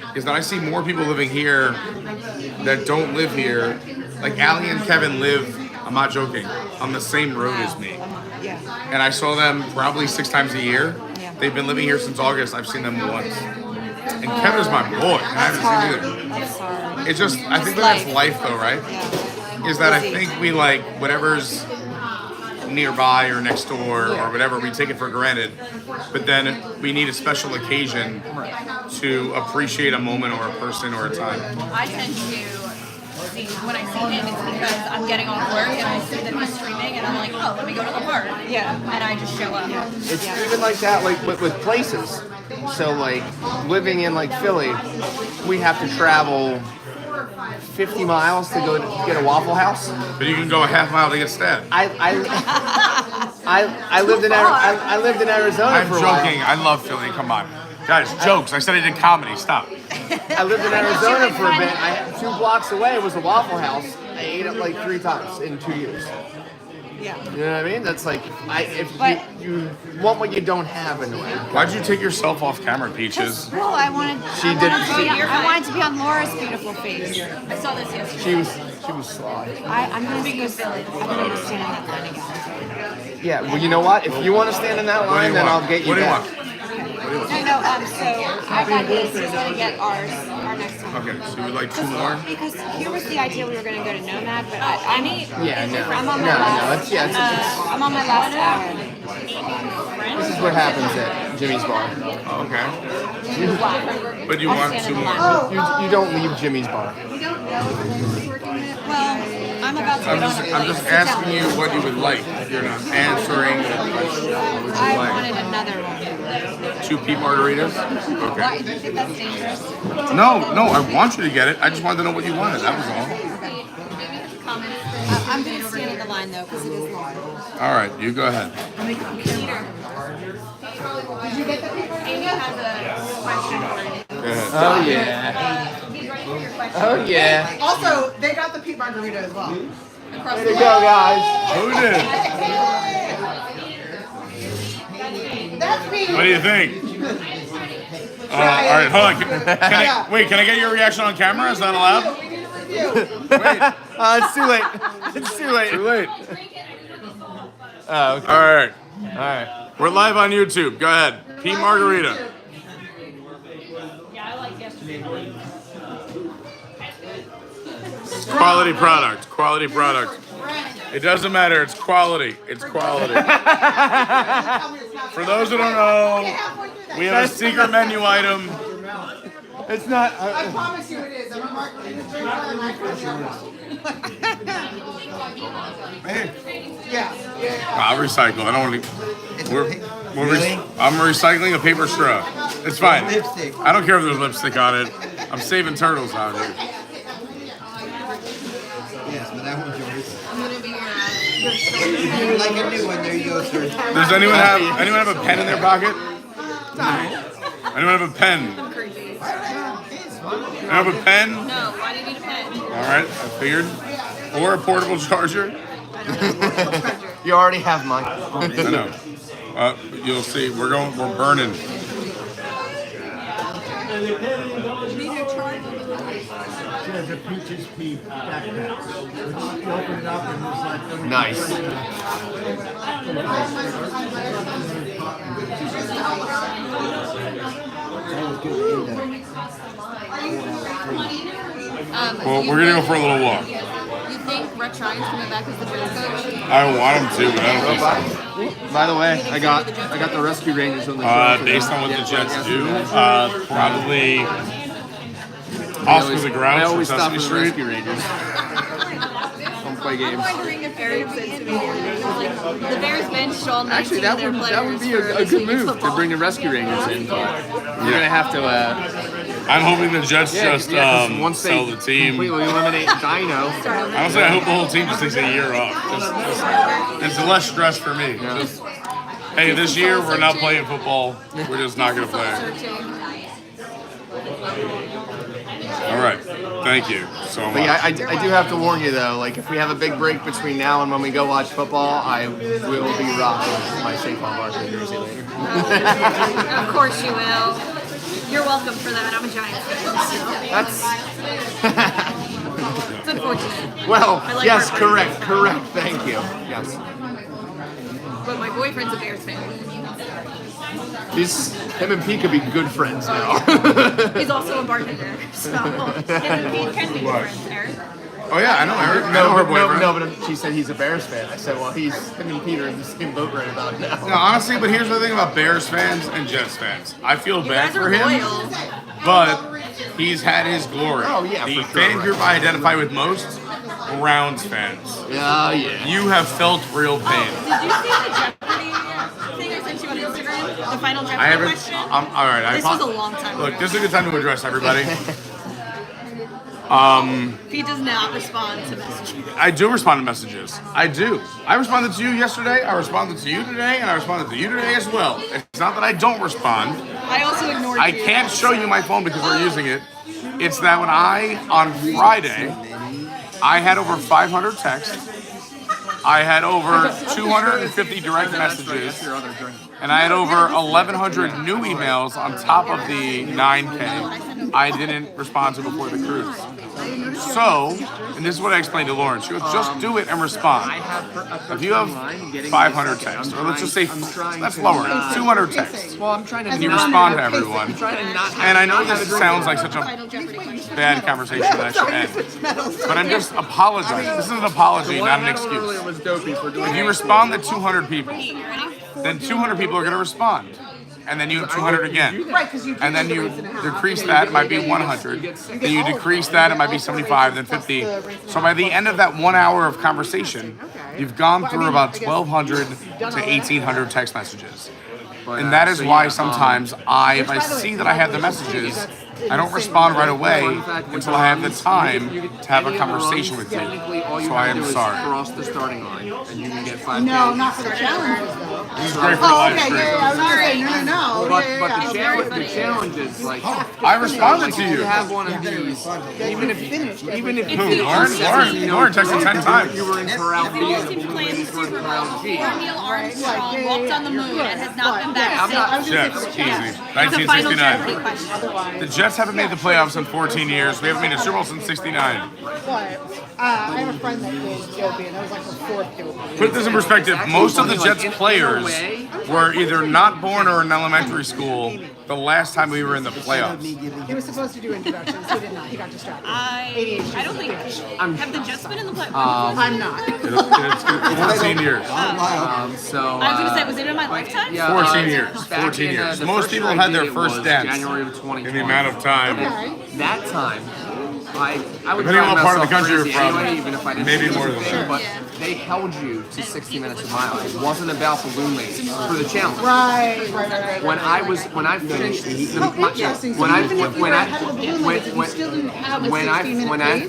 Because then I see more people living here that don't live here. Like Allie and Kevin live, I'm not joking, on the same road as me. Yeah. And I saw them probably 6 times a year. Yeah. They've been living here since August. I've seen them once. And Kevin's my boy. And I haven't seen either. That's hard. It's just, I think that's life though, right? Yeah. Is that I think we like whatever's nearby or next door or whatever, we take it for granted. But then we need a special occasion to appreciate a moment or a person or a time. I tend to see, when I see him, it's because I'm getting off work and I see that he's streaming and I'm like, oh, let me go to the park. Yeah. And I just show up. It's even like that, like with places. So like living in like Philly, we have to travel 50 miles to go to get a Waffle House. But you can go a half mile to get stabbed. I lived in Arizona I'm for a while. joking. I love Philly. Come on. Guys, jokes. I said I did comedy. Stop. I lived in Arizona for a bit. 2 blocks away was a Waffle House. I ate it like 3 times in 2 years. Yeah. You know what I mean? That's like, you want what you don't have in a way. Why'd you take yourself off camera, Peaches? Well, I wanted. I wanted to be on Laura's beautiful face. I saw this yesterday. She was sly. I'm gonna go stand in that line again. Yeah. Well, you know what? If you want to stand in that line, then I'll get you back. No, so I got this. He's gonna get our next one. Okay, so you would like 2 more? Because here was the idea we were gonna go to Nomad, but I'm on my last hour. This is what happens at Jimmy's bar. Okay. But you want 2 more? You don't leave Jimmy's bar. Well, I'm about to. I'm just asking you what you would like. You're not answering the question. What would you I like? wanted another one. 2 peat margaritas? Okay. Why? Do you think that's dangerous? No, I want you to get it. I just wanted to know what you wanted. That was all. I'm going to stand in the line, though, because it is long. All right, you go ahead. Did you get the paper? Amy has a question for you. Go ahead. Oh, yeah. He's ready for your question. Oh, yeah. Also, they got the Pete Margarita as well. Way to go, guys. Who did? That's me. What do you think? All right, hold on. Can I get your reaction on camera? Is that allowed? It's too late. It's too late. Too late. Oh, okay. All right. All right. We're live on YouTube. Go ahead. Peat margarita. Yeah, I like yesterday. Quality product. Quality product. It doesn't matter. It's quality. It's quality. For those who don't know, we have a secret menu item. It's not. I promise you it is. I'm a margarita drinker and I Yeah. I'll recycle. I don't want to. I'm recycling a paper straw. It's fine. Lipstick. I don't care if there's lipstick on it. I'm saving turtles out here. Yes, but that one's yours. I'm going to be your If you would like a new one, there you go, sir. Does anyone have a pen in their pocket? Anyone have a pen? I have a pen. No, why do you need a pen? All right, I figured. Or a portable charger. You already have mine. I know. You'll see. We're burning. She has a Peaches Pea backpack. When she opened it up and it was like... Nice. Well, we're gonna go for a little walk. You think Rex Ryan's coming back as the Bears coach? I want him to, but I don't think so. By the way, I got the Rescue Rangers on the show. Based on what the Jets do, probably Oscar the Grouch I from always stop Sesame for the Street. Rescue Rangers. Don't play games. I'm wondering if Barry said to me like the Bears bench all 19 Actually, of that their would players be for a this good week's move to football. bring the Rescue Rangers in. But you're gonna have to. I'm hoping the Jets once they sell the team. completely eliminate Dino. Honestly, I hope the whole team just takes a year off. It's less stress for me. Just, hey, this year we're not playing football. We're just not going to play. All right. Thank you so much. But yeah, I do have to warn you though. Like, if we have a big break between now and when we go watch football, I will be rocking my Saquon Barkley jersey later. Of course you will. You're welcome for that. I'm a Giants fan, so. It's unfortunate. Well, I like yes, Heartbreak. correct. Thank you. Yes. But my boyfriend's a Bears fan. Him and Pete could be good friends now. He's also a bartender, so him and Pete can be friends, Eric. Oh yeah, I know Eric. I know her boyfriend. No, but she said he's a Bears fan. I said, well, him and Pete are in the same boat right about now. No, honestly, but here's the thing about Bears fans and Jets fans. I feel bad guys are for him, loyal. but he's had his glory. Oh, yeah, the for sure, fan group I identify with most, Browns fans. Oh, yeah. You have felt real pain. Did you see the Jeopardy thing I sent you on Instagram? The final Jeopardy I haven't. question? All right. This was a long time ago. Look, this is a good time to address everybody. Pete does not respond to messages. I do respond to messages. I do. I responded to you yesterday. I responded to you today, and I responded to you today as well. It's not that I don't respond. I also ignored you. I can't show you my phone because we're using it. It's that when on Friday, I had over 500 texts. I had over 250 direct messages. And I had over 1,100 new emails on top of the 9K I didn't respond to before the cruise. So, and this is what I explained to Lauren. She goes, just do it and respond. If you have 500 texts, or let's just say, let's lower it, 200 texts, and you respond to everyone. And I know this sounds like such a bad conversation that I should end, but I'm just apologizing. This is an apology, not an excuse. If you respond to 200 people, then 200 people are going to respond. And then you have 200 again. And then you decrease that, it might be 100. Then you decrease that, it might be 75, then 50. So by the end of that 1 hour of conversation, you've gone through about 1,200 to 1,800 text messages. And that is why sometimes if I see that I have the messages, I don't respond right away until I have the time to have a conversation with you. So I am sorry. Cross the starting line, and you can get 5K. No, not for the challenges though. This is great for the live okay, stream. yeah, I was gonna say no. But the challenge is like I responded to you. You have one of these, even if Lauren texted 10 times. You were in Corral B and the balloon ladies were in Corral G. Neil Armstrong walked on the moon and has not been back since. Jets, easy. It's a final Jeopardy 1969. question. The Jets haven't made the playoffs in 14 years. We haven't made a Super Bowl since 69. But I have a friend that did Dopey, and that was like her fourth Dopey. Put this in perspective. Most of the Jets players were either not born or in elementary school the last time we were in the playoffs. He was supposed to do introductions. He did not. He got distracted. I don't think. Have the Jets been in the playoffs? I'm not. It's 14 years. So I was going to say, was it in my lifetime? 14 years. 14 years. Most people have had their first dance January of 2020. in the amount of time. That time, I would Depending on what part of the myself country you're crazy from, anyway, even if I didn't maybe do more than anything, that. But they held you to 60 minutes a mile. It wasn't about balloon ladies for the challenge. Right. When I finished,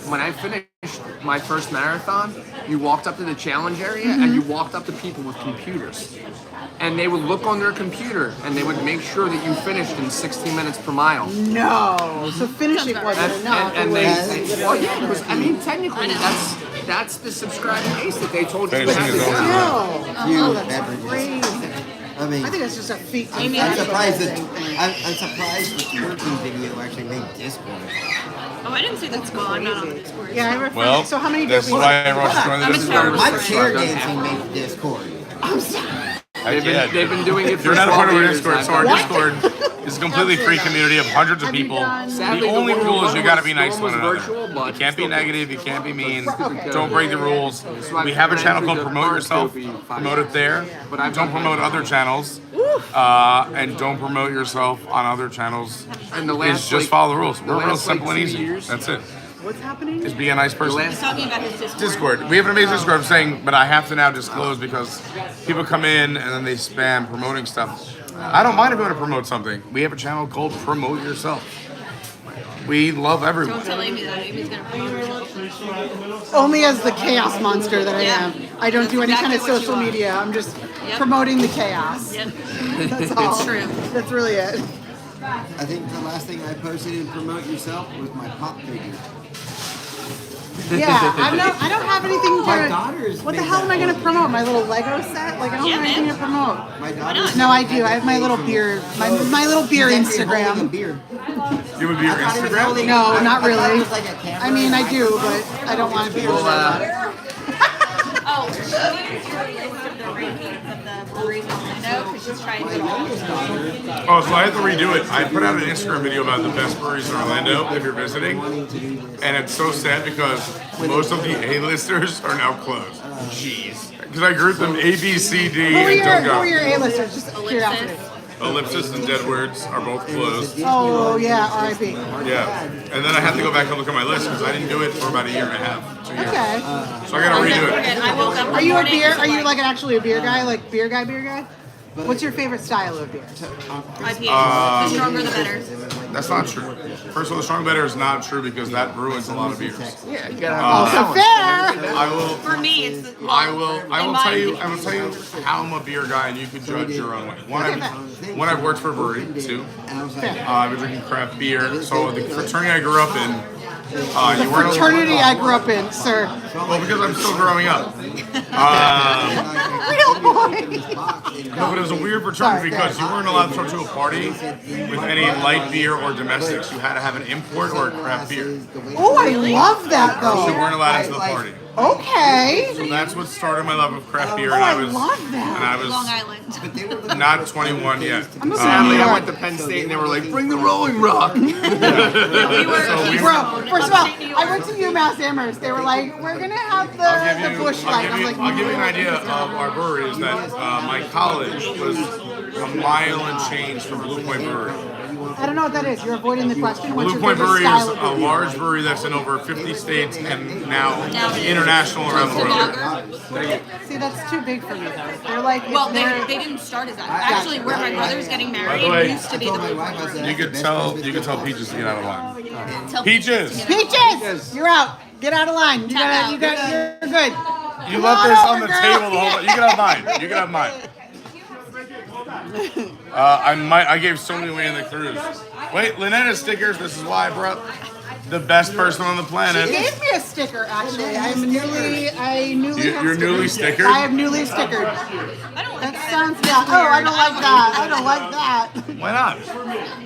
when I finished my first marathon, you walked up to the challenge area and you walked up to people with computers. And they would look on their computer and they would make sure that you finished in 60 minutes per mile. No. So finishing wasn't enough. Well, yeah, because I mean, technically, that's the subscribe base that they told you to have to do. Oh, that's crazy. I mean, I think that's just a feat. I'm surprised the working video actually made Discord. Oh, I didn't see that score. I'm not on the Discord. Yeah, I remember. Well, so how many that's why everyone's joining the Discord. My chair dancing made Discord. I'm sorry. They've been doing it for You're not a part of our 12 Discord, years. so our Discord is a completely free community of hundreds of people. The only rule is you gotta be nice to one another. You can't be negative, you can't be mean, don't break the rules. We have a channel called Promote Yourself, promote it there, but don't promote other channels, and don't promote yourself on other channels. And the It's last, just follow the rules. the We're real last, simple and 2 easy. years- That's it. What's happening? Just be a nice person. He's talking about his Discord. Discord. We have an amazing Discord. I'm saying, but I have to now disclose because people come in and then they spam promoting stuff. I don't mind if you want to promote something. We have a channel called Promote Yourself. We love everyone. Don't tell Amy that. Amy's going to promote herself. Only as the chaos monster that I am. I don't do any kind of social media. I'm just promoting the chaos. Yep. That's all. It's true. That's really it. I think the last thing I posted in Promote Yourself was my pop figure. Yeah, I don't have anything to. My daughter's What the made hell that am I gonna whole promote? My little Lego set? Like I don't have anything to promote. My daughter's No, I do. I have my little beer. My little beer Instagram. You would be your Instagram? No, not really. I mean, I do, but I don't want to be. Oh, she's the repeat of the breweries in Orlando because she's trying to. Oh, so I have to redo it. I put out an Instagram video about the best breweries in Orlando if you're visiting. And it's so sad because most of the A-listers are now closed. Jeez. Because I grouped them A, B, C, D, Who are and your don't go. A-listers? Just curiosity. Ellipsis and Dead Words are both closed. Oh yeah, R.I.P. Yeah. And then I have to go back and look at my list because I didn't do it for about a year and a half, 2 years. Okay. So I gotta redo it. I woke up. Are you a beer? Are you like actually a beer guy? Like beer guy? What's your favorite style of beer? IPA. The stronger the better. That's not true. First of all, the strong better is not true because that ruins a lot of beers. Yeah, you gotta have Also fair. I will. me, it's the, I will tell you Mine. how I'm a beer guy, and you can judge your own way. One, I've worked for a brewery. Two, I've been drinking craft beer. So the fraternity I grew up in, The fraternity I grew up in, sir. Well, because I'm still growing up. Real boy. No, but it was a weird fraternity because you weren't allowed to go to a party with any light beer or domestics. You had to have an import or a craft beer. Oh, I love that though. So you weren't allowed into the party. Okay. So that's what started my love of craft beer, Oh, and I I was love that. and I was Long Island. not 21 yet. Sadly, I went to Penn State and they were like, "Bring the Rolling Rock." Bro, first of all, I went to UMass Amherst. They were like, "We're gonna have the Busch Light." I'm like, I'll give you an idea of our brewery. Is that my college was a mile and change from Blue Point Brewery. I don't know what that is. You're avoiding the question. What's Blue your Point favorite Brewery is style of a beer? large brewery that's in over 50 states and now international around the world. See, that's too big for me though. They're like, Well, they didn't start as that. Actually, where my brother's getting By married the way, used to be the Blue Point. you could tell Peaches to get out of line. Peaches! Peaches, you're out. Get out of line. You're good. You left this on the table the whole time. You can have mine. You can have mine. I gave so many away in the cruise. Wait, Lynetta stickers. This is why I brought the best person on the planet. She gave me a sticker, actually. You're newly stickered? I am newly stickered. That sounds bad. Oh, I don't like that. I don't like that. Why not?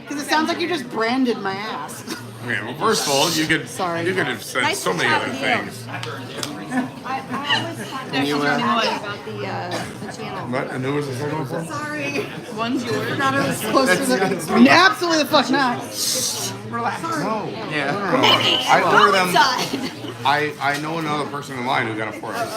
Because it sounds like you just branded my ass. Okay, well, first of all, you could have said so many other things. There's something about the channel. What? And who was the second one for? Sorry. One's yours. Not as close to the... Absolutely the fuck not. Relax. No. Yeah. No. I order them. I know another person in line who got it for us.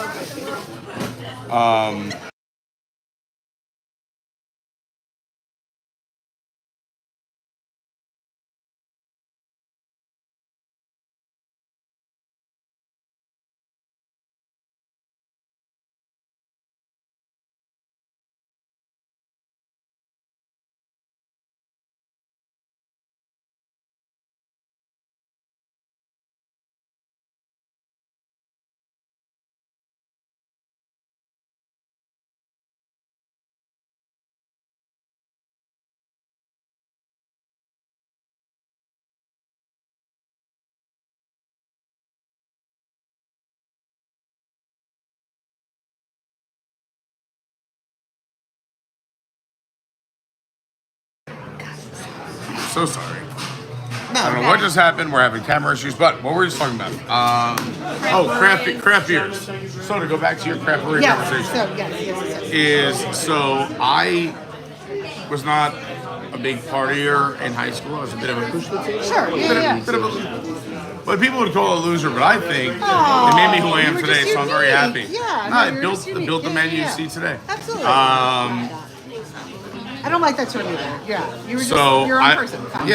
So sorry. I don't know what just happened. We're having camera issues, but what were we just talking about? Craft beers. So to go back to your craft brewery conversation, I was not a big partier in high school. I was a bit of a but people would call it a loser. But I think it made me who I am today. So I'm very happy. I built the menu you see today. Absolutely. I don't like that term either. Yeah, you were just your own person. Fine.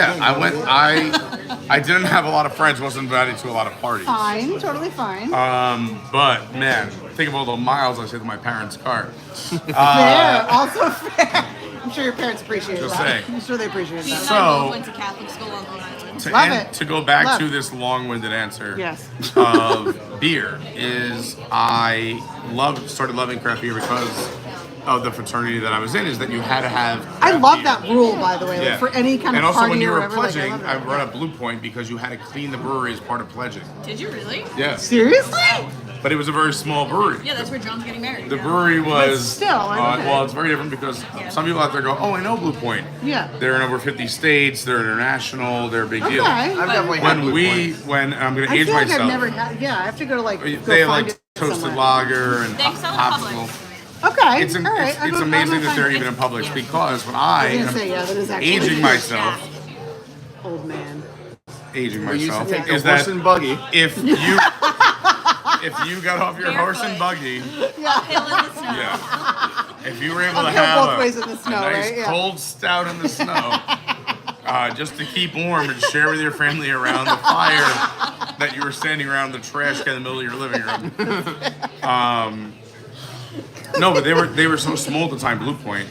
I didn't have a lot of friends. Wasn't invited to a lot of parties. Fine, totally fine. But man, think of all the miles I saved in my parents' car. Fair, also fair. I'm sure your parents appreciate Just that. saying. I'm sure they appreciate that. So went to Catholic school on Long Island. to go back to this long-winded answer of beer is I started loving craft beer because of the fraternity that I was in, is that you had to have I love beer. that rule, by the way, like for any kind and of also party when you or were whatever. pledging, like, I brought up Blue Point because you had to clean the brewery as part of pledging. Did you really? Yeah. Seriously? But it was a very small brewery. Yeah, that's where John's getting married. The brewery was still, well, it's very different because some people out there go, "Oh, I know Blue Point." Yeah. They're in over 50 states. They're international. They're a big deal. I've definitely had Blue when I'm going to I age feel like myself. I've never had. Yeah, I have to go to like. They Go have find like it toasted somewhere. lager and Thanks, popsicle. Okay. It's all right. it's amazing that they're even in Publix because when I was gonna am say, yeah, that is actually aging myself, old man. aging We used to myself, take the is horse that and buggy. if you got off your horse and buggy, if you were able to Uphill both have ways in the snow, a nice right? Yeah. cold stout in the snow, just to keep warm and share with your family around the fire that you were standing around the trash can in the middle of your living room. No, but they were so small at the time. Blue Point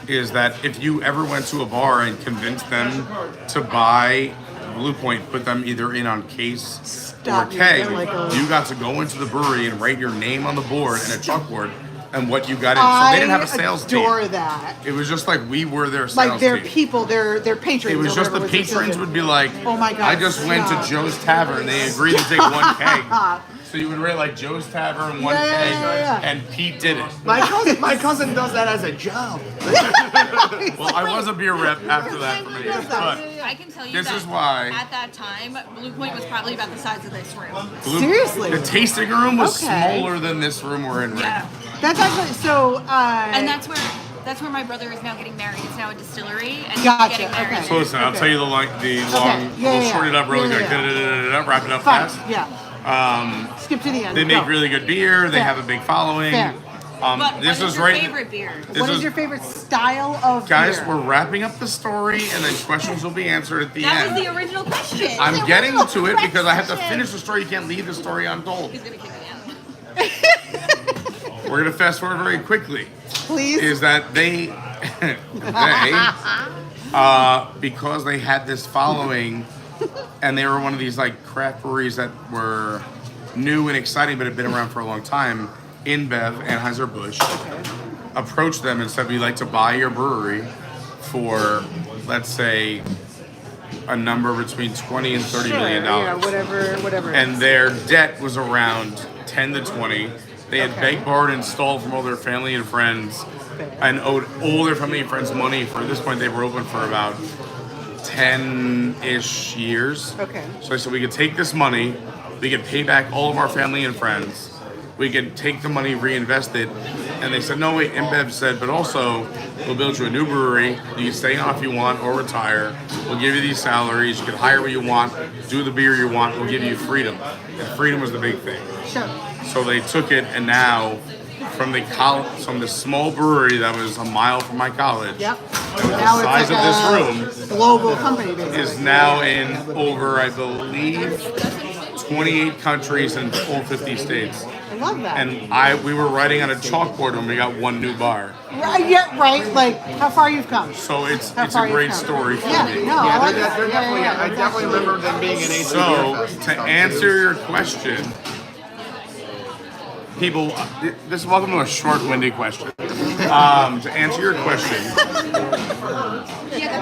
is that if you ever went to a bar and convinced them to buy Blue Point put them either in on case Stop or me, keg, they're like a- you got to go into the brewery and write your name on the board and a chalkboard and what you got in. So they didn't have a sales team. I adore that. It was just like we were their sales Like their team. people, their patrons. It was or just the whatever was patrons would be like, oh my God, I just went to stop. Joe's Tavern. They agreed to take one keg. So you would write like Joe's Tavern, one keg, and Pete did it. My cousin does that as a job. Well, I was a beer rep after that for many years, but I can tell you this that is why at that time, Blue Point was probably about the size of this room. the tasting room was Okay. smaller than this room we're in right now. That's actually so. And that's where my brother is now getting married. It's now a distillery, and he's Gotcha, getting married. okay. So listen, I'll tell you the long, Yeah, we'll short it up really yeah, quick. yeah. Wrap it up Fine. fast. Yeah. Skip to the end. They make Go. really good beer. They Fair. have a big following. Fair. But This what is is your right. favorite beer? This What is is- your favorite style of Guys, beer? we're wrapping up the story, and then questions will be answered at the That end. was the original question. I'm getting The to it because I have to question. finish the story. You can't leave the story untold. He's gonna kick me out. We're gonna fast forward very quickly. Please. Is that they because they had this following, and they were one of these like craft breweries that were new and exciting, but had been around for a long time. InBev, Anheuser-Busch, approached them and said, "We'd like to buy your brewery for, let's say, a number between $20 and $30 million dollars." Yeah, whatever. And their debt was around 10 to 20. They had begged, borrowed, and stole from all their family and friends, and owed all their family and friends money. For at this point, they were open for about 10-ish years. Okay. So I said we could take this money, we could pay back all of our family and friends, we could take the money, reinvest it. And they said, no, wait, InBev said, but also we'll build you a new brewery. You can stay on if you want or retire. We'll give you these salaries. You can hire what you want, do the beer you want. We'll give you freedom. And freedom was the big thing. Sure. So they took it, and now from the small brewery that was a mile from my college, Yep. the Now it's size like of this room, global company basically. is now in over, I believe, 28 countries and all 50 states. I love that. And we were writing on a chalkboard when we got one new bar. Right, yeah, right. Like how far you've come. So it's How a far you've great come. story for Yeah, me. no, I like they're that. definitely. Yeah, I definitely remember them being an AC So to answer your question, people, this welcome to a short-winded question. To answer your question,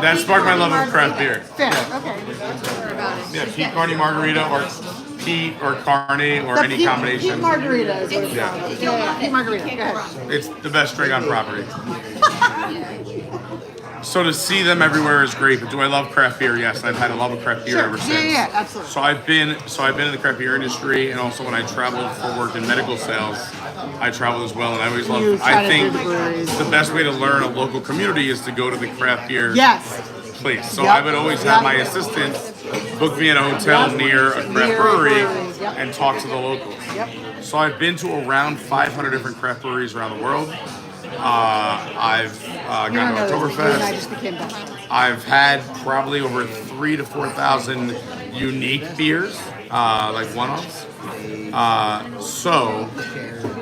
that sparked my love of craft beer. Fair. Okay. Yeah, Pete Carney Margarita or Pete or Carney or The any Pete- combination. Pete Margarita is what it's Yeah. called. Yeah, Pete Margarita. Go ahead. It's the best drink on property. So to see them everywhere is great. But do I love craft beer? Yes, I've had a love of craft beer Sure. ever since. Yeah, absolutely. So I've been in the craft beer industry, and also when I traveled for work in medical sales, I traveled as well, and I always You love. try I to think do the breweries. the best way to learn a local community is to go to the craft beer Yes. place. So Yep. I would always have my assistant book me in a hotel near a craft Near a brewery brewery, yep. and talk to the locals. Yep. So I've been to around 500 different craft breweries around the world. I've gone You don't to know this, but you and I Oktoberfest. just became best friends. I've had probably over 3,000 to 4,000 unique beers, like one-offs. So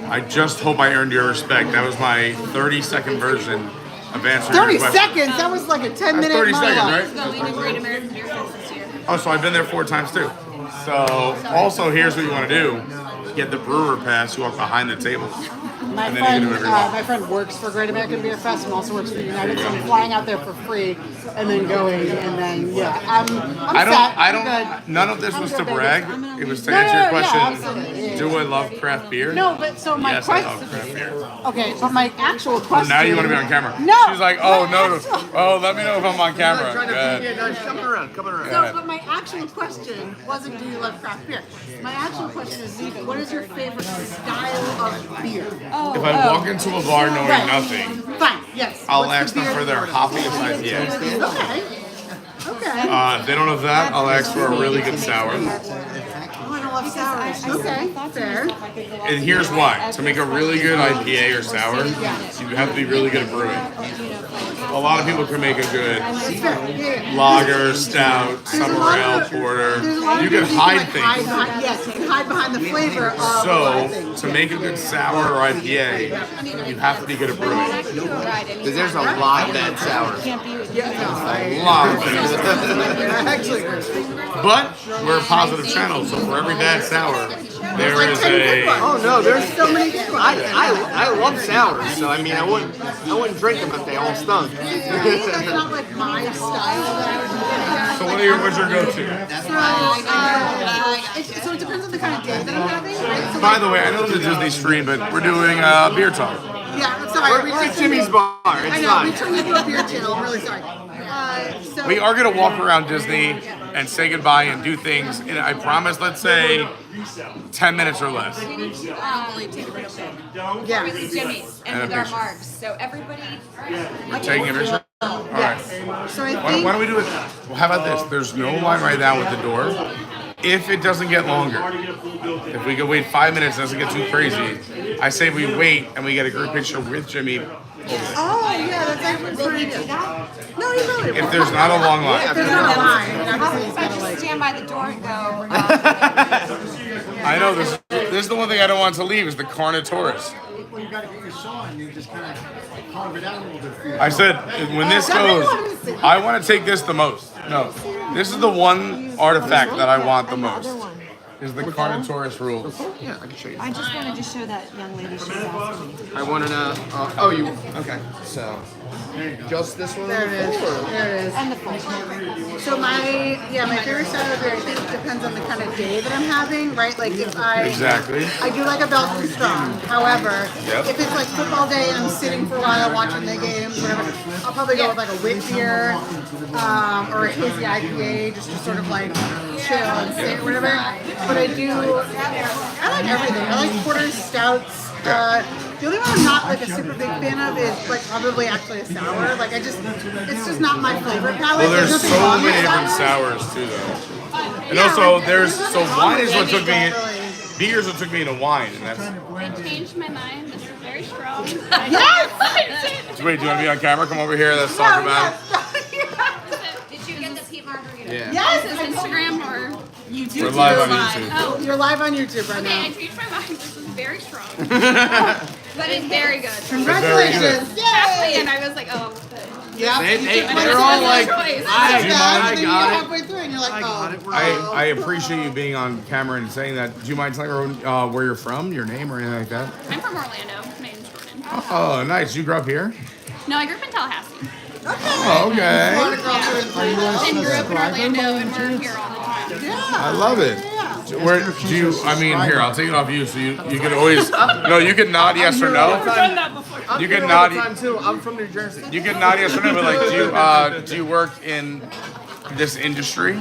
I just hope I earned your respect. That was my 30-second version of answering 30 your question. seconds? That was like a 10-minute 30 seconds, monologue. right? No, we did Great American Beer Fest this year. Oh, so I've been there 4 times too. So also here's what you want to do. Get the brewer pass, you walk behind the table. My And then you can do whatever you want. my friend works for Great American Beer Fest and also works for United, so I'm flying out there for free and then going and then I'm set. I'm good. None of this was to good, baby. brag. It was to No, answer no, your yeah, question. absolutely. Yeah. Do I love craft beer? No, but so my yes, I question. love craft beer. Okay, but my actual Oh, question. now you want to be on camera. No. She's like, oh no, oh let me know if I'm on camera. Trying to Go ahead. beat you. No, she's coming around. So, but my actual question wasn't, do you love craft beer? My actual question is, what is your favorite style of beer? If I walk into a bar knowing Right. nothing, Fine, yes. I'll What's ask the them beer for their order? hoppiest IPA. Okay. Okay. If they don't have that, I'll ask for a really good sour. Oh, I don't love sours. Okay, fair. And here's why. To make a really good IPA or sour, you have to be really good at brewing. a lot of people can make a good lager, stout, summer ale, porter. You can hide things. Yes, you can hide behind the flavor of So, to make a good sour or IPA, you have to be good at brewing. Because there's a lot of bad sours. A lot of things. But we're a positive channel, so for every bad sour, there is a... Oh no, there's so many good ones. I love sours, so I mean I wouldn't drink them if they all stunk. That's not like my style. So what's your go-to? So it depends on the kind of day that I'm having, right? So By the way, I know this is a Disney stream, but we're doing beer talk. yeah, I'm sorry. We're at Jimmy's bar. I It's know, we fine. turned into a beer channel. I'm really sorry. So We are going to walk around Disney and say goodbye and do things in, I promise, let's say 10 minutes or less. We need to take a picture. Yeah. With Jimmy's and And a with our picture. marks. So everybody. You're taking a picture? All right. So I Why think don't we do it? Well, how about this? There's no line right now with the door. If it doesn't get longer, if we could wait 5 minutes, it doesn't get too crazy, I say we wait and we get a group picture with Jimmy. oh yeah, that's actually pretty good. No, you really. If there's not a long line. If there's not a line, How obviously if it's I gotta just like. stand by the door and go? I know this is the one thing I don't want to leave is the Carnotaurus. Well, you gotta get your saw and you just kind of carve it out a little bit for you. I said, when this goes, I want to take this the most. No, this is the one artifact that I want the most. Is the Carnotaurus rules. Yeah, I can show you. I just wanted to show that young lady she was asking me. I want to know. Oh, you. Okay. So, just this one. There it is. There it is. And the full. So my favorite style of beer, I think, depends on the kind of day that I'm having, right? Like if I do like a Belgian strong. However, if it's like football day and I'm sitting for a while watching the games, whatever, I'll probably go with like a wit beer or a hazy IPA just to sort of like chill and sit or whatever. But I like everything. I like porters, stouts. The only one I'm not like a super big fan of is like probably actually a sour. Like it's just not my flavor palette. Well, there's nothing so wrong with many different sours too, though. And also, wine is what took me. Beer is what took me into wine, and that's. I changed my mind. This is very strong. Yes! Wait, do you want to be on camera? Come over here. Let's talk about it. Did you get the Pete Margarita? Yeah. Yes! Is this Instagram or YouTube? We're live on YouTube. Oh, You're live on YouTube right okay. now. I changed my mind. This is very strong. But it's very good. Congratulations! Exactly. And I was like, oh. Yeah. They're all like, I got it. Halfway through and you're like, I appreciate you being on camera and saying that. Do you mind telling everyone where you're from, your name, or anything like that? I'm from Orlando. My name's Jordan. Oh, nice. You grew up here? No, I grew up in Tallahassee. Oh, okay. And grew up in Orlando, and we're here all the time. I love it. Where do you? I mean, here I'll take it off you, so you can always. No, you can nod yes or no. I've done that before. You can nod. Time too. I'm from New Jersey. You can nod yes or no, but like, do you work in this industry?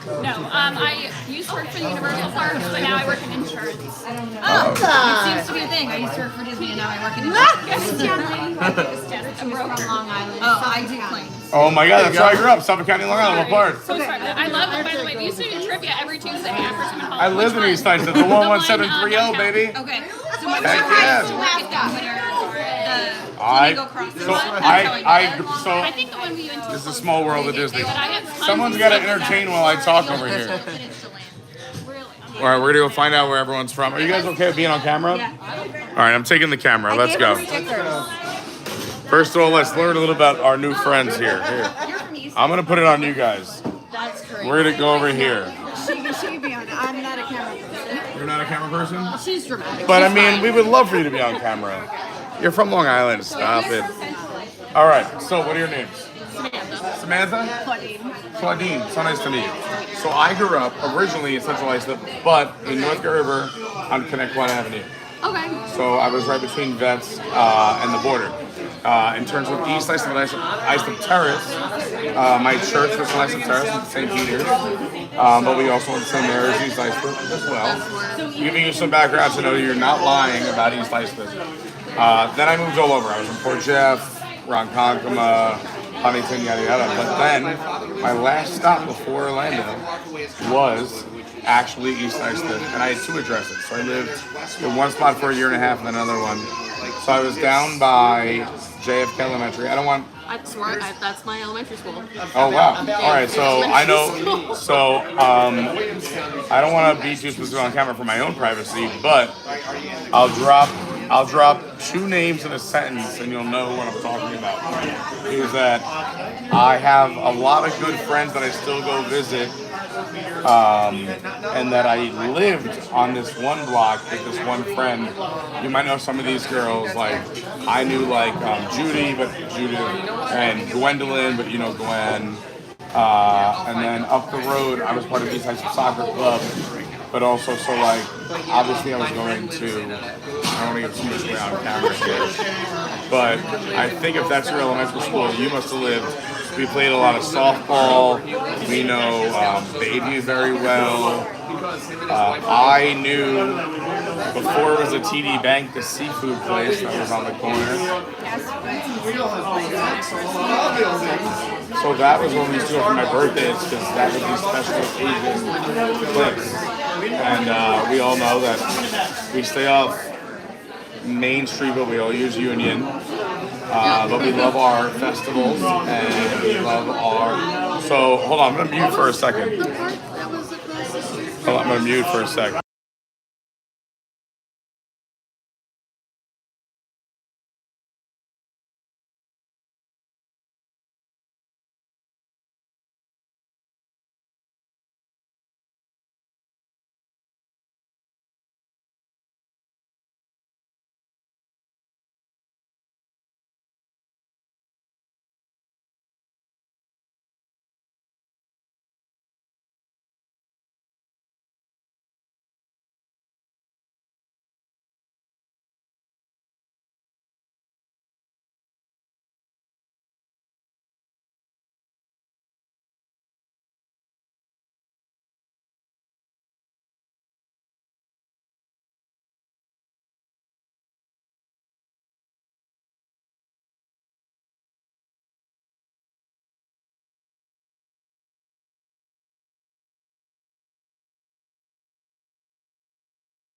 No, I used to work for the Universal Parks, but now I work in insurance. Oh, it seems to be a thing. I used to work for Disney and now I work in I'm from Long Island. Oh, I do claims. Oh my God, that's where I grew up, Suffolk County, Long Island. What part? So sorry. I love it, by the way. We used to do trivia every Tuesday after some in Holland. I live in East Tyson, the 11730, baby. Okay. So what's Heck your yeah. highest work at I think the one we went to. This is a small world of Disney. But I have tons Someone's of got to stuff entertain while I talk over here. All right, we're gonna go find out where everyone's from. Are you guys okay with being on camera? Yeah. All right, I'm taking the camera. Let's go. First of all, let's learn a little about our new friends here. Here. I'm gonna put it on you guys. That's great. We're gonna go over here. She can be on it. I'm not a camera person. You're not a camera person? She's dramatic. But I mean, we would love for you to be on camera. You're from Long Island. Stop it. All right. So, what are your names? Samantha? Claudine. So nice to meet you. So I grew up originally in Central Islip, but in North Garret River on Connecticut Avenue. Okay. So I was right between Vets and the border. In terms of East Islip and Islip Terrace, my church was in Islip Terrace in St. Peter's, but we also went to St. Mary's East Islip as well. Giving you some background to know you're not lying about East Islip. Then I moved all over. I was in Port Jeff, Ronkonkoma, Huntington, yada yada. But then my last stop before Orlando was actually East Islip, and I had two addresses. So I lived in one spot for a year and a half, and then another one. So I was down by JFK Elementary. I I swear, that's my elementary school. Oh wow! All right, so I know. So I don't want to be too specific on camera for my own privacy, but I'll drop two names in a sentence, and you'll know what I'm talking about. Is that I have a lot of good friends that I still go visit, and that I lived on this one block with this one friend. You might know some of these girls. Like I knew like Judy, but Judith, and Gwendolyn, but you know Gwen. And then up the road, I was part of these types of soccer club, but also so like obviously I was going to. I don't want to get too much away on camera here, but I think if that's your elementary school, you must have lived. We played a lot of softball. We know Baby very well. I knew before it was a TD Bank, the seafood place that was on the corner. So that was when we used to go for my birthdays because that was the special occasion place. And we all know that we stay off Main Street, but we all use Union. But we love our festivals and we love our. So hold on, I'm gonna mute for a second. Hold on, I'm gonna mute for a second.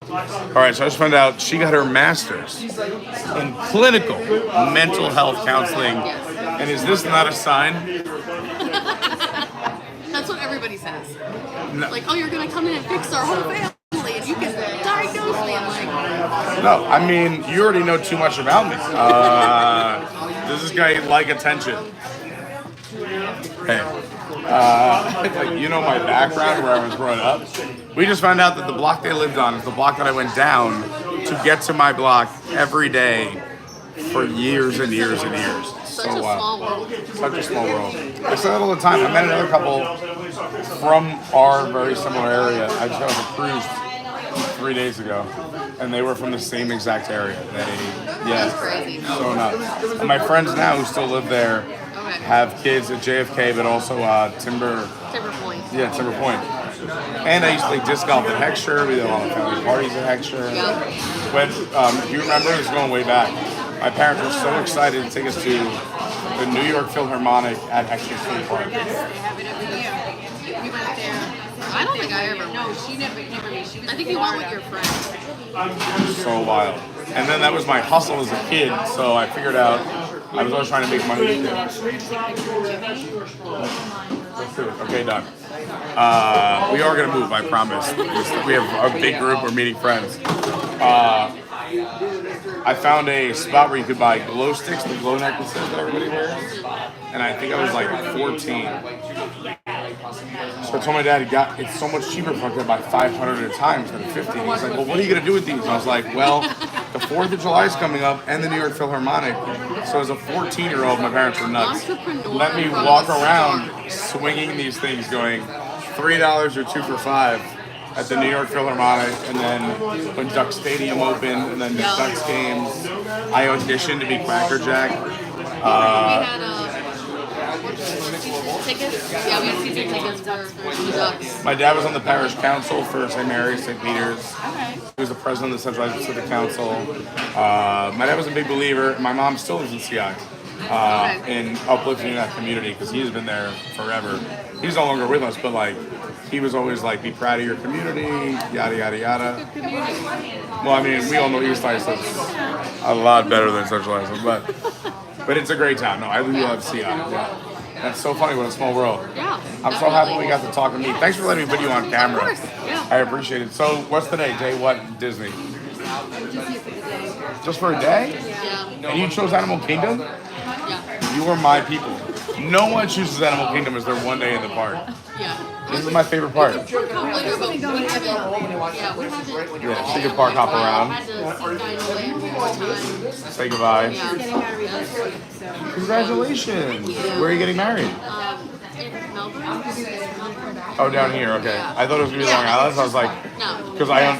All right, so I just found out she got her master's in clinical mental health counseling. And is this not a sign? That's what everybody says. No. Like, oh, you're going to come in and fix our whole family and you can diagnose me. I'm like... No, I mean, you already know too much about me. Does this guy like attention? Hey. Like, you know my background, where I was growing up. We just found out that the block they lived on is the block that I went down to get to my block every day for years and years and years. Such a small world. Such a small world. I say that all the time. I met another couple from our very similar area. I just got on a cruise 3 days ago, and they were from the same exact area. That's crazy. So nuts. And my friends now who still live there have kids at JFK, but also Timber Point. Yeah, Timber Point. And I used to play disc golf at Heckscher. We did a lot of family parties at Heckscher. Yep. When, you remember, it was going way back. My parents were so excited to take us to the New York Philharmonic at Heckscher State Park. Yes, they have it every year. We went there. I don't think I ever went. No, she never came with me. She was I think you went with your friend. So wild. And then that was my hustle as a kid, so I figured out I was always trying to make money. Okay, done. We are going to move, I promise. We have a big group, we're meeting friends. I found a spot where you could buy glow sticks, the glow necklaces that everybody wears. And I think I was like 14. So I told my dad, it's so much cheaper if I could buy 500 at a time instead of 50. And he's like, well, what are you going to do with these? And I was like, well, the 4th of July is coming up and the New York Philharmonic. So as a 14-year-old, my parents were nuts. Let me walk around swinging these things going $3 or 2 for $5 at the New York Philharmonic. And then when Duck Stadium opened and then the Ducks games, I auditioned to be Quacker Jack. Tickets? Yeah, we had season tickets for the Ducks. My dad was on the parish council for St. Mary's, St. Peter's. He was the president of the Central Pacific Council. My dad was a big believer. My mom still lives in CI. In uplifting that community because he's been there forever. He's no longer with us, but like he was always like, be proud of your community, yada yada yada. Well, I mean, we all know East Islip is a lot better than Central Islip, but But it's a great time. No, I do love CI. Yeah. That's so funny. What a small world. Yeah. I'm so happy we got to talk to me. Thanks for letting me put you on camera. Of course. Yeah. I appreciate it. So, what's the day? Day what? Disney. Just for a day? Yeah. And you chose Animal Kingdom? Yeah. You are my people. No one chooses Animal Kingdom as their one day in the park. Yeah. This is my favorite part. Come later, but we haven't. Yeah, we haven't. Yeah, so you can park hop I around, had to see Dino Land one more time. say goodbye. Yeah. Congratulations. Where are you getting married? In Melbourne. Oh, down here. Okay. I thought it was gonna be Long Island. So I was like, No. because I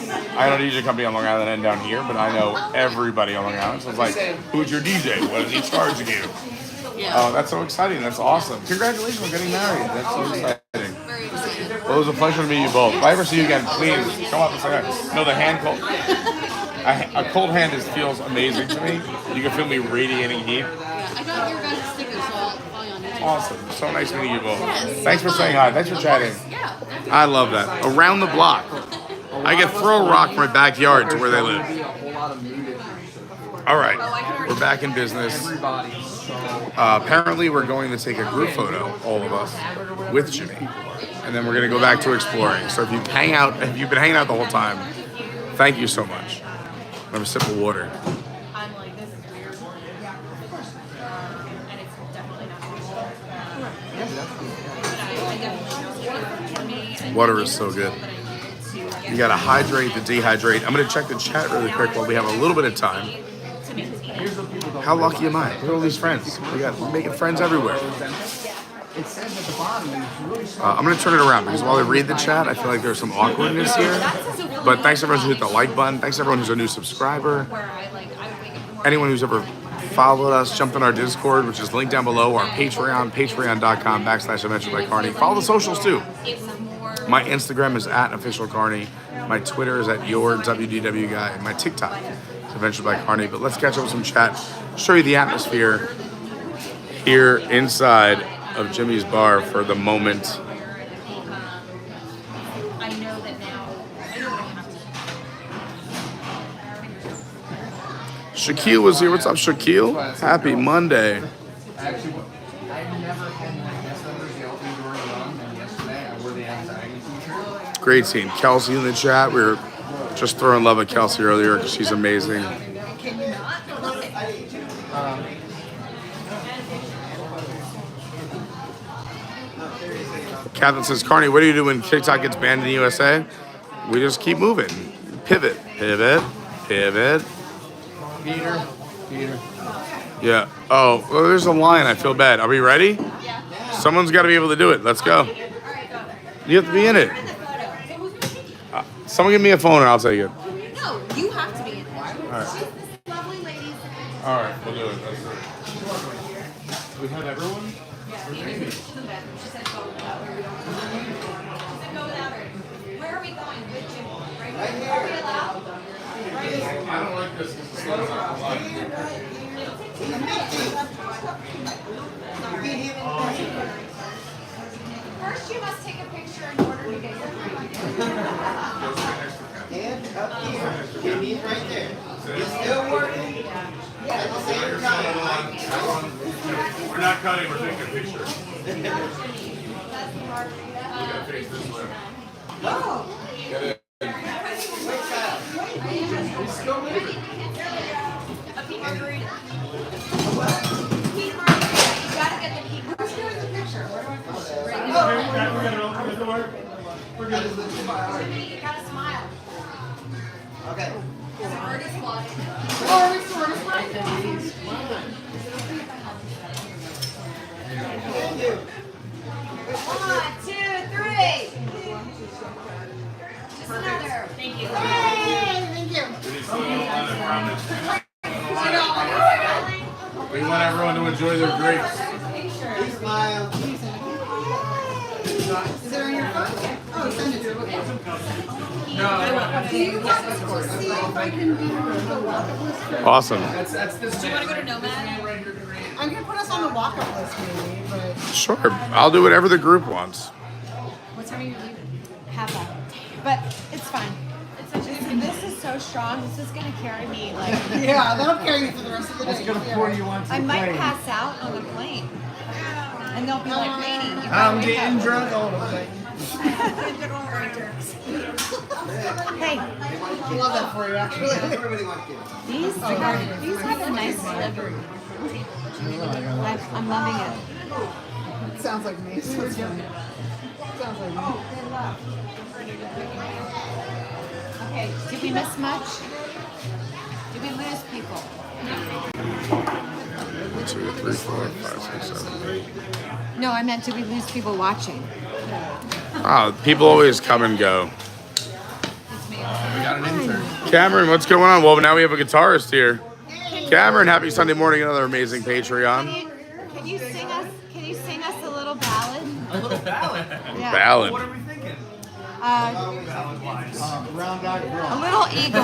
don't DJ company on Long Island and down here, but I know everybody on Long Island. So I was like, who's your DJ? What is he charging you? Yeah. Oh, that's so exciting. That's awesome. Congratulations on getting married. That's so exciting. Very excited. Well, it was a pleasure to meet you both. If I ever see you again, please come up and say hi. No, the hand cold. A cold hand feels amazing to me. You can feel me radiating heat. Yeah, I got your guys' stickers, so I'll follow you on YouTube. Awesome. So nice meeting you both. Yes. Thanks for saying hi. Thanks for chatting. Yeah. I love that. Around the block. I can throw a rock from my backyard to where they live. All right. We're back in business. Apparently, we're going to take a group photo, all of us, with Jimmy. And then we're going to go back to exploring. So if you've been hanging out the whole time, thank you so much. Have a sip of water. I'm like, this is weird. Yeah, of course. And it's definitely not. Water is so good. You got to hydrate to dehydrate. I'm going to check the chat really quick while we have a little bit of time. How lucky am I? Look at all these friends. We're making friends everywhere. I'm going to turn it around because while I read the chat, I feel like there's some awkwardness here. But thanks to everyone who hit the like button. Thanks to everyone who's a new subscriber. Anyone who's ever followed us, jumped on our Discord, which is linked down below, our Patreon, patreon.com/Adventure by Carney. Follow the socials too. My Instagram is @officialcarney. My Twitter is @yourwdw guy. And my TikTok is Adventure by Carney. But let's catch up with some chat. Show you the atmosphere here inside of Jimmy's bar for the moment. I know that now. I know what I have to. Shaquille was here. What's up, Shaquille? Happy Monday. Actually, I've never had my guest members yell at me during the run, and yesterday I wore the anxiety t-shirt. Great team. Kelsey in the chat. We were just throwing love at Kelsey earlier because she's amazing. Can you not? Catherine says, Carney, what do you do when TikTok gets banned in the USA? We just keep moving. Pivot. Pivot. Pivot. Peter. Yeah. Oh, well, there's a line. I feel bad. Are we ready? Yeah. Someone's got to be able to do it. Let's go. You have to be in it. Someone give me a phone and I'll take it. No, you have to be in it. All right. Lovely ladies. All right. We'll do it. That's it. We have everyone? Where are we going? Right here. Are we allowed? I don't like this because the sun's not alive. First, you must take a picture in order to get your And up here. Jimmy's right there. He's still working. At the same time. We're not cutting. We're taking a picture. We got to face this way. Get it. He's still moving. A pea margarita. Pea margarita. You gotta get the pea. Who's doing the picture? Where do I put it? Right here. We're good. You gotta smile. Okay. Artist watch. Artist watch. Thank you. 1, 2, 3. Just another. Thank you. Hey, thank you. We want everyone to enjoy their drinks. He smiled. Is it on your phone? Oh, send it to me. No. Do you want us to see if I can do the walk-up list? Awesome. Do you want to go to Nomad? I'm going to put us on the walk-up list maybe, but... Sure. I'll do whatever the group wants. What time are you leaving? Half hour. But it's fine. This is so so strong. This is gonna carry me like. Yeah, that'll carry you for the rest of the day. It's gonna pour you onto I the might plane. pass out on the plane, and they'll be like, "Lady, you I'm gotta wake getting up." drunk all the way. Hey, I love that for you, actually. these have a nice flavor. I'm loving it. It sounds like me. So it's funny. Sounds like me. Okay, did we miss much? Did we lose people? 1, 2, 3, 4, 5, 6, 7, 8. No, I meant did we lose people watching? Oh, people always come and go. We got an intern. Cameron, what's going on? Well, now we have a guitarist here. Cameron, happy Sunday morning, another amazing Patreon. Can you sing us? Can you sing us a little ballad? A little ballad. Yeah. Ballad. What are we thinking? Round Eye Grill. A little Eagles.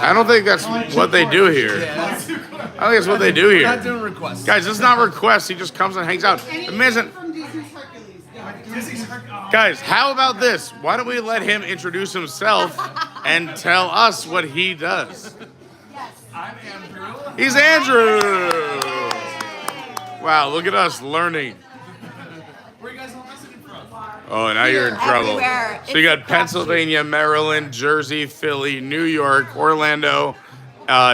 I don't think that's what they do here. I don't think that's what they do We're not here. doing requests. Guys, this is not requests. He just comes and hangs out. Amazing. Guys, how about this? Why don't we let him introduce himself and tell us what he does? I'm Andrew. He's Andrew. Wow, look at us learning. Where are you guys all visiting from? Oh, now you're in trouble. Everywhere. So you got Pennsylvania, Maryland, Jersey, Philly, New York, Orlando,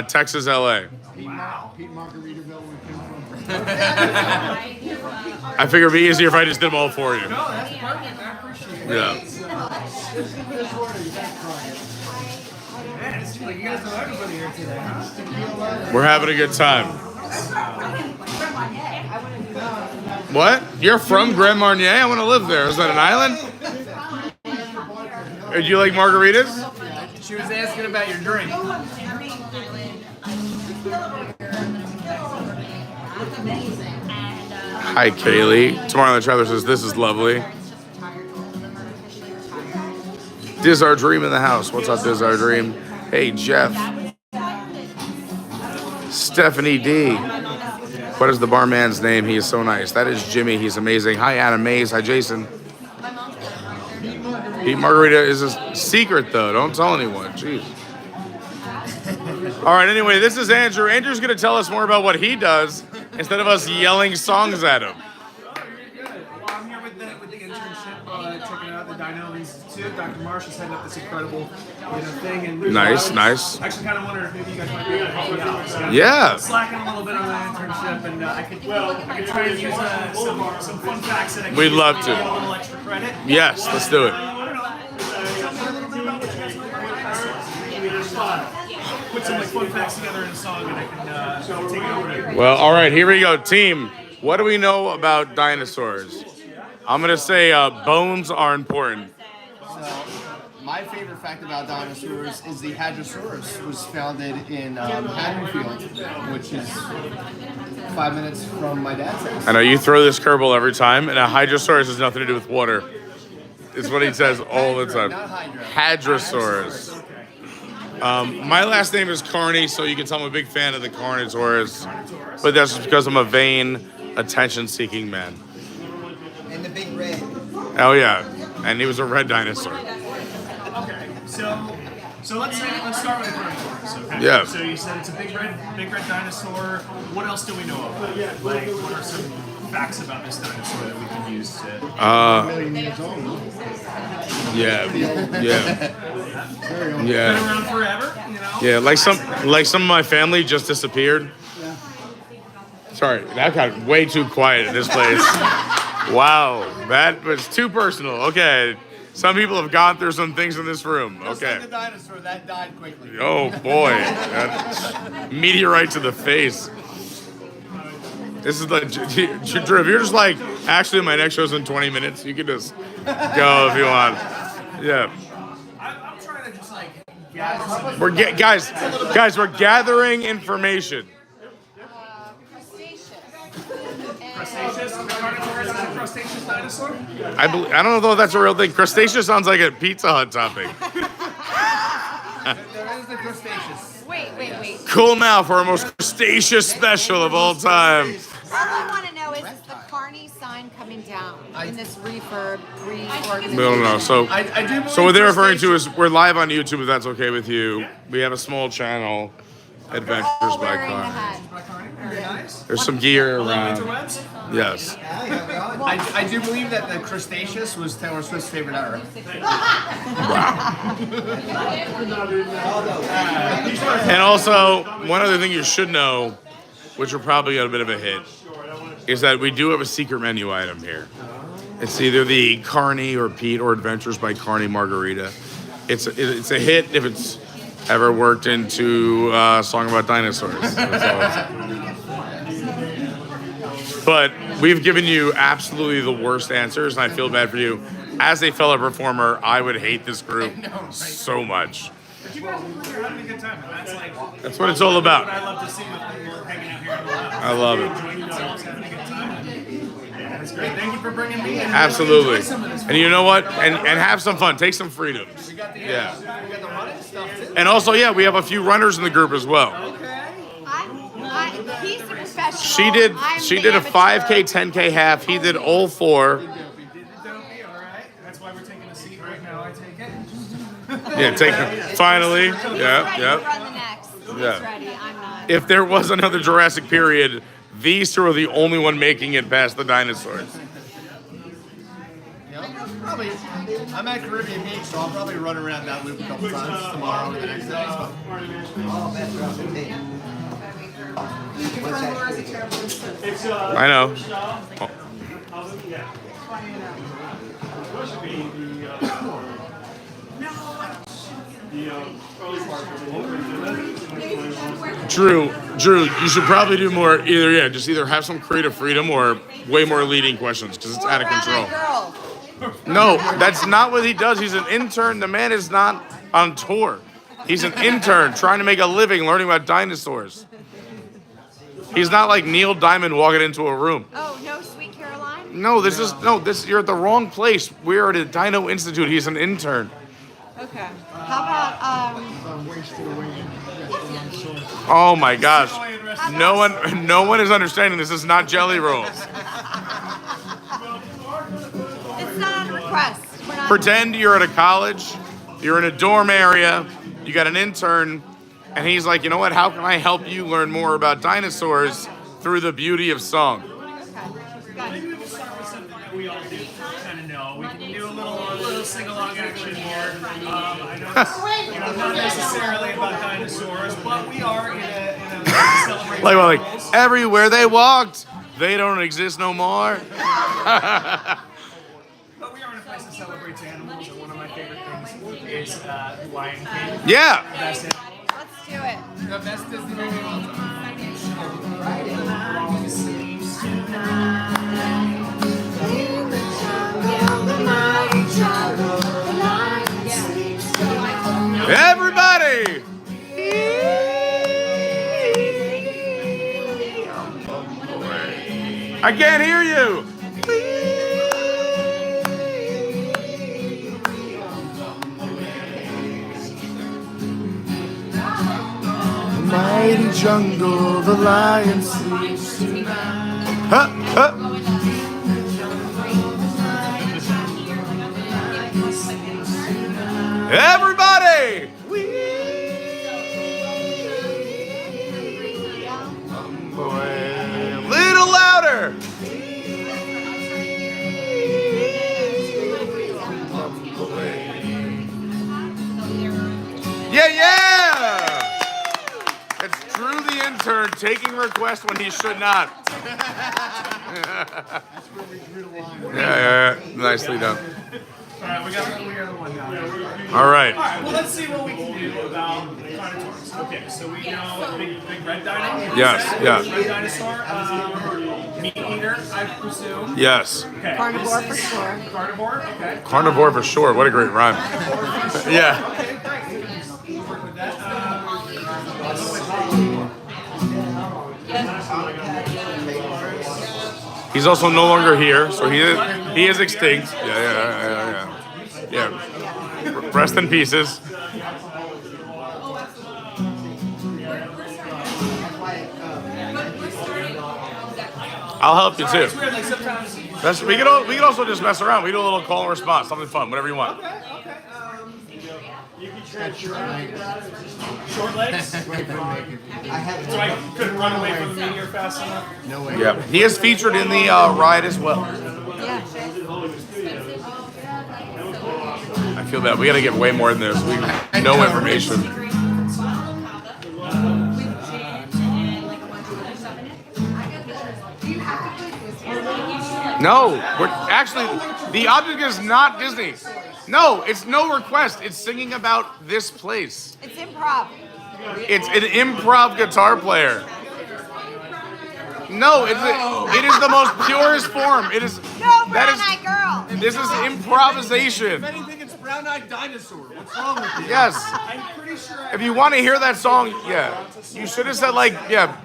Texas, LA. Pete Margaritaville, we came from. I figure it'd be easier if I just did them all for you. No, that's perfect. I appreciate it. Yeah. Man, it's like you guys know everybody here today, huh? We're having a good time. What? You're from Grand Marnier? I want to live there. Is that an island? Do you like margaritas? She was asking about your drink. Hi, Kaylee. Tomorrow the Traveler says, this is lovely. Diz Our Dream in the house. What's up, Diz Our Dream? Hey, Jeff. Stephanie D. What is the barman's name? He is so nice. That is Jimmy. He's amazing. Hi, Anna Mays. Hi, Jason. Pete Margarita is a secret, though. Don't tell anyone. Jeez. All right, anyway, this is Andrew. Andrew's going to tell us more about what he does instead of us yelling songs at him. Well, I'm here with the internship, checking out the Dino Institute. Dr. Marsh is heading up this incredible thing. And Nice, nice. Actually, kind of wondered if maybe you guys might be able to help me out. So Yeah. I'm slacking a little bit on the internship, and I could try and use some fun facts that I can We'd use love maybe to. get a little extra credit. Yes, let's do it. I don't know. Tell me a little bit about what you guys know about dinosaurs. Maybe there's put some fun facts together in a song, and I can take it over to you. Well, all right, here we go. Team, what do we know about dinosaurs? I'm going to say bones are important. So, my favorite fact about dinosaurs is the Hadrosaurus was founded in Haddonfield, which is 5 minutes from my dad's house. I know you throw this curveball every time, and a Hydrosaurus has nothing to do with water. It's what he says all the time. Not Hydra. Hadrosaurus. My last name is Carney, so you can tell I'm a big fan of the Carnotaurus. But that's just because I'm a vain, attention-seeking man. And the big red. Oh yeah, and he was a red dinosaur. Okay, so let's start with the Carnotaurus. Okay. Yeah. So you said it's a big red dinosaur. What else do we know about it? Like, what are some facts about this dinosaur that we can use to? Yeah. Been around forever, you know. Yeah, like some of my family just disappeared. Sorry, that got way too quiet in this place. Wow, that was too personal. Okay, some people have gone through some things in this room. Just Okay. like the dinosaur, that died quickly. Oh boy, that meteorite to the face. This is like, Drew, if you're just like, actually my next show's in 20 minutes, you can just go if you want. Yeah. I'm trying to just gather some. Guys, we're gathering information. Crustaceous. The Carnotaurus is a crustaceous dinosaur. I don't know though if that's a real thing. Crustaceous sounds like a Pizza Hut topping. There is the crustaceous. Wait. Cool now for our most crustaceous special of all time. All I want to know is the Carney sign coming down? in this reorganization. No. So, I do so what they're believe referring to is we're live on YouTube. If that's okay with you, we have a small channel, Adventures by Carney. Very nice. There's some gear Hello, around. interwebs. Yes. I do believe that the Crustaceous was Taylor Swift's favorite era. And also, one other thing you should know, which will probably get a bit of a hit, is that we do have a secret menu item here. It's either the Carney or Pete or Adventures by Carney Margarita. It's a hit if it's ever worked into a song about dinosaurs. That's all it's- But we've given you absolutely the worst answers, and I feel bad for you. As a fellow performer, I would hate this group so much. But you guys look like you're having a good time, and that's like... That's what it's all about. What I love to see with people hanging out here in the lab. I love it. Enjoying themselves, having a good time. That's great. Thank you for bringing me in. Absolutely. Enjoy some of this. And you know what? And have some fun. Take some freedoms. We got the running stuff too. And also, yeah, we have a few runners in the group as well. He's the professional. She did a 5K, 10K half. He did all 4. Dopey, all right. That's why we're taking a seat right now, I take it. Yeah, take it. Finally. Yeah. Run the next. He's Yeah. ready. I'm not. If there was another Jurassic period, these two are the only one making it past the dinosaurs. Probably. I'm at Caribbean Beach, so I'll probably run around that loop a couple times tomorrow or the next day. I know. Drew, you should probably do more. Just either have some creative freedom or way more leading questions because it's out of control. No, that's not what he does. He's an intern. The man is not on tour. He's an intern trying to make a living learning about dinosaurs. He's not like Neil Diamond walking into a room. Oh, no, Sweet Caroline? You're at the wrong place. We're at a Dino Institute. He's an intern. Okay. How about, Oh my gosh. No one is understanding this. Is not Jelly Rolls. it's not a request. We're not. Pretend you're at a college, you're in a dorm area, you got an intern, and he's like, you know what, how can I help you learn more about dinosaurs through the beauty of song? Maybe we can start with something that we all do kind of know. We can do a little sing-along action here. I know it's not necessarily about dinosaurs, but we are in a celebration. Like everywhere they walked, they don't exist no more. But we are in a place that celebrates animals, and one of my favorite things is Lion King. Yeah. That's it. Let's do it. The best Disney movie of all time. Everybody! I can't hear you! Mighty jungle, the lion sleeps tonight. Everybody! Little louder! Yeah! It's Drew the intern taking requests when he should not. Yeah. Nicely done. All right, we got the one now. All right. All right, well, let's see what we can do about Carnotaurus. Okay, so we know big red dino. Yes. Red dinosaur, meat eater, I presume. Yes. Okay. Carnivore for sure. Carnivore, okay. Carnivore for sure. What a great rhyme. Yeah. Okay, great. Work with that. He's also no longer here, so he is extinct. Yeah. Rest in pieces. I'll help you too. It's weird, like sometimes We can also just mess around. We do a little call and response, something fun, whatever you want. Okay. Short legs? So I couldn't run away from the meteor fast enough? No way. Yeah, he is featured in the ride as well. I feel bad. We got to get way more than this. We no information. No, we're actually the object is not Disney. No, it's no request. It's singing about this place. It's improv. It's an improv guitar player. No, it is the most purest form. It is. No, brown-eyed girl. This is improvisation. If anything, it's brown-eyed dinosaur. What's wrong with you? Yes. I'm pretty sure. If you want to hear that song, yeah, you should have said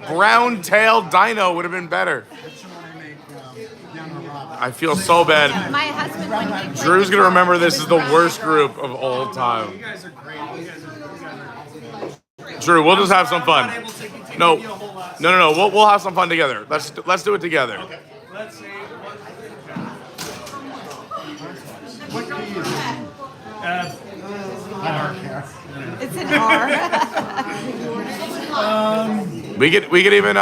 brown-tailed dino would have been better. I feel so bad. My husband, when he Drew's gonna remember this is the worst group of all time. You guys are great. Drew, we'll just have some fun. No. We'll have some fun together. Let's do it together. Okay. Let's see. It's an R. We could even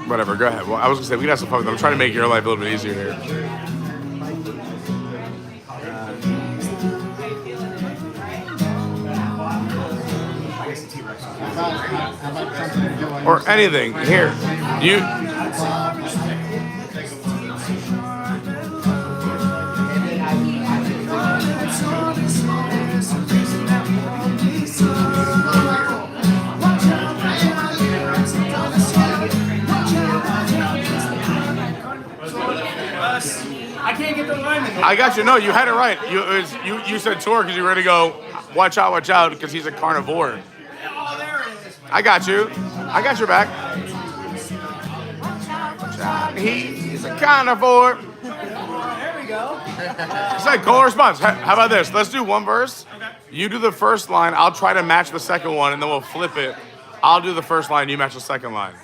whatever. Go ahead. Well, I was gonna say we can have some fun with them. I'm trying to make your life a little bit easier here. Or anything. Here. You. I can't get the line. I got you. No, you had it right. You said tour because you were ready to go. Watch out, because he's a carnivore. Oh, there it is. I got you. I got your back. He's a carnivore. There we go. It's like call and response. How about this? Let's do one verse. Okay. You do the first line. I'll try to match the second one, and then we'll flip it. I'll do the first line. You match the second line.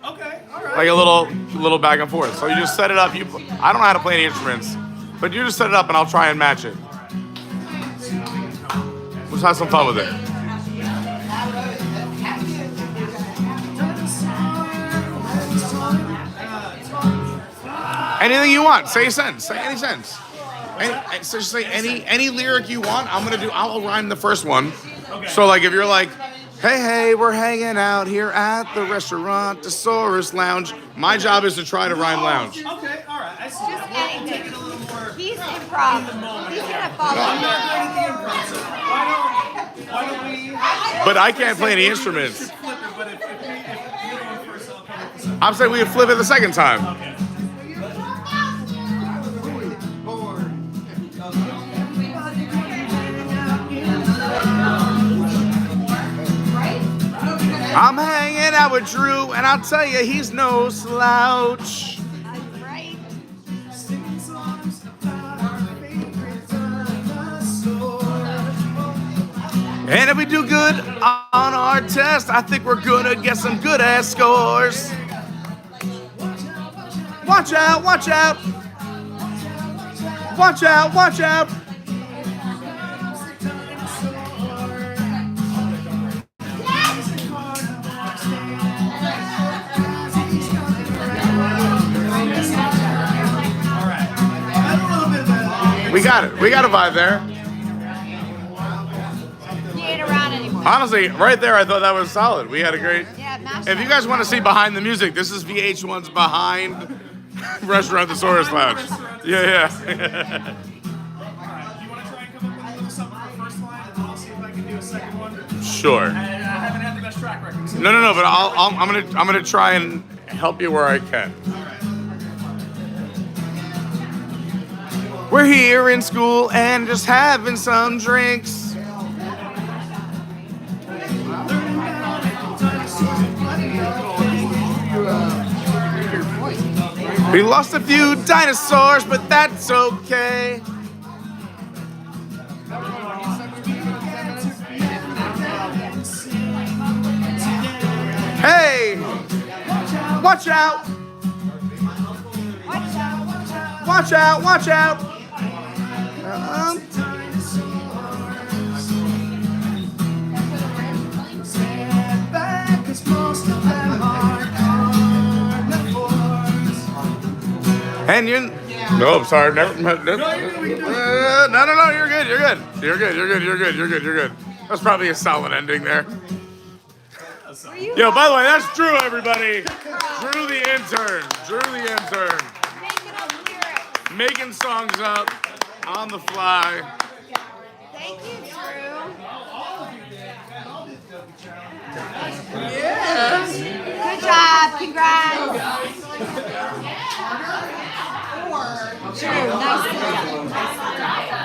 Okay. All right. Like a little back and forth. So you just set it up. I don't know how to play any instruments, but you just set it up, and I'll try and match it. Let's have some fun with it. Anything you want. Say a sentence. Say any sentence. So just say any lyric you want. I'll rhyme the first one. Okay. So like if you're like, hey, we're hanging out here at the Restaurantosaurus Lounge. My job is to try to rhyme lounge. Okay, all right. I see. Just anything. He's improv. He's gonna follow. I'm not great at the improv, so why don't we? But I can't play any instruments. Flip it, but if you're going first, I'll come up with something. I'm saying we flip it the second time. Okay. I'm hanging out with Drew, and I'll tell you, he's no slouch. Right. And if we do good on our test, I think we're gonna get some good ass scores. Watch out, watch out. Watch out, watch out. We got it. We got a vibe there. He ain't around anymore. Honestly, right there, I thought that was solid. We had a great. Yeah, If you guys want to see behind the music, this is VH1's behind Restaurantosaurus Lounge. Yeah. Do you want to try and come up with a little something for the first line, and I'll see if I can do a second one? Sure. I haven't had the best track record. So No, but I'm gonna try and help you where I can. We're here in school and just having some drinks. We lost a few dinosaurs, but that's okay. Hey, watch out. Watch Watch out, watch out. And you, no, sorry, never. No, you're good, you're good, you're good, you're good, you're good, you're good, you're good. That's probably a solid ending there. Yo, by the way, that's Drew, everybody. Drew the intern. Drew the intern. Making songs up on the fly. Thank you, Drew. Yeah. Good job. Congrats.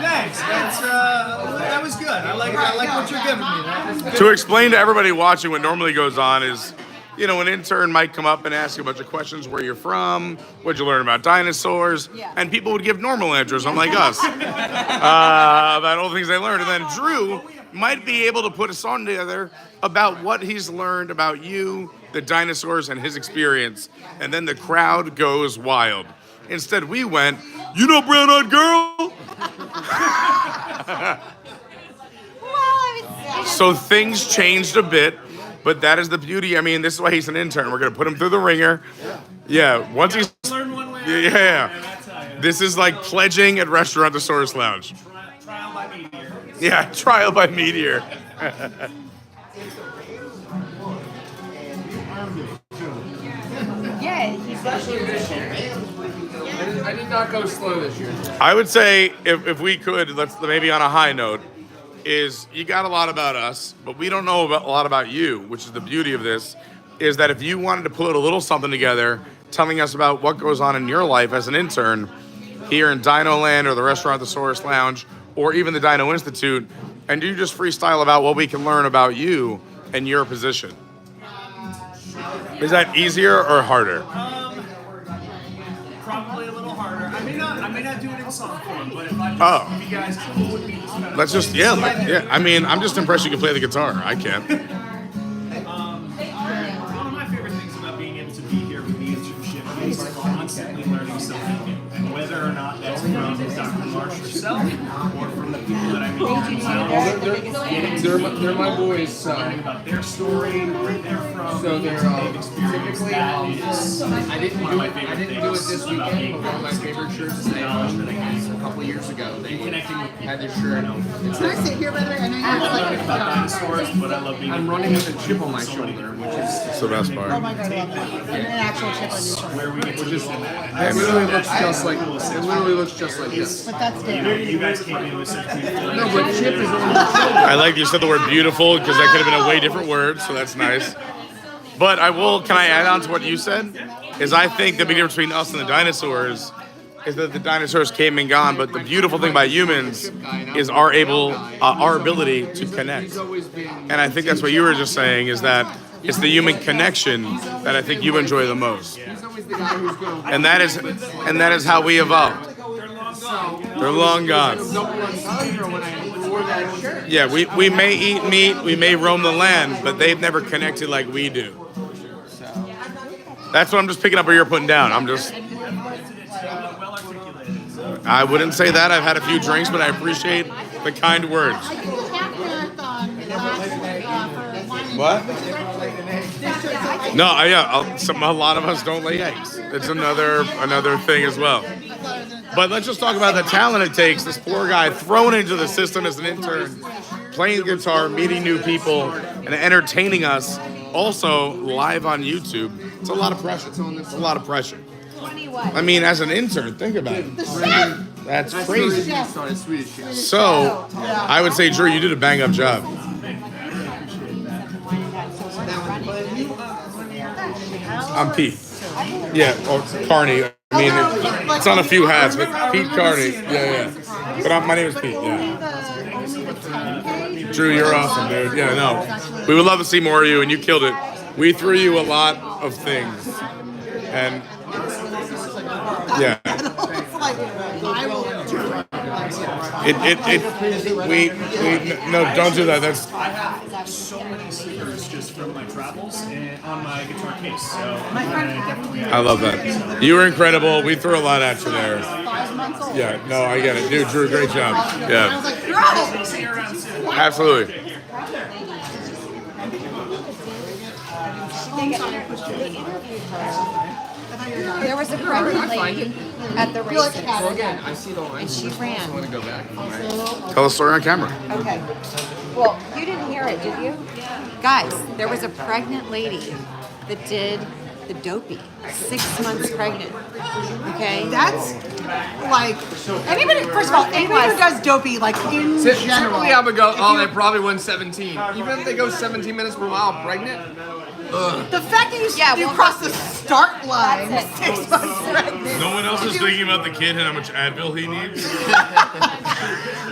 Thanks. That was good. I like what you're giving me. That was good. To explain to everybody watching what normally goes on is, you know, an intern might come up and ask you a bunch of questions, where you're from, what'd you learn about dinosaurs, and people would give normal answers, unlike us, about all the things they learned. And then Drew might be able to put a song together about what he's learned about you, the dinosaurs, and his experience, and then the crowd goes wild. Instead, we went, you know, brown-eyed girl? So things changed a bit, but that is the beauty. I mean, this is why he's an intern. We're going to put him through the ringer. Yeah, once he's... Yeah. This is like pledging at Restaurantosaurus Lounge. Trial by meteor. Yeah, trial by meteor. Yeah, he's I did not go slow this year. I would say, if we could, let's maybe on a high note, is you got a lot about us, but we don't know a lot about you, which is the beauty of this, is that if you wanted to put a little something together, telling us about what goes on in your life as an intern here in Dino Land or the Restaurantosaurus Lounge, or even the Dino Institute, and you just freestyle about what we can learn about you and your position. Is that easier or harder? Probably a little harder. I may not do it in song form, but if I if you guys cool with me, Let's just, yeah. I mean, I'm just impressed you can play the guitar. I can't. One of my favorite things about being able to be here with the internship is constantly learning something new, and whether or not that's from Dr. Marsh herself or from the people that I meet They're my boys. Learning about their story, where they're from, So they're they've experienced. typically. That is I didn't one of my favorite do it things this about weekend. being One of my favorite shirts they owned a couple years ago. They connecting with people. had their shirt. Can I sit here, by the way? I know I love learning about dinosaurs, but I love being. I'm running with a chip on my shoulder, which is That's the best part. Oh my god, I love that. An actual chip on your shoulder. Where we get to just it literally looks just like this. But that's different. you guys came in with such beautiful. No, but chip is on the I like you said the word beautiful, because that could have been a way different word, so that's nice. But can I add on to what you said? Is I think the big difference between us and the dinosaurs is that the dinosaurs came and gone, but the beautiful thing about humans is our ability to connect. And I think that's what you were just saying, is that it's the human connection that I think you enjoy the most. And that is how we evolved. They're long gone. Yeah, we may eat meat, we may roam the land, but they've never connected like we do. That's what I'm just picking up what you're putting down. I wouldn't say that. I've had a few drinks, but I appreciate the kind words. What? No, a lot of us don't lay eggs. It's another thing as well. But let's just talk about the talent it takes. This poor guy thrown into the system as an intern, playing guitar, meeting new people, and entertaining us. Also live on YouTube. It's a lot of pressure. It's a lot of pressure. I mean, as an intern, think about it. That's crazy. So, I would say, Drew, you did a bang-up job. I'm Pete. Yeah, or Carney. I mean, it's on a few hats, but Pete Carney. Yeah. But my name is Pete, yeah. Drew, you're awesome, dude. Yeah, no. We would love to see more of you, and you killed it. We threw you a lot of things. And, yeah. No, don't do that. That's I have so many stickers just from my travels and on my guitar case. So definitely. I love that. You were incredible. We threw a lot at you there. 5 months old. Yeah, no, I get it. Dude, Drew, great job. I was like, Yeah, See you around soon. absolutely. There was a pregnant lady at the races, I see the line. and she ran. I want to go back. Tell the story on camera. Okay. Well, you didn't hear it, did you? Guys, there was a pregnant lady that did the Dopey. 6 months pregnant. Okay? That's like anybody. First of all, anybody who does Dopey, like in general. Typically, I would go, oh, they probably won 17. Even if they go 17 minutes per mile pregnant. Ugh. The fact that you cross the start line 6 months pregnant. No one else is thinking about the kid and how much Advil he needs.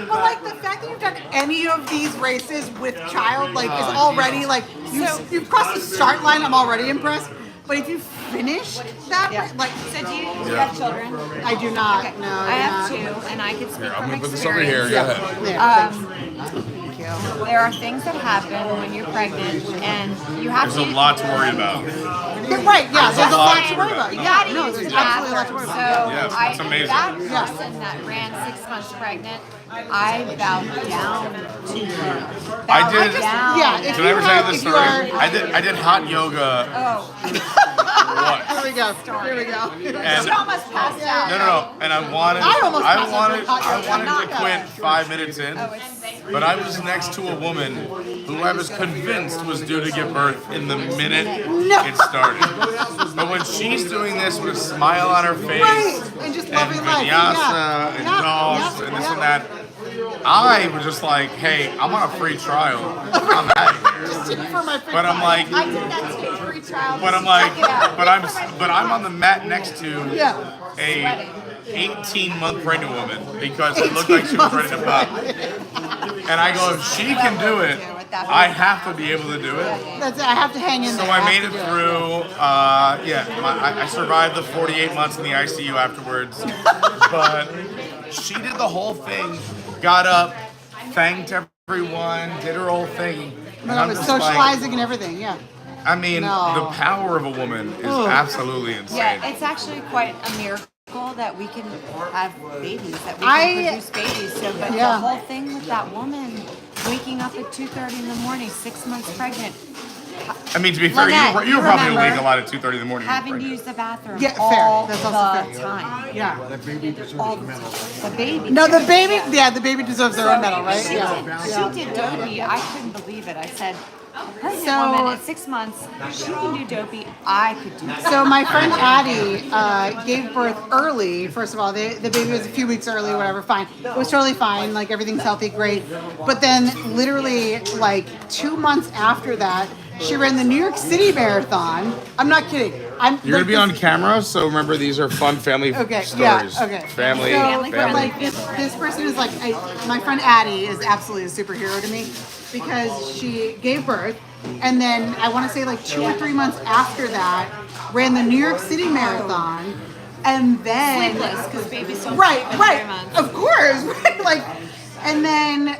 But like the fact that you've done any of these races with child, like, is already like you've crossed the start line. I'm already impressed. But if you finished that, like, So do you have children? I do not. Okay. No, I have 2, and I can speak Here, I'm from gonna put experience. this over here. Go ahead. There are things that happen when you're pregnant, and you have There's to. a lot to worry about. Right, yeah, there's a lot to worry about. Yeah, no, there's absolutely a lot to worry about. So Yeah, it's amazing. that person that ran 6 months pregnant, I bowed down to her. I did. Yeah, if Did I ever you tell you have- this if you story? are- I did hot yoga. Oh. Here we go. Here we go. And- She almost passed out. No. And I wanted almost passed out with hot yoga. to quit 5 minutes in. But I was next to a woman who I was convinced was due to give birth in the minute it started. But when she's doing this with a smile on her face, Right, and just and loving life. vinyasa and dogs and this and that, I was just like, hey, I'm on a free trial. I'm out of here. For my But I'm like, I did that too, free trial. but I'm like, but I'm on the mat next to a 18-month pregnant woman because it looked like she was ready to pop. And I go, if she can do it, I have to be able to do it. I have to hang in So there. I made it through. I survived the 48 months in the ICU afterwards. But she did the whole thing. Got up, thanked everyone, did her whole thing. And I I'm was just like, socializing and everything, yeah. I mean, No. the power of a woman is absolutely insane. Yeah, it's actually quite a miracle that we can have babies, that we can produce babies. So, but the whole thing with that woman waking up at 2:30 in the morning, 6 months pregnant. I mean, to be fair, Lynette, you were probably remember awake a lot at 2:30 in the morning. having to use the bathroom Yeah, fair. all That's also the fair. time. Yeah. The baby deserves All a the medal. time. The baby. No, the too. baby, the baby deserves their own medal, right? She did Dopey. I couldn't believe it. I said, pregnant woman at 6 months, she can do Dopey. I could do that. So my friend Addie gave birth early. First of all, the baby was a few weeks early, whatever, fine. It was totally fine, like everything's healthy, great. But then literally like 2 months after that, she ran the New York City Marathon. I'm not kidding. You're gonna be on camera, so remember these are fun family stories. Okay. Family. But like this person is like, my friend Addie is absolutely a superhero to me because she gave birth, and then I want to say like 2 or 3 months after that, ran the New York City Marathon, and then Sleepless, because baby's so right, sleep in 3 months. of course, right, like. And then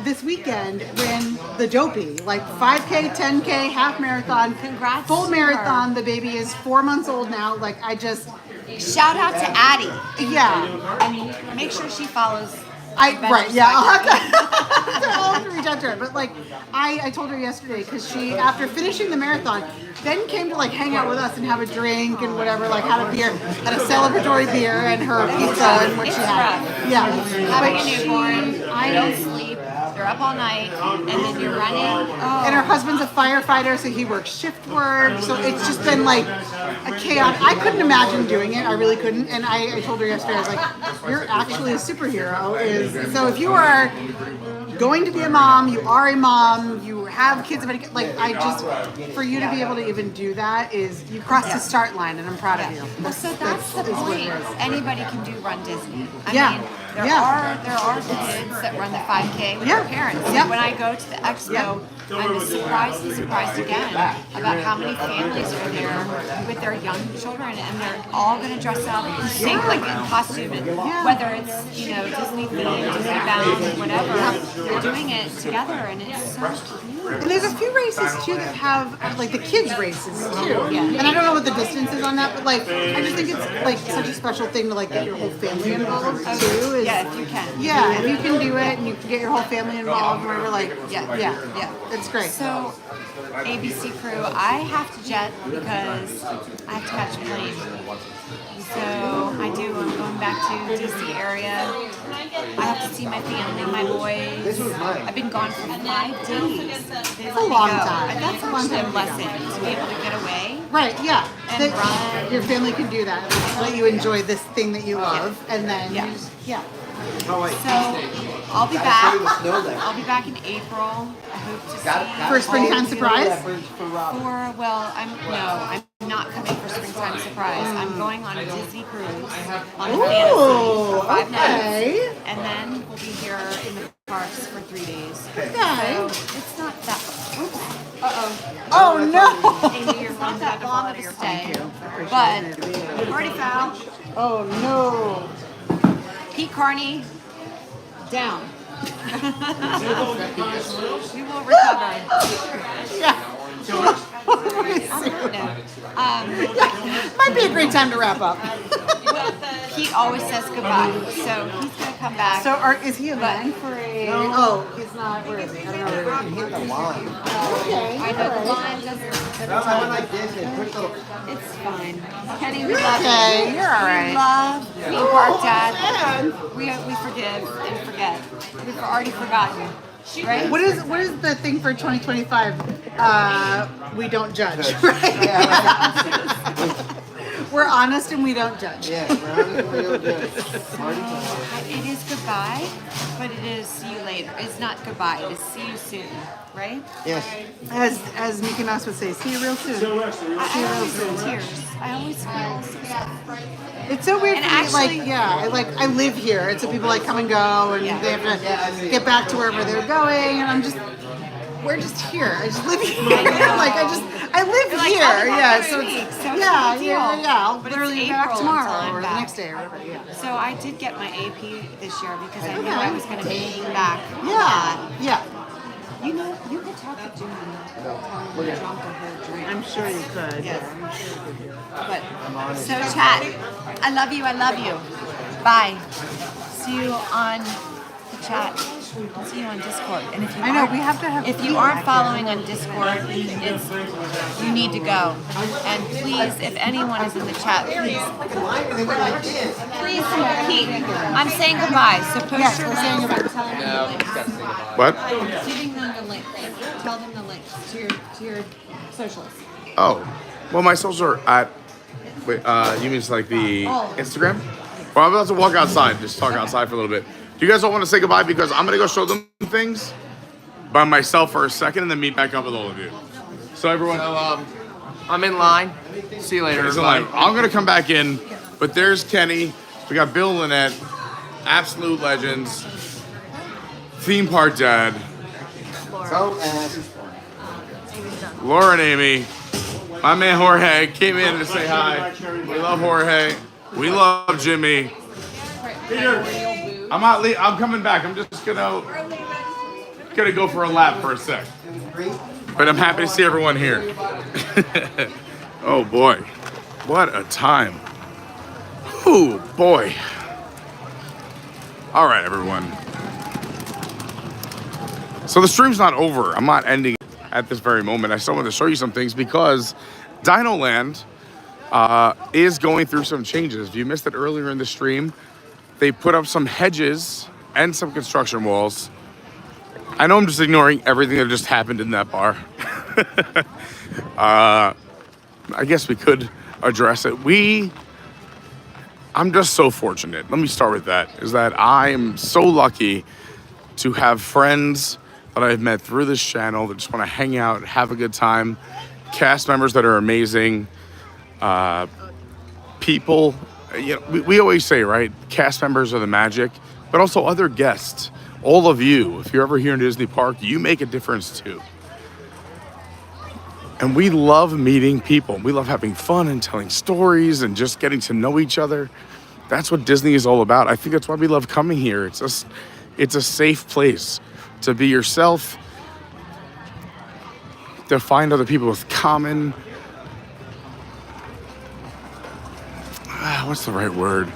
this weekend ran the Dopey, like 5K, 10K, half marathon, Congrats full to marathon. The baby is 4 months old now. Like I just Shout out to Addie. Yeah. And make sure she follows. Right, yeah, I'll have to reach out to her. But like, I told her yesterday because she, after finishing the marathon, then came to like hang out with us and have a drink and whatever, like had a beer, had a celebratory beer and her pizza and what she had. Yeah, Having but a newborn, I don't sleep. They're up all night, and then you're running. Oh. And her husband's a firefighter, so he works shift work. So it's just been like a chaos. I couldn't imagine doing it. I really couldn't. And I told her yesterday, I was like, "You're actually a superhero." So if you are going to be a mom, you are a mom, you have kids, like I just, for you to be able to even do that is, you crossed the start line, and I'm proud of you. Well, so that's the point. Anybody can do Run Disney. I mean, there are kids that run the 5K with their parents. When I go to the expo, I'm surprised again about how many families are there with their young children, and they're all going to dress up in sync, like in costume, and whether it's Disney themed, Disney bound, whatever, they're doing it together, and it's so cute. And there's a few races too that have like the kids races too. Yeah. And I don't know what the distance is on that, but like I just think it's like such a special thing to like get your whole family involved too. Yeah, if you can. Yeah, if you can do it and you can get your whole family involved, where you're like, yeah, it's great. So, ABC crew, I have to jet because I have to catch a plane. So I'm going back to DC area. I have to see my family, my boys. I've been gone for 5 days. It's a long time. And that's actually a blessing to be able to get away. Right, yeah. And run. Your family can do that. Let you enjoy this thing that you love, and then So I'll be back. I'll be back in April. I hope to see. For a springtime surprise? I'm not coming for springtime surprise. I'm going on a Disney cruise on Ooh, Fantasy for 5 okay. nights, and then we'll be here in the parks for 3 days. Okay. So it's not that. Oops. Oh no! Amy, you're not that long of a stay, but party foul. Oh no! Pete Carney, down. We will recover. Yeah. Might be a great time to wrap up. He always says goodbye, so he's gonna come back. So, is he a man for a? No. Oh, he's not. Where is he? I don't know where he is. Hit the line. Okay. I know the line doesn't. I went like this and pushed the. It's fine. Kenny, we love Okay, you. you're all right. We love theme park dad. We forgive and forget. We've already forgotten. Right? What is the thing for 2025? We don't judge. Right? We're honest and we don't judge. Yeah, we're honest and we don't judge. It is goodbye, but it is see you later. It's not goodbye. It is see you soon. Right? Yes. As Mickey Mouse would say, see you real soon. I always feel tears. I always feel so sad. It's so weird And for me, actually- I live here, and so people like come and go, and they have to get back to wherever they're going, and we're just here. I just live here. I live You're like, here. I'll be back Yeah, next so week, so it's yeah, a big yeah, deal. yeah. I'll But it's literally be April back tomorrow until I'm or the back. next day or whatever. Yeah. So I did get my AP this year because I knew I was going to be back. Yeah. You know, you could talk to Jimmy. Drunk of her drink. I'm sure you could. Yes. But so chat. I love you. Bye. See you on the chat. See you on Discord. And if you I know, we have to have If you aren't following on Discord, you need to go. And please, if anyone is in the chat, please, Pete, I'm saying goodbye. So post your links. Tell them the links. What? Giving them the links. Tell them the links to your socials. Oh, well, my socials are at. Wait, you mean it's like the Instagram? Well, I'm about to walk outside, just talk outside for a little bit. Do you guys all want to say goodbye? Because I'm gonna go show them things by myself for a second, and then meet back up with all of you. So everyone, I'm in line. See you later. I'm gonna come back in, but there's Kenny. We got Bill and Lynette, absolute legends. Theme park dad. Laura and Amy. My man Jorge came in to say hi. We love Jorge. We love Jimmy. I'm coming back. I'm just gonna go for a lap for a sec. But I'm happy to see everyone here. Oh boy, what a time. Oh boy. All right, everyone. So the stream's not over. I'm not ending at this very moment. I still want to show you some things because Dino Land is going through some changes. If you missed it earlier in the stream, they put up some hedges and some construction walls. I know I'm just ignoring everything that just happened in that bar. I guess we could address it. I'm just so fortunate. Let me start with that, is that I am so lucky to have friends that I've met through this channel that just want to hang out, have a good time, cast members that are amazing, people, you know, we always say, right, cast members are the magic, but also other guests, all of you, if you're ever here in Disney Park, you make a difference too. And we love meeting people. We love having fun and telling stories and just getting to know each other. That's what Disney is all about. I think that's why we love coming here. It's a safe place to be yourself, to find other people with common, what's the right word?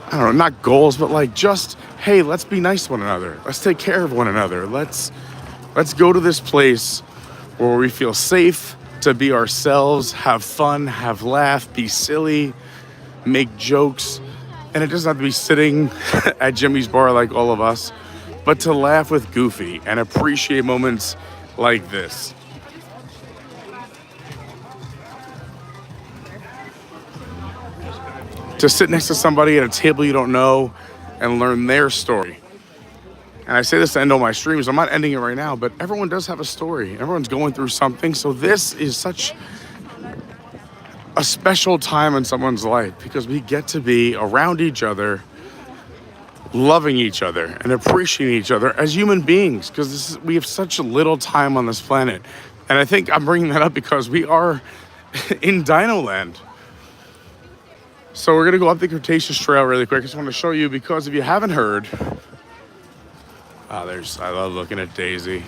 I don't know, not goals, but like just, hey, let's be nice to one another. Let's take care of one another. Let's go to this place where we feel safe to be ourselves, have fun, have laugh, be silly, make jokes. And it doesn't have to be sitting at Jimmy's bar like all of us, but to laugh with Goofy and appreciate moments like this. To sit next to somebody at a table you don't know and learn their story. And I say this to end all my streams. I'm not ending it right now, but everyone does have a story. Everyone's going through something. So this is such a special time in someone's life because we get to be around each other, loving each other and appreciating each other as human beings, because we have such a little time on this planet. And I think I'm bringing that up because we are in Dino Land. So we're gonna go up the Cretaceous Trail really quick. I just want to show you, because if you haven't heard, I love looking at Daisy.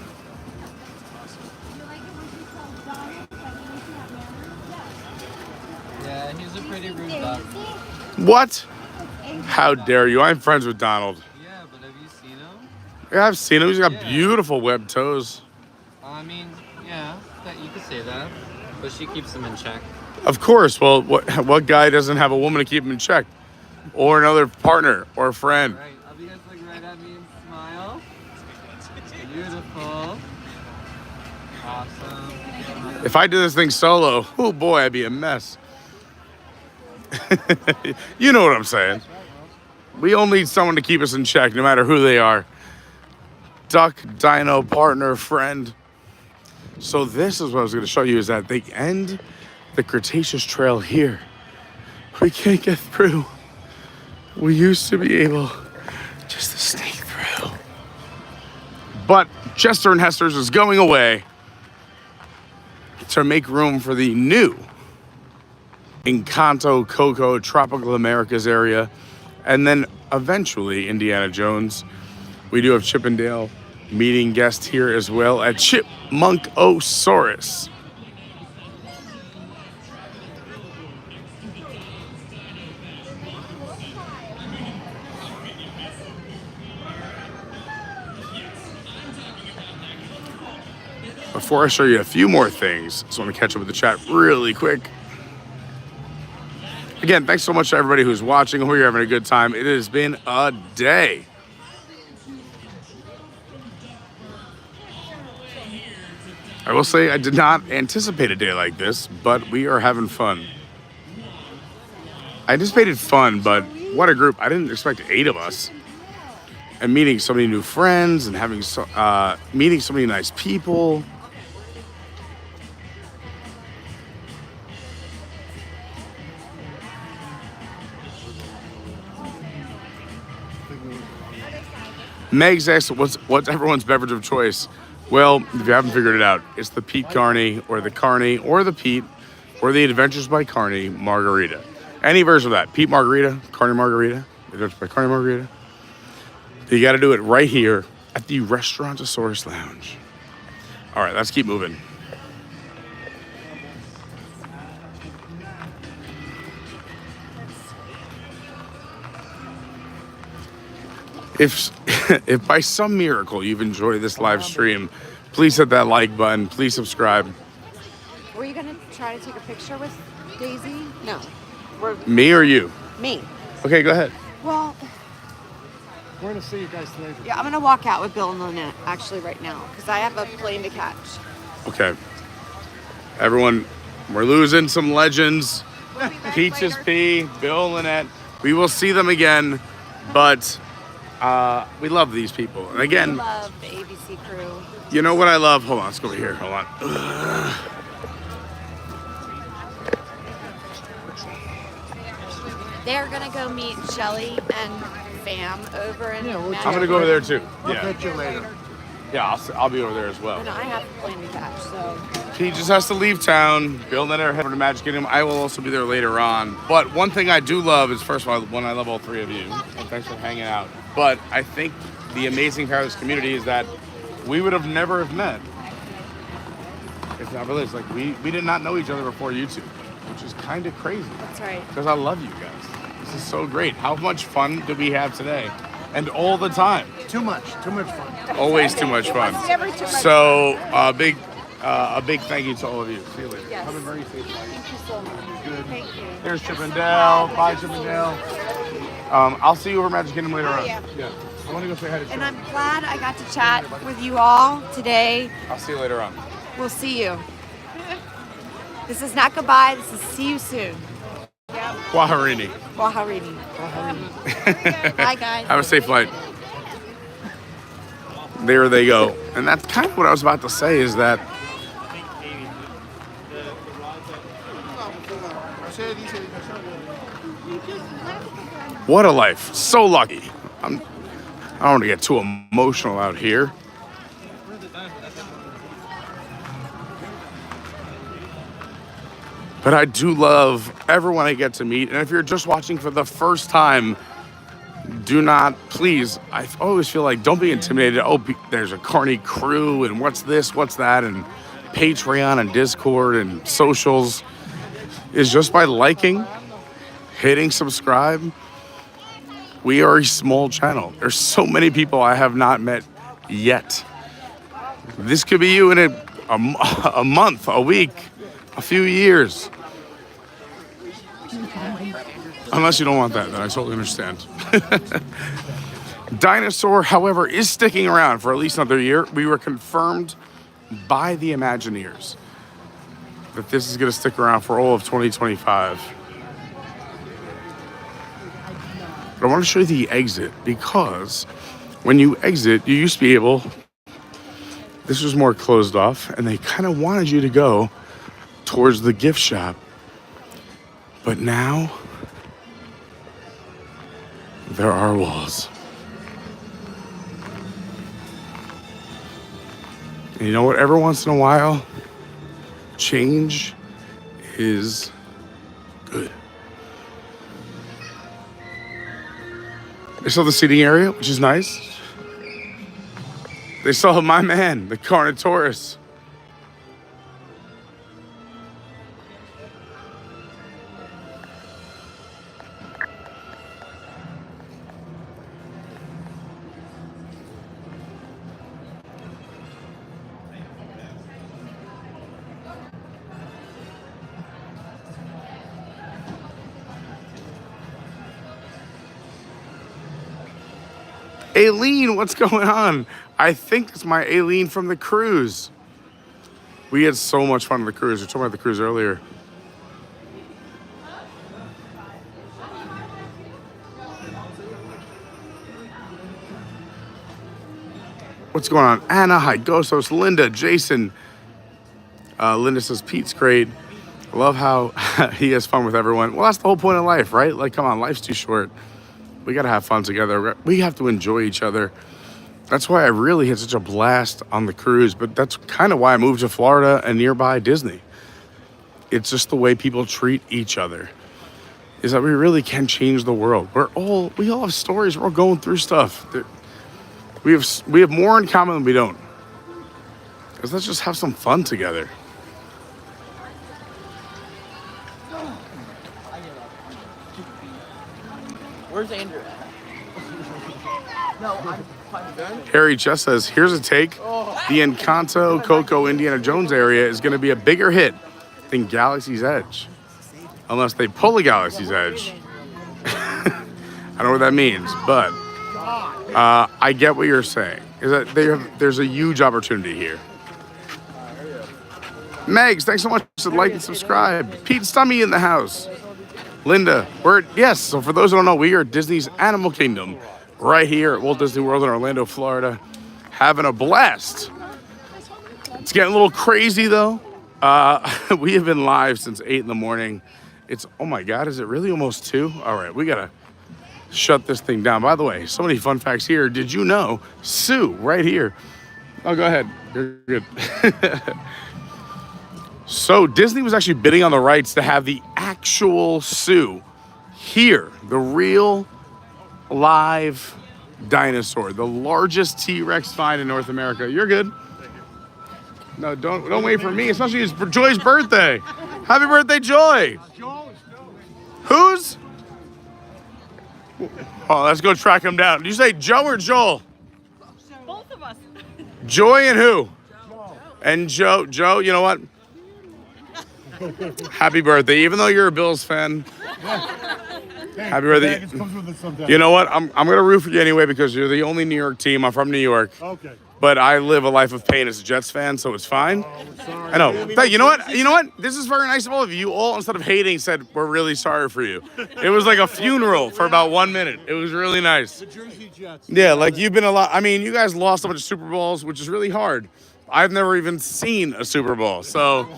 Yeah, he's a pretty rude dog. What? How dare you? I'm friends with Donald. Yeah, but have you seen him? Yeah, I've seen him. He's got beautiful webbed toes. I mean, yeah, you could say that, but she keeps him in check. Of course. Well, what guy doesn't have a woman to keep him in check? Or another partner or a friend? Right, I'll be guys look right at me and smile. Beautiful. Awesome. If I did this thing solo, oh boy, I'd be a mess. You know what I'm saying. We all need someone to keep us in check, no matter who they are. Duck, dino, partner, friend. So this is what I was going to show you, is that they end the Cretaceous Trail here. We can't get through. We used to be able just to sneak through. But Chester and Hester's is going away to make room for the new Encanto, Coco, Tropical Americas area, and then eventually Indiana Jones. We do have Chip and Dale meeting guests here as well at Chipmunkosaurus. Before I show you a few more things, just want to catch up with the chat really quick. Again, thanks so much to everybody who's watching. I hope you're having a good time. It has been a day. I will say I did not anticipate a day like this, but we are having fun. I anticipated fun, but what a group. I didn't expect 8 of us. And meeting so many new friends and having meeting so many nice people. Meg's asked, what's everyone's beverage of choice? Well, if you haven't figured it out, it's the Pete Carney or the Carney or the Pete or the Adventures by Carney margarita. Any version of that. Pete margarita, Carney margarita, Adventures by Carney margarita. You got to do it right here at the Restaurantosaurus Lounge. All right, let's keep moving. If by some miracle you've enjoyed this live stream, please hit that like button. Please subscribe. Were you gonna try to take a picture with Daisy? No. Me or you? Me. Okay, go ahead. Well, we're gonna see you guys later. Yeah, I'm gonna walk out with Bill and Lynette actually right now because I have a plane to catch. Okay. Everyone, we're losing some legends. Peaches P, Bill and Lynette. We will see them again, but we love these people. And again, we love the ABC crew. You know what I love? Hold on, let's go over here. Hold on. They're gonna go meet Shelly and Fam over in. I'm gonna go over there too. I'll Yeah. catch you later. Yeah, I'll be over there as well. And I have a plane to catch, so. Pete just has to leave town. Bill and I are heading to Magic Kingdom. I will also be there later on. But one thing I do love is, first of all, one, I love all three of you. And thanks for hanging out. But I think the amazing part of this community is that we would have never have met. It's not really. It's like we did not know each other before YouTube, which is kind of crazy. That's right. Because I love you guys. This is so great. How much fun did we have today? And all the time. Too much fun. Always too much fun. Never too much So a big thank you to all of you. See you later. Yes. Have a very safe flight. Thank you so much. Good. Thank you. There's Chip and Dale. Bye, Chip and Dale. I'll see you over Magic Kingdom later on. Yeah. I want to go say hi to Chip. And I'm glad I got to chat with you all today. I'll see you later on. We'll see you. This is not goodbye. This is see you soon. Yep. Kwaharini. Kwaharini. Bye, guys. Have a safe flight. There they go. And that's kind of what I was about to say is that what a life. So lucky. I don't want to get too emotional out here. But I do love everyone I get to meet. And if you're just watching for the first time, do not, please, I always feel like don't be intimidated. Oh, there's a Carney crew and what's this, what's that, and Patreon and Discord and socials. Is just by liking, hitting subscribe. We are a small channel. There's so many people I have not met yet. This could be you in a month, a week, a few years. Unless you don't want that, then I totally understand. Dinosaur, however, is sticking around for at least another year. We were confirmed by the Imagineers that this is going to stick around for all of 2025. But I want to show you the exit because when you exit, you used to be able, this was more closed off, and they kind of wanted you to go towards the gift shop. But now, there are walls. And you know what? Every once in a while, change is good. They still have the seating area, which is nice. They still have my man, the Carnotaurus. Aileen, what's going on? I think it's my Aileen from the cruise. We had so much fun on the cruise. We talked about the cruise earlier. What's going on? Anna, hi, Gostos, Linda, Jason. Linda says Pete's great. I love how he has fun with everyone. Well, that's the whole point of life, right? Like, come on, life's too short. We got to have fun together. We have to enjoy each other. That's why I really had such a blast on the cruise, but that's kind of why I moved to Florida and nearby Disney. It's just the way people treat each other, is that we really can change the world. We all have stories. We're all going through stuff. We have more in common than we don't. Because let's just have some fun together. Where's Andrew at? No, I'm done. Harry just says, here's a take. The Encanto, Coco, Indiana Jones area is going to be a bigger hit than Galaxy's Edge. Unless they pull a Galaxy's Edge. I don't know what that means, but I get what you're saying. Is that there's a huge opportunity here. Megs, thanks so much for like and subscribe. Pete Stummy in the house. Linda, so for those who don't know, we are at Disney's Animal Kingdom right here at Walt Disney World in Orlando, Florida, having a blast. It's getting a little crazy though. We have been live since 8 in the morning. It's, oh my God, is it really almost 2? All right, we gotta shut this thing down. By the way, so many fun facts here. Did you know Sue right here? Oh, go ahead. You're good. So Disney was actually bidding on the rights to have the actual Sue here, the real live dinosaur, the largest T-Rex find in North America. You're good. No, don't wait for me, especially it's for Joy's birthday. Happy birthday, Joy. Who's? Oh, let's go track him down. Did you say Joe or Joel? Both of us. Joy and who? And Joe. Joe, you know what? Happy birthday. Even though you're a Bills fan, happy birthday. You know what? I'm going to root for you anyway because you're the only New York team. I'm from New York. Okay. But I live a life of pain as a Jets fan, so it's fine. I know. But you know what? You know what? This is very nice of all of you. You all, instead of hating, said, we're really sorry for you. It was like a funeral for about 1 minute. It was really nice. The Jersey Jets. Yeah, like you've been a lot. I mean, you guys lost a bunch of Super Bowls, which is really hard. I've never even seen a Super Bowl. So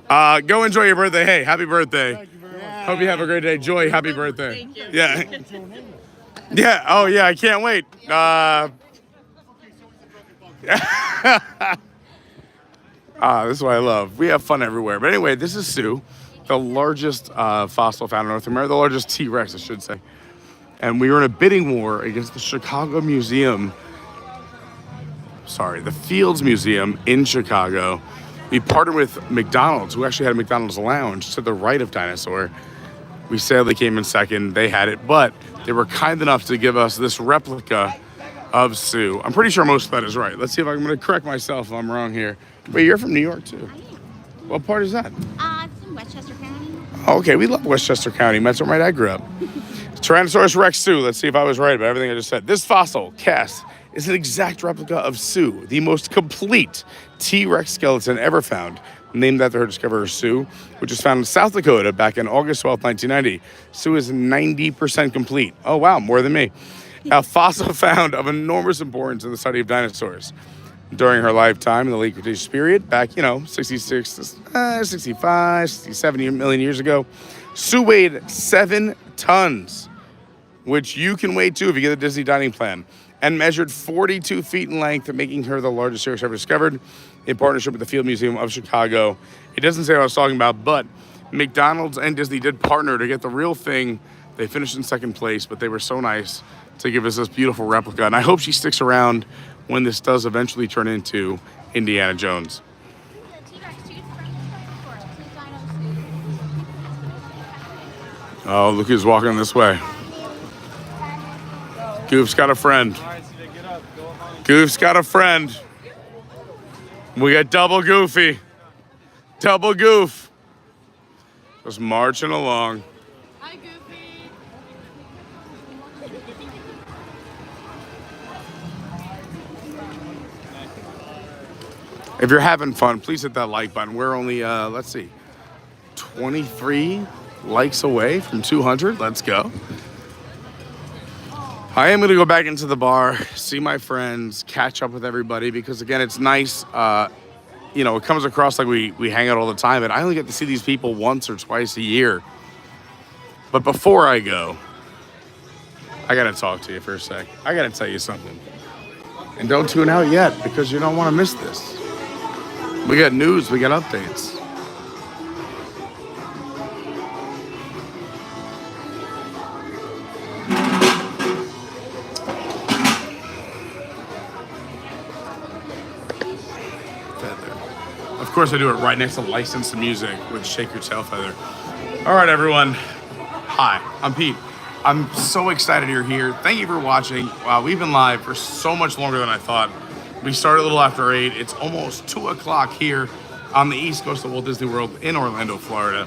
go enjoy your birthday. Hey, happy birthday. Thank you very much. Hope you have a great day. Joy, happy birthday. Thank you. Yeah. Yeah. Oh, yeah. I can't wait. This is what I love. We have fun everywhere. But anyway, this is Sue, the largest fossil found in North America, the largest T-Rex, I should say. And we were in a bidding war against the Chicago Museum. Sorry, the Fields Museum in Chicago. We partnered with McDonald's, who actually had a McDonald's lounge to the right of Dinosaur. We sadly came in second. They had it, but they were kind enough to give us this replica of Sue. I'm pretty sure most of that is right. Let's see if I'm going to correct myself if I'm wrong here. Wait, you're from New York too? What part is that? It's in Westchester County. Okay, we love Westchester County. That's where my dad grew up. Tyrannosaurus Rex Sue. Let's see if I was right about everything I just said. This fossil cast is an exact replica of Sue, the most complete T-Rex skeleton ever found, named after her discoverer Sue, which was found in South Dakota back in August 12, 1990. Sue is 90% complete. Oh, wow, more than me. A fossil found of enormous importance in the study of dinosaurs. During her lifetime in the late Cretaceous period, back, 66 to 65, 67 million years ago, Sue weighed 7 tons, which you can weigh too if you get the Disney dining plan, and measured 42 feet in length, making her the largest T-Rex ever discovered in partnership with the Field Museum of Chicago. It doesn't say what I was talking about, but McDonald's and Disney did partner to get the real thing. They finished in second place, but they were so nice to give us this beautiful replica. And I hope she sticks around when this does eventually turn into Indiana Jones. Oh, look who's walking this way. Goof's got a friend. Goof's got a friend. We got double Goofy. Double Goof. Just marching along. Hi, Goofy. If you're having fun, please hit that like button. We're only, 23 likes away from 200. Let's go. I am going to go back into the bar, see my friends, catch up with everybody, because, again, it's nice. It comes across like we hang out all the time, and I only get to see these people once or twice a year. But before I go, I got to talk to you for a sec. I got to tell you something. And don't tune out yet, because you don't want to miss this. We got news, we got updates. Of course, I do it right next to licensed music with Shake Your Tail Feather. All right, everyone. Hi, I'm Pete. I'm so excited you're here. Thank you for watching. Wow, we've been live for so much longer than I thought. We started a little after 8. It's almost 2 o'clock here on the East Coast of Walt Disney World in Orlando, Florida.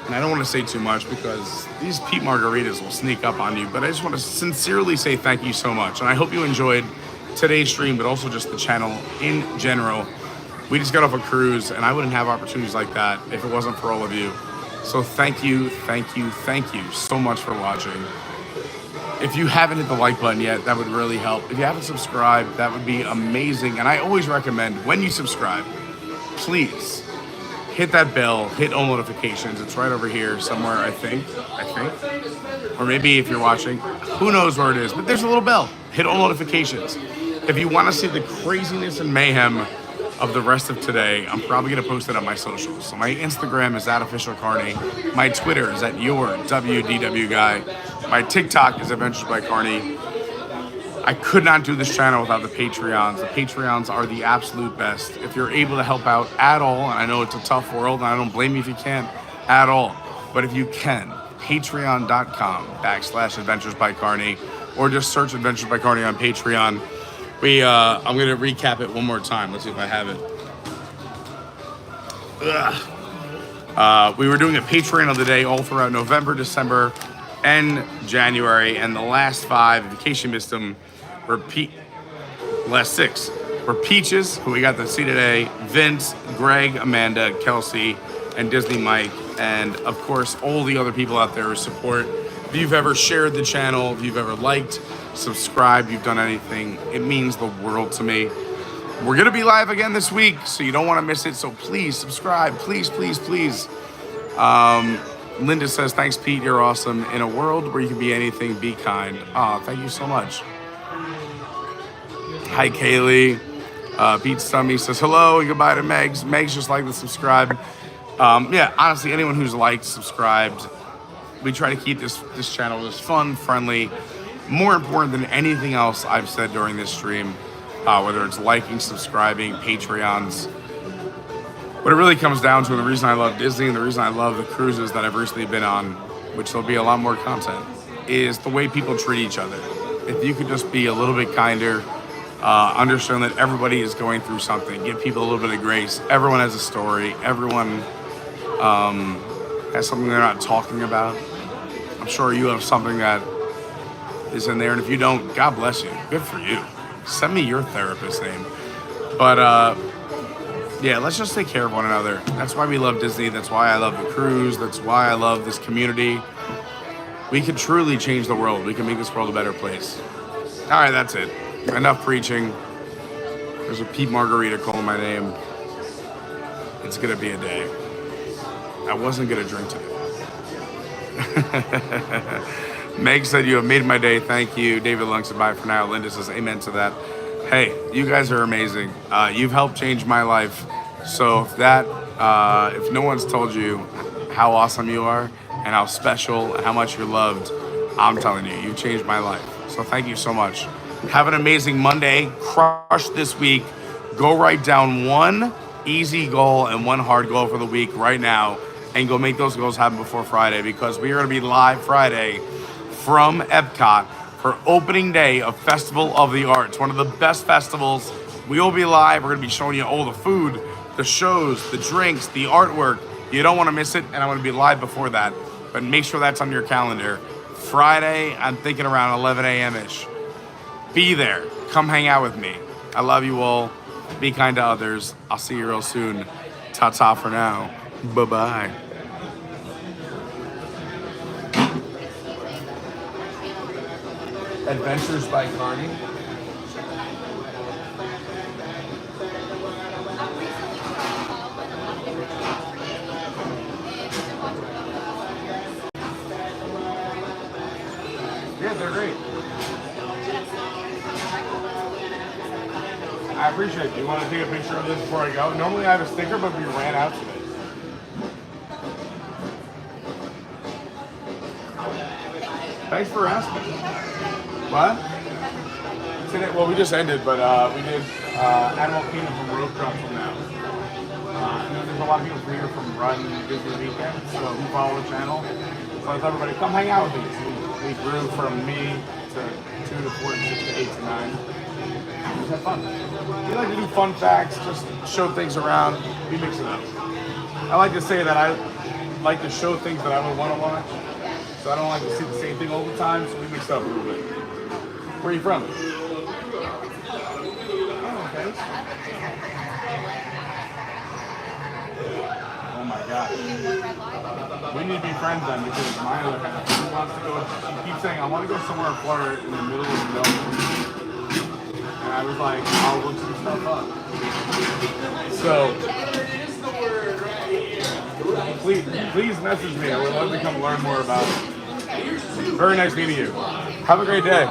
And I don't want to say too much because these Pete Margaritas will sneak up on you, but I just want to sincerely say thank you so much. And I hope you enjoyed today's stream, but also just the channel in general. We just got off a cruise, and I wouldn't have opportunities like that if it wasn't for all of you. So thank you so much for watching. If you haven't hit the like button yet, that would really help. If you haven't subscribed, that would be amazing. And I always recommend when you subscribe, please hit that bell, hit all notifications. It's right over here somewhere, I think. Or maybe if you're watching, who knows where it is, but there's a little bell. Hit all notifications. If you want to see the craziness and mayhem of the rest of today, I'm probably gonna post it on my socials. So my Instagram is @officialcarney. My Twitter is @yourwdw guy. My TikTok is Adventures by Carney. I could not do this channel without the Patreons. The Patreons are the absolute best. If you're able to help out at all, and I know it's a tough world, and I don't blame you if you can't at all, but if you can, patreon.com/Adventures by Carney, or just search Adventures by Carney on Patreon. I'm gonna recap it one more time. Let's see if I have it. We were doing a Patreon of the day all throughout November, December, and January, and the last 5, in case you missed them, last 6 were Peaches, who we got to see today, Vince, Greg, Amanda, Kelsey, and Disney Mike, and of course all the other people out there who support. If you've ever shared the channel, if you've ever liked, subscribed, you've done anything, it means the world to me. We're gonna be live again this week, so you don't want to miss it, so please subscribe, please, please, please. Linda says, thanks Pete, you're awesome. In a world where you can be anything, be kind. Oh, thank you so much. Hi Kaylee. Pete Stummy says hello and goodbye to Megs. Megs just liked and subscribed. Yeah, honestly, anyone who's liked, subscribed, we try to keep this channel as fun, friendly. More important than anything else I've said during this stream, whether it's liking, subscribing, Patreons. What it really comes down to, and the reason I love Disney and the reason I love the cruises that I've recently been on, which there'll be a lot more content, is the way people treat each other. If you could just be a little bit kinder, understand that everybody is going through something, give people a little bit of grace. Everyone has a story. Everyone has something they're not talking about. I'm sure you have something that is in there, and if you don't, God bless you. Good for you. Send me your therapist's name. But yeah, let's just take care of one another. That's why we love Disney. That's why I love the cruise. That's why I love this community. We can truly change the world. We can make this world a better place. All right, that's it. Enough preaching. There's a Pete Margarita calling my name. It's gonna be a day. I wasn't gonna drink today. Meg said, you have made my day. Thank you. David Lung said, bye for now. Linda says, amen to that. Hey, you guys are amazing. You've helped change my life. So if no one's told you how awesome you are and how special and how much you're loved, I'm telling you, you've changed my life. So thank you so much. Have an amazing Monday. Crush this week. Go write down one easy goal and one hard goal for the week right now and go make those goals happen before Friday, because we are going to be live Friday from Epcot for opening day of Festival of the Arts, one of the best festivals. We will be live. We're going to be showing you all the food, the shows, the drinks, the artwork. You don't want to miss it, and I'm going to be live before that. But make sure that's on your calendar. Friday, I'm thinking around 11 a.m.-ish. Be there. Come hang out with me. I love you all. Be kind to others. I'll see you real soon. Ta-ta for now. Bye-bye. Adventures by Carney. Yeah, they're great. I appreciate it. Do you want to take a picture of this before I go? Normally I have a sticker, but we ran out today. Thanks for asking. What? Today, well, we just ended, but we did Animal Kingdom from rope drop from now. And then there's a lot of people from here from Run Disney Weekend, so who follow the channel. So I thought everybody, come hang out with me. So we grew from me to 2 to 4 to 6 to 8 to 9. Just have fun. We like to do fun facts, just show things around. We mix it up. I like to say that I like to show things that I would want to watch. So I don't like to see the same thing all the time, so we mix it up a little bit. Where are you from? Oh, okay. Oh my God. We need to be friends then, because my other half, she wants to go, she keeps saying, I want to go somewhere in Florida in the middle of nowhere. And I was like, I'll look some stuff up. So, please message me. I would love to come learn more about it. Very nice meeting you. Have a great day.